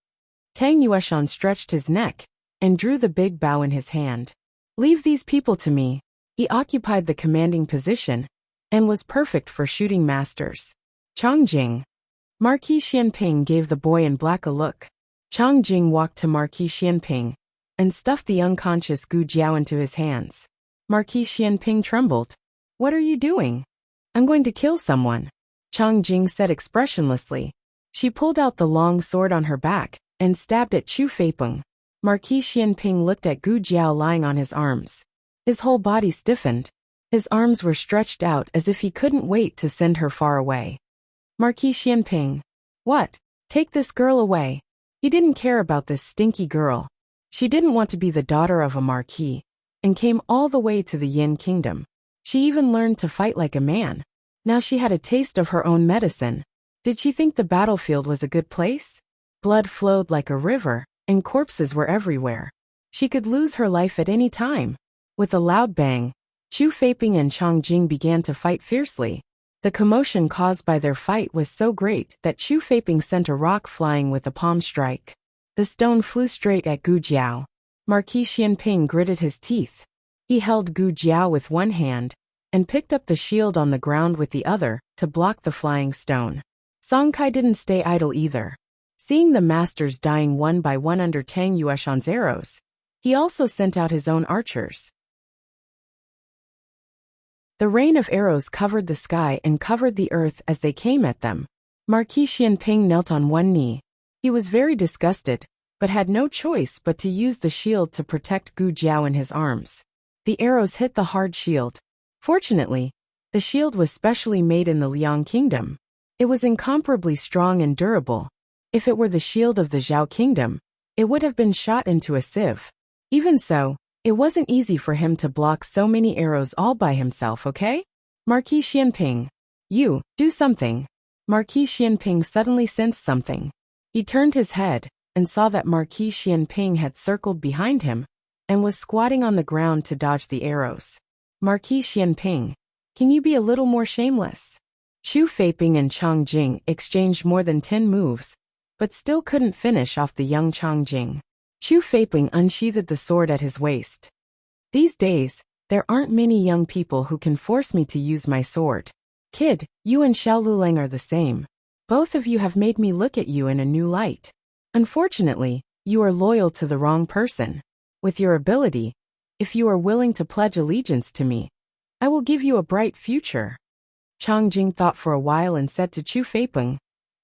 Tang Yueshan stretched his neck and drew the big bow in his hand. "Leave these people to me." He occupied the commanding position and was perfect for shooting masters. "Chang Jing." Marquis Xianping gave the boy in black a look. Chang Jing walked to Marquis Xianping and stuffed the unconscious Gu Jiao into his hands. Marquis Xianping trembled. "What are you doing?" "I'm going to kill someone," Chang Jing said expressionlessly. She pulled out the long sword on her back and stabbed at Chu Feiping. Marquis Xianping looked at Gu Jiao lying on his arms. His whole body stiffened. His arms were stretched out as if he couldn't wait to send her far away. Marquis Xianping. "What? Take this girl away." He didn't care about this stinky girl. She didn't want to be the daughter of a marquis, and came all the way to the Yin Kingdom. She even learned to fight like a man. Now she had a taste of her own medicine. Did she think the battlefield was a good place? Blood flowed like a river, and corpses were everywhere. She could lose her life at any time. With a loud bang, Chu Feiping and Chang Jing began to fight fiercely. The commotion caused by their fight was so great that Chu Feiping sent a rock flying with a palm strike. The stone flew straight at Gu Jiao. Marquis Xianping gritted his teeth. He held Gu Jiao with one hand and picked up the shield on the ground with the other to block the flying stone. Song Kai didn't stay idle either. Seeing the masters dying one by one under Tang Yueshan's arrows, he also sent out his own archers. The rain of arrows covered the sky and covered the earth as they came at them. Marquis Xianping knelt on one knee. He was very disgusted, but had no choice but to use the shield to protect Gu Jiao in his arms. The arrows hit the hard shield. Fortunately, the shield was specially made in the Liang Kingdom. It was incomparably strong and durable. If it were the shield of the Zhao Kingdom, it would have been shot into a sieve. Even so, it wasn't easy for him to block so many arrows all by himself, okay? Marquis Xianping. You, do something. Marquis Xianping suddenly sensed something. He turned his head and saw that Marquis Xianping had circled behind him and was squatting on the ground to dodge the arrows. Marquis Xianping, can you be a little more shameless? Xu Feiping and Chang Jing exchanged more than 10 moves, but still couldn't finish off the young Chang Jing. Xu Feiping unsheathed the sword at his waist. These days, there aren't many young people who can force me to use my sword. Kid, you and Xiao Lulang are the same. Both of you have made me look at you in a new light. Unfortunately, you are loyal to the wrong person. With your ability, if you are willing to pledge allegiance to me, I will give you a bright future. Chang Jing thought for a while and said to Xu Feiping,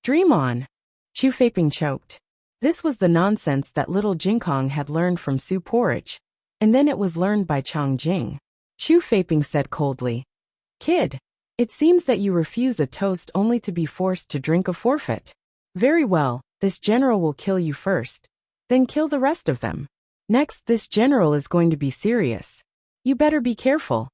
dream on. Xu Feiping choked. This was the nonsense that little Jingkong had learned from Su Porridge, and then it was learned by Chang Jing. Xu Feiping said coldly, Kid, it seems that you refuse a toast only to be forced to drink a forfeit. Very well, this general will kill you first, then kill the rest of them. Next, this general is going to be serious. You better be careful.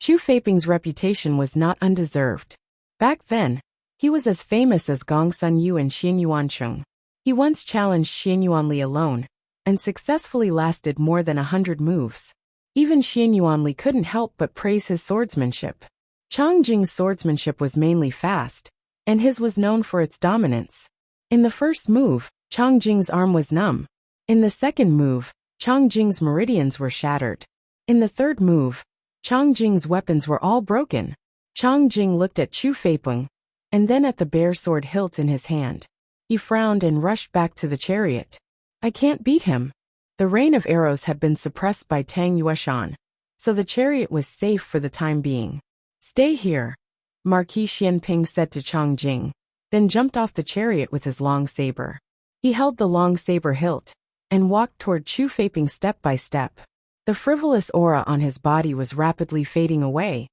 Xu Feiping's reputation was not undeserved. Back then, he was as famous as Gong Sun Yu and Xian Yuancheng. He once challenged Xian Yuanli alone, and successfully lasted more than 100 moves. Even Xian Yuanli couldn't help but praise his swordsmanship. Chang Jing's swordsmanship was mainly fast, and his was known for its dominance. In the first move, Chang Jing's arm was numb. In the second move, Chang Jing's meridians were shattered. In the third move, Chang Jing's weapons were all broken. Chang Jing looked at Xu Feiping, and then at the bare sword hilt in his hand. He frowned and rushed back to the chariot. I can't beat him. The rain of arrows had been suppressed by Tang Yueshan, so the chariot was safe for the time being. Stay here, Marquis Xianping said to Chang Jing, then jumped off the chariot with his long saber. He held the long saber hilt and walked toward Xu Feiping step by step. The frivolous aura on his body was rapidly fading away,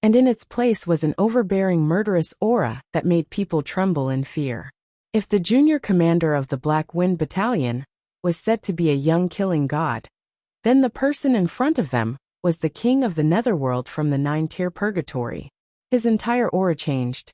and in its place was an overbearing murderous aura that made people tremble in fear. If the junior commander of the Black Wind Battalion was said to be a young killing god, then the person in front of them was the king of the netherworld from the 9-tier purgatory. His entire aura changed.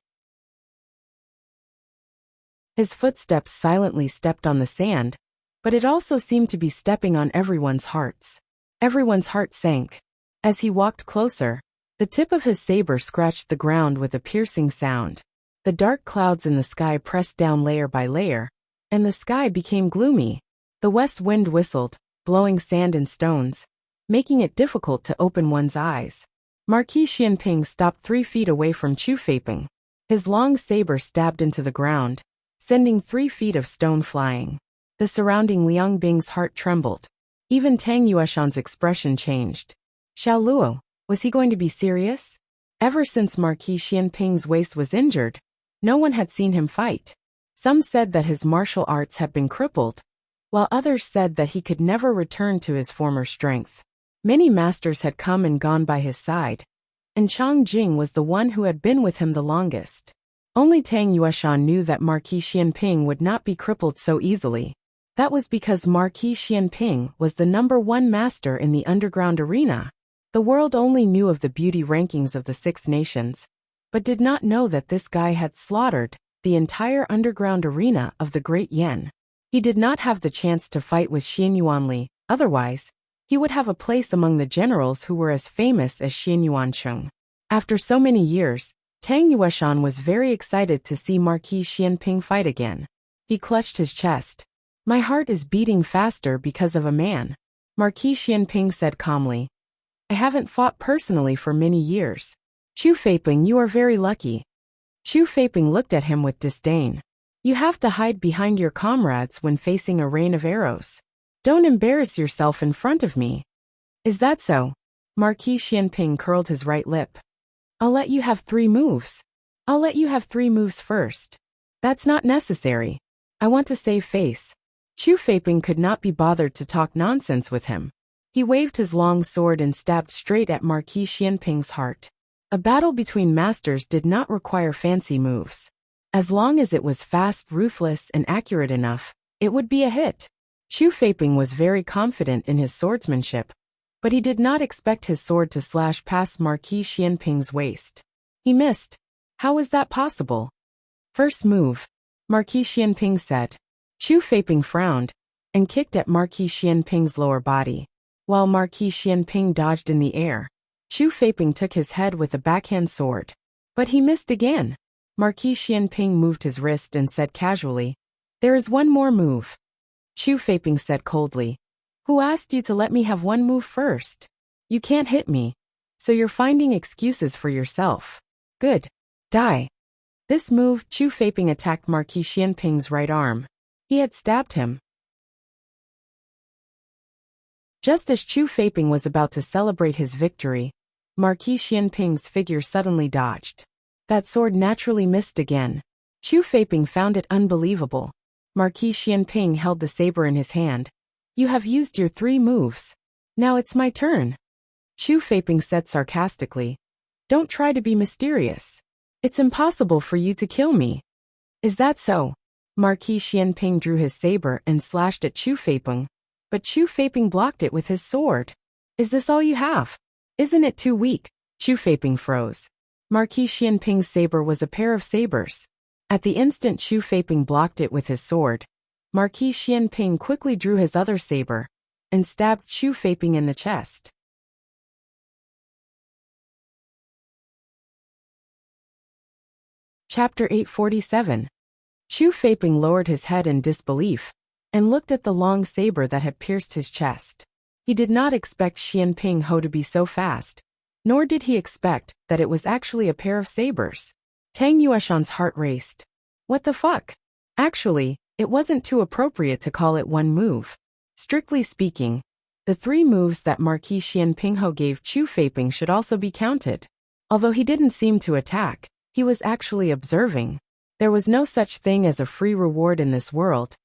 His footsteps silently stepped on the sand, but it also seemed to be stepping on everyone's hearts. Everyone's heart sank. As he walked closer, the tip of his saber scratched the ground with a piercing sound. The dark clouds in the sky pressed down layer by layer, and the sky became gloomy. The west wind whistled, blowing sand and stones, making it difficult to open one's eyes. Marquis Xianping stopped 3 feet away from Xu Feiping. His long saber stabbed into the ground, sending 3 feet of stone flying. The surrounding Liang Bing's heart trembled. Even Tang Yueshan's expression changed. Xiao Luo, was he going to be serious? Ever since Marquis Xianping's waist was injured, no one had seen him fight. Some said that his martial arts had been crippled, while others said that he could never return to his former strength. Many masters had come and gone by his side, and Chang Jing was the one who had been with him the longest. Only Tang Yueshan knew that Marquis Xianping would not be crippled so easily. That was because Marquis Xianping was the #1 master in the underground arena. The world only knew of the beauty rankings of the 6 nations, but did not know that this guy had slaughtered the entire underground arena of the Great Yen. He did not have the chance to fight with Xian Yuanli, otherwise, he would have a place among the generals who were as famous as Xian Yuancheng. After so many years, Tang Yueshan was very excited to see Marquis Xianping fight again. He clutched his chest. My heart is beating faster because of a man, Marquis Xianping said calmly. I haven't fought personally for many years. Xu Feiping, you are very lucky. Xu Feiping looked at him with disdain. You have to hide behind your comrades when facing a rain of arrows. Don't embarrass yourself in front of me. Is that so? Marquis Xianping curled his right lip. I'll let you have 3 moves. I'll let you have 3 moves first. That's not necessary. I want to save face. Xu Feiping could not be bothered to talk nonsense with him. He waved his long sword and stabbed straight at Marquis Xianping's heart. A battle between masters did not require fancy moves. As long as it was fast, ruthless, and accurate enough, it would be a hit. Xu Feiping was very confident in his swordsmanship, but he did not expect his sword to slash past Marquis Xianping's waist. He missed. How is that possible? First move, Marquis Xianping said. Chu Feiping frowned and kicked at Marquis Xianping's lower body. While Marquis Xianping dodged in the air, Chu Feiping took his head with a backhand sword. But he missed again. Marquis Xianping moved his wrist and said casually, "There is one more move." Chu Feiping said coldly, "Who asked you to let me have one move first? You can't hit me, so you're finding excuses for yourself. Good. Die." This move, Chu Feiping attacked Marquis Xianping's right arm. He had stabbed him. Just as Chu Feiping was about to celebrate his victory, Marquis Xianping's figure suddenly dodged. That sword naturally missed again. Chu Feiping found it unbelievable. Marquis Xianping held the saber in his hand. "You have used your 3 moves. Now it's my turn." Chu Feiping said sarcastically, "Don't try to be mysterious. It's impossible for you to kill me." "Is that so?" Marquis Xianping drew his saber and slashed at Chu Feiping, but Chu Feiping blocked it with his sword. "Is this all you have? Isn't it too weak?" Chu Feiping froze. Marquis Xianping's saber was a pair of sabers. At the instant Chu Feiping blocked it with his sword, Marquis Xianping quickly drew his other saber and stabbed Chu Feiping in the chest. Chapter 847. Chu Feiping lowered his head in disbelief and looked at the long saber that had pierced his chest. He did not expect Xianping Ho to be so fast, nor did he expect that it was actually a pair of sabers. Tang Yueshan's heart raced. What the fuck? Actually, it wasn't too appropriate to call it one move. Strictly speaking, the 3 moves that Marquis Xianping Ho gave Chu Feiping should also be counted. Although he didn't seem to attack, he was actually observing. There was no such thing as a free reward in this world,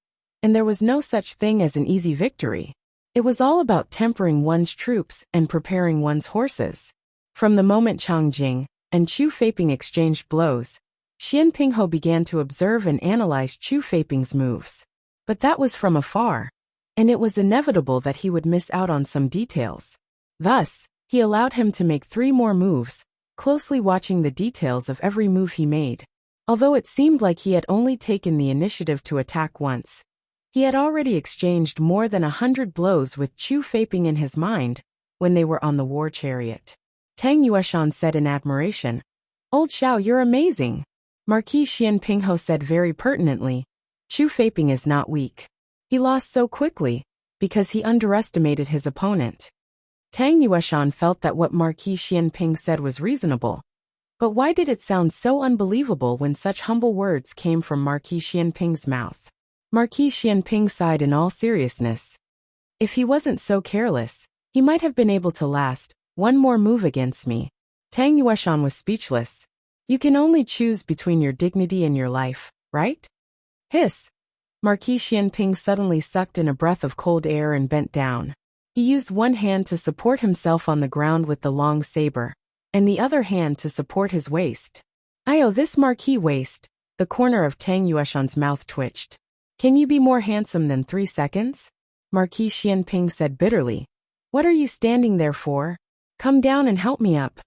and there was no such thing as an easy victory. It was all about tempering one's troops and preparing one's horses. From the moment Chang Jing and Chu Feiping exchanged blows, Xianping Ho began to observe and analyze Chu Feiping's moves. But that was from afar, and it was inevitable that he would miss out on some details. Thus, he allowed him to make 3 more moves, closely watching the details of every move he made. Although it seemed like he had only taken the initiative to attack once, he had already exchanged more than 100 blows with Chu Feiping in his mind when they were on the war chariot. Tang Yueshan said in admiration, "Old Xiao, you're amazing." Marquis Xianping Ho said very pertinently, "Chu Feiping is not weak. He lost so quickly because he underestimated his opponent." Tang Yueshan felt that what Marquis Xianping said was reasonable. But why did it sound so unbelievable when such humble words came from Marquis Xianping's mouth? Marquis Xianping sighed in all seriousness. If he wasn't so careless, he might have been able to last 1 more move against me. Tang Yueshan was speechless. You can only choose between your dignity and your life, right? Hiss. Marquis Xianping suddenly sucked in a breath of cold air and bent down. He used one hand to support himself on the ground with the long saber, and the other hand to support his waist. "Oh, this Marquis waist." The corner of Tang Yueshan's mouth twitched. "Can you be more handsome than 3 seconds? Marquis Xianping said bitterly. "What are you standing there for? Come down and help me up."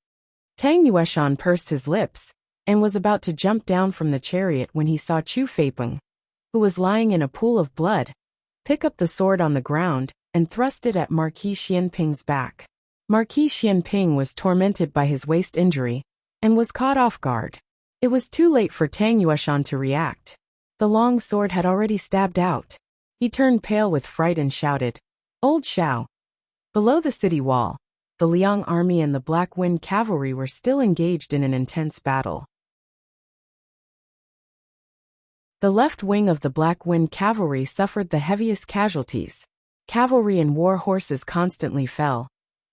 Tang Yueshan pursed his lips and was about to jump down from the chariot when he saw Chu Feiping, who was lying in a pool of blood, pick up the sword on the ground and thrust it at Marquis Xianping's back. Marquis Xianping was tormented by his waist injury and was caught off guard. It was too late for Tang Yueshan to react. The long sword had already stabbed out. He turned pale with fright and shouted, "Old Xiao!" Below the city wall, the Liang army and the Black Wind cavalry were still engaged in an intense battle. The left wing of the Black Wind cavalry suffered the heaviest casualties. Cavalry and war horses constantly fell,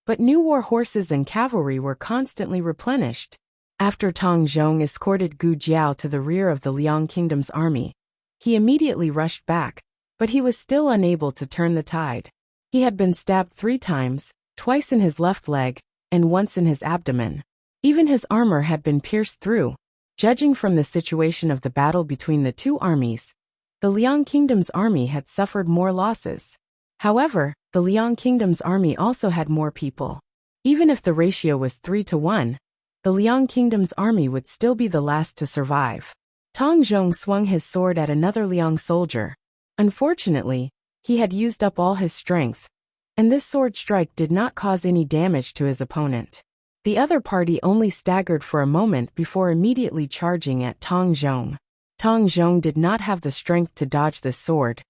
but new war horses and cavalry were constantly replenished. After Tang Zhong escorted Gu Jiao to the rear of the Liang Kingdom's army, he immediately rushed back, but he was still unable to turn the tide. He had been stabbed 3 times, twice in his left leg, and once in his abdomen. Even his armor had been pierced through. Judging from the situation of the battle between the 2 armies, the Liang Kingdom's army had suffered more losses. However, the Liang Kingdom's army also had more people. Even if the ratio was 3 to 1, the Liang Kingdom's army would still be the last to survive. Tang Zhong swung his sword at another Liang soldier. Unfortunately, he had used up all his strength, and this sword strike did not cause any damage to his opponent. The other party only staggered for a moment before immediately charging at Tang Zhong. Tang Zhong did not have the strength to dodge this sword.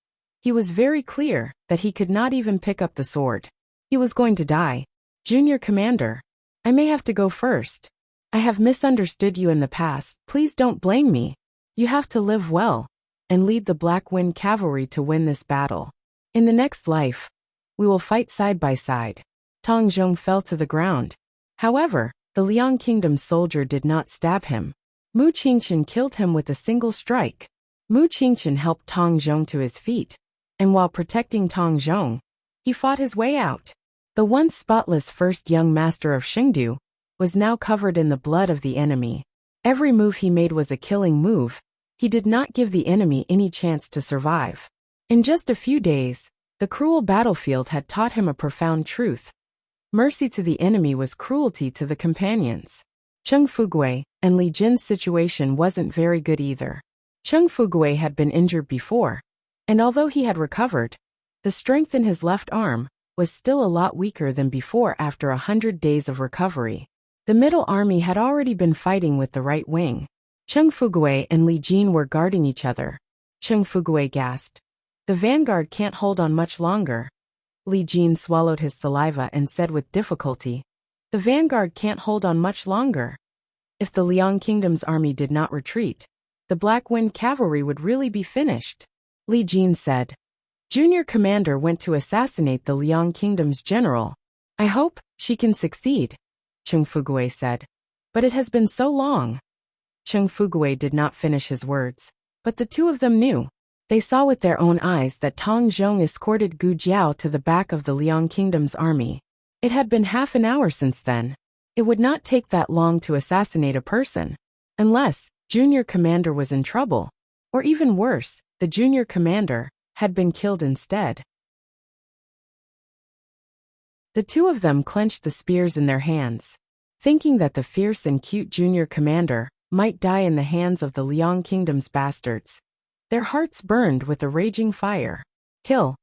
He was very clear that he could not even pick up the sword. He was going to die. Junior Commander, I may have to go first. I have misunderstood you in the past. Please don't blame me. You have to live well and lead the Black Wind Cavalry to win this battle. In the next life, we will fight side by side. Tang Zhong fell to the ground. However, the Liang Kingdom's soldier did not stab him. Mu Qingchen killed him with a single strike. Mu Qingchen helped Tang Zhong to his feet, and while protecting Tang Zhong, he fought his way out. The once spotless first young master of Xingdu was now covered in the blood of the enemy. Every move he made was a killing move. He did not give the enemy any chance to survive. In just a few days, the cruel battlefield had taught him a profound truth. Mercy to the enemy was cruelty to the companions. Cheng Fugui and Li Jin's situation wasn't very good either. Cheng Fugui had been injured before, and although he had recovered, the strength in his left arm was still a lot weaker than before after 100 days of recovery. The middle army had already been fighting with the right wing. Cheng Fugui and Li Jin were guarding each other. Cheng Fugui gasped. The vanguard can't hold on much longer. Li Jin swallowed his saliva and said with difficulty, the vanguard can't hold on much longer. If the Liang Kingdom's army did not retreat, the Black Wind Cavalry would really be finished. Li Jin said. Junior Commander went to assassinate the Liang Kingdom's general. I hope she can succeed, Cheng Fugui said. But it has been so long. Cheng Fugui did not finish his words, but the two of them knew. They saw with their own eyes that Tang Zhong escorted Gu Jiao to the back of the Liang Kingdom's army. It had been half an hour since then. It would not take that long to assassinate a person, unless Junior Commander was in trouble, or even worse, the Junior Commander had been killed instead. The two of them clenched the spears in their hands, thinking that the fierce and cute Junior Commander might die in the hands of the Liang Kingdom's bastards. Their hearts burned with a raging fire. Kill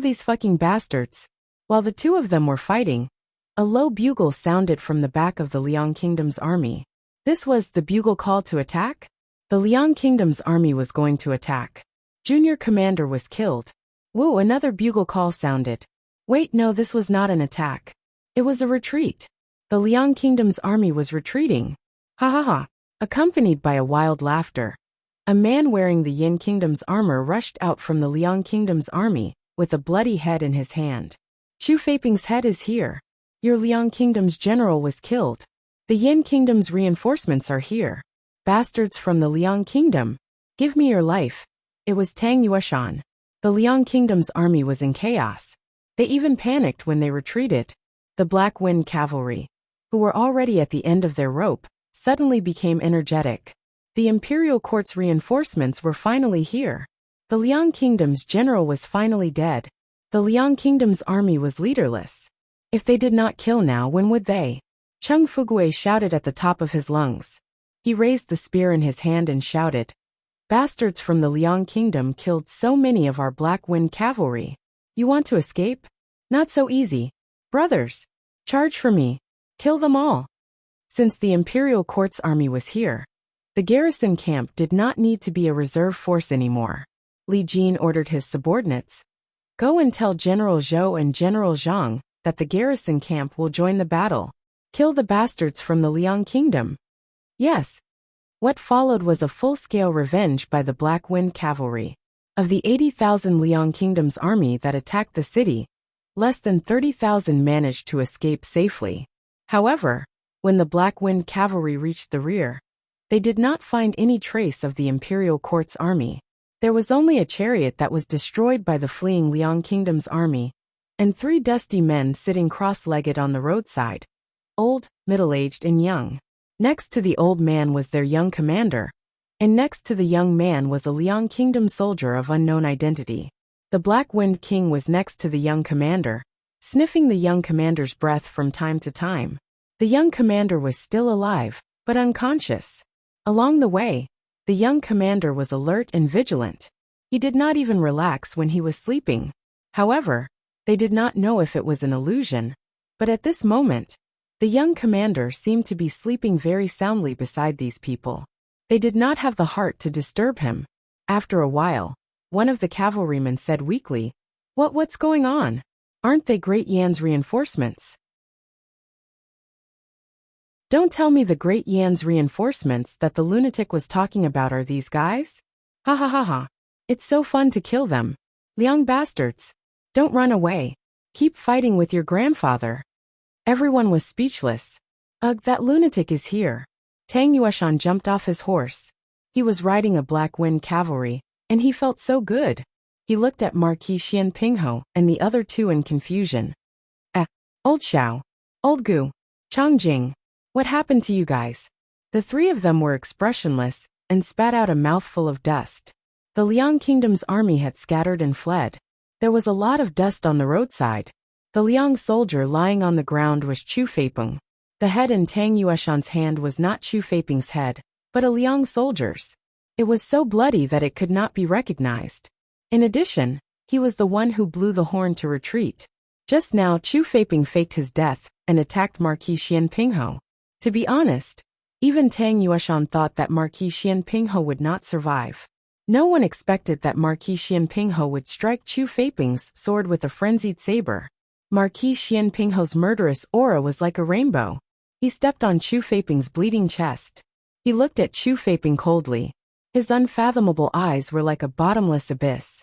these fucking bastards. While the two of them were fighting, a low bugle sounded from the back of the Liang Kingdom's army. This was the bugle call to attack? The Liang Kingdom's army was going to attack. Junior Commander was killed. Woo, another bugle call sounded. Wait, no, this was not an attack. It was a retreat. The Liang Kingdom's army was retreating. Ha ha ha. Accompanied by a wild laughter, a man wearing the Yin Kingdom's armor rushed out from the Liang Kingdom's army, with a bloody head in his hand. Xu Feiping's head is here. Your Liang Kingdom's general was killed. The Yin Kingdom's reinforcements are here. Bastards from the Liang Kingdom, give me your life. It was Tang Yueshan. The Liang Kingdom's army was in chaos. They even panicked when they retreated. The Black Wind Cavalry, who were already at the end of their rope, suddenly became energetic. The Imperial Court's reinforcements were finally here. The Liang Kingdom's general was finally dead. The Liang Kingdom's army was leaderless. If they did not kill now, when would they? Cheng Fugui shouted at the top of his lungs. He raised the spear in his hand and shouted, bastards from the Liang Kingdom killed so many of our Black Wind Cavalry. You want to escape? Not so easy. Brothers, charge for me. Kill them all. Since the Imperial Court's army was here, the garrison camp did not need to be a reserve force anymore. Li Jin ordered his subordinates, go and tell General Zhou and General Zhang that the garrison camp will join the battle. Kill the bastards from the Liang Kingdom. Yes. What followed was a full-scale revenge by the Black Wind Cavalry. Of the 80,000 Liang Kingdom's army that attacked the city, less than 30,000 managed to escape safely. However, when the Black Wind Cavalry reached the rear, they did not find any trace of the Imperial Court's army. There was only a chariot that was destroyed by the fleeing Liang Kingdom's army, and 3 dusty men sitting cross-legged on the roadside, old, middle-aged and young. Next to the old man was their young commander, and next to the young man was a Liang Kingdom soldier of unknown identity. The Black Wind King was next to the young commander, sniffing the young commander's breath from time to time. The young commander was still alive, but unconscious. Along the way, the young commander was alert and vigilant. He did not even relax when he was sleeping. However, they did not know if it was an illusion, but at this moment, the young commander seemed to be sleeping very soundly beside these people. They did not have the heart to disturb him. After a while, one of the cavalrymen said weakly, What's going on? Aren't they Great Yan's reinforcements? Don't tell me the Great Yan's reinforcements that the lunatic was talking about are these guys? Ha ha ha ha. It's so fun to kill them. Young bastards. Don't run away. Keep fighting with your grandfather. Everyone was speechless. Ugh, that lunatic is here. Tang Yueshan jumped off his horse. He was riding a Black Wind cavalry, and he felt so good. He looked at Marquis Xian Pingho and the other two in confusion. Old Xiao. Old Gu. Changjing. What happened to you guys? The three of them were expressionless and spat out a mouthful of dust. The Liang Kingdom's army had scattered and fled. There was a lot of dust on the roadside. The Liang soldier lying on the ground was Chu Feipeng. The head in Tang Yueshan's hand was not Chu Feipeng's head, but a Liang soldier's. It was so bloody that it could not be recognized. In addition, he was the one who blew the horn to retreat. Just now Chu Feipeng faked his death and attacked Marquis Xian Pingho. To be honest, even Tang Yueshan thought that Marquis Xian Pingho would not survive. No one expected that Marquis Xian Pingho would strike Chu Feipeng's sword with a frenzied saber. Marquis Xian Pingho's murderous aura was like a rainbow. He stepped on Chu Feipeng's bleeding chest. He looked at Chu Feipeng coldly. His unfathomable eyes were like a bottomless abyss.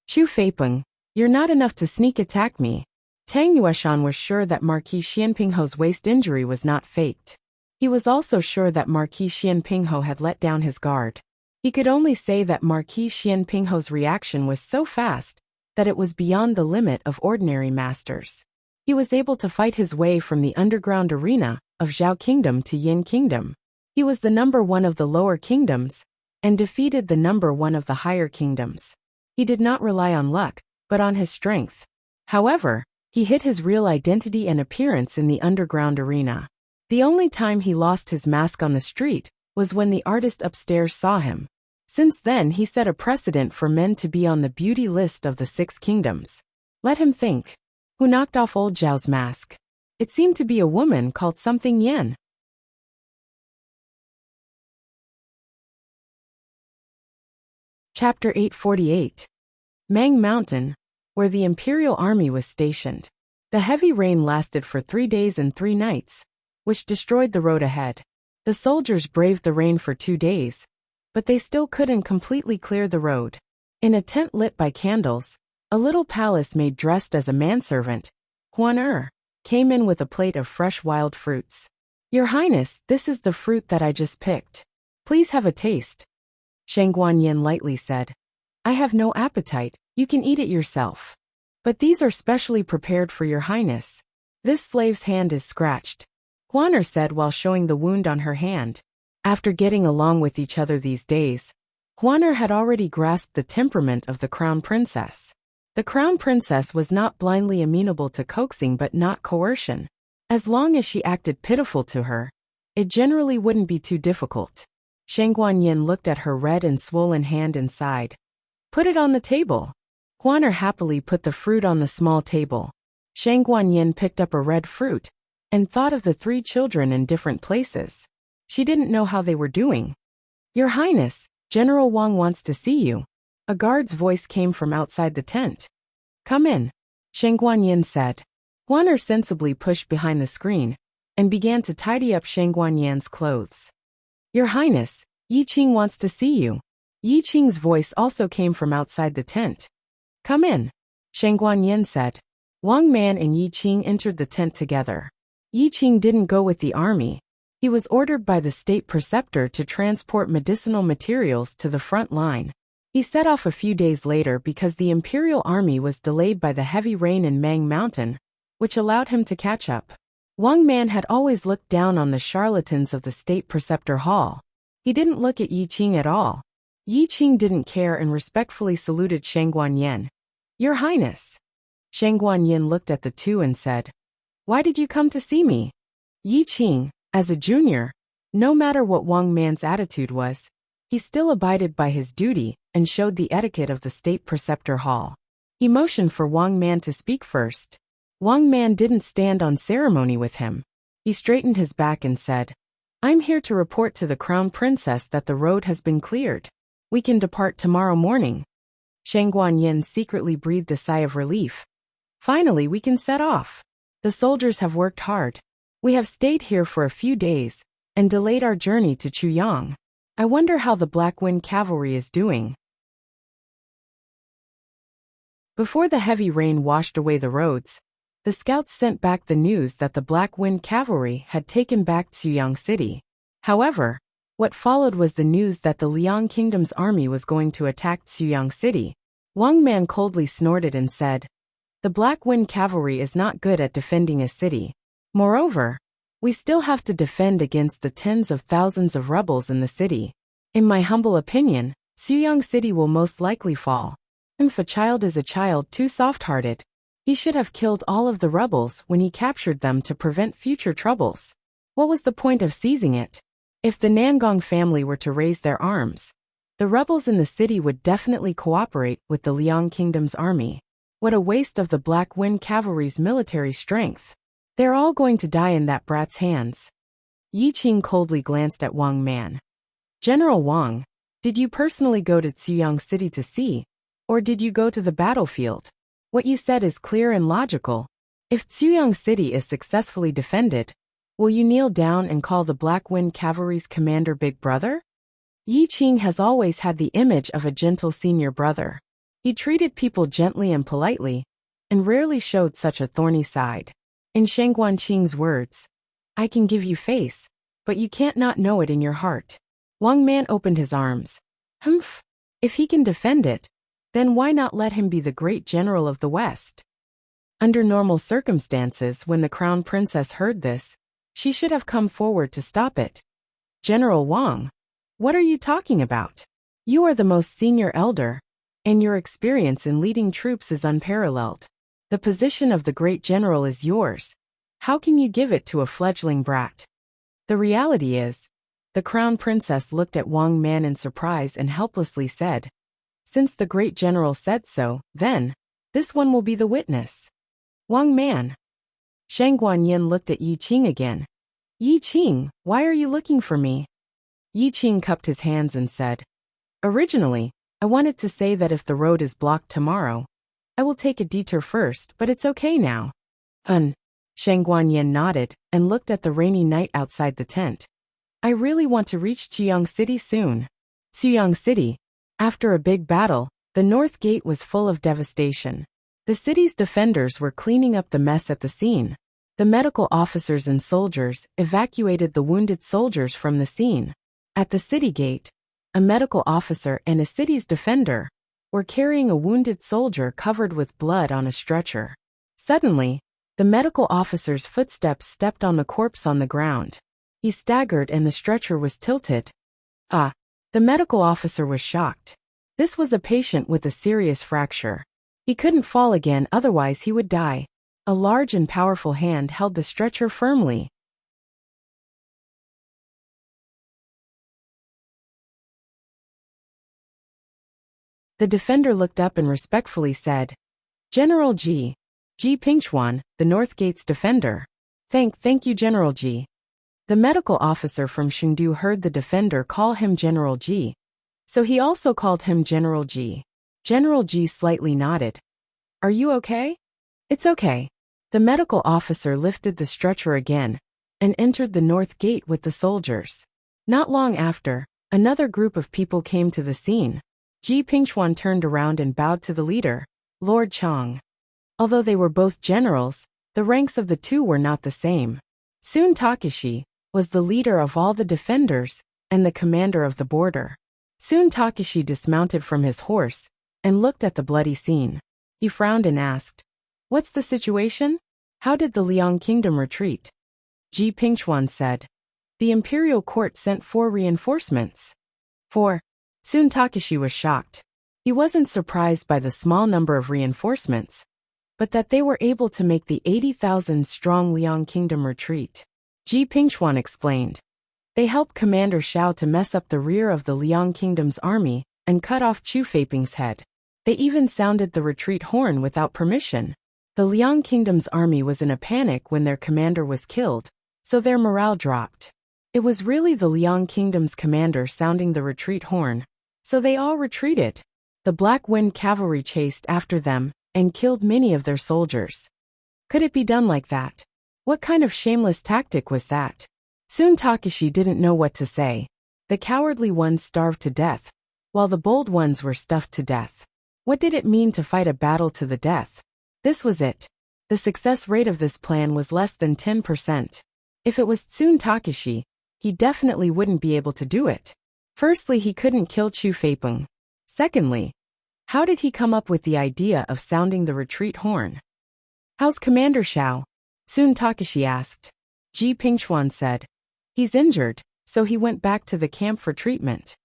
Chu Feipeng, you're not enough to sneak attack me. Tang Yueshan was sure that Marquis Xian Pingho's waist injury was not faked. He was also sure that Marquis Xian Pingho had let down his guard. He could only say that Marquis Xian Pingho's reaction was so fast that it was beyond the limit of ordinary masters. He was able to fight his way from the underground arena of Zhao Kingdom to Yin Kingdom. He was the number one of the lower kingdoms and defeated the number one of the higher kingdoms. He did not rely on luck, but on his strength. However, he hid his real identity and appearance in the underground arena. The only time he lost his mask on the street was when the artist upstairs saw him. Since then he set a precedent for men to be on the beauty list of the 6 kingdoms. Let him think. Who knocked off old Zhao's mask? It seemed to be a woman called something Yen. Chapter 848. Mang Mountain, where the imperial army was stationed. The heavy rain lasted for 3 days and 3 nights, which destroyed the road ahead. The soldiers braved the rain for 2 days, but they still couldn't completely clear the road. In a tent lit by candles, a little palace maid dressed as a manservant, Huan came in with a plate of fresh wild fruits. Your Highness, this is the fruit that I just picked. Please have a taste. Shang Guanyin lightly said. I have no appetite, you can eat it yourself. But these are specially prepared for your Highness. This slave's hand is scratched, Huan said while showing the wound on her hand. After getting along with each other these days, Huan had already grasped the temperament of the crown princess. The crown princess was not blindly amenable to coaxing but not coercion. As long as she acted pitiful to her, it generally wouldn't be too difficult. Shang Guanyin looked at her red and swollen hand and sighed. Put it on the table. Huan happily put the fruit on the small table. Shang Guanyin picked up a red fruit and thought of the 3 children in different places. She didn't know how they were doing. Your Highness, General Wang wants to see you. A guard's voice came from outside the tent. Come in, Shang Guanyin said. Huan sensibly pushed behind the screen and began to tidy up Shang Guanyin's clothes. Your Highness, Yi Qing wants to see you. Yi Qing's voice also came from outside the tent. Come in, Shang Guanyin said. Wang Man and Yi Qing entered the tent together. Yi Qing didn't go with the army. He was ordered by the state preceptor to transport medicinal materials to the front line. He set off a few days later because the imperial army was delayed by the heavy rain in Mang Mountain, which allowed him to catch up. Wang Man had always looked down on the charlatans of the state preceptor hall. He didn't look at Yi Qing at all. Yi Qing didn't care and respectfully saluted Shang Guanyin. Your Highness. Shang Guanyin looked at the two and said, Why did you come to see me? Yi Qing, as a junior, no matter what Wang Man's attitude was, he still abided by his duty and showed the etiquette of the state preceptor hall. He motioned for Wang Man to speak first. Wang Man didn't stand on ceremony with him. He straightened his back and said, "I'm here to report to the crown princess that the road has been cleared. We can depart tomorrow morning." Shang Guanyin secretly breathed a sigh of relief. Finally, we can set off. The soldiers have worked hard. We have stayed here for a few days and delayed our journey to Chuyang. I wonder how the Black Wind Cavalry is doing. Before the heavy rain washed away the roads, the scouts sent back the news that the Black Wind Cavalry had taken back Chuyang City. However, what followed was the news that the Liang Kingdom's army was going to attack Chuyang City. Wang Man coldly snorted and said, "The Black Wind Cavalry is not good at defending a city. Moreover, we still have to defend against the tens of thousands of rebels in the city. In my humble opinion, Chuyang City will most likely fall. If a child is a child too soft-hearted, he should have killed all of the rebels when he captured them to prevent future troubles. What was the point of seizing it? If the Nangong family were to raise their arms, the rebels in the city would definitely cooperate with the Liang Kingdom's army. What a waste of the Black Wind Cavalry's military strength. They're all going to die in that brat's hands." Yi Qing coldly glanced at Wang Man. "General Wang, did you personally go to Chuyang City to see, or did you go to the battlefield? What you said is clear and logical. If Chuyang City is successfully defended, will you kneel down and call the Black Wind Cavalry's commander Big Brother?" Yi Qing has always had the image of a gentle senior brother. He treated people gently and politely, and rarely showed such a thorny side. In Shang Guanqing's words, "I can give you face, but you can't not know it in your heart." Wang Man opened his arms. "Humph! If he can defend it, then why not let him be the great general of the West?" Under normal circumstances, when the crown princess heard this, she should have come forward to stop it. "General Wang, what are you talking about? You are the most senior elder, and your experience in leading troops is unparalleled. The position of the great general is yours. How can you give it to a fledgling brat?" The reality is, the crown princess looked at Wang Man in surprise and helplessly said, "Since the great general said so, then, this one will be the witness." "Wang Man." Shang Guanyin looked at Yi Qing again. "Yi Qing, why are you looking for me?" Yi Qing cupped his hands and said, "Originally, I wanted to say that if the road is blocked tomorrow, I will take a detour first, but it's okay now." Shang Guanyin nodded and looked at the rainy night outside the tent. "I really want to reach Chuyang City soon." Chuyang City. After a big battle, the north gate was full of devastation. The city's defenders were cleaning up the mess at the scene. The medical officers and soldiers evacuated the wounded soldiers from the scene. At the city gate, a medical officer and a city's defender were carrying a wounded soldier covered with blood on a stretcher. Suddenly, the medical officer's footsteps stepped on the corpse on the ground. He staggered and the stretcher was tilted. The medical officer was shocked. This was a patient with a serious fracture. He couldn't fall again, otherwise he would die. A large and powerful hand held the stretcher firmly. The defender looked up and respectfully said, "General Ji Pingchuan, the North Gate's defender." Thank you, General Ji." The medical officer from Chengdu heard the defender call him General Ji, so he also called him General Ji. General Ji slightly nodded. "Are you okay?" "It's okay." The medical officer lifted the stretcher again and entered the North Gate with the soldiers. Not long after, another group of people came to the scene. Ji Pingchuan turned around and bowed to the leader, Lord Chang. Although they were both generals, the ranks of the two were not the same. Sun Takashi was the leader of all the defenders and the commander of the border. Sun Takashi dismounted from his horse and looked at the bloody scene. He frowned and asked, "What's the situation? How did the Liang Kingdom retreat?" Ji Pingchuan said, "The imperial court sent 4 reinforcements." 4. Sun Takashi was shocked. He wasn't surprised by the small number of reinforcements, but that they were able to make the 80,000-strong Liang Kingdom retreat. Ji Pingxuan explained. They helped Commander Xiao to mess up the rear of the Liang Kingdom's army and cut off Chu Feiping's head. They even sounded the retreat horn without permission. The Liang Kingdom's army was in a panic when their commander was killed, so their morale dropped. It was really the Liang Kingdom's commander sounding the retreat horn, so they all retreated. The Black Wind cavalry chased after them and killed many of their soldiers. Could it be done like that? What kind of shameless tactic was that? Soon Takeshi didn't know what to say. The cowardly ones starved to death, while the bold ones were stuffed to death. What did it mean to fight a battle to the death? This was it. The success rate of this plan was less than 10%. If it was Tsun Takeshi, he definitely wouldn't be able to do it. Firstly, he couldn't kill Chu Feiping. Secondly, how did he come up with the idea of sounding the retreat horn? How's Commander Xiao? Tsun Takeshi asked. Ji Pingxuan said. He's injured, so he went back to the camp for treatment.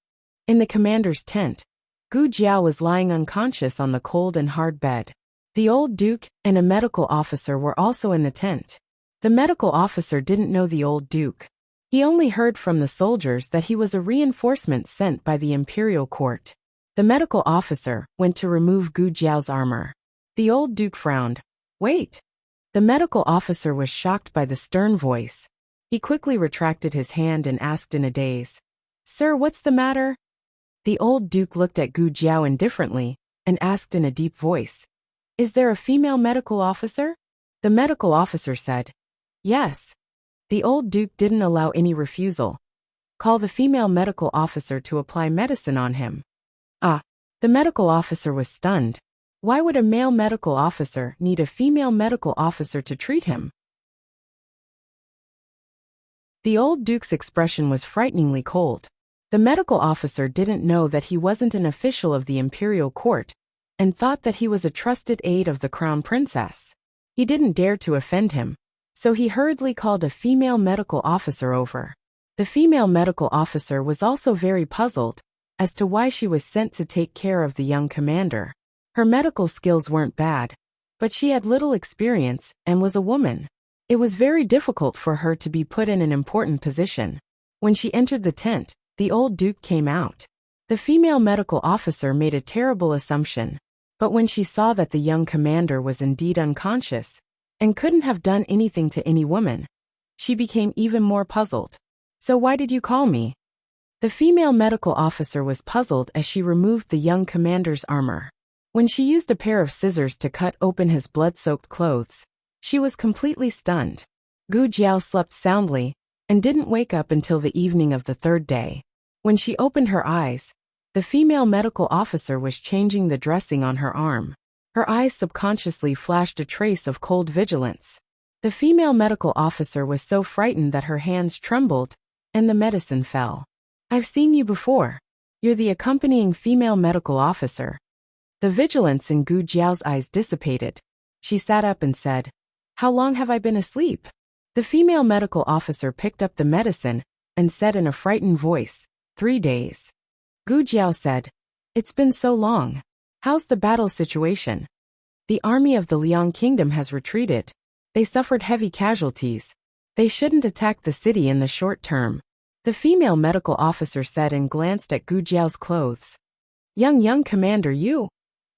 In the commander's tent, Gu Jiao was lying unconscious on the cold and hard bed. The old duke and a medical officer were also in the tent. The medical officer didn't know the old duke. He only heard from the soldiers that he was a reinforcement sent by the imperial court. The medical officer went to remove Gu Jiao's armor. The old duke frowned. Wait. The medical officer was shocked by the stern voice. He quickly retracted his hand and asked in a daze. Sir, what's the matter? The old duke looked at Gu Jiao indifferently and asked in a deep voice. Is there a female medical officer? The medical officer said. Yes. The old duke didn't allow any refusal. Call the female medical officer to apply medicine on him. Ah. The medical officer was stunned. Why would a male medical officer need a female medical officer to treat him? The old duke's expression was frighteningly cold. The medical officer didn't know that he wasn't an official of the imperial court, and thought that he was a trusted aide of the crown princess. He didn't dare to offend him, so he hurriedly called a female medical officer over. The female medical officer was also very puzzled as to why she was sent to take care of the young commander. Her medical skills weren't bad, but she had little experience and was a woman. It was very difficult for her to be put in an important position. When she entered the tent, the old duke came out. The female medical officer made a terrible assumption, but when she saw that the young commander was indeed unconscious and couldn't have done anything to any woman, she became even more puzzled. So why did you call me? The female medical officer was puzzled as she removed the young commander's armor. When she used a pair of scissors to cut open his blood-soaked clothes, she was completely stunned. Gu Jiao slept soundly and didn't wake up until the evening of the third day. When she opened her eyes, the female medical officer was changing the dressing on her arm. Her eyes subconsciously flashed a trace of cold vigilance. The female medical officer was so frightened that her hands trembled and the medicine fell. I've seen you before. You're the accompanying female medical officer. The vigilance in Gu Jiao's eyes dissipated. She sat up and said, How long have I been asleep? The female medical officer picked up the medicine and said in a frightened voice, 3 days. Gu Jiao said, It's been so long. How's the battle situation? The army of the Liang Kingdom has retreated. They suffered heavy casualties. They shouldn't attack the city in the short term. The female medical officer said and glanced at Gu Jiao's clothes. Young commander, you?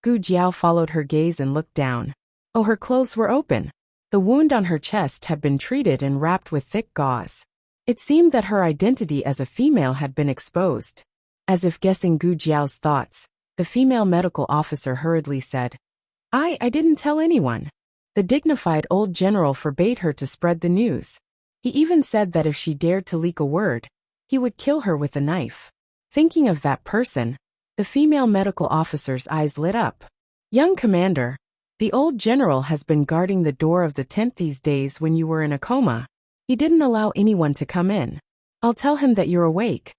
Gu Jiao followed her gaze and looked down. Oh, her clothes were open. The wound on her chest had been treated and wrapped with thick gauze. It seemed that her identity as a female had been exposed. As if guessing Gu Jiao's thoughts, the female medical officer hurriedly said, I didn't tell anyone. The dignified old general forbade her to spread the news. He even said that if she dared to leak a word, he would kill her with a knife. Thinking of that person, the female medical officer's eyes lit up. Young commander, the old general has been guarding the door of the tent these days when you were in a coma. He didn't allow anyone to come in. I'll tell him that you're awake.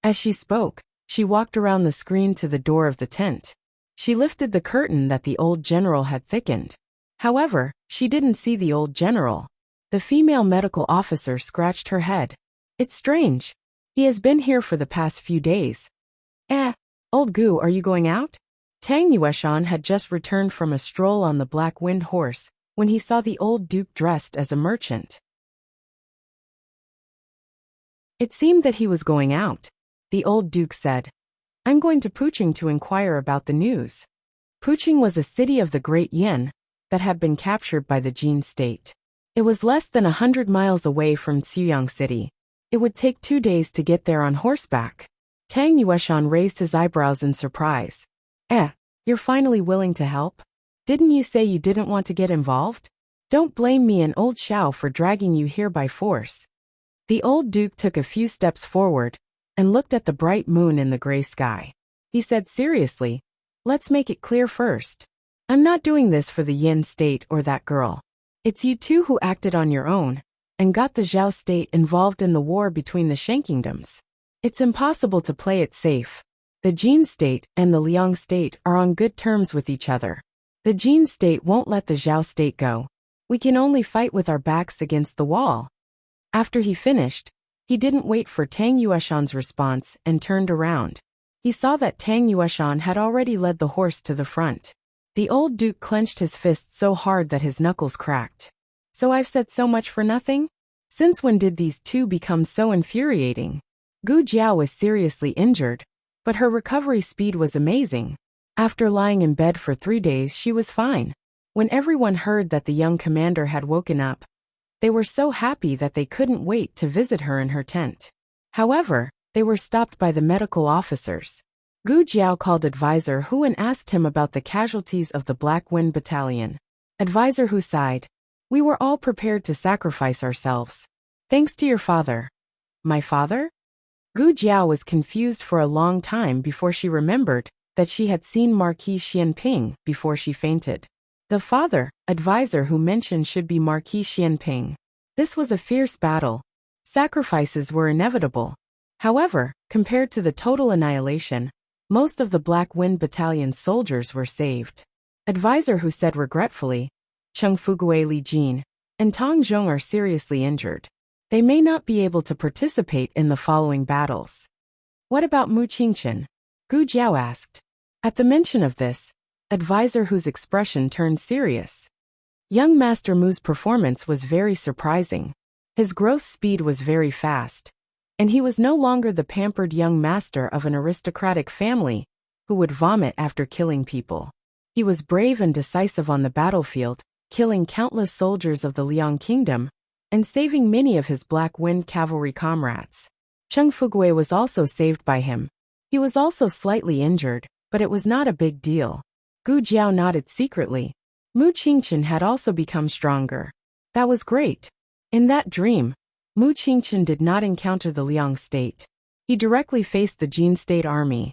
As she spoke, she walked around the screen to the door of the tent. She lifted the curtain that the old general had thickened. However, she didn't see the old general. The female medical officer scratched her head. It's strange. He has been here for the past few days. Old Gu, are you going out? Tang Yueshan had just returned from a stroll on the Black Wind horse when he saw the old duke dressed as a merchant. It seemed that he was going out. The old duke said, "I'm going to Puching to inquire about the news." Puching was a city of the Great Yin that had been captured by the Jin state. It was less than 100 miles away from Xuyang City. It would take 2 days to get there on horseback. Tang Yueshan raised his eyebrows in surprise. You're finally willing to help? Didn't you say you didn't want to get involved? Don't blame me and old Xiao for dragging you here by force. The old duke took a few steps forward and looked at the bright moon in the gray sky. He said seriously, "Let's make it clear first. I'm not doing this for the Yin state or that girl. It's you two who acted on your own and got the Zhao state involved in the war between the Shen kingdoms. It's impossible to play it safe. The Jin state and the Liang state are on good terms with each other. The Jin state won't let the Zhao state go. We can only fight with our backs against the wall." After he finished, he didn't wait for Tang Yueshan's response and turned around. He saw that Tang Yueshan had already led the horse to the front. The old duke clenched his fist so hard that his knuckles cracked. "So I've said so much for nothing? Since when did these two become so infuriating?" Gu Jiao was seriously injured, but her recovery speed was amazing. After lying in bed for 3 days, she was fine. When everyone heard that the young commander had woken up, they were so happy that they couldn't wait to visit her in her tent. However, they were stopped by the medical officers. Gu Jiao called Advisor Hu and asked him about the casualties of the Black Wind Battalion. Advisor Hu sighed. "We were all prepared to sacrifice ourselves. Thanks to your father." "My father?" Gu Jiao was confused for a long time before she remembered that she had seen Marquis Xianping before she fainted. The father, Advisor Hu mentioned should be Marquis Xianping. This was a fierce battle. Sacrifices were inevitable. However, compared to the total annihilation, most of the Black Wind Battalion's soldiers were saved. Advisor Hu said regretfully, "Cheng Fugue Li Jin and Tang Zhong are seriously injured. They may not be able to participate in the following battles." "What about Mu Qingchen?" Gu Jiao asked. At the mention of this, Advisor Hu's expression turned serious. Young Master Mu's performance was very surprising. His growth speed was very fast, and he was no longer the pampered young master of an aristocratic family who would vomit after killing people. He was brave and decisive on the battlefield, killing countless soldiers of the Liang Kingdom and saving many of his Black Wind cavalry comrades. Cheng Fugue was also saved by him. He was also slightly injured, but it was not a big deal. Gu Jiao nodded secretly. Mu Qingchen had also become stronger. That was great. In that dream, Mu Qingchen did not encounter the Liang state. He directly faced the Jin state army.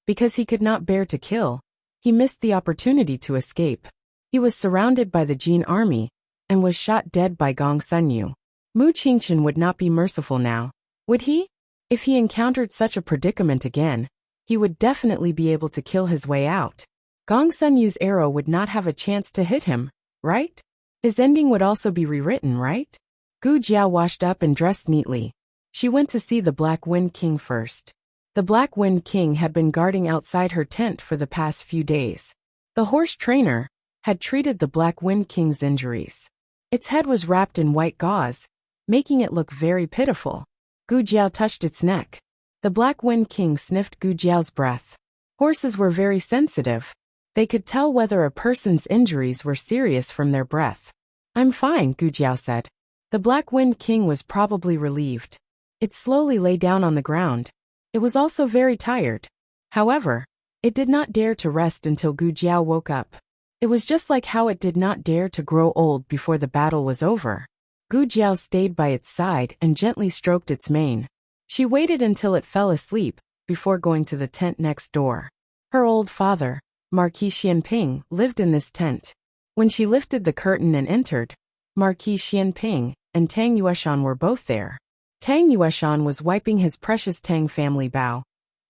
Because he could not bear to kill, he missed the opportunity to escape. He was surrounded by the Jin army and was shot dead by Gong Sunyu. Mu Qingchen would not be merciful now, would he? If he encountered such a predicament again, he would definitely be able to kill his way out. Gong Sunyu's arrow would not have a chance to hit him, right? His ending would also be rewritten, right? Gu Jiao washed up and dressed neatly. She went to see the Black Wind King first. The Black Wind King had been guarding outside her tent for the past few days. The horse trainer had treated the Black Wind King's injuries. Its head was wrapped in white gauze, making it look very pitiful. Gu Jiao touched its neck. The Black Wind King sniffed Gu Jiao's breath. Horses were very sensitive. They could tell whether a person's injuries were serious from their breath. "I'm fine," Gu Jiao said. The Black Wind King was probably relieved. It slowly lay down on the ground. It was also very tired. However, it did not dare to rest until Gu Jiao woke up. It was just like how it did not dare to grow old before the battle was over. Gu Jiao stayed by its side and gently stroked its mane. She waited until it fell asleep before going to the tent next door. Her old father, Marquis Xianping, lived in this tent. When she lifted the curtain and entered, Marquis Xianping and Tang Yueshan were both there. Tang Yueshan was wiping his precious Tang family bao,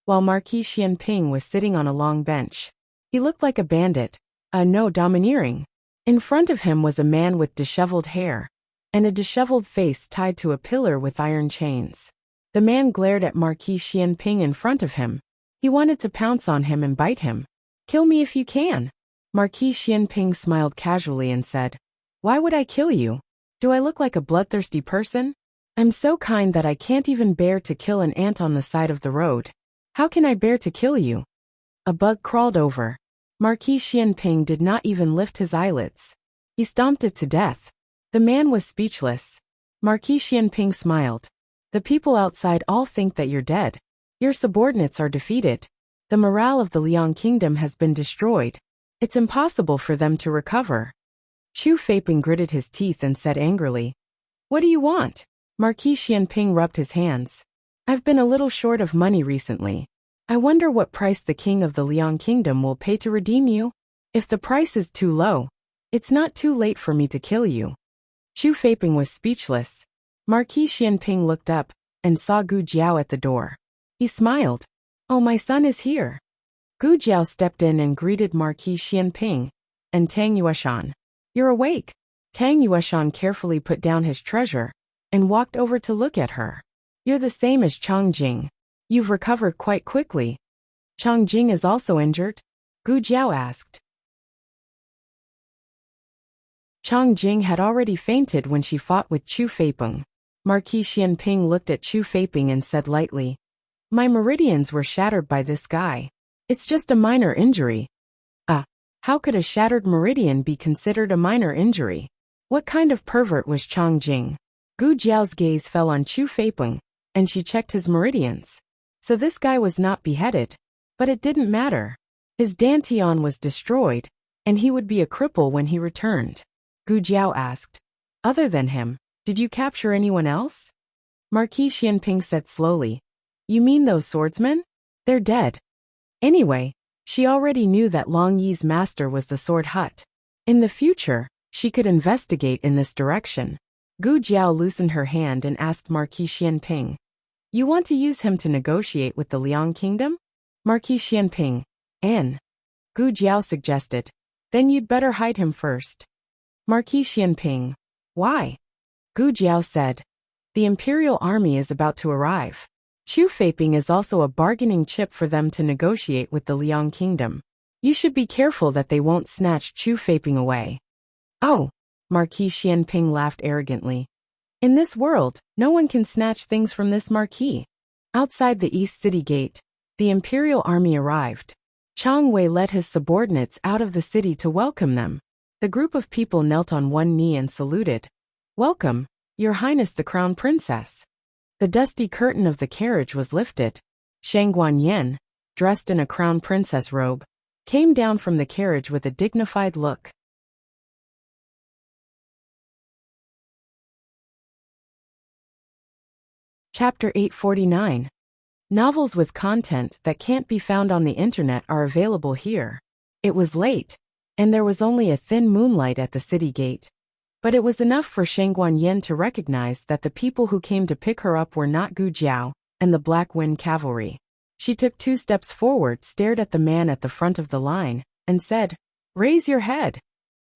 while Marquis Xianping was sitting on a long bench. He looked like a bandit, no domineering. In front of him was a man with disheveled hair and a disheveled face tied to a pillar with iron chains. The man glared at Marquis Xianping in front of him. He wanted to pounce on him and bite him. "Kill me if you can." Marquis Xianping smiled casually and said, "Why would I kill you? Do I look like a bloodthirsty person? I'm so kind that I can't even bear to kill an ant on the side of the road. How can I bear to kill you? A bug crawled over. Marquis Xianping did not even lift his eyelids. He stomped it to death. The man was speechless. Marquis Xianping smiled. The people outside all think that you're dead. Your subordinates are defeated. The morale of the Liang kingdom has been destroyed. It's impossible for them to recover. Chu Feiping gritted his teeth and said angrily, "What do you want?" Marquis Xianping rubbed his hands. "I've been a little short of money recently. I wonder what price the king of the Liang kingdom will pay to redeem you? If the price is too low, it's not too late for me to kill you." Chu Feiping was speechless. Marquis Xianping looked up and saw Gu Jiao at the door. He smiled. "Oh, my son is here." Gu Jiao stepped in and greeted Marquis Xianping and Tang Yueshan. "You're awake." Tang Yueshan carefully put down his treasure and walked over to look at her. "You're the same as Chang Jing. You've recovered quite quickly." "Chang Jing is also injured?" Gu Jiao asked. Chang Jing had already fainted when she fought with Chu Feiping. Marquis Xianping looked at Chu Feiping and said lightly, "My meridians were shattered by this guy. It's just a minor injury." How could a shattered meridian be considered a minor injury? What kind of pervert was Chang Jing? Gu Jiao's gaze fell on Chu Feiping, and she checked his meridians. So this guy was not beheaded. But it didn't matter. His dantian was destroyed, and he would be a cripple when he returned. Gu Jiao asked, "Other than him, did you capture anyone else?" Marquis Xianping said slowly, "You mean those swordsmen? They're dead." Anyway, she already knew that Long Yi's master was the Sword Hut. In the future, she could investigate in this direction. Gu Jiao loosened her hand and asked Marquis Xianping, "You want to use him to negotiate with the Liang kingdom?" Marquis Xianping, "N." Gu Jiao suggested, "Then you'd better hide him first." Marquis Xianping, "Why?" Gu Jiao said, "The imperial army is about to arrive. Chu Feiping is also a bargaining chip for them to negotiate with the Liang kingdom. You should be careful that they won't snatch Chu Feiping away." "Oh," Marquis Xianping laughed arrogantly. "In this world, no one can snatch things from this marquis." Outside the East City Gate, the imperial army arrived. Chang Wei led his subordinates out of the city to welcome them. The group of people knelt on one knee and saluted. "Welcome, Your Highness the Crown Princess." The dusty curtain of the carriage was lifted. Shang Guanyan, dressed in a crown princess robe, came down from the carriage with a dignified look. Chapter 849. Novels with content that can't be found on the internet are available here. It was late, and there was only a thin moonlight at the city gate. But it was enough for Shang Guanyan to recognize that the people who came to pick her up were not Gu Jiao and the Black Wind Cavalry. She took 2 steps forward, stared at the man at the front of the line, and said, "Raise your head."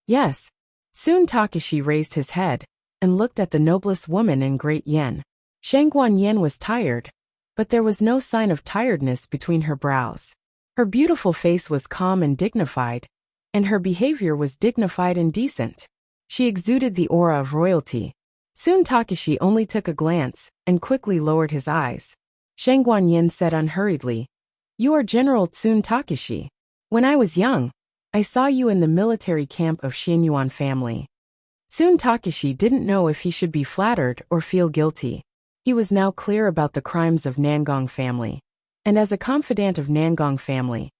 Yes. Soon Takeshi raised his head and looked at the noblest woman in Great Yen. Shang Guanyan was tired, but there was no sign of tiredness between her brows. Her beautiful face was calm and dignified, and her behavior was dignified and decent. She exuded the aura of royalty. Soon Takeshi only took a glance and quickly lowered his eyes. Shang Guanyan said unhurriedly, "You are General Tsun Takeshi. When I was young, I saw you in the military camp of Xianyuan family." Tsun Takeshi didn't know if he should be flattered or feel guilty. He was now clear about the crimes of Nangong family. And as a confidant of Nangong family,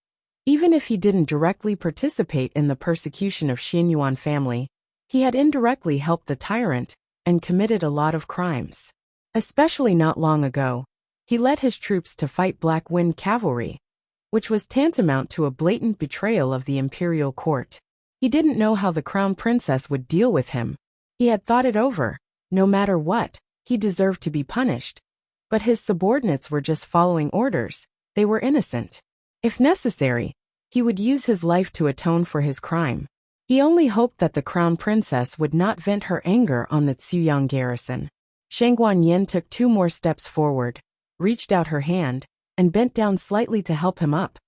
even if he didn't directly participate in the persecution of Xianyuan family, he had indirectly helped the tyrant and committed a lot of crimes. Especially not long ago, he led his troops to fight Black Wind Cavalry, which was tantamount to a blatant betrayal of the imperial court. He didn't know how the crown princess would deal with him. He had thought it over. No matter what, he deserved to be punished. But his subordinates were just following orders. They were innocent. If necessary, he would use his life to atone for his crime. He only hoped that the crown princess would not vent her anger on the Tsuyang garrison. Shang Guanyan took 2 more steps forward, reached out her hand, and bent down slightly to help him up.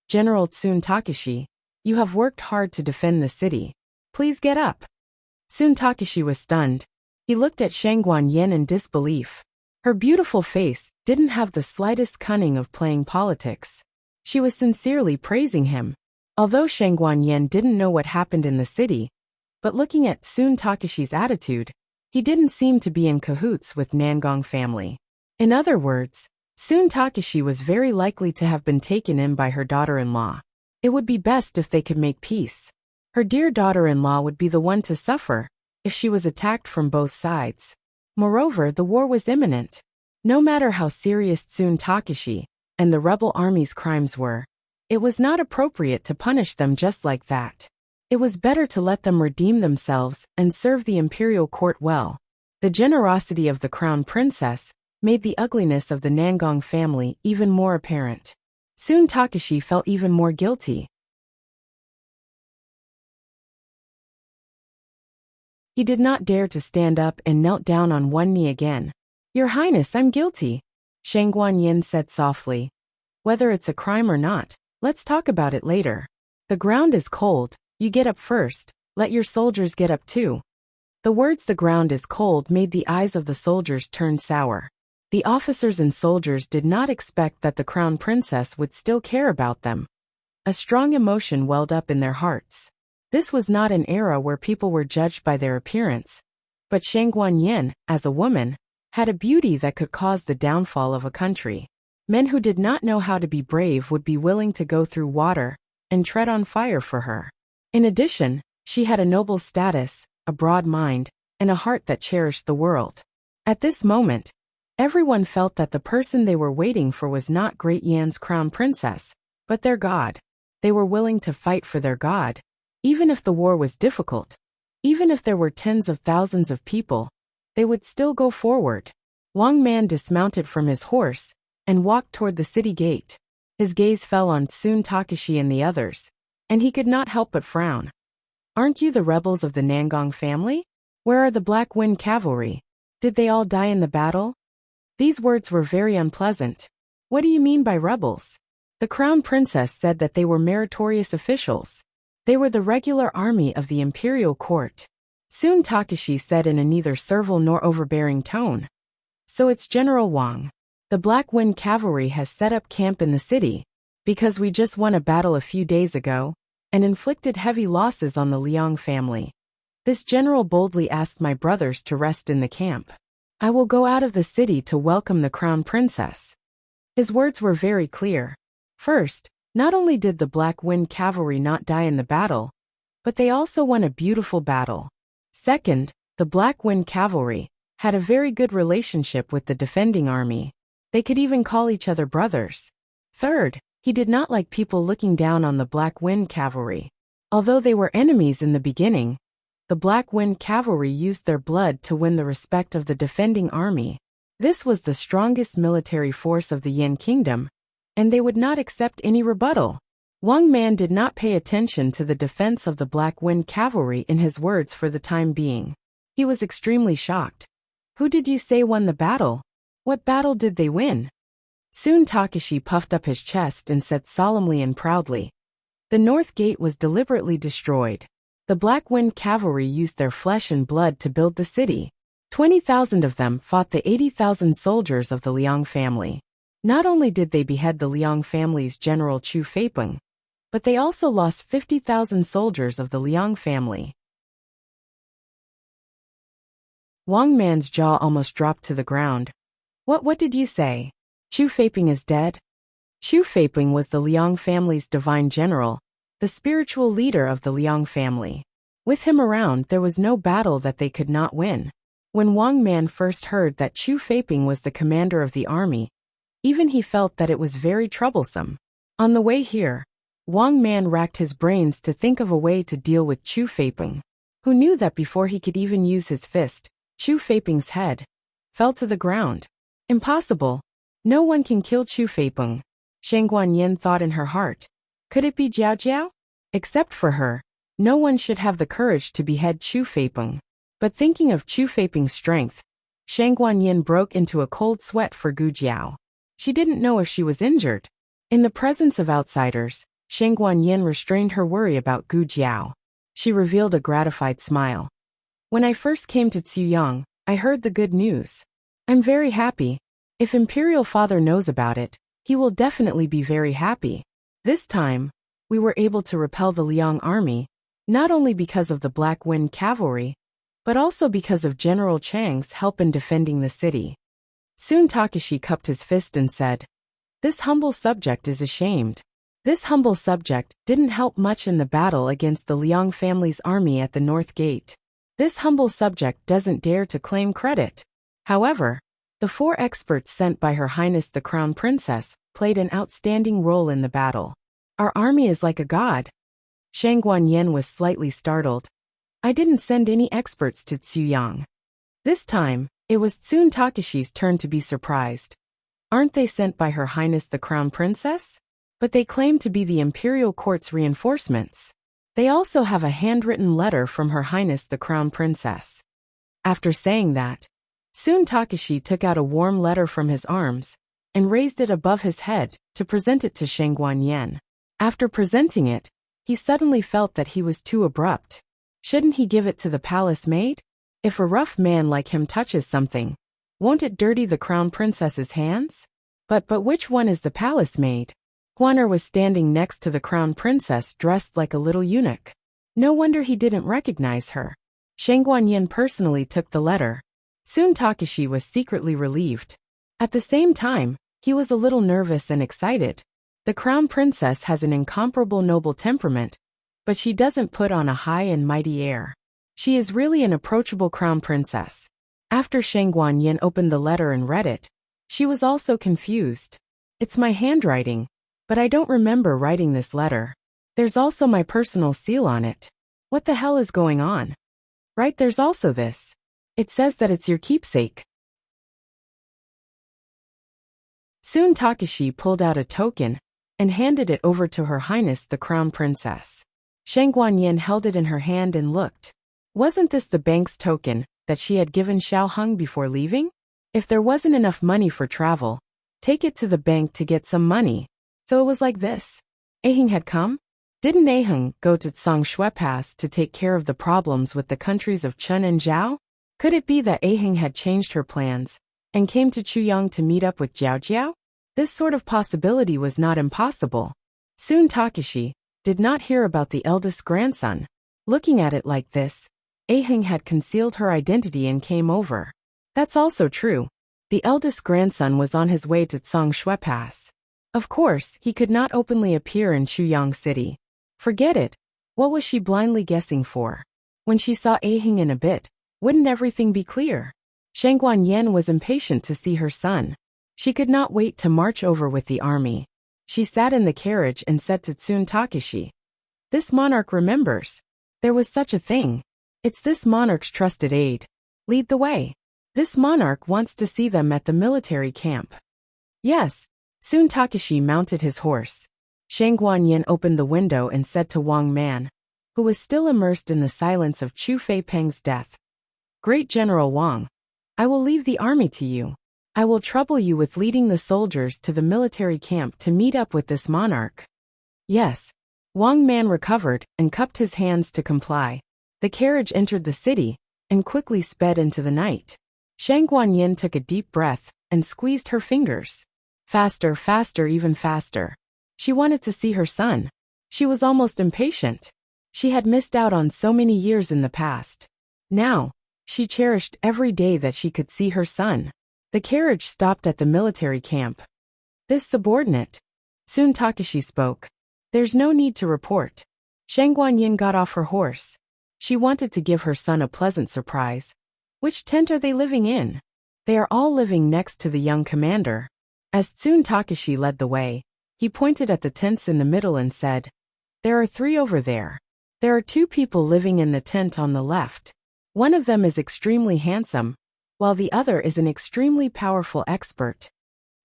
"General Tsun Takeshi, you have worked hard to defend the city. Please get up." Tsun Takeshi was stunned. He looked at Shang Guanyin in disbelief. Her beautiful face didn't have the slightest cunning of playing politics. She was sincerely praising him. Although Shang Guanyin didn't know what happened in the city, but looking at Sun Takeshi's attitude, he didn't seem to be in cahoots with Nangong family. In other words, Sun Takeshi was very likely to have been taken in by her daughter-in-law. It would be best if they could make peace. Her dear daughter-in-law would be the one to suffer if she was attacked from both sides. Moreover, the war was imminent. No matter how serious Sun Takeshi and the rebel army's crimes were, it was not appropriate to punish them just like that. It was better to let them redeem themselves and serve the imperial court well. The generosity of the crown princess made the ugliness of the Nangong family even more apparent. Sun Takeshi felt even more guilty. He did not dare to stand up and knelt down on one knee again. "Your Highness, I'm guilty," Shang Guanyin said softly. "Whether it's a crime or not, let's talk about it later. The ground is cold, you get up first, let your soldiers get up too." The words "the ground is cold" made the eyes of the soldiers turn sour. The officers and soldiers did not expect that the crown princess would still care about them. A strong emotion welled up in their hearts. This was not an era where people were judged by their appearance, but Shang Guanyin, as a woman, had a beauty that could cause the downfall of a country. Men who did not know how to be brave would be willing to go through water and tread on fire for her. In addition, she had a noble status, a broad mind, and a heart that cherished the world. At this moment, everyone felt that the person they were waiting for was not Great Yan's crown princess, but their god. They were willing to fight for their god, even if the war was difficult. Even if there were tens of thousands of people, they would still go forward. Wang Man dismounted from his horse and walked toward the city gate. His gaze fell on Sun Takeshi and the others, and he could not help but frown. "Aren't you the rebels of the Nangong family? Where are the Black Wind Cavalry? Did they all die in the battle?" These words were very unpleasant. "What do you mean by rebels?" The crown princess said that they were meritorious officials. They were the regular army of the imperial court. Sun Takeshi said in a neither servile nor overbearing tone. "So it's General Wang. The Black Wind Cavalry has set up camp in the city, because we just won a battle a few days ago, and inflicted heavy losses on the Liang family. This general boldly asked my brothers to rest in the camp. I will go out of the city to welcome the crown princess." His words were very clear. First, not only did the Black Wind Cavalry not die in the battle, but they also won a beautiful battle. Second, the Black Wind Cavalry had a very good relationship with the defending army. They could even call each other brothers. Third, he did not like people looking down on the Black Wind Cavalry. Although they were enemies in the beginning, the Black Wind Cavalry used their blood to win the respect of the defending army. This was the strongest military force of the Yan Kingdom, and they would not accept any rebuttal. Wang Man did not pay attention to the defense of the Black Wind Cavalry in his words for the time being. He was extremely shocked. "Who did you say won the battle? What battle did they win?" Sun Takeshi puffed up his chest and said solemnly and proudly, "The North Gate was deliberately destroyed. The Black Wind Cavalry used their flesh and blood to build the city. 20,000 of them fought the 80,000 soldiers of the Liang family. Not only did they behead the Liang family's General Chu Feipeng, but they also lost 50,000 soldiers of the Liang family." Wang Man's jaw almost dropped to the ground. What did you say? Chu Feipeng is dead?" Chu Feipeng was the Liang family's divine general, the spiritual leader of the Liang family. With him around, there was no battle that they could not win. When Wang Man first heard that Chu Feipeng was the commander of the army, even he felt that it was very troublesome. On the way here, Wang Man racked his brains to think of a way to deal with Chu Feipeng, who knew that before he could even use his fist, Chu Feipeng's head fell to the ground. Impossible. No one can kill Chu Feipeng, Shang Guanyin thought in her heart. Could it be Jiao Jiao? Except for her, no one should have the courage to behead Chu Feipeng. But thinking of Chu Feipeng's strength, Shang Guanyin broke into a cold sweat for Gu Jiao. She didn't know if she was injured. In the presence of outsiders, Shang Guanyin restrained her worry about Gu Jiao. She revealed a gratified smile. "When I first came to Cuyang, I heard the good news. I'm very happy. If Imperial Father knows about it, he will definitely be very happy. This time, we were able to repel the Liang army, not only because of the Black Wind cavalry, but also because of General Chang's help in defending the city. Soon Takashi cupped his fist and said, "This humble subject is ashamed. This humble subject didn't help much in the battle against the Liang family's army at the North Gate. This humble subject doesn't dare to claim credit." However, the 4 experts sent by Her Highness the Crown Princess played an outstanding role in the battle. Our army is like a god. Shang Guanyin was slightly startled. I didn't send any experts to Tsuyang. This time, it was Tsun Takashi's turn to be surprised. Aren't they sent by Her Highness the Crown Princess? But they claim to be the Imperial Court's reinforcements. They also have a handwritten letter from Her Highness the Crown Princess. After saying that, Soon Takashi took out a warm letter from his arms and raised it above his head to present it to Shang Guanyin. After presenting it, he suddenly felt that he was too abrupt. Shouldn't he give it to the palace maid? If a rough man like him touches something, won't it dirty the crown princess's hands? But which one is the palace maid? Guaner was standing next to the crown princess dressed like a little eunuch. No wonder he didn't recognize her. Shang Guanyin personally took the letter. Soon Takashi was secretly relieved. At the same time, he was a little nervous and excited. The crown princess has an incomparable noble temperament, but she doesn't put on a high and mighty air. She is really an approachable crown princess. After Shang Guanyin opened the letter and read it, she was also confused. It's my handwriting, but I don't remember writing this letter. There's also my personal seal on it. What the hell is going on? Right, there's also this. It says that it's your keepsake. Soon Takashi pulled out a token and handed it over to Her Highness the Crown Princess. Shang Guanyin held it in her hand and looked. Wasn't this the bank's token that she had given Xiao Heng before leaving? If there wasn't enough money for travel, take it to the bank to get some money. So it was like this. Aheng had come? Didn't Aheng go to Tsangshui Pass to take care of the problems with the countries of Chun and Zhao? Could it be that Aheng had changed her plans and came to Chuyang to meet up with Jiao Jiao? This sort of possibility was not impossible. Soon Takashi did not hear about the eldest grandson. Looking at it like this, Aheng had concealed her identity and came over. That's also true. The eldest grandson was on his way to Tsangshui Pass. Of course, he could not openly appear in Chuyang City. Forget it. What was she blindly guessing for? When she saw Aheng in a bit, wouldn't everything be clear? Shang Guanyin was impatient to see her son. She could not wait to march over with the army. She sat in the carriage and said to Tsun Takashi, "This monarch remembers. There was such a thing. It's this monarch's trusted aide. Lead the way. This monarch wants to see them at the military camp." Yes. Soon Takashi mounted his horse. Shang Guanyin opened the window and said to Wang Man, who was still immersed in the silence of Chu Feipeng's death, "Great General Wang, I will leave the army to you. I will trouble you with leading the soldiers to the military camp to meet up with this monarch." Yes. Wang Man recovered and cupped his hands to comply. The carriage entered the city and quickly sped into the night. Shang Guanyin took a deep breath and squeezed her fingers. Faster, faster, even faster. She wanted to see her son. She was almost impatient. She had missed out on so many years in the past. Now, she cherished every day that she could see her son. The carriage stopped at the military camp. "This subordinate." Soon Takashi spoke. "There's no need to report." Shang Guanyin got off her horse. She wanted to give her son a pleasant surprise. "Which tent are they living in?" "They are all living next to the young commander." As Tsun Takashi led the way, he pointed at the tents in the middle and said, "There are 3 over there. There are 2 people living in the tent on the left. One of them is extremely handsome, while the other is an extremely powerful expert."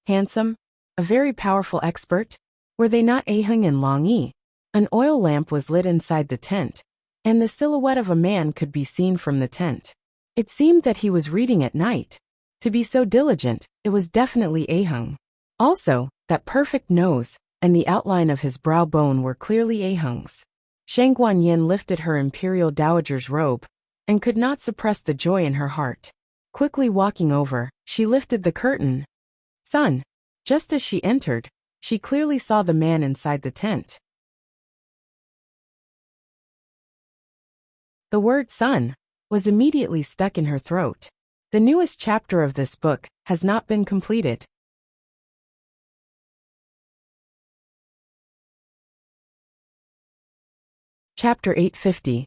Handsome? A very powerful expert? Were they not Aheng and Long Yi? An oil lamp was lit inside the tent, and the silhouette of a man could be seen from the tent. It seemed that he was reading at night. To be so diligent, it was definitely Aheng. Also, that perfect nose and the outline of his brow bone were clearly Aheng's. Shang Guanyin lifted her imperial dowager's robe and could not suppress the joy in her heart. Quickly walking over, she lifted the curtain. Son. Just as she entered, she clearly saw the man inside the tent. The word son was immediately stuck in her throat. The newest chapter of this book has not been completed. Chapter 850.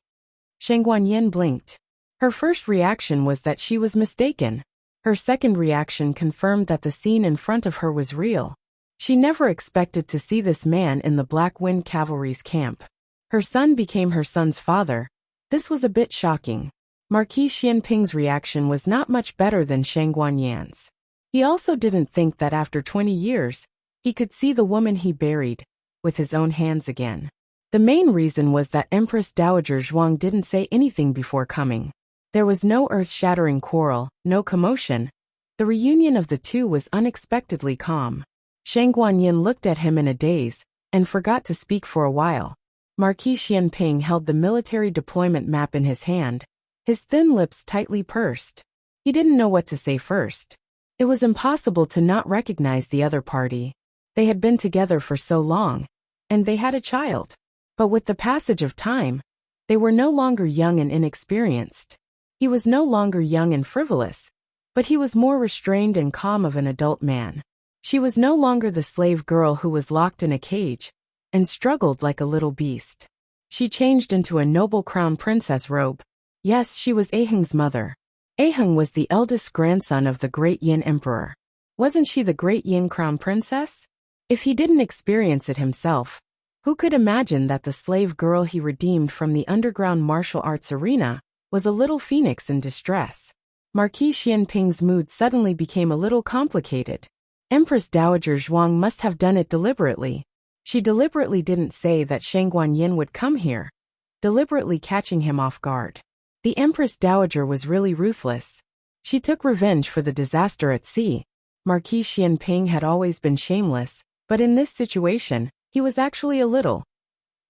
Shang Guanyin blinked. Her first reaction was that she was mistaken. Her second reaction confirmed that the scene in front of her was real. She never expected to see this man in the Black Wind Cavalry's camp. Her son became her son's father. This was a bit shocking. Marquis Xianping's reaction was not much better than Shang Guanyin's. He also didn't think that after 20 years, he could see the woman he buried with his own hands again. The main reason was that Empress Dowager Zhuang didn't say anything before coming. There was no earth-shattering quarrel, no commotion. The reunion of the two was unexpectedly calm. Shang Guanyin looked at him in a daze and forgot to speak for a while. Marquis Xianping held the military deployment map in his hand, his thin lips tightly pursed. He didn't know what to say first. It was impossible to not recognize the other party. They had been together for so long, and they had a child. But with the passage of time, they were no longer young and inexperienced. He was no longer young and frivolous, but he was more restrained and calm of an adult man. She was no longer the slave girl who was locked in a cage and struggled like a little beast. She changed into a noble crown princess robe. Yes, she was Aheng's mother. Aheng was the eldest grandson of the great Yin emperor. Wasn't she the great Yin crown princess? If he didn't experience it himself, who could imagine that the slave girl he redeemed from the underground martial arts arena was a little phoenix in distress? Marquis Xianping's mood suddenly became a little complicated. Empress Dowager Zhuang must have done it deliberately. She deliberately didn't say that Shang Guanyin would come here, deliberately catching him off guard. The Empress Dowager was really ruthless. She took revenge for the disaster at sea. Marquis Xianping had always been shameless, but in this situation, he was actually a little.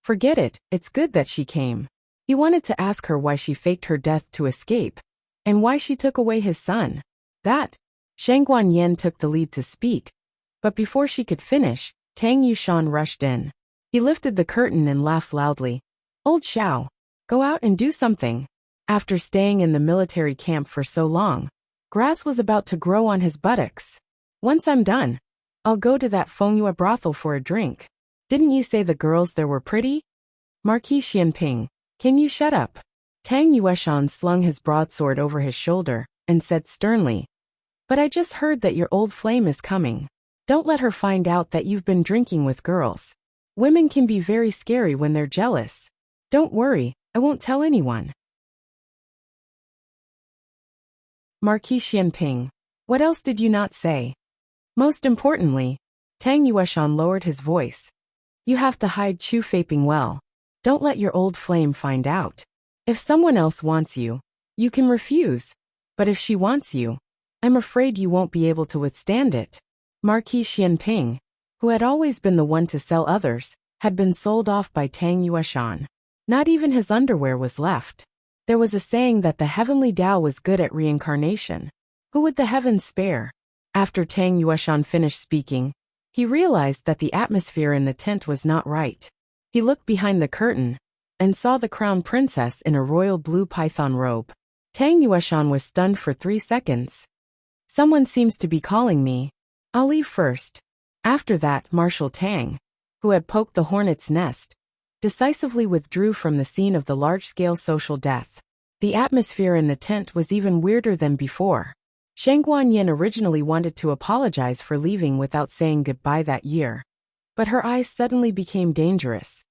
Forget it, it's good that she came. He wanted to ask her why she faked her death to escape, and why she took away his son. That. Shang Guanyin took the lead to speak, but before she could finish, Tang Yushan rushed in. He lifted the curtain and laughed loudly. Old Xiao, go out and do something. After staying in the military camp for so long, grass was about to grow on his buttocks. Once I'm done, I'll go to that Fengyue brothel for a drink. Didn't you say the girls there were pretty? Marquis Xianping, can you shut up? Tang Yueshan slung his broadsword over his shoulder and said sternly, but I just heard that your old flame is coming. Don't let her find out that you've been drinking with girls. Women can be very scary when they're jealous. Don't worry, I won't tell anyone. Marquis Xianping, what else did you not say? Most importantly, Tang Yueshan lowered his voice. You have to hide Chu Feiping well. Don't let your old flame find out. If someone else wants you, you can refuse. But if she wants you, I'm afraid you won't be able to withstand it. Marquis Xianping, who had always been the one to sell others, had been sold off by Tang Yueshan. Not even his underwear was left. There was a saying that the heavenly Tao was good at reincarnation. Who would the heavens spare? After Tang Yueshan finished speaking, he realized that the atmosphere in the tent was not right. He looked behind the curtain and saw the crown princess in a royal blue python robe. Tang Yueshan was stunned for 3 seconds. Someone seems to be calling me. I'll leave first. After that, Marshal Tang, who had poked the hornet's nest, decisively withdrew from the scene of the large-scale social death. The atmosphere in the tent was even weirder than before. Shang Guanyin originally wanted to apologize for leaving without saying goodbye that year, but her eyes suddenly became dangerous.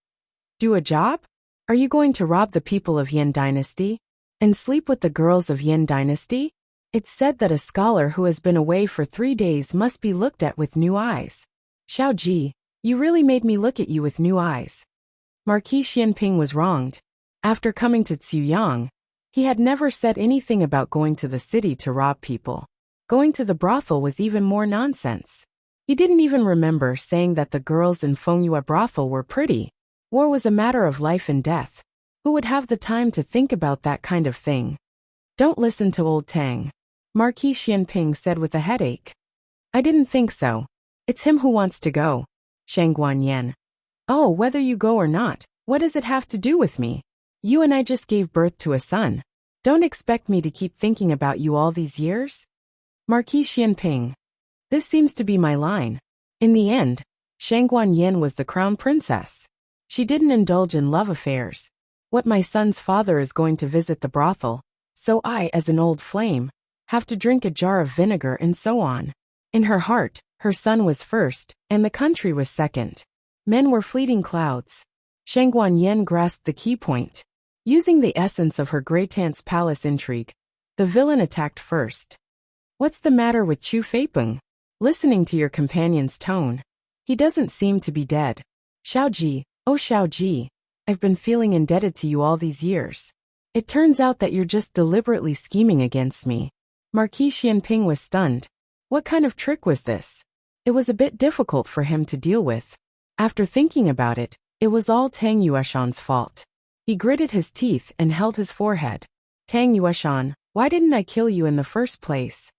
Do a job? Are you going to rob the people of Yin Dynasty? And sleep with the girls of Yin Dynasty? It's said that a scholar who has been away for 3 days must be looked at with new eyes. Xiao Ji, you really made me look at you with new eyes. Marquis Xianping was wronged. After coming to Cuyang, he had never said anything about going to the city to rob people. Going to the brothel was even more nonsense. He didn't even remember saying that the girls in Fengyue brothel were pretty. War was a matter of life and death. Who would have the time to think about that kind of thing? Don't listen to old Tang. Marquis Xianping said with a headache. I didn't think so. It's him who wants to go. Shang Guanyan. Oh, whether you go or not, what does it have to do with me? You and I just gave birth to a son. Don't expect me to keep thinking about you all these years? Marquis Xianping. This seems to be my line. In the end, Shang Guanyan was the crown princess. She didn't indulge in love affairs. What my son's father is going to visit the brothel, so I, as an old flame, have to drink a jar of vinegar and so on. In her heart, her son was first, and the country was second. Men were fleeting clouds. Shang Guanyan grasped the key point. Using the essence of her Greytant's palace intrigue, the villain attacked first. What's the matter with Chu Feipeng? Listening to your companion's tone. He doesn't seem to be dead. Xiaoji, oh Xiaoji, I've been feeling indebted to you all these years. It turns out that you're just deliberately scheming against me. Marquis Xianping was stunned. What kind of trick was this? It was a bit difficult for him to deal with. After thinking about it, it was all Tang Yueshan's fault. He gritted his teeth and held his forehead. Tang Yueshan, why didn't I kill you in the first place?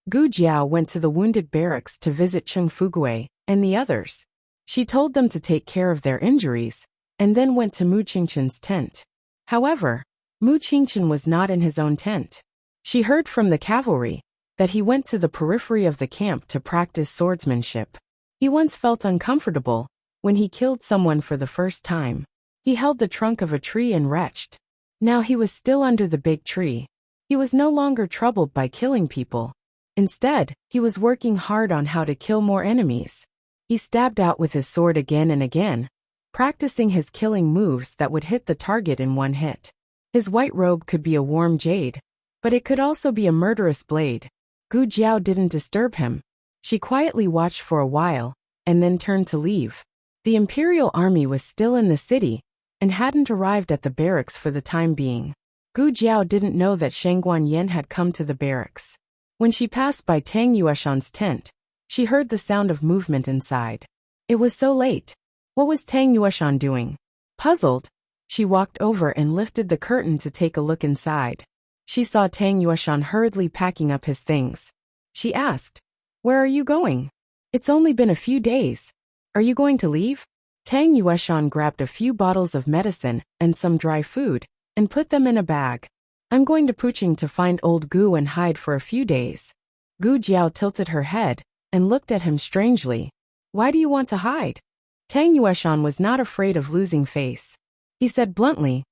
Gu Jiao went to the wounded barracks to visit Cheng Fugui and the others. She told them to take care of their injuries, and then went to Mu Qingchen's tent. However, Mu Qingchen was not in his own tent. She heard from the cavalry that he went to the periphery of the camp to practice swordsmanship. He once felt uncomfortable when he killed someone for the first time. He held the trunk of a tree and retched. Now he was still under the big tree. He was no longer troubled by killing people. Instead, he was working hard on how to kill more enemies. He stabbed out with his sword again and again, practicing his killing moves that would hit the target in one hit. His white robe could be a warm jade, but it could also be a murderous blade. Gu Jiao didn't disturb him. She quietly watched for a while, and then turned to leave. The Imperial Army was still in the city, and hadn't arrived at the barracks for the time being. Gu Jiao didn't know that Shang Guanyan had come to the barracks. When she passed by Tang Yueshan's tent, she heard the sound of movement inside. It was so late. What was Tang Yueshan doing? Puzzled, she walked over and lifted the curtain to take a look inside. She saw Tang Yueshan hurriedly packing up his things. She asked, "Where are you going? It's only been a few days. Are you going to leave?" Tang Yueshan grabbed a few bottles of medicine and some dry food, and put them in a bag. "I'm going to Puching to find old Gu and hide for a few days." Gu Jiao tilted her head and looked at him strangely. "Why do you want to hide?" Tang Yueshan was not afraid of losing face. He said bluntly,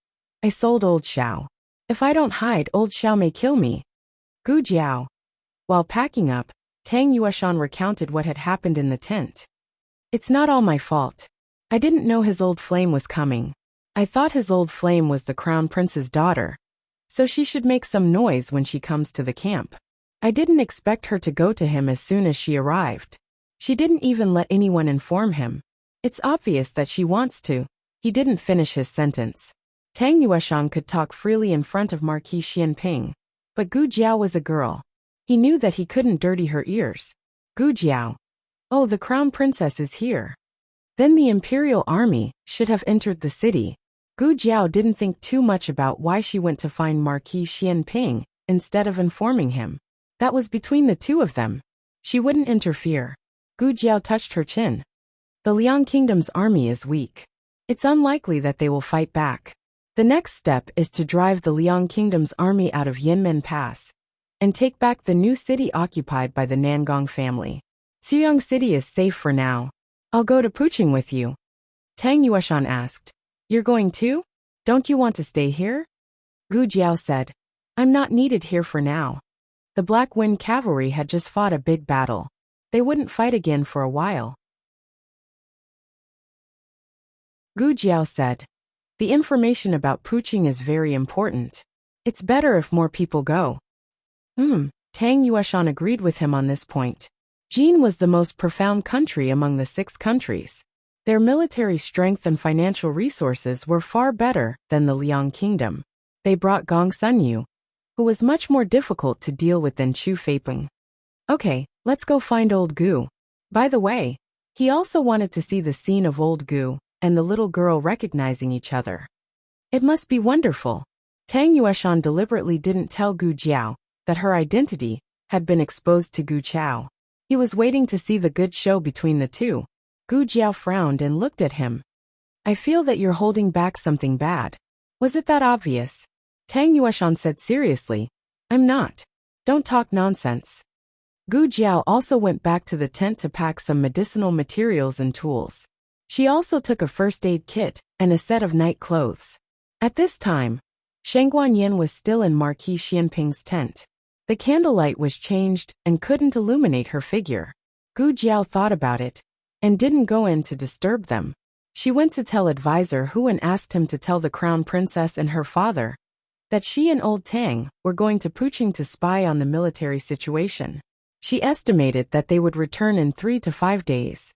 "I sold old Xiao. If I don't hide, old Xiao may kill me." Gu Jiao. While packing up, Tang Yueshan recounted what had happened in the tent. "It's not all my fault. I didn't know his old flame was coming. I thought his old flame was the crown prince's daughter, so she should make some noise when she comes to the camp. I didn't expect her to go to him as soon as she arrived. She didn't even let anyone inform him. It's obvious that she wants to." He didn't finish his sentence. Tang Yueshan could talk freely in front of Marquis Xianping, but Gu Jiao was a girl. He knew that he couldn't dirty her ears. Gu Jiao. "Oh, the crown princess is here. Then the Imperial Army should have entered the city." Gu Jiao didn't think too much about why she went to find Marquis Xianping instead of informing him. That was between the two of them. She wouldn't interfere. Gu Jiao touched her chin. "The Liang Kingdom's army is weak. It's unlikely that they will fight back. The next step is to drive the Liang Kingdom's army out of Yinmen Pass and take back the new city occupied by the Nangong family. Xuyang City is safe for now. I'll go to Puching with you." Tang Yueshan asked, "You're going too? Don't you want to stay here?" Gu Jiao said, "I'm not needed here for now. The Black Wind Cavalry had just fought a big battle. They wouldn't fight again for a while." Gu Jiao said, "The information about Puching is very important. It's better if more people go." Tang Yueshan agreed with him on this point. Jin was the most profound country among the 6 countries. Their military strength and financial resources were far better than the Liang Kingdom. They brought Gong Sunyu, who was much more difficult to deal with than Chu Feipeng. "Okay, let's go find old Gu." By the way, he also wanted to see the scene of old Gu and the little girl recognizing each other. It must be wonderful. Tang Yueshan deliberately didn't tell Gu Jiao that her identity had been exposed to Gu Chao. He was waiting to see the good show between the two. Gu Jiao frowned and looked at him. I feel that you're holding back something bad. Was it that obvious? Tang Yueshan said seriously. I'm not. Don't talk nonsense. Gu Jiao also went back to the tent to pack some medicinal materials and tools. She also took a first aid kit and a set of night clothes. At this time, Shangguan Yin was still in Marquis Xianping's tent. The candlelight was changed and couldn't illuminate her figure. Gu Jiao thought about it and didn't go in to disturb them. She went to tell Advisor Hu and asked him to tell the crown princess and her father that she and old Tang were going to Puqing to spy on the military situation. She estimated that they would return in 3 to 5 days.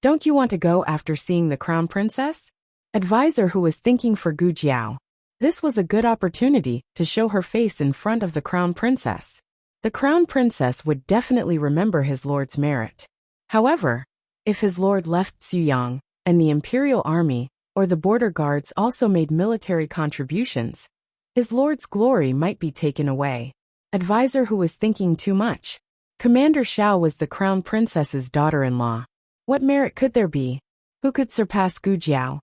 Don't you want to go after seeing the crown princess? Advisor Hu was thinking for Gu Jiao. This was a good opportunity to show her face in front of the crown princess. The crown princess would definitely remember his lord's merit. However, if his lord left Xuyang, and the imperial army, or the border guards also made military contributions, his lord's glory might be taken away. Advisor Hu was thinking too much. Commander Xiao was the crown princess's daughter-in-law. What merit could there be? Who could surpass Gu Jiao?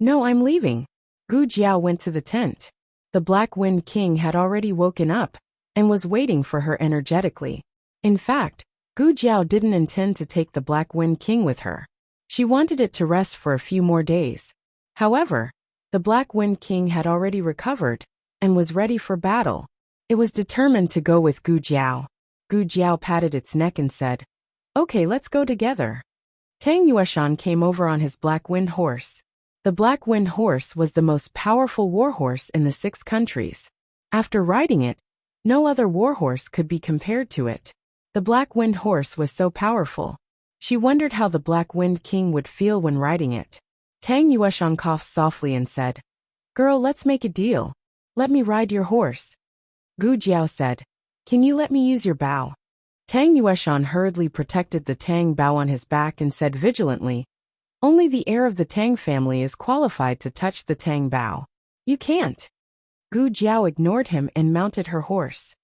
No, I'm leaving. Gu Jiao went to the tent. The Black Wind King had already woken up and was waiting for her energetically. In fact, Gu Jiao didn't intend to take the Black Wind King with her. She wanted it to rest for a few more days. However, the Black Wind King had already recovered and was ready for battle. It was determined to go with Gu Jiao. Gu Jiao patted its neck and said, Okay, let's go together. Tang Yueshan came over on his Black Wind horse. The Black Wind horse was the most powerful warhorse in the 6 countries. After riding it, no other warhorse could be compared to it. The Black Wind horse was so powerful. She wondered how the Black Wind King would feel when riding it. Tang Yueshan coughed softly and said, Girl, let's make a deal. Let me ride your horse. Gu Jiao said, Can you let me use your bow? Tang Yueshan hurriedly protected the Tang bow on his back and said vigilantly, Only the heir of the Tang family is qualified to touch the Tang bow. You can't. Gu Jiao ignored him and mounted her horse.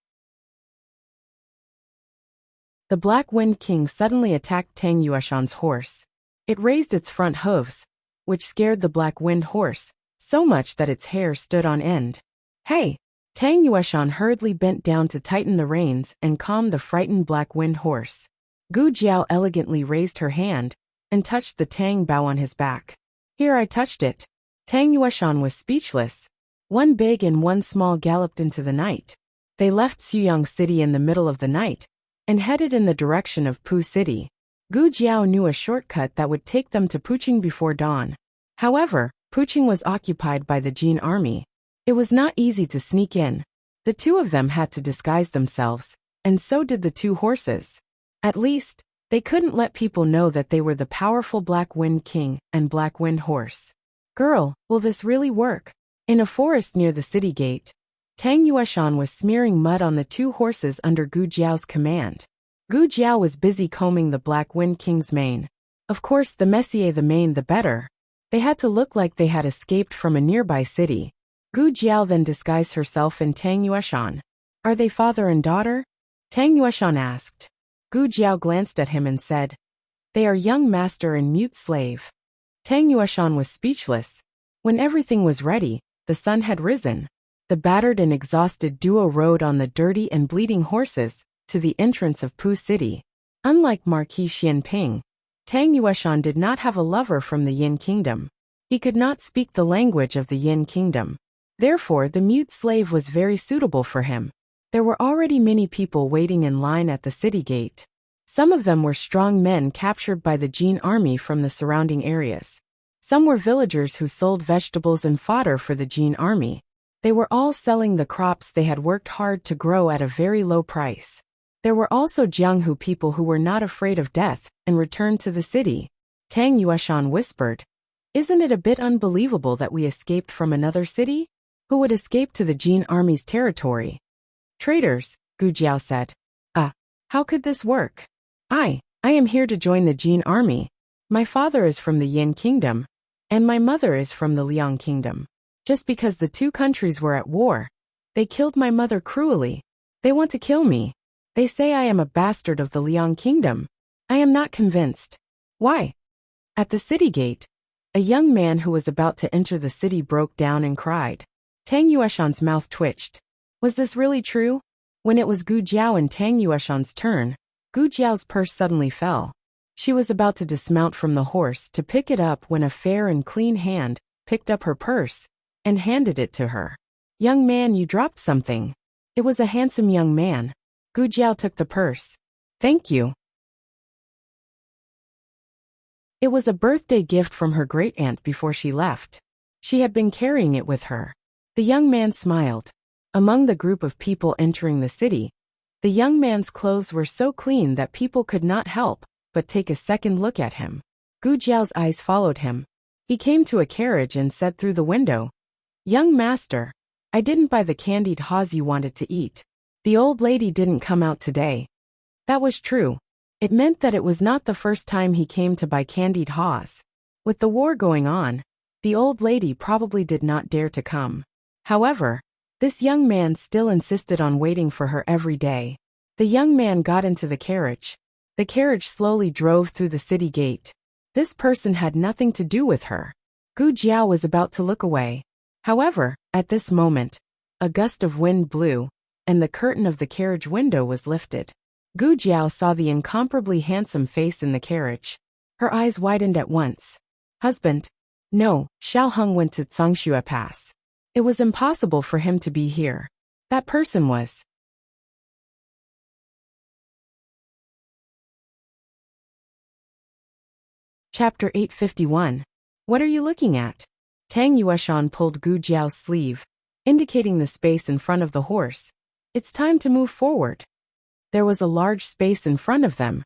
The Black Wind King suddenly attacked Tang Yueshan's horse. It raised its front hooves, which scared the Black Wind horse so much that its hair stood on end. Hey! Tang Yueshan hurriedly bent down to tighten the reins and calm the frightened Black Wind horse. Gu Jiao elegantly raised her hand and touched the Tang bow on his back. Here I touched it. Tang Yueshan was speechless. One big and one small galloped into the night. They left Xuyang City in the middle of the night and headed in the direction of Pu City. Gu Jiao knew a shortcut that would take them to Puqing before dawn. However, Puqing was occupied by the Jin army. It was not easy to sneak in. The two of them had to disguise themselves, and so did the 2 horses. At least, they couldn't let people know that they were the powerful Black Wind King and Black Wind Horse. Girl, will this really work? In a forest near the city gate, Tang Yueshan was smearing mud on the 2 horses under Gu Jiao's command. Gu Jiao was busy combing the Black Wind King's mane. Of course, the messier the mane the better. They had to look like they had escaped from a nearby city. Gu Jiao then disguised herself in Tang Yueshan. Are they father and daughter? Tang Yueshan asked. Gu Jiao glanced at him and said, They are young master and mute slave. Tang Yueshan was speechless. When everything was ready, the sun had risen. The battered and exhausted duo rode on the dirty and bleeding horses to the entrance of Pu City. Unlike Marquis Xianping, Tang Yueshan did not have a lover from the Yin Kingdom. He could not speak the language of the Yin Kingdom. Therefore, the mute slave was very suitable for him. There were already many people waiting in line at the city gate. Some of them were strong men captured by the Jin army from the surrounding areas. Some were villagers who sold vegetables and fodder for the Jin army. They were all selling the crops they had worked hard to grow at a very low price. There were also Jianghu people who were not afraid of death and returned to the city. Tang Yueshan whispered, Isn't it a bit unbelievable that we escaped from another city? Who would escape to the Jin army's territory? Traitors, Gu Jiao said. How could this work? I am here to join the Jin army. My father is from the Yin Kingdom, and my mother is from the Liang Kingdom. just because the two countries were at war. They killed my mother cruelly. They want to kill me. They say I am a bastard of the Liang kingdom. I am not convinced. Why? At the city gate, a young man who was about to enter the city broke down and cried. Tang Yueshan's mouth twitched. Was this really true? When it was Gu Jiao and Tang Yueshan's turn, Gu Jiao's purse suddenly fell. She was about to dismount from the horse to pick it up when a fair and clean hand picked up her purse and handed it to her. Young man, you dropped something. It was a handsome young man. Gu Jiao took the purse. Thank you. It was a birthday gift from her great-aunt before she left. She had been carrying it with her. The young man smiled. Among the group of people entering the city, the young man's clothes were so clean that people could not help but take a second look at him. Gu Jiao's eyes followed him. He came to a carriage and said through the window, Young master, I didn't buy the candied haws you wanted to eat. The old lady didn't come out today. That was true. It meant that it was not the first time he came to buy candied haws. With the war going on, the old lady probably did not dare to come. However, this young man still insisted on waiting for her every day. The young man got into the carriage. The carriage slowly drove through the city gate. This person had nothing to do with her. Gu Jiao was about to look away. However, at this moment, a gust of wind blew, and the curtain of the carriage window was lifted. Gu Jiao saw the incomparably handsome face in the carriage. Her eyes widened at once. Husband? No, Xiao Heng went to Zhangxue Pass. It was impossible for him to be here. That person was. Chapter 851. What are you looking at? Tang Yueshan pulled Gu Jiao's sleeve, indicating the space in front of the horse. It's time to move forward. There was a large space in front of them,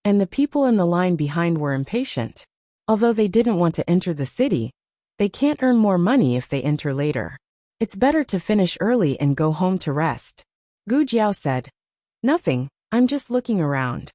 and the people in the line behind were impatient. Although they didn't want to enter the city, they can't earn more money if they enter later. It's better to finish early and go home to rest. Gu Jiao said. Nothing, I'm just looking around.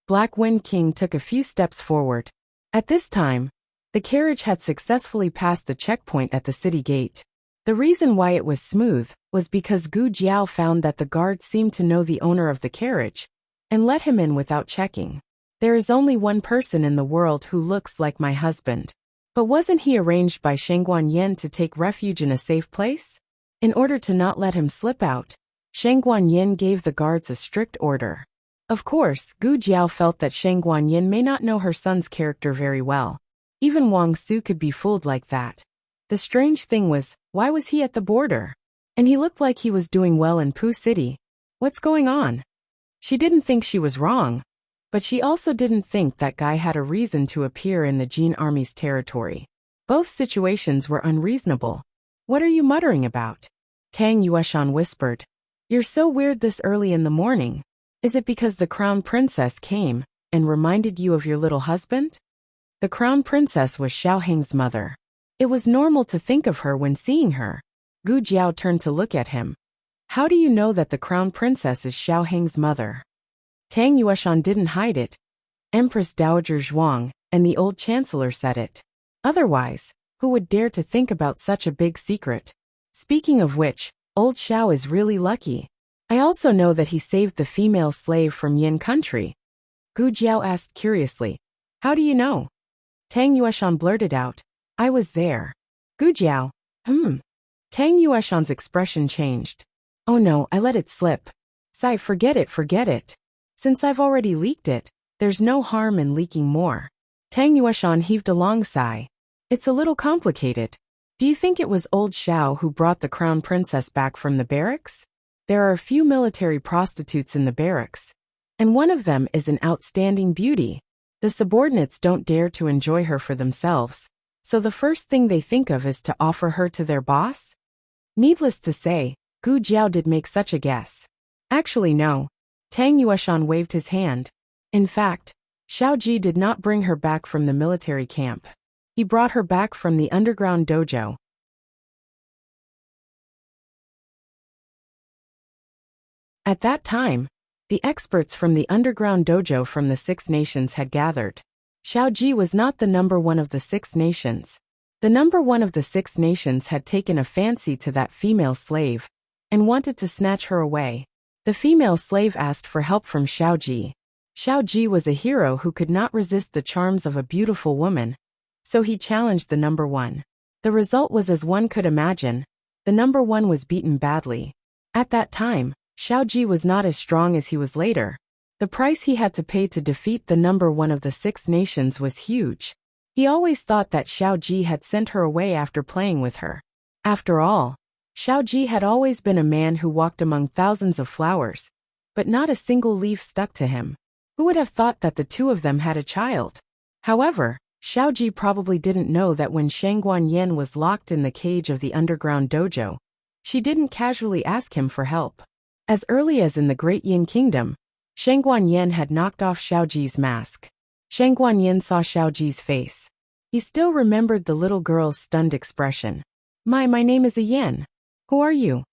Black Wind King took a few steps forward. At this time, the carriage had successfully passed the checkpoint at the city gate. The reason why it was smooth was because Gu Jiao found that the guard seemed to know the owner of the carriage and let him in without checking. There is only one person in the world who looks like my husband. But wasn't he arranged by Shangguan Yin to take refuge in a safe place? In order to not let him slip out, Shangguan Yin gave the guards a strict order. Of course, Gu Jiao felt that Shangguan Yin may not know her son's character very well. Even Wang Su could be fooled like that. The strange thing was, why was he at the border? And he looked like he was doing well in Pu City. What's going on? She didn't think she was wrong, but she also didn't think that guy had a reason to appear in the Jin army's territory. Both situations were unreasonable. What are you muttering about? Tang Yueshan whispered. You're so weird this early in the morning. Is it because the crown princess came and reminded you of your little husband? The crown princess was Xiao Heng's mother. It was normal to think of her when seeing her. Gu Jiao turned to look at him. How do you know that the crown princess is Xiao Heng's mother? Tang Yueshan didn't hide it. Empress Dowager Zhuang and the old chancellor said it. Otherwise, who would dare to think about such a big secret? Speaking of which, old Xiao is really lucky. I also know that he saved the female slave from Yin country. Gu Jiao asked curiously. How do you know? Tang Yueshan blurted out. I was there. Gu Jiao. Tang Yueshan's expression changed. Oh no, I let it slip. Sai, forget it. Since I've already leaked it, there's no harm in leaking more. Tang Yueshan heaved a long sigh. It's a little complicated. Do you think it was old Xiao who brought the crown princess back from the barracks? There are a few military prostitutes in the barracks, and one of them is an outstanding beauty. The subordinates don't dare to enjoy her for themselves, so the first thing they think of is to offer her to their boss? Needless to say, Gu Jiao did make such a guess. Actually no. Tang Yueshan waved his hand. In fact, Xiao Ji did not bring her back from the military camp. He brought her back from the underground dojo. At that time, the experts from the underground dojo from the 6 nations had gathered. Xiao Ji was not the number one of the 6 nations. The number one of the 6 nations had taken a fancy to that female slave and wanted to snatch her away. The female slave asked for help from Xiaoji. Xiaoji was a hero who could not resist the charms of a beautiful woman, so he challenged the number one. The result was as one could imagine. The number one was beaten badly. At that time, Xiaoji was not as strong as he was later. The price he had to pay to defeat the number one of the 6 nations was huge. He always thought that Xiaoji had sent her away after playing with her. After all, Xiaoji had always been a man who walked among thousands of flowers, but not a single leaf stuck to him. Who would have thought that the two of them had a child? However, Xiaoji probably didn't know that when Shangguan Yan was locked in the cage of the underground dojo, she didn't casually ask him for help. As early as in the Great Yin Kingdom, Shangguan Yan had knocked off Xiaoji's mask. Shangguan Yan saw Xiaoji's face. He still remembered the little girl's stunned expression. My name is Yan. Who are you?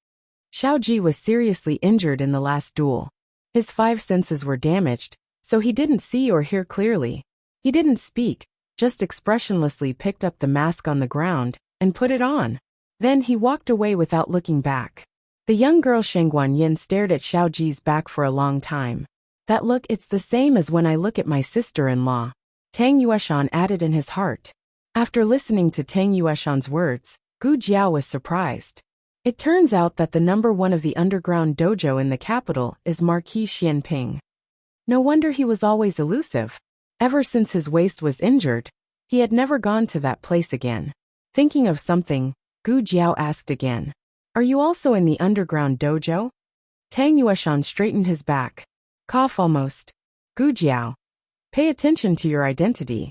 Xiaoji was seriously injured in the last duel. His 5 senses were damaged, so he didn't see or hear clearly. He didn't speak, just expressionlessly picked up the mask on the ground and put it on. Then he walked away without looking back. The young girl Shangguan Yin stared at Xiaoji's back for a long time. That look, it's the same as when I look at my sister-in-law, Tang Yueshan added in his heart. After listening to Tang Yueshan's words, Gu Jiao was surprised. It turns out that the number one of the underground dojo in the capital is Marquis Xianping. No wonder he was always elusive. Ever since his waist was injured, he had never gone to that place again. Thinking of something, Gu Jiao asked again. Are you also in the underground dojo? Tang Yueshan straightened his back. Cough almost. Gu Jiao. Pay attention to your identity.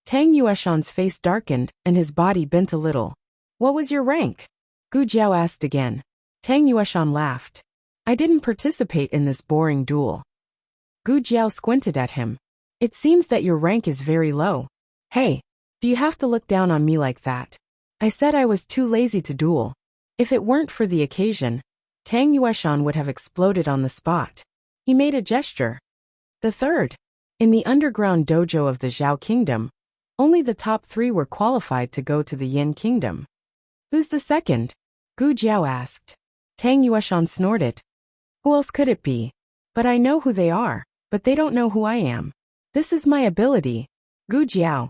Tang Yueshan's face darkened and his body bent a little. What was your rank? Gu Jiao asked again. Tang Yueshan laughed. I didn't participate in this boring duel. Gu Jiao squinted at him. It seems that your rank is very low. Hey, do you have to look down on me like that? I said I was too lazy to duel. If it weren't for the occasion, Tang Yueshan would have exploded on the spot. He made a gesture. The third. In the underground dojo of the Zhao Kingdom, only the top 3 were qualified to go to the Yin Kingdom. Who's the second? Gu Jiao asked. Tang Yueshan snorted. Who else could it be? But I know who they are, but they don't know who I am. This is my ability. Gu Jiao.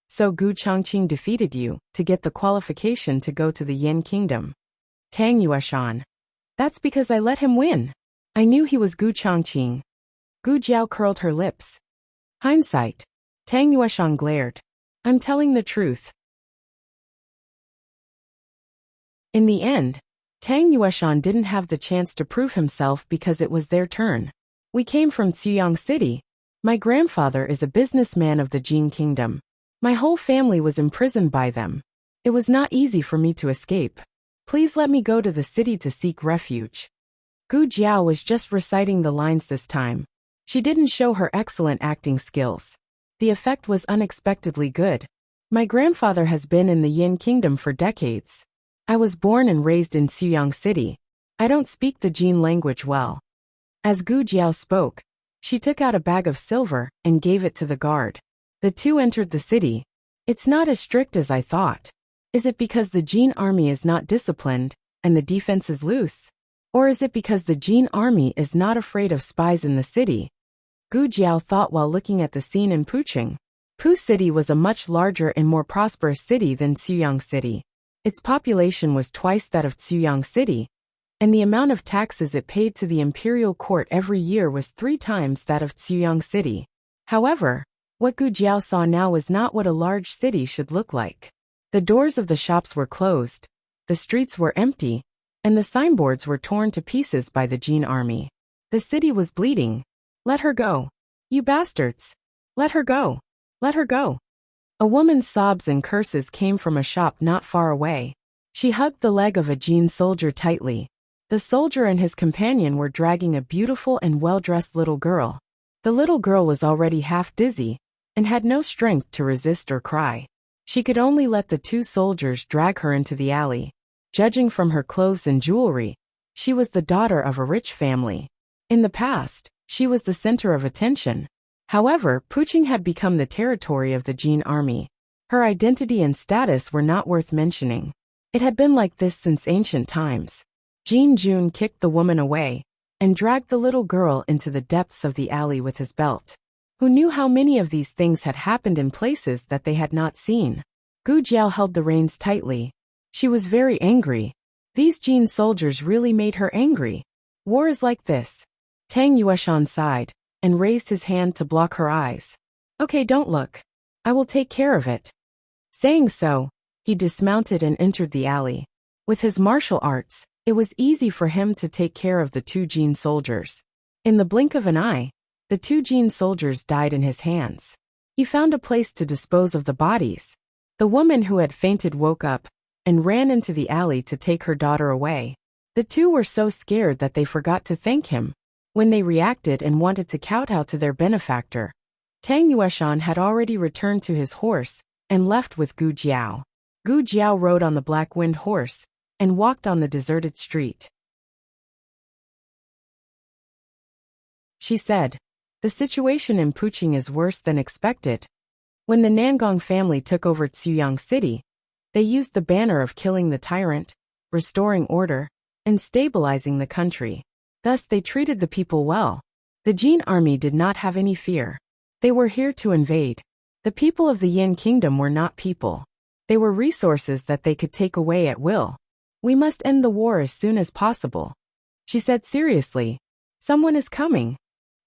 So Gu Changqing defeated you to get the qualification to go to the Yin Kingdom. Tang Yueshan. That's because I let him win. I knew he was Gu Changqing. Gu Jiao curled her lips. Hindsight. Tang Yueshan glared. I'm telling the truth. In the end, Tang Yueshan didn't have the chance to prove himself because it was their turn. We came from Cuyang City. My grandfather is a businessman of the Jin Kingdom. My whole family was imprisoned by them. It was not easy for me to escape. Please let me go to the city to seek refuge. Gu Jiao was just reciting the lines this time. She didn't show her excellent acting skills. The effect was unexpectedly good. My grandfather has been in the Yin Kingdom for decades. I was born and raised in Cuyang City. I don't speak the Jin language well. As Gu Jiao spoke, she took out a bag of silver and gave it to the guard. The two entered the city. It's not as strict as I thought. Is it because the Jin army is not disciplined and the defense is loose? Or is it because the Jin army is not afraid of spies in the city? Gu Jiao thought while looking at the scene in Pucheng. Pu City was a much larger and more prosperous city than Cuyang City. Its population was twice that of Cuyang City, and the amount of taxes it paid to the imperial court every year was 3 times that of Cuyang City. However, what Gu Jiao saw now was not what a large city should look like. The doors of the shops were closed, the streets were empty, and the signboards were torn to pieces by the Jin army. The city was bleeding. Let her go. You bastards. Let her go. Let her go. A woman's sobs and curses came from a shop not far away. She hugged the leg of a Jin soldier tightly. The soldier and his companion were dragging a beautiful and well-dressed little girl. The little girl was already half dizzy and had no strength to resist or cry. She could only let the 2 soldiers drag her into the alley. Judging from her clothes and jewelry, she was the daughter of a rich family. In the past, she was the center of attention. However, Pucheng had become the territory of the Jin army. Her identity and status were not worth mentioning. It had been like this since ancient times. Jin Jun kicked the woman away and dragged the little girl into the depths of the alley with his belt. Who knew how many of these things had happened in places that they had not seen? Gu Jiao held the reins tightly. She was very angry. These Jin soldiers really made her angry. War is like this. Tang Yueshan sighed and raised his hand to block her eyes. Okay, don't look. I will take care of it. Saying so, he dismounted and entered the alley. With his martial arts, it was easy for him to take care of the two Jin soldiers. In the blink of an eye, the two Jin soldiers died in his hands. He found a place to dispose of the bodies. The woman who had fainted woke up and ran into the alley to take her daughter away. The two were so scared that they forgot to thank him. When they reacted and wanted to kowtow to their benefactor, Tang Yueshan had already returned to his horse and left with Gu Jiao. Gu Jiao rode on the black wind horse and walked on the deserted street. She said, "The situation in Puqing is worse than expected." When the Nangong family took over Ziyang City, they used the banner of killing the tyrant, restoring order, and stabilizing the country. Thus they treated the people well. The Jin army did not have any fear. They were here to invade. The people of the Yin kingdom were not people. They were resources that they could take away at will. We must end the war as soon as possible. She said seriously. Someone is coming.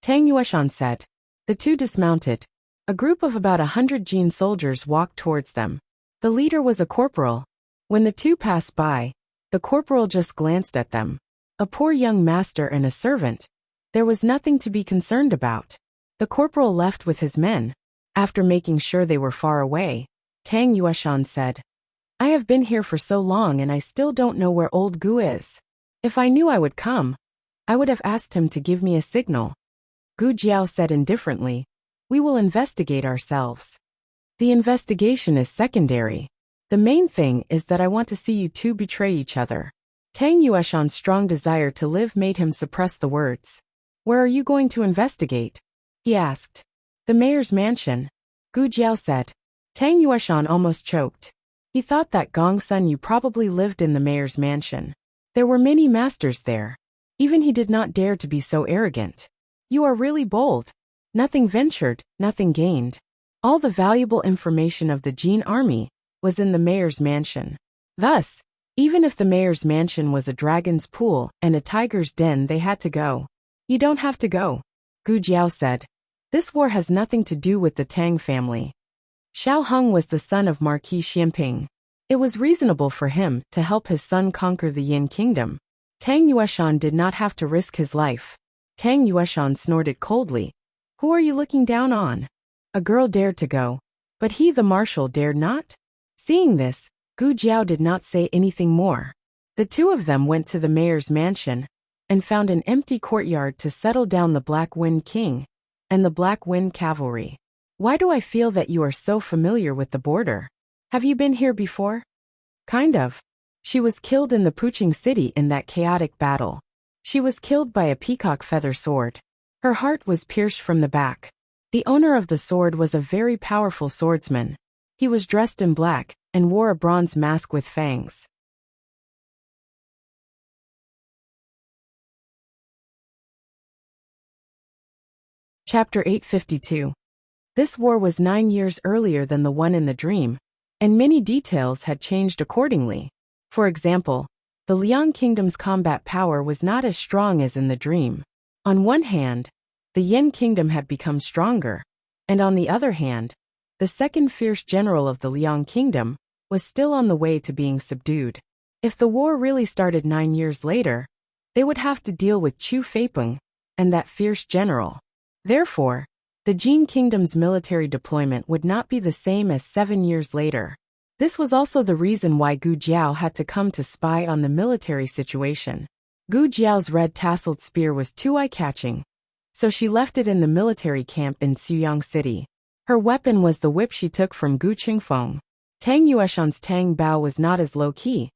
Tang Yueshan said. The two dismounted. A group of about 100 Jin soldiers walked towards them. The leader was a corporal. When the two passed by, the corporal just glanced at them. A poor young master and a servant. There was nothing to be concerned about. The corporal left with his men. After making sure they were far away, Tang Yueshan said, I have been here for so long and I still don't know where old Gu is. If I knew I would come, I would have asked him to give me a signal. Gu Jiao said indifferently, We will investigate ourselves. The investigation is secondary. The main thing is that I want to see you two betray each other. Tang Yueshan's strong desire to live made him suppress the words. Where are you going to investigate? He asked. The mayor's mansion. Gu Jiao said. Tang Yueshan almost choked. He thought that Gongsun Yu probably lived in the mayor's mansion. There were many masters there. Even he did not dare to be so arrogant. You are really bold. Nothing ventured, nothing gained. All the valuable information of the Jin army was in the mayor's mansion. Thus, even if the mayor's mansion was a dragon's pool and a tiger's den, they had to go. You don't have to go, Gu Jiao said. This war has nothing to do with the Tang family. Xiao Heng was the son of Marquis Xianping. It was reasonable for him to help his son conquer the Yin kingdom. Tang Yueshan did not have to risk his life. Tang Yueshan snorted coldly. Who are you looking down on? A girl dared to go, but he the marshal dared not? Seeing this, Gu Jiao did not say anything more. The two of them went to the mayor's mansion and found an empty courtyard to settle down the Black Wind King and the Black Wind Cavalry. Why do I feel that you are so familiar with the border? Have you been here before? Kind of. She was killed in the Puqing city in that chaotic battle. She was killed by a peacock feather sword. Her heart was pierced from the back. The owner of the sword was a very powerful swordsman. He was dressed in black and wore a bronze mask with fangs. Chapter 852. This war was 9 years earlier than the one in the dream, and many details had changed accordingly. For example, the Liang kingdom's combat power was not as strong as in the dream. On one hand, the Yin kingdom had become stronger, and on the other hand, the second fierce general of the Liang kingdom was still on the way to being subdued. If the war really started 9 years later, they would have to deal with Chu Feipeng and that fierce general. Therefore, the Jin kingdom's military deployment would not be the same as 7 years later. This was also the reason why Gu Jiao had to come to spy on the military situation. Gu Jiao's red tasseled spear was too eye-catching, so she left it in the military camp in Ziyang City. Her weapon was the whip she took from Gu Qingfeng. Tang Yueshan's Tang Bao was not as low-key,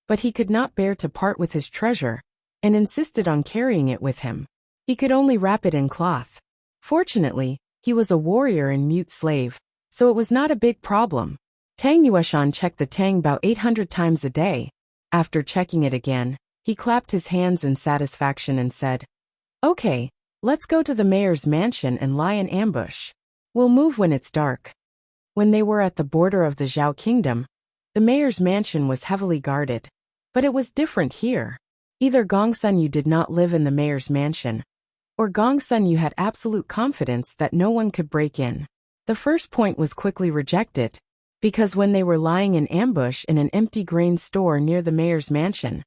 but he could not bear to part with his treasure, and insisted on carrying it with him. He could only wrap it in cloth. Fortunately, he was a warrior and mute slave, so it was not a big problem. Tang Yueshan checked the tang about 800 times a day. After checking it again, he clapped his hands in satisfaction and said, "Okay, let's go to the mayor's mansion and lie in ambush. We'll move when it's dark." When they were at the border of the Zhao kingdom, the mayor's mansion was heavily guarded. But it was different here. Either Gong Sunyu did not live in the mayor's mansion, or Gong Sunyu had absolute confidence that no one could break in. The first point was quickly rejected, because when they were lying in ambush in an empty grain store near the mayor's mansion,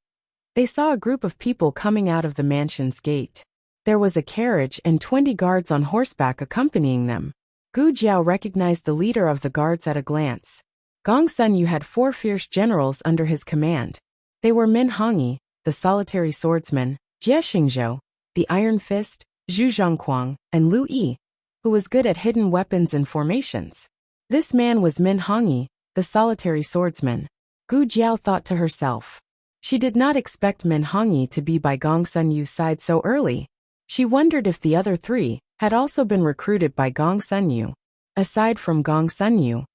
they saw a group of people coming out of the mansion's gate. There was a carriage and 20 guards on horseback accompanying them. Gu Jiao recognized the leader of the guards at a glance. Gong Sunyu had 4 fierce generals under his command. They were Min Hongyi, the solitary swordsman, Jie Xingzhou, the Iron Fist, Zhu Zhongquang, and Lu Yi, who was good at hidden weapons and formations. This man was Min Hongyi, the solitary swordsman. Gu Jiao thought to herself. She did not expect Min Hongyi to be by Gong Sunyu's side so early. She wondered if the other 3 had also been recruited by Gong Sunyu. Aside from Gong Sunyu,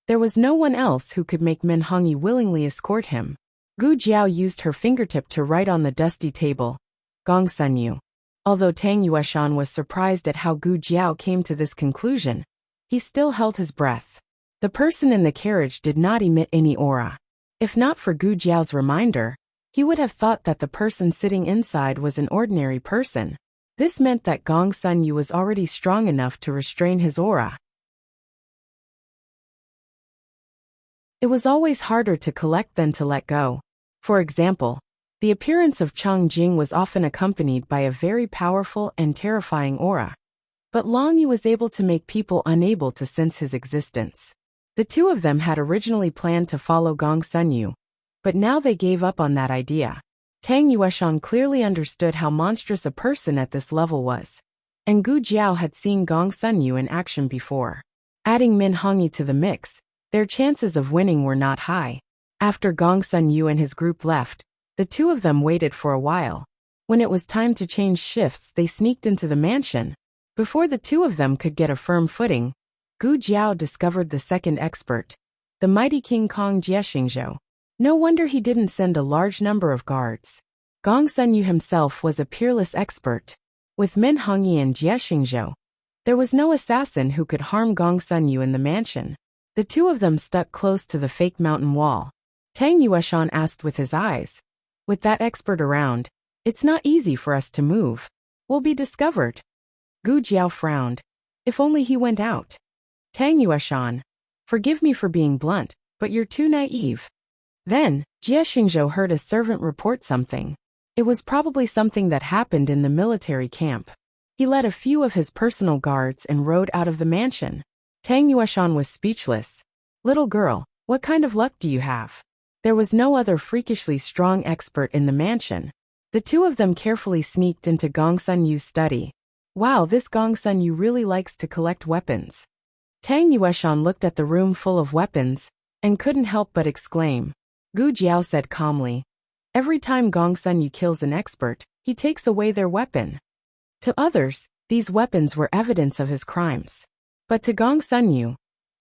there was no one else who could make Min Hongyi willingly escort him. Gu Jiao used her fingertip to write on the dusty table, Gong Sunyu. Although Tang Yueshan was surprised at how Gu Jiao came to this conclusion, he still held his breath. The person in the carriage did not emit any aura. If not for Gu Jiao's reminder, he would have thought that the person sitting inside was an ordinary person. This meant that Gong Sunyu was already strong enough to restrain his aura. It was always harder to collect than to let go. For example, the appearance of Chang Jing was often accompanied by a very powerful and terrifying aura. But Long Yu was able to make people unable to sense his existence. The 2 of them had originally planned to follow Gong Sunyu, but now they gave up on that idea. Tang Yueshan clearly understood how monstrous a person at this level was, and Gu Jiao had seen Gong Sunyu in action before. Adding Min Hongyi to the mix, their chances of winning were not high. After Gong Sunyu and his group left, the 2 of them waited for a while. When it was time to change shifts, they sneaked into the mansion. Before the 2 of them could get a firm footing, Gu Jiao discovered the second expert, the mighty King Kong Jie Xingzhou. No wonder he didn't send a large number of guards. Gong Sunyu himself was a peerless expert. With Min Hongyi and Jie Xingzhou, there was no assassin who could harm Gong Sunyu in the mansion. The 2 of them stuck close to the fake mountain wall. Tang Yueshan asked with his eyes, "With that expert around, it's not easy for us to move. We'll be discovered." Gu Jiao frowned. If only he went out. Tang Yueshan, forgive me for being blunt, but you're too naive. Then, Jie Xingzhou heard a servant report something. It was probably something that happened in the military camp. He led a few of his personal guards and rode out of the mansion. Tang Yueshan was speechless. "Little girl, what kind of luck do you have?" There was no other freakishly strong expert in the mansion. The 2 of them carefully sneaked into Gong Sunyu's study. Wow, this Gong Sunyu really likes to collect weapons. Tang Yueshan looked at the room full of weapons and couldn't help but exclaim. Gu Jiao said calmly, "Every time Gong Sunyu kills an expert, he takes away their weapon." To others, these weapons were evidence of his crimes. But to Gong Sunyu,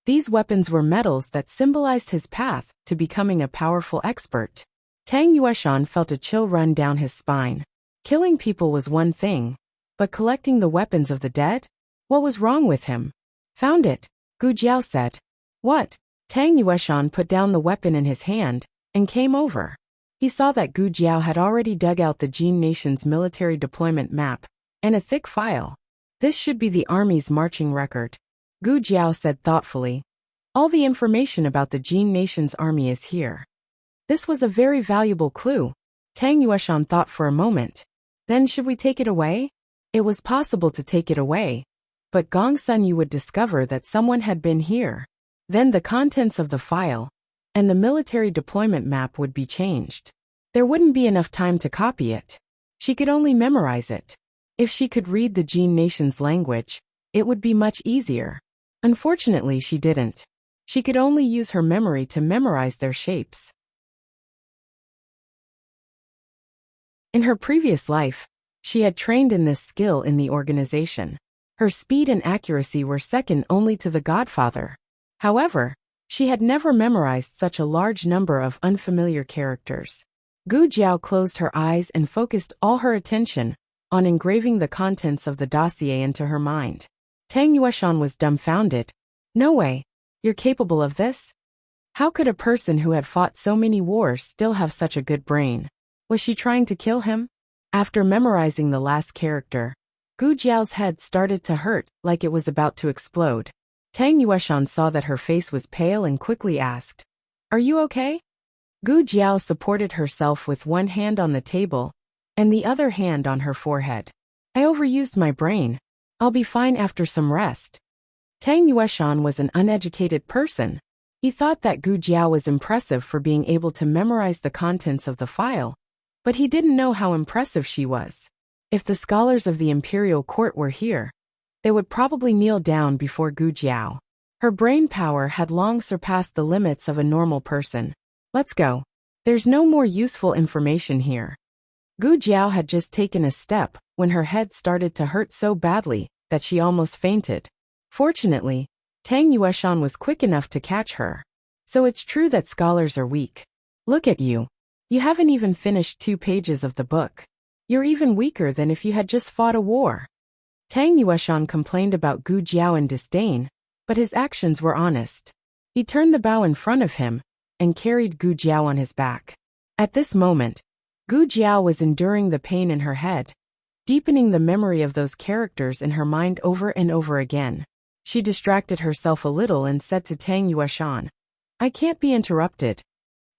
these weapons were medals that symbolized his path to becoming a powerful expert. Tang Yueshan felt a chill run down his spine. Killing people was one thing, but collecting the weapons of the dead? What was wrong with him? "Found it," Gu Jiao said. "What?" Tang Yueshan put down the weapon in his hand and came over. He saw that Gu Jiao had already dug out the Jin Nation's military deployment map and a thick file. "This should be the army's marching record," Gu Jiao said thoughtfully. "All the information about the Jin Nation's army is here." This was a very valuable clue. Tang Yueshan thought for a moment. Then should we take it away? It was possible to take it away, but Gong Sunyu would discover that someone had been here. Then the contents of the file and the military deployment map would be changed. There wouldn't be enough time to copy it. She could only memorize it. If she could read the Jin Nation's language, it would be much easier. Unfortunately, she didn't. She could only use her memory to memorize their shapes. In her previous life, she had trained in this skill in the organization. Her speed and accuracy were second only to the Godfather. However, She had never memorized such a large number of unfamiliar characters. Gu Jiao closed her eyes and focused all her attention on engraving the contents of the dossier into her mind. Tang Yueshan was dumbfounded. No way. You're capable of this? How could a person who had fought so many wars still have such a good brain? Was she trying to kill him? After memorizing the last character, Gu Jiao's head started to hurt like it was about to explode. Tang Yueshan saw that her face was pale and quickly asked, "Are you okay?" Gu Jiao supported herself with one hand on the table and the other hand on her forehead. "I overused my brain. I'll be fine after some rest." Tang Yueshan was an uneducated person. He thought that Gu Jiao was impressive for being able to memorize the contents of the file, but he didn't know how impressive she was. If the scholars of the imperial court were here, they would probably kneel down before Gu Jiao. Her brain power had long surpassed the limits of a normal person. "Let's go. There's no more useful information here." Gu Jiao had just taken a step when her head started to hurt so badly that she almost fainted. Fortunately, Tang Yueshan was quick enough to catch her. "So it's true that scholars are weak. Look at you. You haven't even finished 2 pages of the book. You're even weaker than if you had just fought a war." Tang Yueshan complained about Gu Jiao in disdain, but his actions were honest. He turned the bow in front of him and carried Gu Jiao on his back. At this moment, Gu Jiao was enduring the pain in her head, deepening the memory of those characters in her mind over and over again. She distracted herself a little and said to Tang Yueshan, "I can't be interrupted."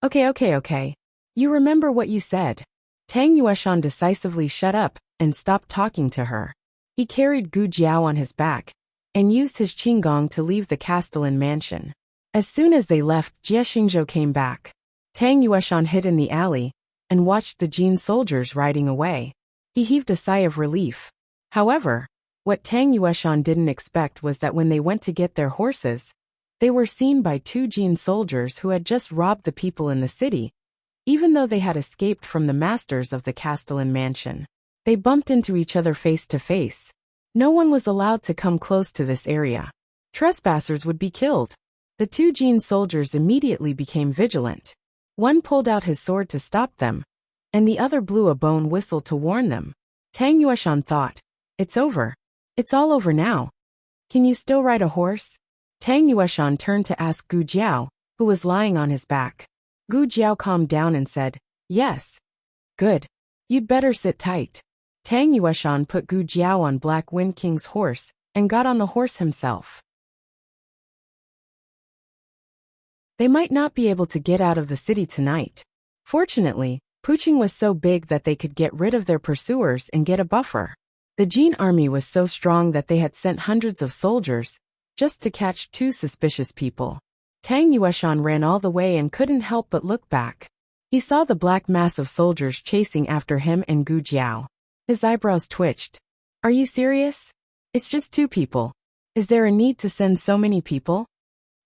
Okay. You remember what you said." Tang Yueshan decisively shut up and stopped talking to her. He carried Gu Jiao on his back and used his qinggong to leave the castellan mansion. As soon as they left, Jie Xingzhou came back. Tang Yueshan hid in the alley and watched the Jin soldiers riding away. He heaved a sigh of relief. However, what Tang Yueshan didn't expect was that when they went to get their horses, they were seen by 2 Jin soldiers who had just robbed the people in the city, even though they had escaped from the masters of the castellan mansion. They bumped into each other face to face. No one was allowed to come close to this area. Trespassers would be killed. The 2 Jin soldiers immediately became vigilant. One pulled out his sword to stop them, and the other blew a bone whistle to warn them. Tang Yueshan thought, "It's over. It's all over now. Can you still ride a horse?" Tang Yueshan turned to ask Gu Jiao, who was lying on his back. Gu Jiao calmed down and said, "Yes." "Good. You'd better sit tight." Tang Yueshan put Gu Jiao on Black Wind King's horse and got on the horse himself. They might not be able to get out of the city tonight. Fortunately, Puqing was so big that they could get rid of their pursuers and get a buffer. The Jin army was so strong that they had sent hundreds of soldiers just to catch 2 suspicious people. Tang Yueshan ran all the way and couldn't help but look back. He saw the black mass of soldiers chasing after him and Gu Jiao. His eyebrows twitched. "Are you serious? It's just 2 people. Is there a need to send so many people?"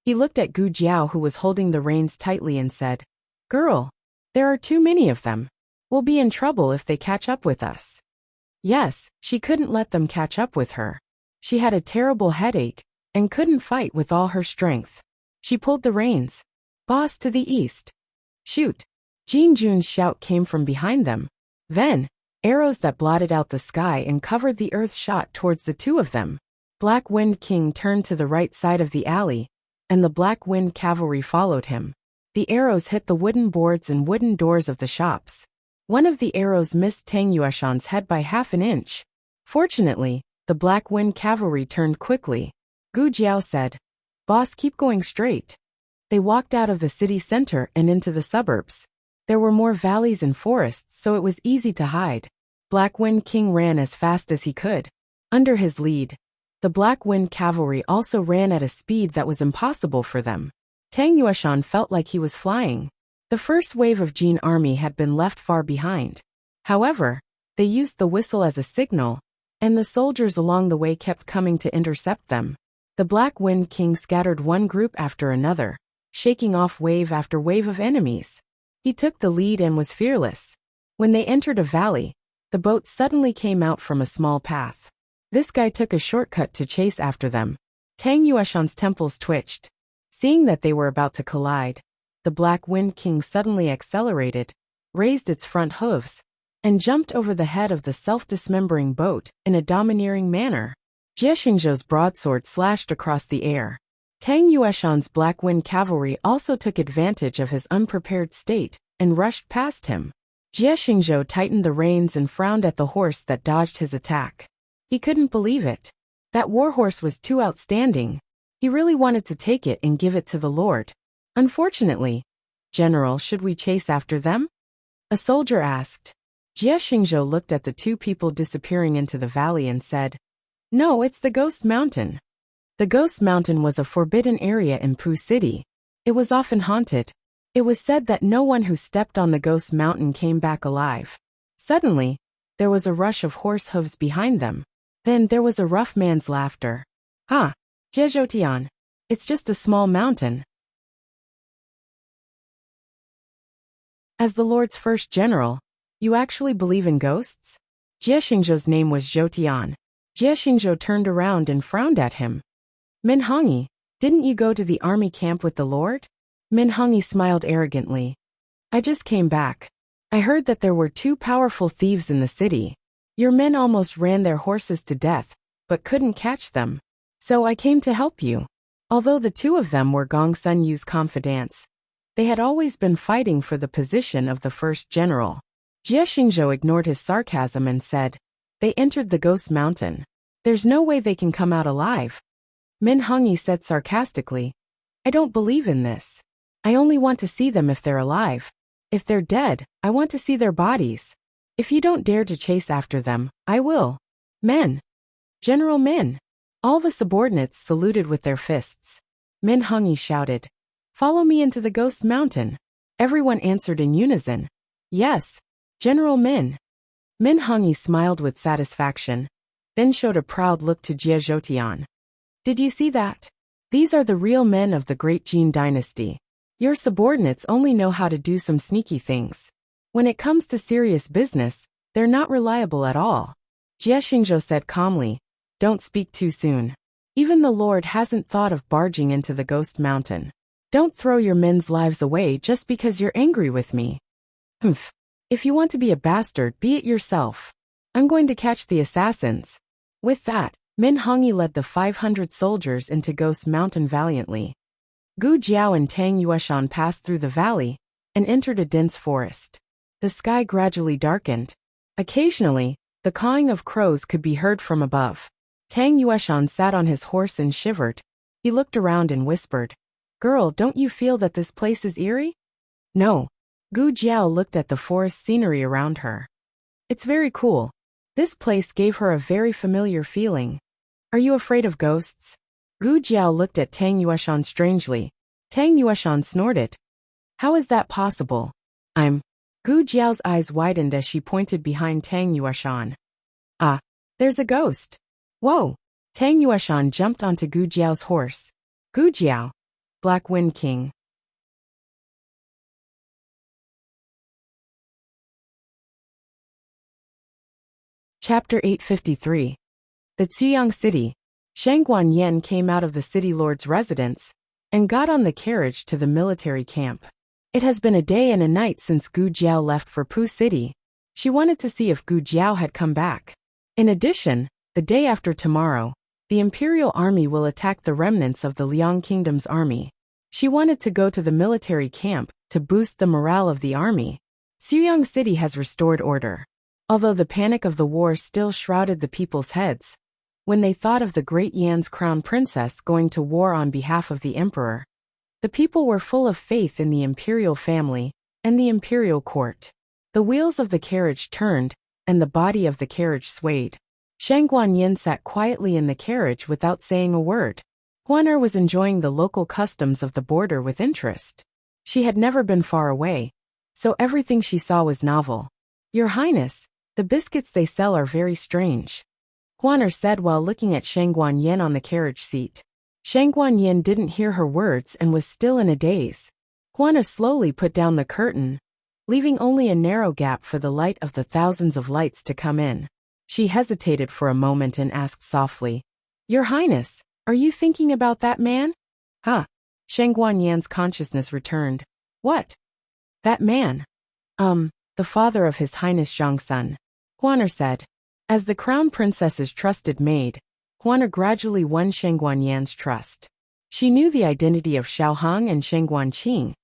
He looked at Gu Jiao, who was holding the reins tightly, and said, "Girl, there are too many of them. We'll be in trouble if they catch up with us." Yes, she couldn't let them catch up with her. She had a terrible headache and couldn't fight with all her strength. She pulled the reins. "Boss, to the east." "Shoot." Jin Jun's shout came from behind them. Then, arrows that blotted out the sky and covered the earth shot towards the 2 of them. Black Wind King turned to the right side of the alley, and the Black Wind cavalry followed him. The arrows hit the wooden boards and wooden doors of the shops. One of the arrows missed Tang Yueshan's head by half an inch. Fortunately, the Black Wind cavalry turned quickly. Gu Jiao said, "Boss, keep going straight." They walked out of the city center and into the suburbs. There were more valleys and forests, so it was easy to hide. Black Wind King ran as fast as he could. Under his lead, the Black Wind cavalry also ran at a speed that was impossible for them. Tang Yueshan felt like he was flying. The first wave of Jin army had been left far behind. However, they used the whistle as a signal, and the soldiers along the way kept coming to intercept them. The Black Wind King scattered one group after another, shaking off wave after wave of enemies. He took the lead and was fearless. When they entered a valley, the boat suddenly came out from a small path. This guy took a shortcut to chase after them. Tang Yueshan's temples twitched. Seeing that they were about to collide, the Black Wind King suddenly accelerated, raised its front hooves, and jumped over the head of the self-dismembering boat in a domineering manner. Jie Xingzhou's broadsword slashed across the air. Tang Yueshan's Black Wind cavalry also took advantage of his unprepared state and rushed past him. Jie Xingzhou tightened the reins and frowned at the horse that dodged his attack. He couldn't believe it. That warhorse was too outstanding. He really wanted to take it and give it to the Lord. Unfortunately, General, should we chase after them? A soldier asked. Jie Xingzhou looked at the two people disappearing into the valley and said, "No, it's the Ghost Mountain." The Ghost Mountain was a forbidden area in Pu City. It was often haunted. It was said that no one who stepped on the Ghost Mountain came back alive. Suddenly, there was a rush of horse hooves behind them. Then there was a rough man's laughter. "Ha! Zhezhoutian. It's just a small mountain." As the Lord's first general, you actually believe in ghosts? Jie Xingzhou's name was Zhou Tian. Jie Xingzhou turned around and frowned at him. "Min Hongyi, didn't you go to the army camp with the Lord?" Min Hongyi smiled arrogantly. "I just came back. I heard that there were 2 powerful thieves in the city. Your men almost ran their horses to death, but couldn't catch them. So I came to help you." Although the 2 of them were Gong Sun Yu's confidants, they had always been fighting for the position of the first general. Jie Xingzhou ignored his sarcasm and said, "They entered the Ghost Mountain. There's no way they can come out alive." Min Hongyi said sarcastically, "I don't believe in this. I only want to see them if they're alive. If they're dead, I want to see their bodies. If you don't dare to chase after them, I will." "Men! General Min!" All the subordinates saluted with their fists. Min Hongyi shouted, "Follow me into the Ghost Mountain." Everyone answered in unison, "Yes, General Min." Min Hongyi smiled with satisfaction, then showed a proud look to Jie Zhoutian. "Did you see that? These are the real men of the Great Jin dynasty. Your subordinates only know how to do some sneaky things. When it comes to serious business, they're not reliable at all." Jie Xingzhou said calmly, "Don't speak too soon. Even the Lord hasn't thought of barging into the Ghost Mountain. Don't throw your men's lives away just because you're angry with me." "Humph. If you want to be a bastard, be it yourself. I'm going to catch the assassins." With that, Min Hongyi led the 500 soldiers into Ghost Mountain valiantly. Gu Jiao and Tang Yueshan passed through the valley and entered a dense forest. The sky gradually darkened. Occasionally, the cawing of crows could be heard from above. Tang Yueshan sat on his horse and shivered. He looked around and whispered, "Girl, don't you feel that this place is eerie?" "No." Gu Jiao looked at the forest scenery around her. "It's very cool." This place gave her a very familiar feeling. "Are you afraid of ghosts?" Gu Jiao looked at Tang Yueshan strangely. Tang Yueshan snorted. "How is that possible?" Gu Jiao's eyes widened as she pointed behind Tang Yueshan. "Ah, there's a ghost." "Whoa!" Tang Yueshan jumped onto Gu Jiao's horse. "Gu Jiao, Black Wind King." Chapter 853. The Ziyang City. Shangguan Yan came out of the city lord's residence and got on the carriage to the military camp. It has been a day and a night since Gu Jiao left for Pu City. She wanted to see if Gu Jiao had come back. In addition, the day after tomorrow, the Imperial Army will attack the remnants of the Liang Kingdom's army. She wanted to go to the military camp to boost the morale of the army. Ziyang City has restored order. Although the panic of the war still shrouded the people's heads, when they thought of the great Yan's crown princess going to war on behalf of the emperor, the people were full of faith in the imperial family and the imperial court. The wheels of the carriage turned, and the body of the carriage swayed. Shangguan Yin sat quietly in the carriage without saying a word. Huaner was enjoying the local customs of the border with interest. She had never been far away, so everything she saw was novel. "Your Highness, the biscuits they sell are very strange," Huaner said while looking at Shangguan Yin on the carriage seat. Shangguan Yin didn't hear her words and was still in a daze. Huaner slowly put down the curtain, leaving only a narrow gap for the light of the thousands of lights to come in. She hesitated for a moment and asked softly, "Your Highness, are you thinking about that man?" "Huh." Sheng Guanyan's consciousness returned. What? That man. The father of His Highness Zhangsun. Huaner said. As the crown princess's trusted maid, Huaner gradually won Sheng Guanyan's trust. She knew the identity of Xiaoheng and Sheng Guanqing,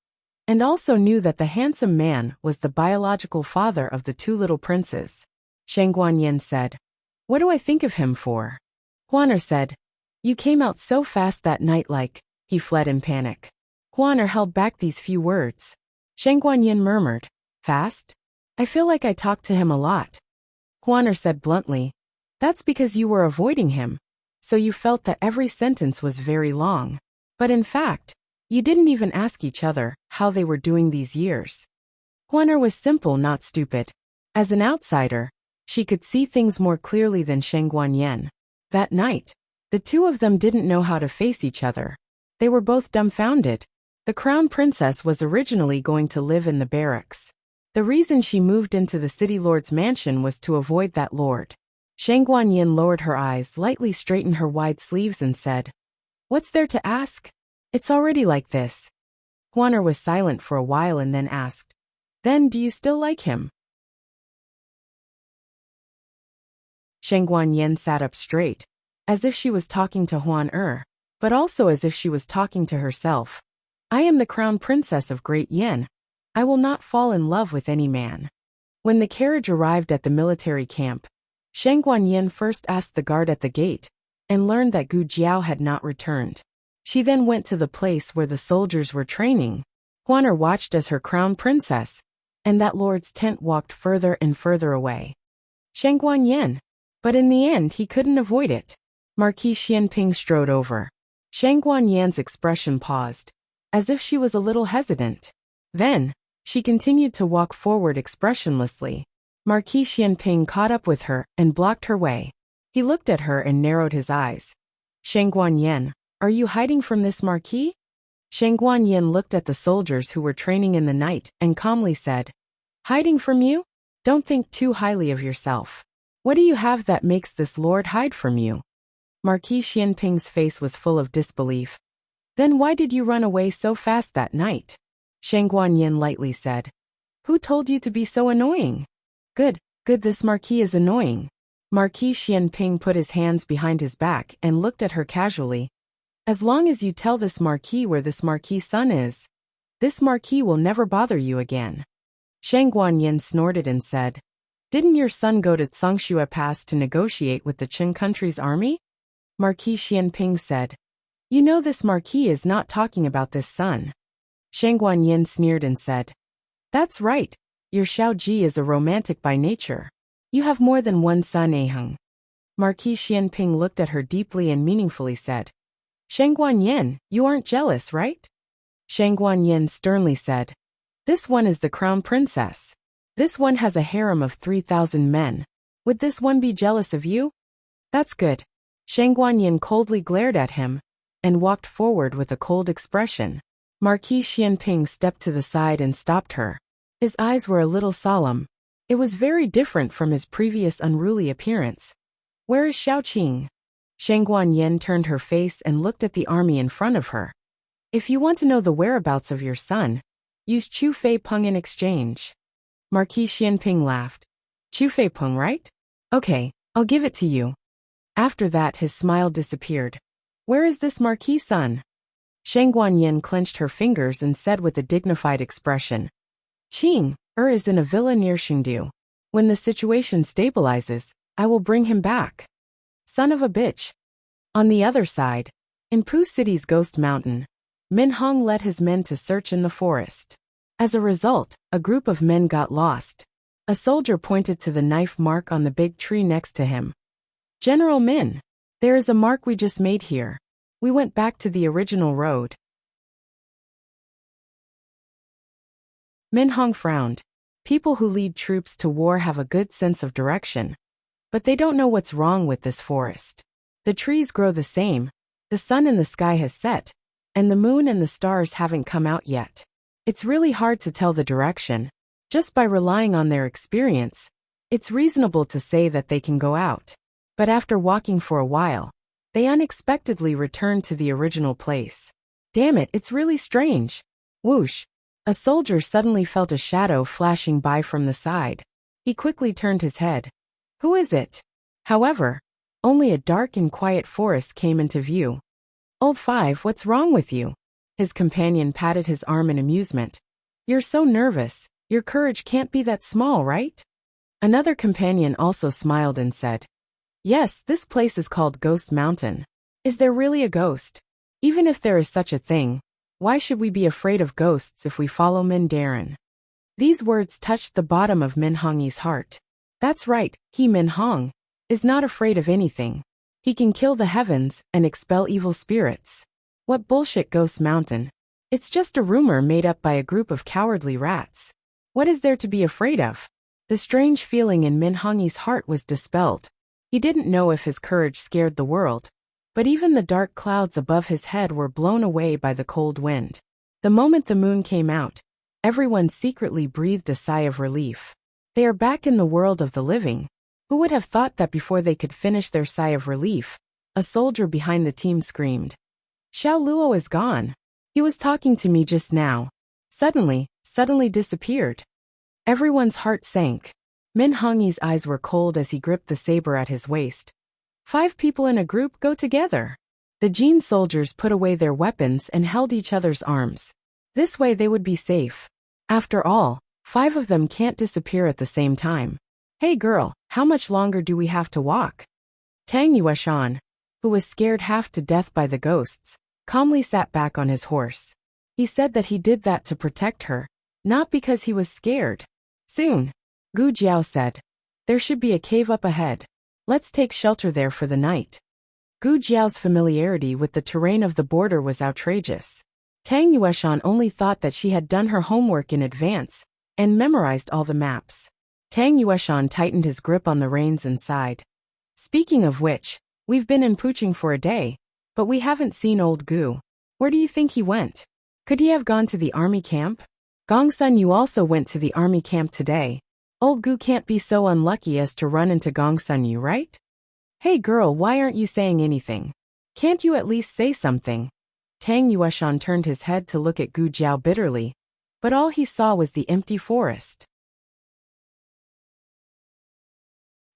and also knew that the handsome man was the biological father of the two little princes. Sheng Guanyan said, "What do I think of him for?" Huaner said, "You came out so fast that night like he fled in panic." Huaner held back these few words. Sheng Guanyan murmured, "Fast? I feel like I talked to him a lot." Huaner said bluntly, "That's because you were avoiding him, so you felt that every sentence was very long. But in fact, you didn't even ask each other how they were doing these years." Huaner was simple, not stupid. As an outsider, she could see things more clearly than Sheng Guanyan. That night, the two of them didn't know how to face each other. They were both dumbfounded. The crown princess was originally going to live in the barracks. The reason she moved into the city lord's mansion was to avoid that lord. Sheng Guanyan lowered her eyes, lightly straightened her wide sleeves and said, "What's there to ask? It's already like this." Huaner was silent for a while and then asked, "Then do you still like him?" Sheng Guanyan sat up straight, as if she was talking to Huaner, but also as if she was talking to herself. "I am the crown princess of Great Yen. I will not fall in love with any man." When the carriage arrived at the military camp, Sheng Guanyan first asked the guard at the gate, and learned that Gu Jiao had not returned. She then went to the place where the soldiers were training. Huaner watched as her crown princess, and that lord's tent walked further and further away. Sheng Guanyan. But in the end he couldn't avoid it. Marquis Xianping strode over. Sheng Guanyan's expression paused, as if she was a little hesitant. Then, she continued to walk forward expressionlessly. Marquis Xianping caught up with her and blocked her way. He looked at her and narrowed his eyes. "Sheng Guanyan, are you hiding from this marquis?" Sheng Guanyan looked at the soldiers who were training in the night and calmly said, "Hiding from you? Don't think too highly of yourself. What do you have that makes this lord hide from you?" Marquis Xianping's face was full of disbelief. "Then why did you run away so fast that night?" Sheng Guanyan lightly said, "Who told you to be so annoying?" Good, this marquis is annoying." Marquis Xianping put his hands behind his back and looked at her casually. "As long as you tell this marquis where this marquis' son is, this marquis will never bother you again." Sheng Guanyan snorted and said, "Didn't your son go to Tsongshui Pass to negotiate with the Qin country's army?" Marquis Xianping said, "You know this marquis is not talking about this son." Sheng Guanyan sneered and said, "That's right, your Xiao Ji is a romantic by nature. You have more than one son, Aheng." Marquis Xianping looked at her deeply and meaningfully said, "Sheng Guanyan, you aren't jealous, right?" Sheng Guanyan sternly said, "This one is the crown princess. This one has a harem of 3,000 men. Would this one be jealous of you?" "That's good." Sheng Guanyan coldly glared at him and walked forward with a cold expression. Marquis Xianping stepped to the side and stopped her. His eyes were a little solemn. It was very different from his previous unruly appearance. "Where is Xiaoqing?" Sheng Guanyan turned her face and looked at the army in front of her. "If you want to know the whereabouts of your son, use Chu Fei Peng in exchange." Marquis Xianping laughed. "Chu Fei Peng, right? Okay, I'll give it to you." After that his smile disappeared. "Where is this marquis' son?" Sheng Guanyan clenched her fingers and said with a dignified expression, "Qing is in a villa near Chengdu. When the situation stabilizes, I will bring him back." Son of a bitch. On the other side, in Pu City's Ghost Mountain, Min Hong led his men to search in the forest. As a result, a group of men got lost. A soldier pointed to the knife mark on the big tree next to him. "General Min, there is a mark we just made here. We went back to the original road." Min Hong frowned. People who lead troops to war have a good sense of direction. But they don't know what's wrong with this forest. The trees grow the same, the sun in the sky has set, and the moon and the stars haven't come out yet. It's really hard to tell the direction. Just by relying on their experience, it's reasonable to say that they can go out. But after walking for a while, they unexpectedly returned to the original place. Damn it, it's really strange. Whoosh. A soldier suddenly felt a shadow flashing by from the side. He quickly turned his head. Who is it? However, only a dark and quiet forest came into view. Old Five, what's wrong with you? His companion patted his arm in amusement. You're so nervous. Your courage can't be that small, right? Another companion also smiled and said, Yes, this place is called Ghost Mountain. Is there really a ghost? Even if there is such a thing, why should we be afraid of ghosts if we follow Min Darren? These words touched the bottom of Min Hongyi's heart. That's right, he Min Hong is not afraid of anything. He can kill the heavens and expel evil spirits. What bullshit, Ghost Mountain? It's just a rumor made up by a group of cowardly rats. What is there to be afraid of? The strange feeling in Min Hongyi's heart was dispelled. He didn't know if his courage scared the world, but even the dark clouds above his head were blown away by the cold wind. The moment the moon came out, everyone secretly breathed a sigh of relief. They are back in the world of the living. Who would have thought that before they could finish their sigh of relief, a soldier behind the team screamed, Xiao Luo is gone. He was talking to me just now. Suddenly disappeared. Everyone's heart sank. Min Hongyi's eyes were cold as he gripped the saber at his waist. 5 people in a group go together. The Jin soldiers put away their weapons and held each other's arms. This way they would be safe. After all, 5 of them can't disappear at the same time. Hey girl, how much longer do we have to walk? Tang Yueshan, who was scared half to death by the ghosts, calmly sat back on his horse. He said that he did that to protect her, not because he was scared. Soon, Gu Jiao said, there should be a cave up ahead. Let's take shelter there for the night. Gu Jiao's familiarity with the terrain of the border was outrageous. Tang Yueshan only thought that she had done her homework in advance and memorized all the maps. Tang Yueshan tightened his grip on the reins and sighed. Speaking of which, we've been in Puching for a day, but we haven't seen old Gu. Where do you think he went? Could he have gone to the army camp? Gongsun Yu also went to the army camp today. Old Gu can't be so unlucky as to run into Gongsun Yu, right? Hey girl, why aren't you saying anything? Can't you at least say something? Tang Yueshan turned his head to look at Gu Jiao bitterly, but all he saw was the empty forest.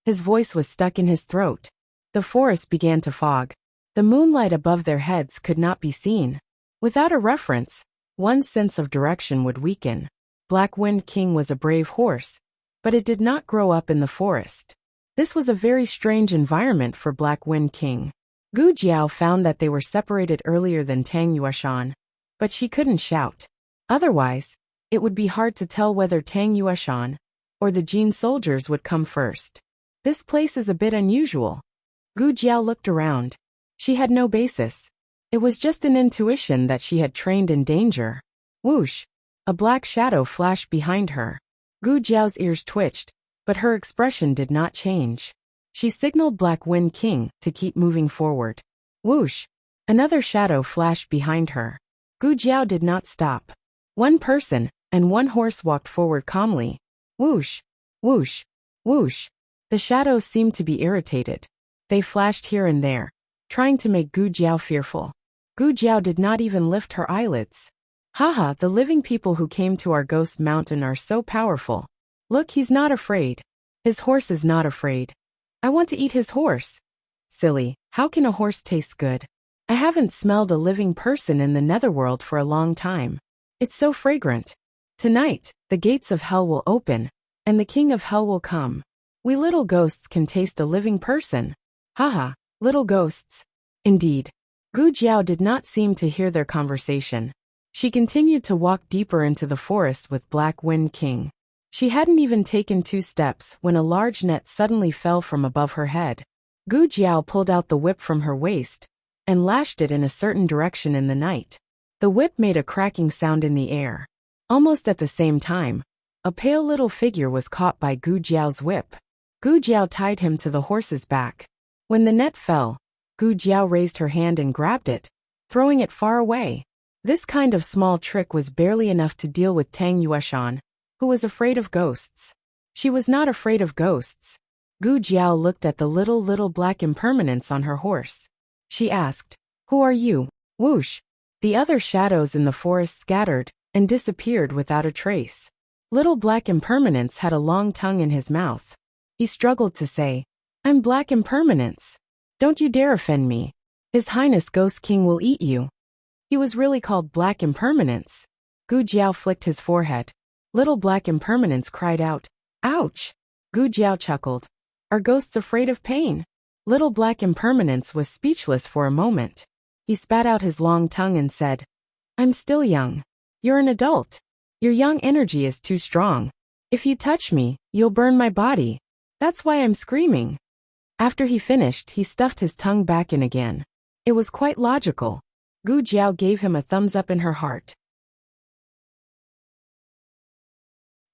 His voice was stuck in his throat. The forest began to fog. The moonlight above their heads could not be seen. Without a reference, one's sense of direction would weaken. Black Wind King was a brave horse, but it did not grow up in the forest. This was a very strange environment for Black Wind King. Gu Jiao found that they were separated earlier than Tang Yueshan, but she couldn't shout. Otherwise, it would be hard to tell whether Tang Yueshan or the Jin soldiers would come first. This place is a bit unusual. Gu Jiao looked around. She had no basis. It was just an intuition that she had trained in danger. Whoosh! A black shadow flashed behind her. Gu Jiao's ears twitched, but her expression did not change. She signaled Black Wind King to keep moving forward. Whoosh! Another shadow flashed behind her. Gu Jiao did not stop. One person and one horse walked forward calmly. Whoosh! Whoosh! Whoosh! The shadows seemed to be irritated. They flashed here and there, trying to make Gu Jiao fearful. Gu Jiao did not even lift her eyelids. Haha, the living people who came to our ghost mountain are so powerful. Look, he's not afraid. His horse is not afraid. I want to eat his horse. Silly, how can a horse taste good? I haven't smelled a living person in the netherworld for a long time. It's so fragrant. Tonight, the gates of hell will open, and the king of hell will come. We little ghosts can taste a living person. Haha, little ghosts. Indeed. Gu Jiao did not seem to hear their conversation. She continued to walk deeper into the forest with Black Wind King. She hadn't even taken 2 steps when a large net suddenly fell from above her head. Gu Jiao pulled out the whip from her waist and lashed it in a certain direction in the night. The whip made a cracking sound in the air. Almost at the same time, a pale little figure was caught by Gu Jiao's whip. Gu Jiao tied him to the horse's back. When the net fell, Gu Jiao raised her hand and grabbed it, throwing it far away. This kind of small trick was barely enough to deal with Tang Yueshan, who was afraid of ghosts. She was not afraid of ghosts. Gu Jiao looked at the little black impermanence on her horse. She asked, "Who are you?" Whoosh! The other shadows in the forest scattered and disappeared without a trace. Little Black Impermanence had a long tongue in his mouth. He struggled to say, "I'm Black Impermanence. Don't you dare offend me. His Highness Ghost King will eat you." He was really called Black Impermanence. Gu Jiao flicked his forehead. Little Black Impermanence cried out, "Ouch!" Gu Jiao chuckled. "Are ghosts afraid of pain?" Little Black Impermanence was speechless for a moment. He spat out his long tongue and said, "I'm still young. You're an adult. Your young energy is too strong. If you touch me, you'll burn my body. That's why I'm screaming." After he finished, he stuffed his tongue back in again. It was quite logical. Gu Jiao gave him a thumbs up in her heart.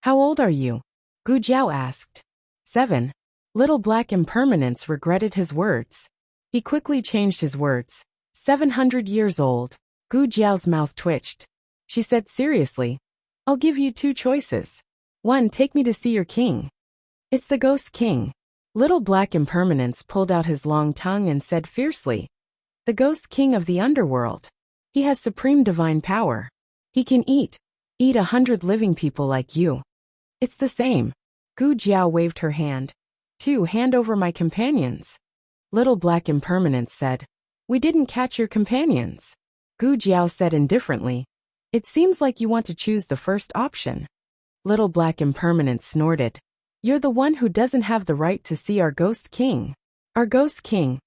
"How old are you?" Gu Jiao asked. 7. Little Black Impermanence regretted his words. He quickly changed his words. 700 years old. Gu Jiao's mouth twitched. She said seriously, "I'll give you 2 choices. 1, take me to see your king." "It's the Ghost King." Little Black Impermanence pulled out his long tongue and said fiercely, "The Ghost King of the underworld. He has supreme divine power. He can eat 100 living people like you." "It's the same." Gu Jiao waved her hand. "2, hand over my companions." Little Black Impermanence said, "We didn't catch your companions." Gu Jiao said indifferently, "It seems like you want to choose the first option." Little Black Impermanence snorted, "You're the one who doesn't have the right to see our Ghost King." "Our Ghost King?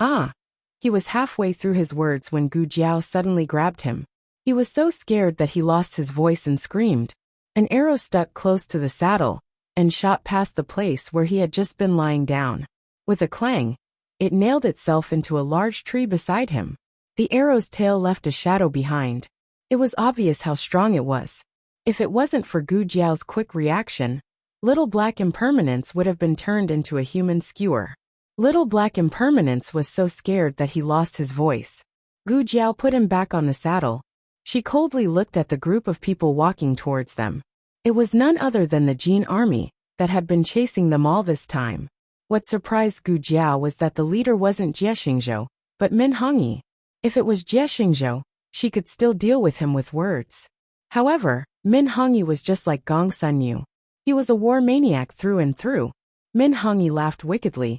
Ah." He was halfway through his words when Gu Jiao suddenly grabbed him. He was so scared that he lost his voice and screamed. An arrow stuck close to the saddle and shot past the place where he had just been lying down. With a clang, it nailed itself into a large tree beside him. The arrow's tail left a shadow behind. It was obvious how strong it was. If it wasn't for Gu Jiao's quick reaction, Little Black Impermanence would have been turned into a human skewer. Little Black Impermanence was so scared that he lost his voice. Gu Jiao put him back on the saddle. She coldly looked at the group of people walking towards them. It was none other than the Jin army that had been chasing them all this time. What surprised Gu Jiao was that the leader wasn't Jie Xingzhou, but Min Hongyi. If it was Jie Xingzhou, she could still deal with him with words. However, Min Hongyi was just like Gong Sunyu. He was a war maniac through and through. Min Hongyi laughed wickedly.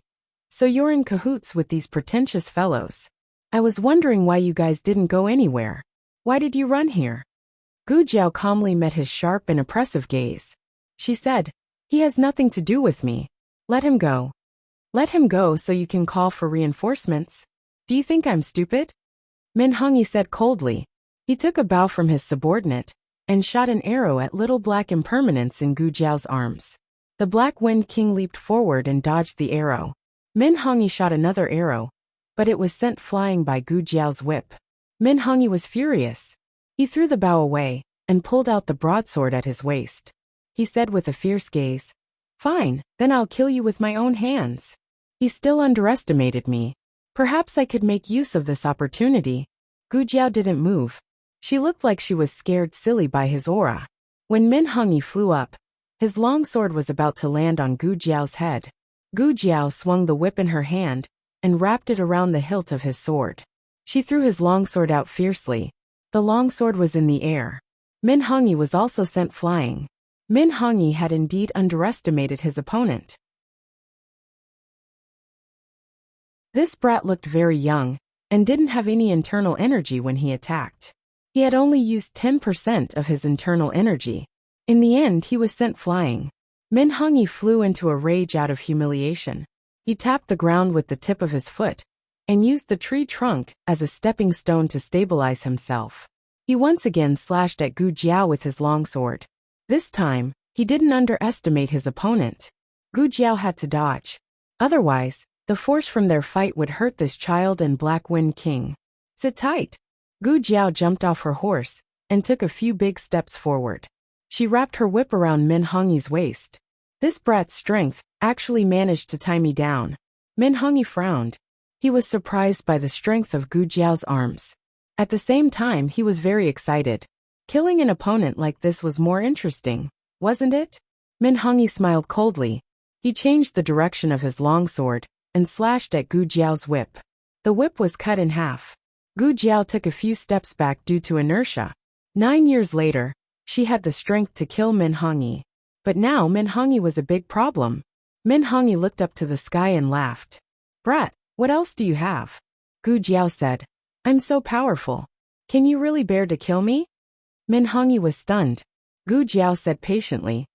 "So you're in cahoots with these pretentious fellows. I was wondering why you guys didn't go anywhere. Why did you run here?" Gu Jiao calmly met his sharp and oppressive gaze. She said, "He has nothing to do with me. Let him go." "Let him go so you can call for reinforcements? Do you think I'm stupid?" Min Hongyi said coldly. He took a bow from his subordinate and shot an arrow at Little Black Impermanence in Gu Jiao's arms. The Black Wind King leaped forward and dodged the arrow. Min Hongyi shot another arrow, but it was sent flying by Gu Jiao's whip. Min Hongyi was furious. He threw the bow away and pulled out the broadsword at his waist. He said with a fierce gaze, "Fine, then I'll kill you with my own hands." He still underestimated me. Perhaps I could make use of this opportunity. Gu Jiao didn't move. She looked like she was scared silly by his aura. When Min Hongyi flew up, his long sword was about to land on Gu Jiao's head. Gu Jiao swung the whip in her hand and wrapped it around the hilt of his sword. She threw his long sword out fiercely. The long sword was in the air. Min Hongyi was also sent flying. Min Hongyi had indeed underestimated his opponent. This brat looked very young and didn't have any internal energy when he attacked. He had only used 10% of his internal energy. In the end, he was sent flying. Min Hongyi flew into a rage out of humiliation. He tapped the ground with the tip of his foot and used the tree trunk as a stepping stone to stabilize himself. He once again slashed at Gu Jiao with his longsword. This time, he didn't underestimate his opponent. Gu Jiao had to dodge. Otherwise, the force from their fight would hurt this child and Black Wind King. "Sit tight." Gu Jiao jumped off her horse and took a few big steps forward. She wrapped her whip around Min Hongyi's waist. This brat's strength actually managed to tie me down. Min Hongyi frowned. He was surprised by the strength of Gu Jiao's arms. At the same time, he was very excited. Killing an opponent like this was more interesting, wasn't it? Min Hongyi smiled coldly. He changed the direction of his longsword and slashed at Gu Jiao's whip. The whip was cut in half. Gu Jiao took a few steps back due to inertia. 9 years later, she had the strength to kill Min Hongyi. But now Min Hongyi was a big problem. Min Hongyi looked up to the sky and laughed. Brat, what else do you have? Gu Jiao said. I'm so powerful. Can you really bear to kill me? Min Hongyi was stunned. Gu Jiao said patiently.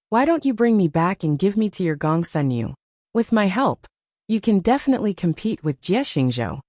Why don't you bring me back and give me to your Gongsun Yu? With my help, you can definitely compete with Jie Xingzhou.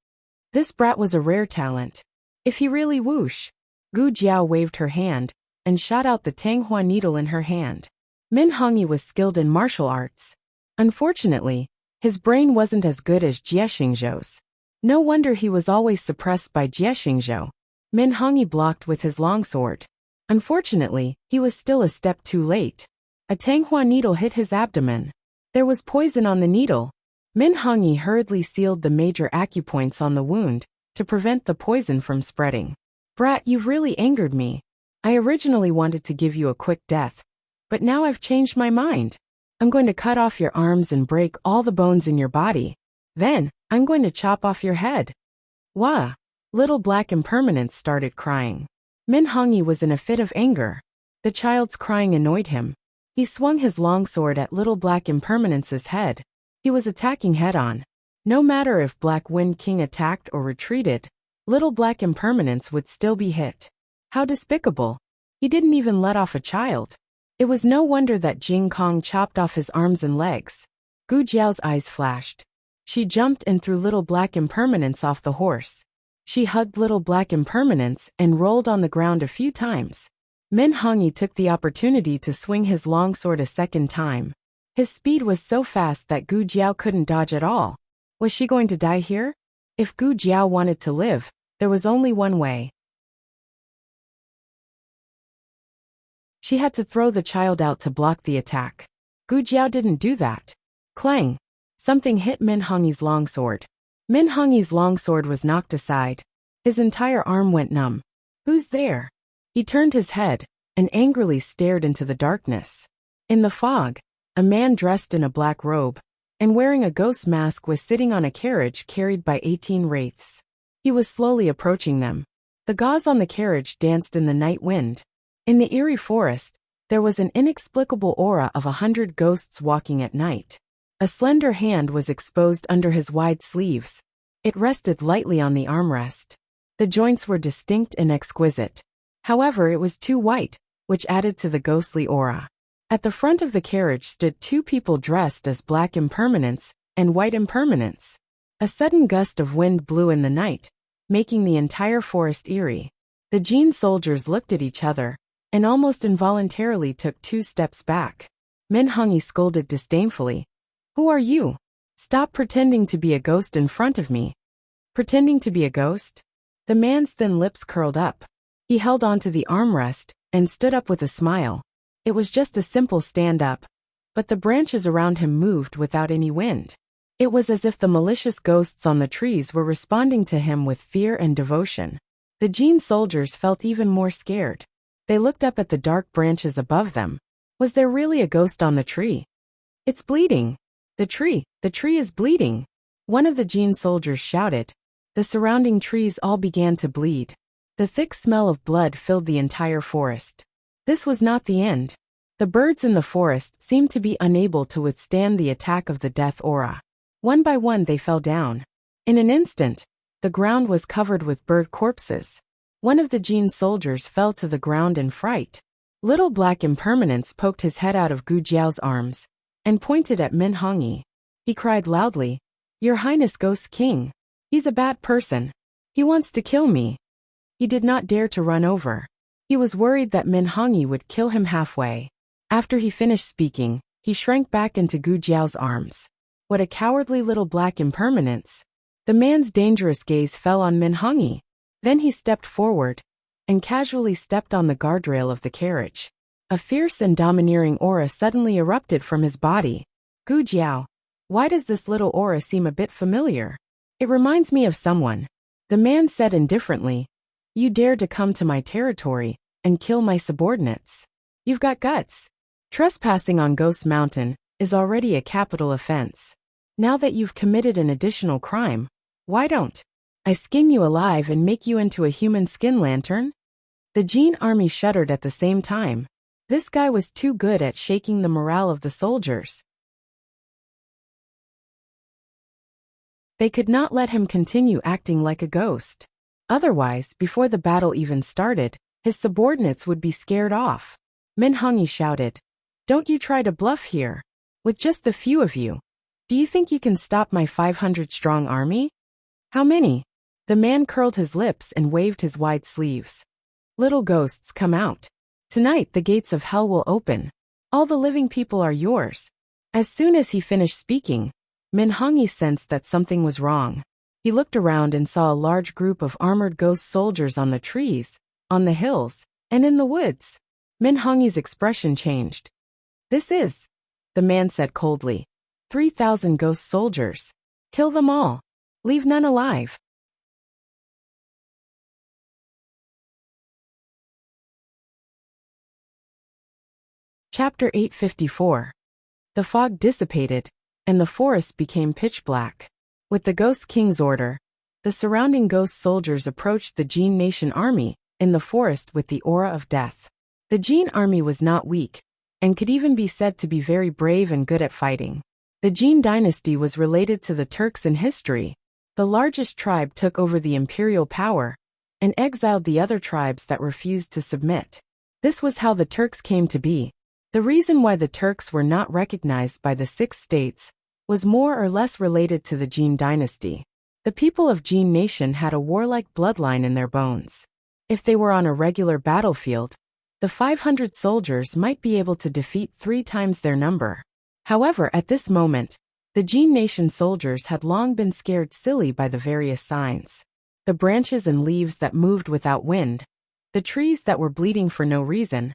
This brat was a rare talent. If he really whoosh. Gu Jiao waved her hand and shot out the Tanghua needle in her hand. Min Hongyi was skilled in martial arts. Unfortunately, his brain wasn't as good as Jie Xingzhou's. No wonder he was always suppressed by Jie Xingzhou. Min Hongyi blocked with his longsword. Unfortunately, he was still a step too late. A Tanghua needle hit his abdomen. There was poison on the needle. Min Hongyi hurriedly sealed the major acupoints on the wound to prevent the poison from spreading. Brat, you've really angered me. I originally wanted to give you a quick death, but now I've changed my mind. I'm going to cut off your arms and break all the bones in your body. Then, I'm going to chop off your head. Wah! Little Black Impermanence started crying. Min Hongyi was in a fit of anger. The child's crying annoyed him. He swung his longsword at Little Black Impermanence's head. He was attacking head-on. No matter if Black Wind King attacked or retreated, Little Black Impermanence would still be hit. How despicable. He didn't even let off a child. It was no wonder that Jing Kong chopped off his arms and legs. Gu Jiao's eyes flashed. She jumped and threw Little Black Impermanence off the horse. She hugged Little Black Impermanence and rolled on the ground a few times. Min Hongyi took the opportunity to swing his longsword a second time. His speed was so fast that Gu Jiao couldn't dodge at all. Was she going to die here? If Gu Jiao wanted to live, there was only one way. She had to throw the child out to block the attack. Gu Jiao didn't do that. Clang! Something hit Min Hongyi's longsword. Min Hongyi's longsword was knocked aside. His entire arm went numb. Who's there? He turned his head and angrily stared into the darkness. In the fog, a man dressed in a black robe and wearing a ghost mask was sitting on a carriage carried by 18 wraiths. He was slowly approaching them. The gauze on the carriage danced in the night wind. In the eerie forest, there was an inexplicable aura of 100 ghosts walking at night. A slender hand was exposed under his wide sleeves. It rested lightly on the armrest. The joints were distinct and exquisite. However, it was too white, which added to the ghostly aura. At the front of the carriage stood 2 people dressed as Black Impermanence and White Impermanence. A sudden gust of wind blew in the night, making the entire forest eerie. The Jin soldiers looked at each other and almost involuntarily took 2 steps back. Min Hongyi scolded disdainfully. Who are you? Stop pretending to be a ghost in front of me. Pretending to be a ghost? The man's thin lips curled up. He held onto the armrest and stood up with a smile. It was just a simple stand-up, but the branches around him moved without any wind. It was as if the malicious ghosts on the trees were responding to him with fear and devotion. The Jin soldiers felt even more scared. They looked up at the dark branches above them. Was there really a ghost on the tree? It's bleeding. The tree is bleeding. One of the Jin soldiers shouted. The surrounding trees all began to bleed. The thick smell of blood filled the entire forest. This was not the end. The birds in the forest seemed to be unable to withstand the attack of the death aura. One by one they fell down. In an instant, the ground was covered with bird corpses. One of the Jin soldiers fell to the ground in fright. Little Black Impermanence poked his head out of Gu Jiao's arms and pointed at Min Hongyi. He cried loudly, Your Highness Ghost King. He's a bad person. He wants to kill me. He did not dare to run over. He was worried that Min Hongyi would kill him halfway. After he finished speaking, he shrank back into Gu Jiao's arms. What a cowardly little Black Impermanence. The man's dangerous gaze fell on Min Hongyi. Then he stepped forward and casually stepped on the guardrail of the carriage. A fierce and domineering aura suddenly erupted from his body. Gu Jiao, why does this little aura seem a bit familiar? It reminds me of someone. The man said indifferently. You dared to come to my territory and kill my subordinates. You've got guts. Trespassing on Ghost Mountain is already a capital offense. Now that you've committed an additional crime, why don't I skin you alive and make you into a human skin lantern? The Jin army shuddered at the same time. This guy was too good at shaking the morale of the soldiers. They could not let him continue acting like a ghost. Otherwise, before the battle even started, his subordinates would be scared off. Min Hongyi shouted, "Don't you try to bluff here. With just the few of you. Do you think you can stop my 500-strong army?" "How many?" The man curled his lips and waved his wide sleeves. "Little ghosts, come out. Tonight the gates of hell will open. All the living people are yours." As soon as he finished speaking, Min Hongyi sensed that something was wrong. He looked around and saw a large group of armored ghost soldiers on the trees, on the hills, and in the woods. Min Hongyi's expression changed. "This is," the man said coldly, 3,000 ghost soldiers. Kill them all. Leave none alive." Chapter 854. The fog dissipated, and the forest became pitch black. With the Ghost King's order, the surrounding ghost soldiers approached the Jin Nation army in the forest with the aura of death. The Jin army was not weak, and could even be said to be very brave and good at fighting. The Jin dynasty was related to the Turks in history. The largest tribe took over the imperial power and exiled the other tribes that refused to submit. This was how the Turks came to be. The reason why the Turks were not recognized by the 6 states was more or less related to the Jin dynasty. The people of Jin Nation had a warlike bloodline in their bones. If they were on a regular battlefield, the 500 soldiers might be able to defeat 3 times their number. However, at this moment, the Jin Nation soldiers had long been scared silly by the various signs. The branches and leaves that moved without wind, the trees that were bleeding for no reason,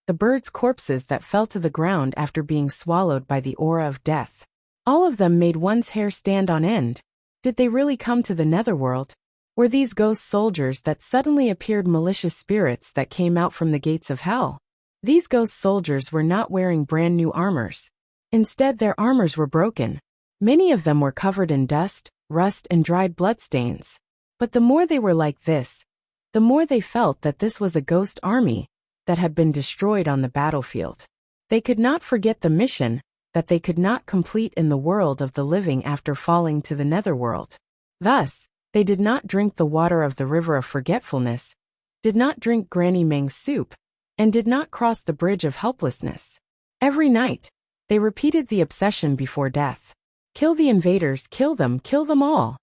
the birds' corpses that fell to the ground after being swallowed by the aura of death. All of them made one's hair stand on end. Did they really come to the netherworld? Were these ghost soldiers that suddenly appeared malicious spirits that came out from the gates of hell? These ghost soldiers were not wearing brand new armors. Instead, their armors were broken. Many of them were covered in dust, rust, and dried bloodstains. But the more they were like this, the more they felt that this was a ghost army that had been destroyed on the battlefield. They could not forget the mission that they could not complete in the world of the living after falling to the netherworld. Thus, they did not drink the water of the river of forgetfulness, did not drink Granny Meng's soup, and did not cross the bridge of helplessness. Every night, they repeated the obsession before death. Kill the invaders, kill them all.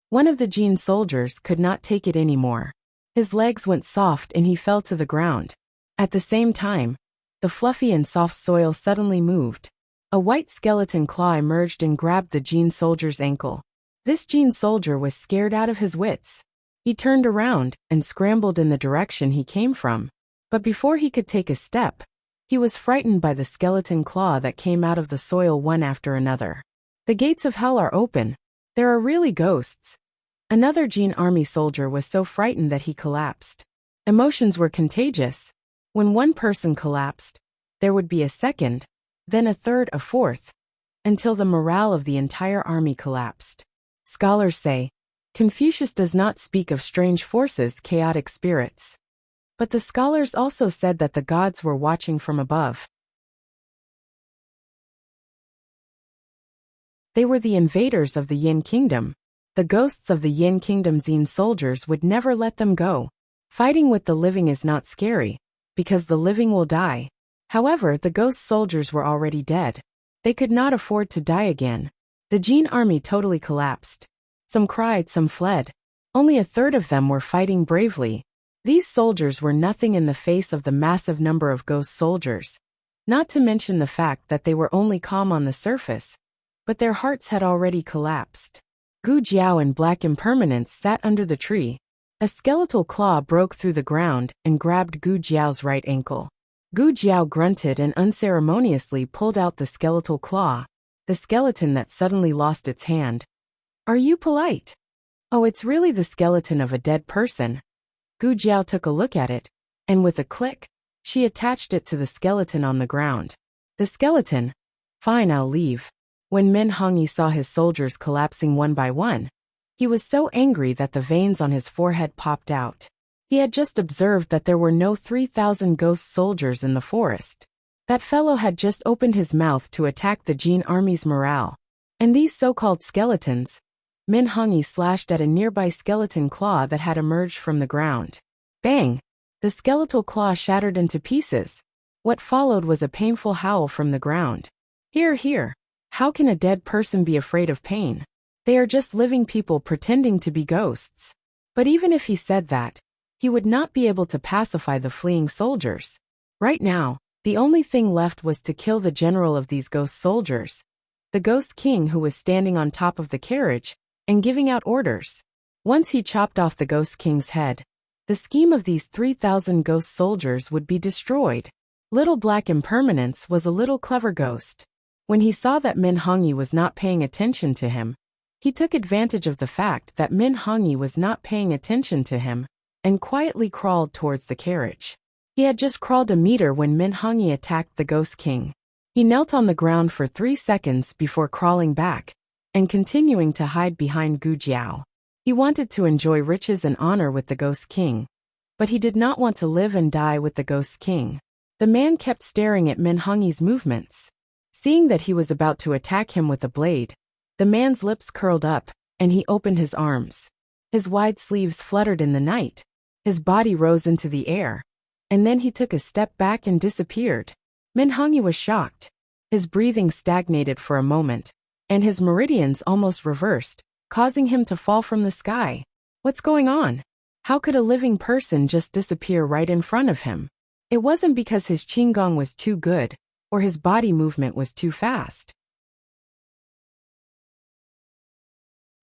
One of the Jin soldiers could not take it anymore. His legs went soft and he fell to the ground. At the same time, the fluffy and soft soil suddenly moved. A white skeleton claw emerged and grabbed the Jin soldier's ankle. This Jin soldier was scared out of his wits. He turned around and scrambled in the direction he came from. But before he could take a step, he was frightened by the skeleton claw that came out of the soil one after another. The gates of hell are open. There are really ghosts. Another Jin army soldier was so frightened that he collapsed. Emotions were contagious. When one person collapsed, there would be a second, then a third, a fourth, until the morale of the entire army collapsed. Scholars say, Confucius does not speak of strange forces, chaotic spirits. But the scholars also said that the gods were watching from above. They were the invaders of the Yin kingdom. The ghosts of the Yin kingdom's Yin soldiers would never let them go. Fighting with the living is not scary, because the living will die. However, the ghost soldiers were already dead. They could not afford to die again. The Jin army totally collapsed. Some cried, some fled. Only a third of them were fighting bravely. These soldiers were nothing in the face of the massive number of ghost soldiers. Not to mention the fact that they were only calm on the surface, but their hearts had already collapsed. Gu Jiao and Black Impermanence sat under the tree. A skeletal claw broke through the ground and grabbed Gu Jiao's right ankle. Gu Jiao grunted and unceremoniously pulled out the skeletal claw, the skeleton that suddenly lost its hand. Are you polite? Oh, it's really the skeleton of a dead person. Gu Jiao took a look at it, and with a click, she attached it to the skeleton on the ground. The skeleton? Fine, I'll leave. When Min Hongyi saw his soldiers collapsing one by one, He was so angry that the veins on his forehead popped out. He had just observed that there were no 3,000 ghost soldiers in the forest. That fellow had just opened his mouth to attack the Jin army's morale. And these so-called skeletons, Min Hongyi slashed at a nearby skeleton claw that had emerged from the ground. Bang! The skeletal claw shattered into pieces. What followed was a painful howl from the ground. Here, here. How can a dead person be afraid of pain? They are just living people pretending to be ghosts. But even if he said that, he would not be able to pacify the fleeing soldiers. Right now, the only thing left was to kill the general of these ghost soldiers, the Ghost King who was standing on top of the carriage and giving out orders. Once he chopped off the Ghost King's head, the scheme of these 3,000 ghost soldiers would be destroyed. Little Black Impermanence was a little clever ghost. When he saw that Min Hongyi was not paying attention to him, he took advantage of the fact that Min Hongyi was not paying attention to him and quietly crawled towards the carriage. He had just crawled a meter when Min Hongyi attacked the Ghost King. He knelt on the ground for 3 seconds before crawling back and continuing to hide behind Gu Jiao. He wanted to enjoy riches and honor with the Ghost King, but he did not want to live and die with the Ghost King. The man kept staring at Min Hongyi's movements. Seeing that he was about to attack him with a blade, the man's lips curled up, and he opened his arms. His wide sleeves fluttered in the night. His body rose into the air, and then he took a step back and disappeared. Min Hongyi was shocked. His breathing stagnated for a moment, and his meridians almost reversed, causing him to fall from the sky. What's going on? How could a living person just disappear right in front of him? It wasn't because his qigong was too good, or his body movement was too fast.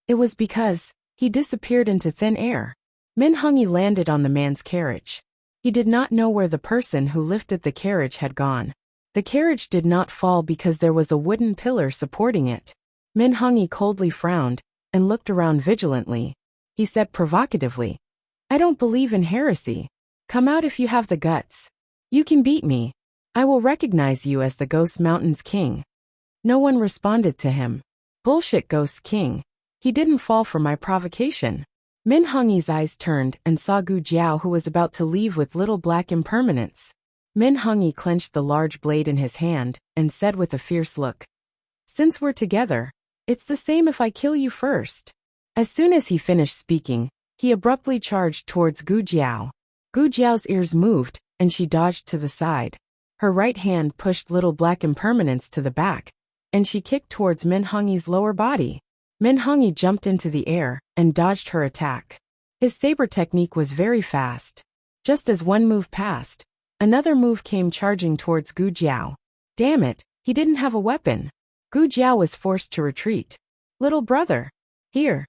It was because he disappeared into thin air. Min Hongyi landed on the man's carriage. He did not know where the person who lifted the carriage had gone. The carriage did not fall because there was a wooden pillar supporting it. Min Hongyi coldly frowned and looked around vigilantly. He said provocatively, "I don't believe in heresy. Come out if you have the guts. You can beat me. I will recognize you as the Ghost Mountain's king." No one responded to him. Bullshit, Ghost King. He didn't fall for my provocation. Min Hongyi's eyes turned and saw Gu Jiao, who was about to leave with Little Black Impermanence. Min Hongyi clenched the large blade in his hand and said with a fierce look, "Since we're together, it's the same if I kill you first." As soon as he finished speaking, he abruptly charged towards Gu Jiao. Gu Jiao's ears moved, and she dodged to the side. Her right hand pushed Little Black Impermanence to the back, and she kicked towards Min Hongyi's lower body. Min Hongyi jumped into the air and dodged her attack. His saber technique was very fast. Just as one move passed, another move came charging towards Gu Jiao. Damn it, he didn't have a weapon. Gu Jiao was forced to retreat. "Little brother. Here."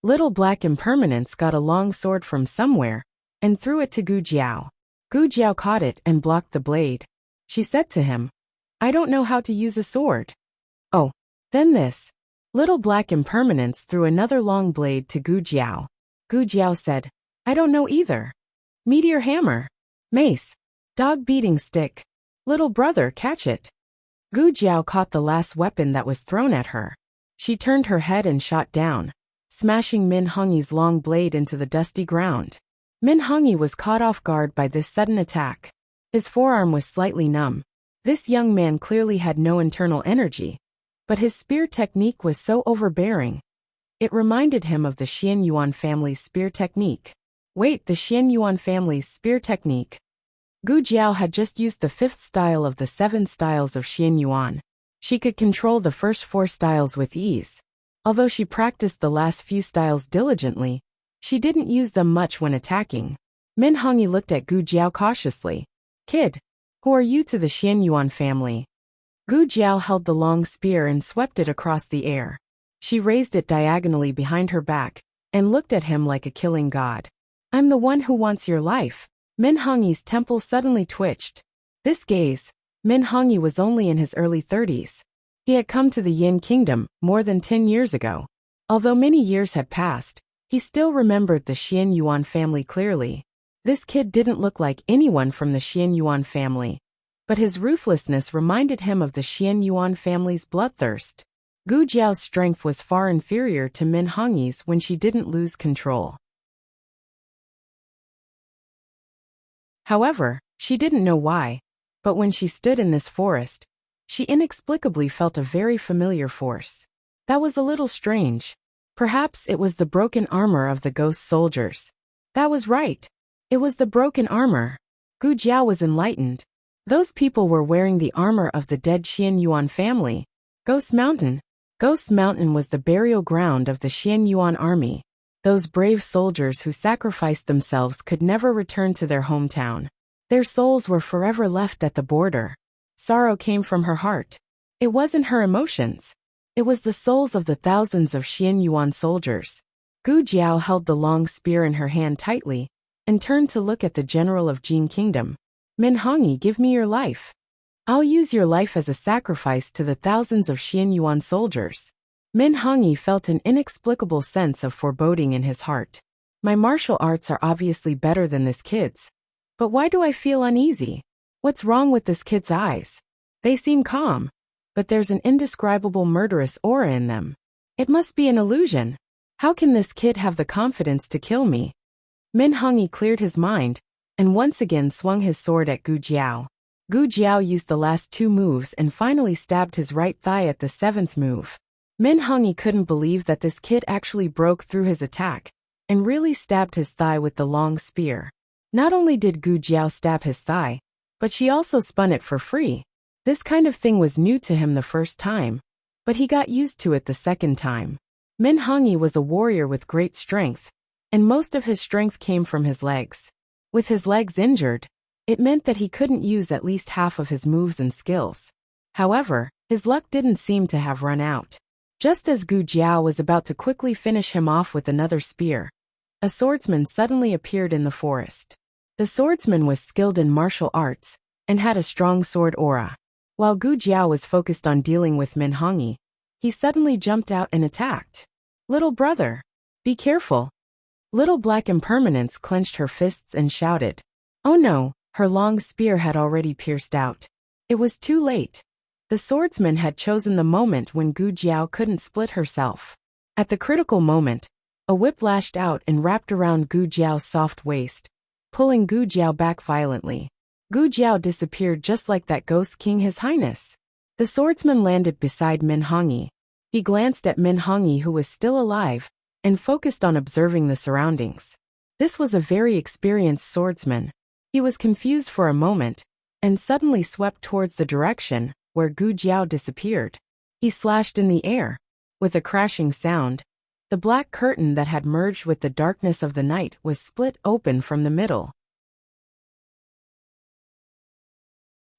Little Black Impermanence got a long sword from somewhere and threw it to Gu Jiao. Gu Jiao caught it and blocked the blade. She said to him, "I don't know how to use a sword." "Oh, then this." Little Black Impermanence threw another long blade to Gu Jiao. Gu Jiao said, "I don't know either." "Meteor hammer. Mace. Dog beating stick. Little brother, catch it." Gu Jiao caught the last weapon that was thrown at her. She turned her head and shot down, smashing Min Hongyi's long blade into the dusty ground. Min Hongyi was caught off guard by this sudden attack. His forearm was slightly numb. This young man clearly had no internal energy, but his spear technique was so overbearing. It reminded him of the Xian Yuan family's spear technique. Wait, the Xian Yuan family's spear technique. Gu Jiao had just used the 5th style of the 7 styles of Xian Yuan. She could control the first 4 styles with ease. Although she practiced the last few styles diligently, she didn't use them much when attacking. Min Hongyi looked at Gu Jiao cautiously. "Kid, who are you to the Xian Yuan family?" Gu Jiao held the long spear and swept it across the air. She raised it diagonally behind her back and looked at him like a killing god. "I'm the one who wants your life." Min Hongyi's temple suddenly twitched. This gaze, Min Hongyi was only in his early 30s. He had come to the Yin Kingdom more than 10 years ago. Although many years had passed, he still remembered the Xian Yuan family clearly. This kid didn't look like anyone from the Xian Yuan family, but his ruthlessness reminded him of the Xian Yuan family's bloodthirst. Gu Jiao's strength was far inferior to Min Hongyi's when she didn't lose control. However, she didn't know why, but when she stood in this forest, she inexplicably felt a very familiar force. That was a little strange. Perhaps it was the broken armor of the ghost soldiers. That was right. It was the broken armor. Gu Jiao was enlightened. Those people were wearing the armor of the dead Xian Yuan family. Ghost Mountain. Ghost Mountain was the burial ground of the Xian Yuan army. Those brave soldiers who sacrificed themselves could never return to their hometown. Their souls were forever left at the border. Sorrow came from her heart. It wasn't her emotions. It was the souls of the thousands of Xian Yuan soldiers. Gu Jiao held the long spear in her hand tightly and turned to look at the general of Jin Kingdom. Min Hongyi, give me your life. I'll use your life as a sacrifice to the thousands of Xian Yuan soldiers. Min Hongyi felt an inexplicable sense of foreboding in his heart. My martial arts are obviously better than this kid's. But why do I feel uneasy? What's wrong with this kid's eyes? They seem calm, but there's an indescribable murderous aura in them. It must be an illusion. How can this kid have the confidence to kill me? Min Hongyi cleared his mind and once again swung his sword at Gu Jiao. Gu Jiao used the last two moves and finally stabbed his right thigh at the seventh move. Min Hongyi couldn't believe that this kid actually broke through his attack and really stabbed his thigh with the long spear. Not only did Gu Jiao stab his thigh, but she also spun it for free. This kind of thing was new to him the first time, but he got used to it the second time. Min Hongyi was a warrior with great strength, and most of his strength came from his legs. With his legs injured, it meant that he couldn't use at least half of his moves and skills. However, his luck didn't seem to have run out. Just as Gu Jiao was about to quickly finish him off with another spear, a swordsman suddenly appeared in the forest. The swordsman was skilled in martial arts and had a strong sword aura. While Gu Jiao was focused on dealing with Min Hongyi, he suddenly jumped out and attacked. Little brother, be careful. Little Black Impermanence clenched her fists and shouted. Oh no, her long spear had already pierced out. It was too late. The swordsman had chosen the moment when Gu Jiao couldn't split herself. At the critical moment, a whip lashed out and wrapped around Gu Jiao's soft waist, pulling Gu Jiao back violently. Gu Jiao disappeared just like that ghost king, His Highness. The swordsman landed beside Min Hongyi. He glanced at Min Hongyi, who was still alive, and focused on observing the surroundings. This was a very experienced swordsman. He was confused for a moment, and suddenly swept towards the direction where Gu Jiao disappeared. He slashed in the air. With a crashing sound, the black curtain that had merged with the darkness of the night was split open from the middle.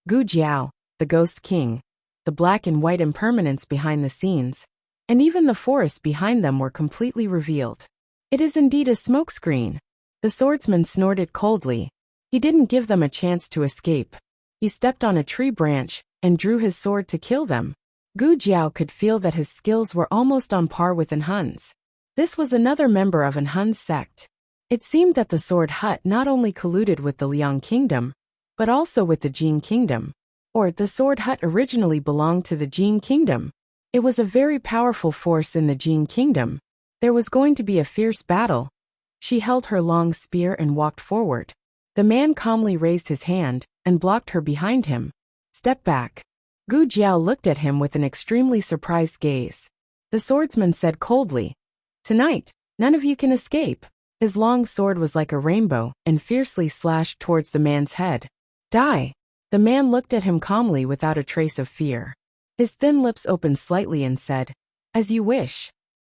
Gu Jiao, the Ghost King, the black and white impermanence behind the scenes, and even the forest behind them were completely revealed. It is indeed a smokescreen. The swordsman snorted coldly. He didn't give them a chance to escape. He stepped on a tree branch and drew his sword to kill them. Gu Jiao could feel that his skills were almost on par with Enhun's. This was another member of Enhun's sect. It seemed that the Sword Hut not only colluded with the Liang Kingdom, but also with the Jin Kingdom. Or the Sword Hut originally belonged to the Jin Kingdom. It was a very powerful force in the Jin Kingdom. There was going to be a fierce battle. She held her long spear and walked forward. The man calmly raised his hand and blocked her behind him. Step back. Gu Jiao looked at him with an extremely surprised gaze. The swordsman said coldly, Tonight, none of you can escape. His long sword was like a rainbow and fiercely slashed towards the man's head. Die. The man looked at him calmly without a trace of fear. His thin lips opened slightly and said, As you wish.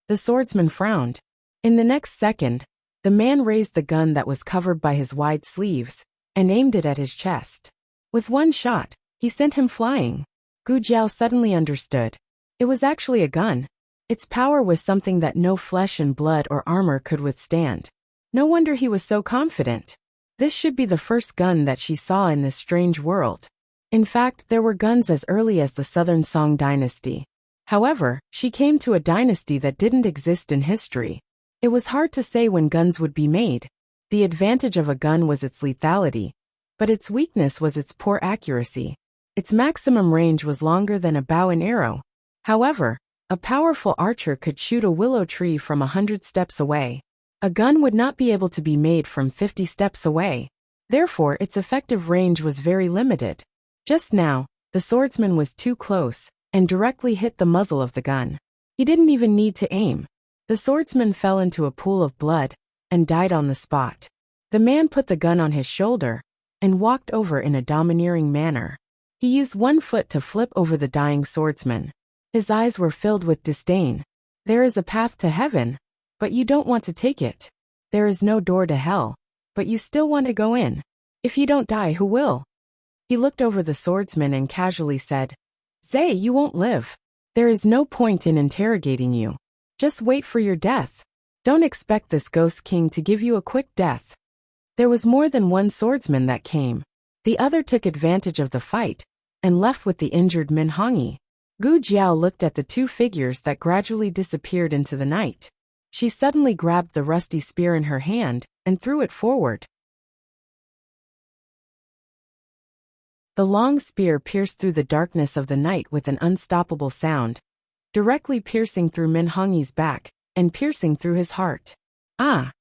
The swordsman frowned. In the next second, the man raised the gun that was covered by his wide sleeves and aimed it at his chest. With one shot, he sent him flying. Gu Jiao suddenly understood. It was actually a gun. Its power was something that no flesh and blood or armor could withstand. No wonder he was so confident. This should be the first gun that she saw in this strange world. In fact, there were guns as early as the Southern Song dynasty. However, she came to a dynasty that didn't exist in history. It was hard to say when guns would be made. The advantage of a gun was its lethality, but its weakness was its poor accuracy. Its maximum range was longer than a bow and arrow. However, A powerful archer could shoot a willow tree from 100 steps away. A gun would not be able to be made from 50 steps away. Therefore, its effective range was very limited. Just now, the swordsman was too close and directly hit the muzzle of the gun. He didn't even need to aim. The swordsman fell into a pool of blood and died on the spot. The man put the gun on his shoulder and walked over in a domineering manner. He used one foot to flip over the dying swordsman. His eyes were filled with disdain. There is a path to heaven, but you don't want to take it. There is no door to hell, but you still want to go in. If you don't die, who will? He looked over the swordsman and casually said, "Zay, you won't live. There is no point in interrogating you. Just wait for your death. Don't expect this ghost king to give you a quick death." There was more than one swordsman that came. The other took advantage of the fight and left with the injured Minhongi. Gu Jiao looked at the two figures that gradually disappeared into the night. She suddenly grabbed the rusty spear in her hand and threw it forward. The long spear pierced through the darkness of the night with an unstoppable sound, directly piercing through Minhongi's back and piercing through his heart. Ah!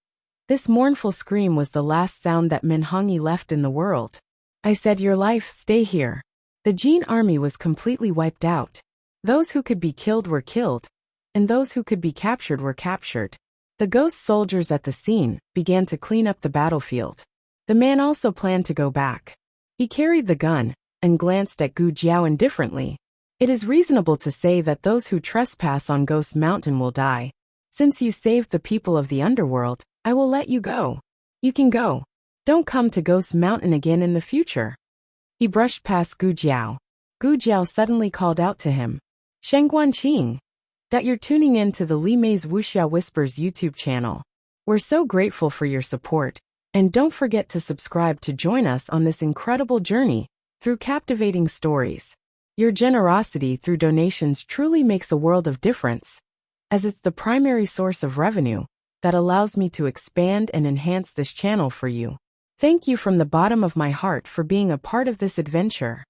This mournful scream was the last sound that Minhongi left in the world. I said, "Your life, stay here." The Jin army was completely wiped out. Those who could be killed were killed, and those who could be captured were captured. The ghost soldiers at the scene began to clean up the battlefield. The man also planned to go back. He carried the gun and glanced at Gu Jiao indifferently. It is reasonable to say that those who trespass on Ghost Mountain will die. Since you saved the people of the underworld, I will let you go. You can go. Don't come to Ghost Mountain again in the future. He brushed past Gu Jiao. Gu Jiao suddenly called out to him, "Shengguan Qing." You're tuning in to the Li Mei's Wuxia Whispers YouTube channel. We're so grateful for your support, and don't forget to subscribe to join us on this incredible journey through captivating stories. Your generosity through donations truly makes a world of difference, as it's the primary source of revenue that allows me to expand and enhance this channel for you. Thank you from the bottom of my heart for being a part of this adventure.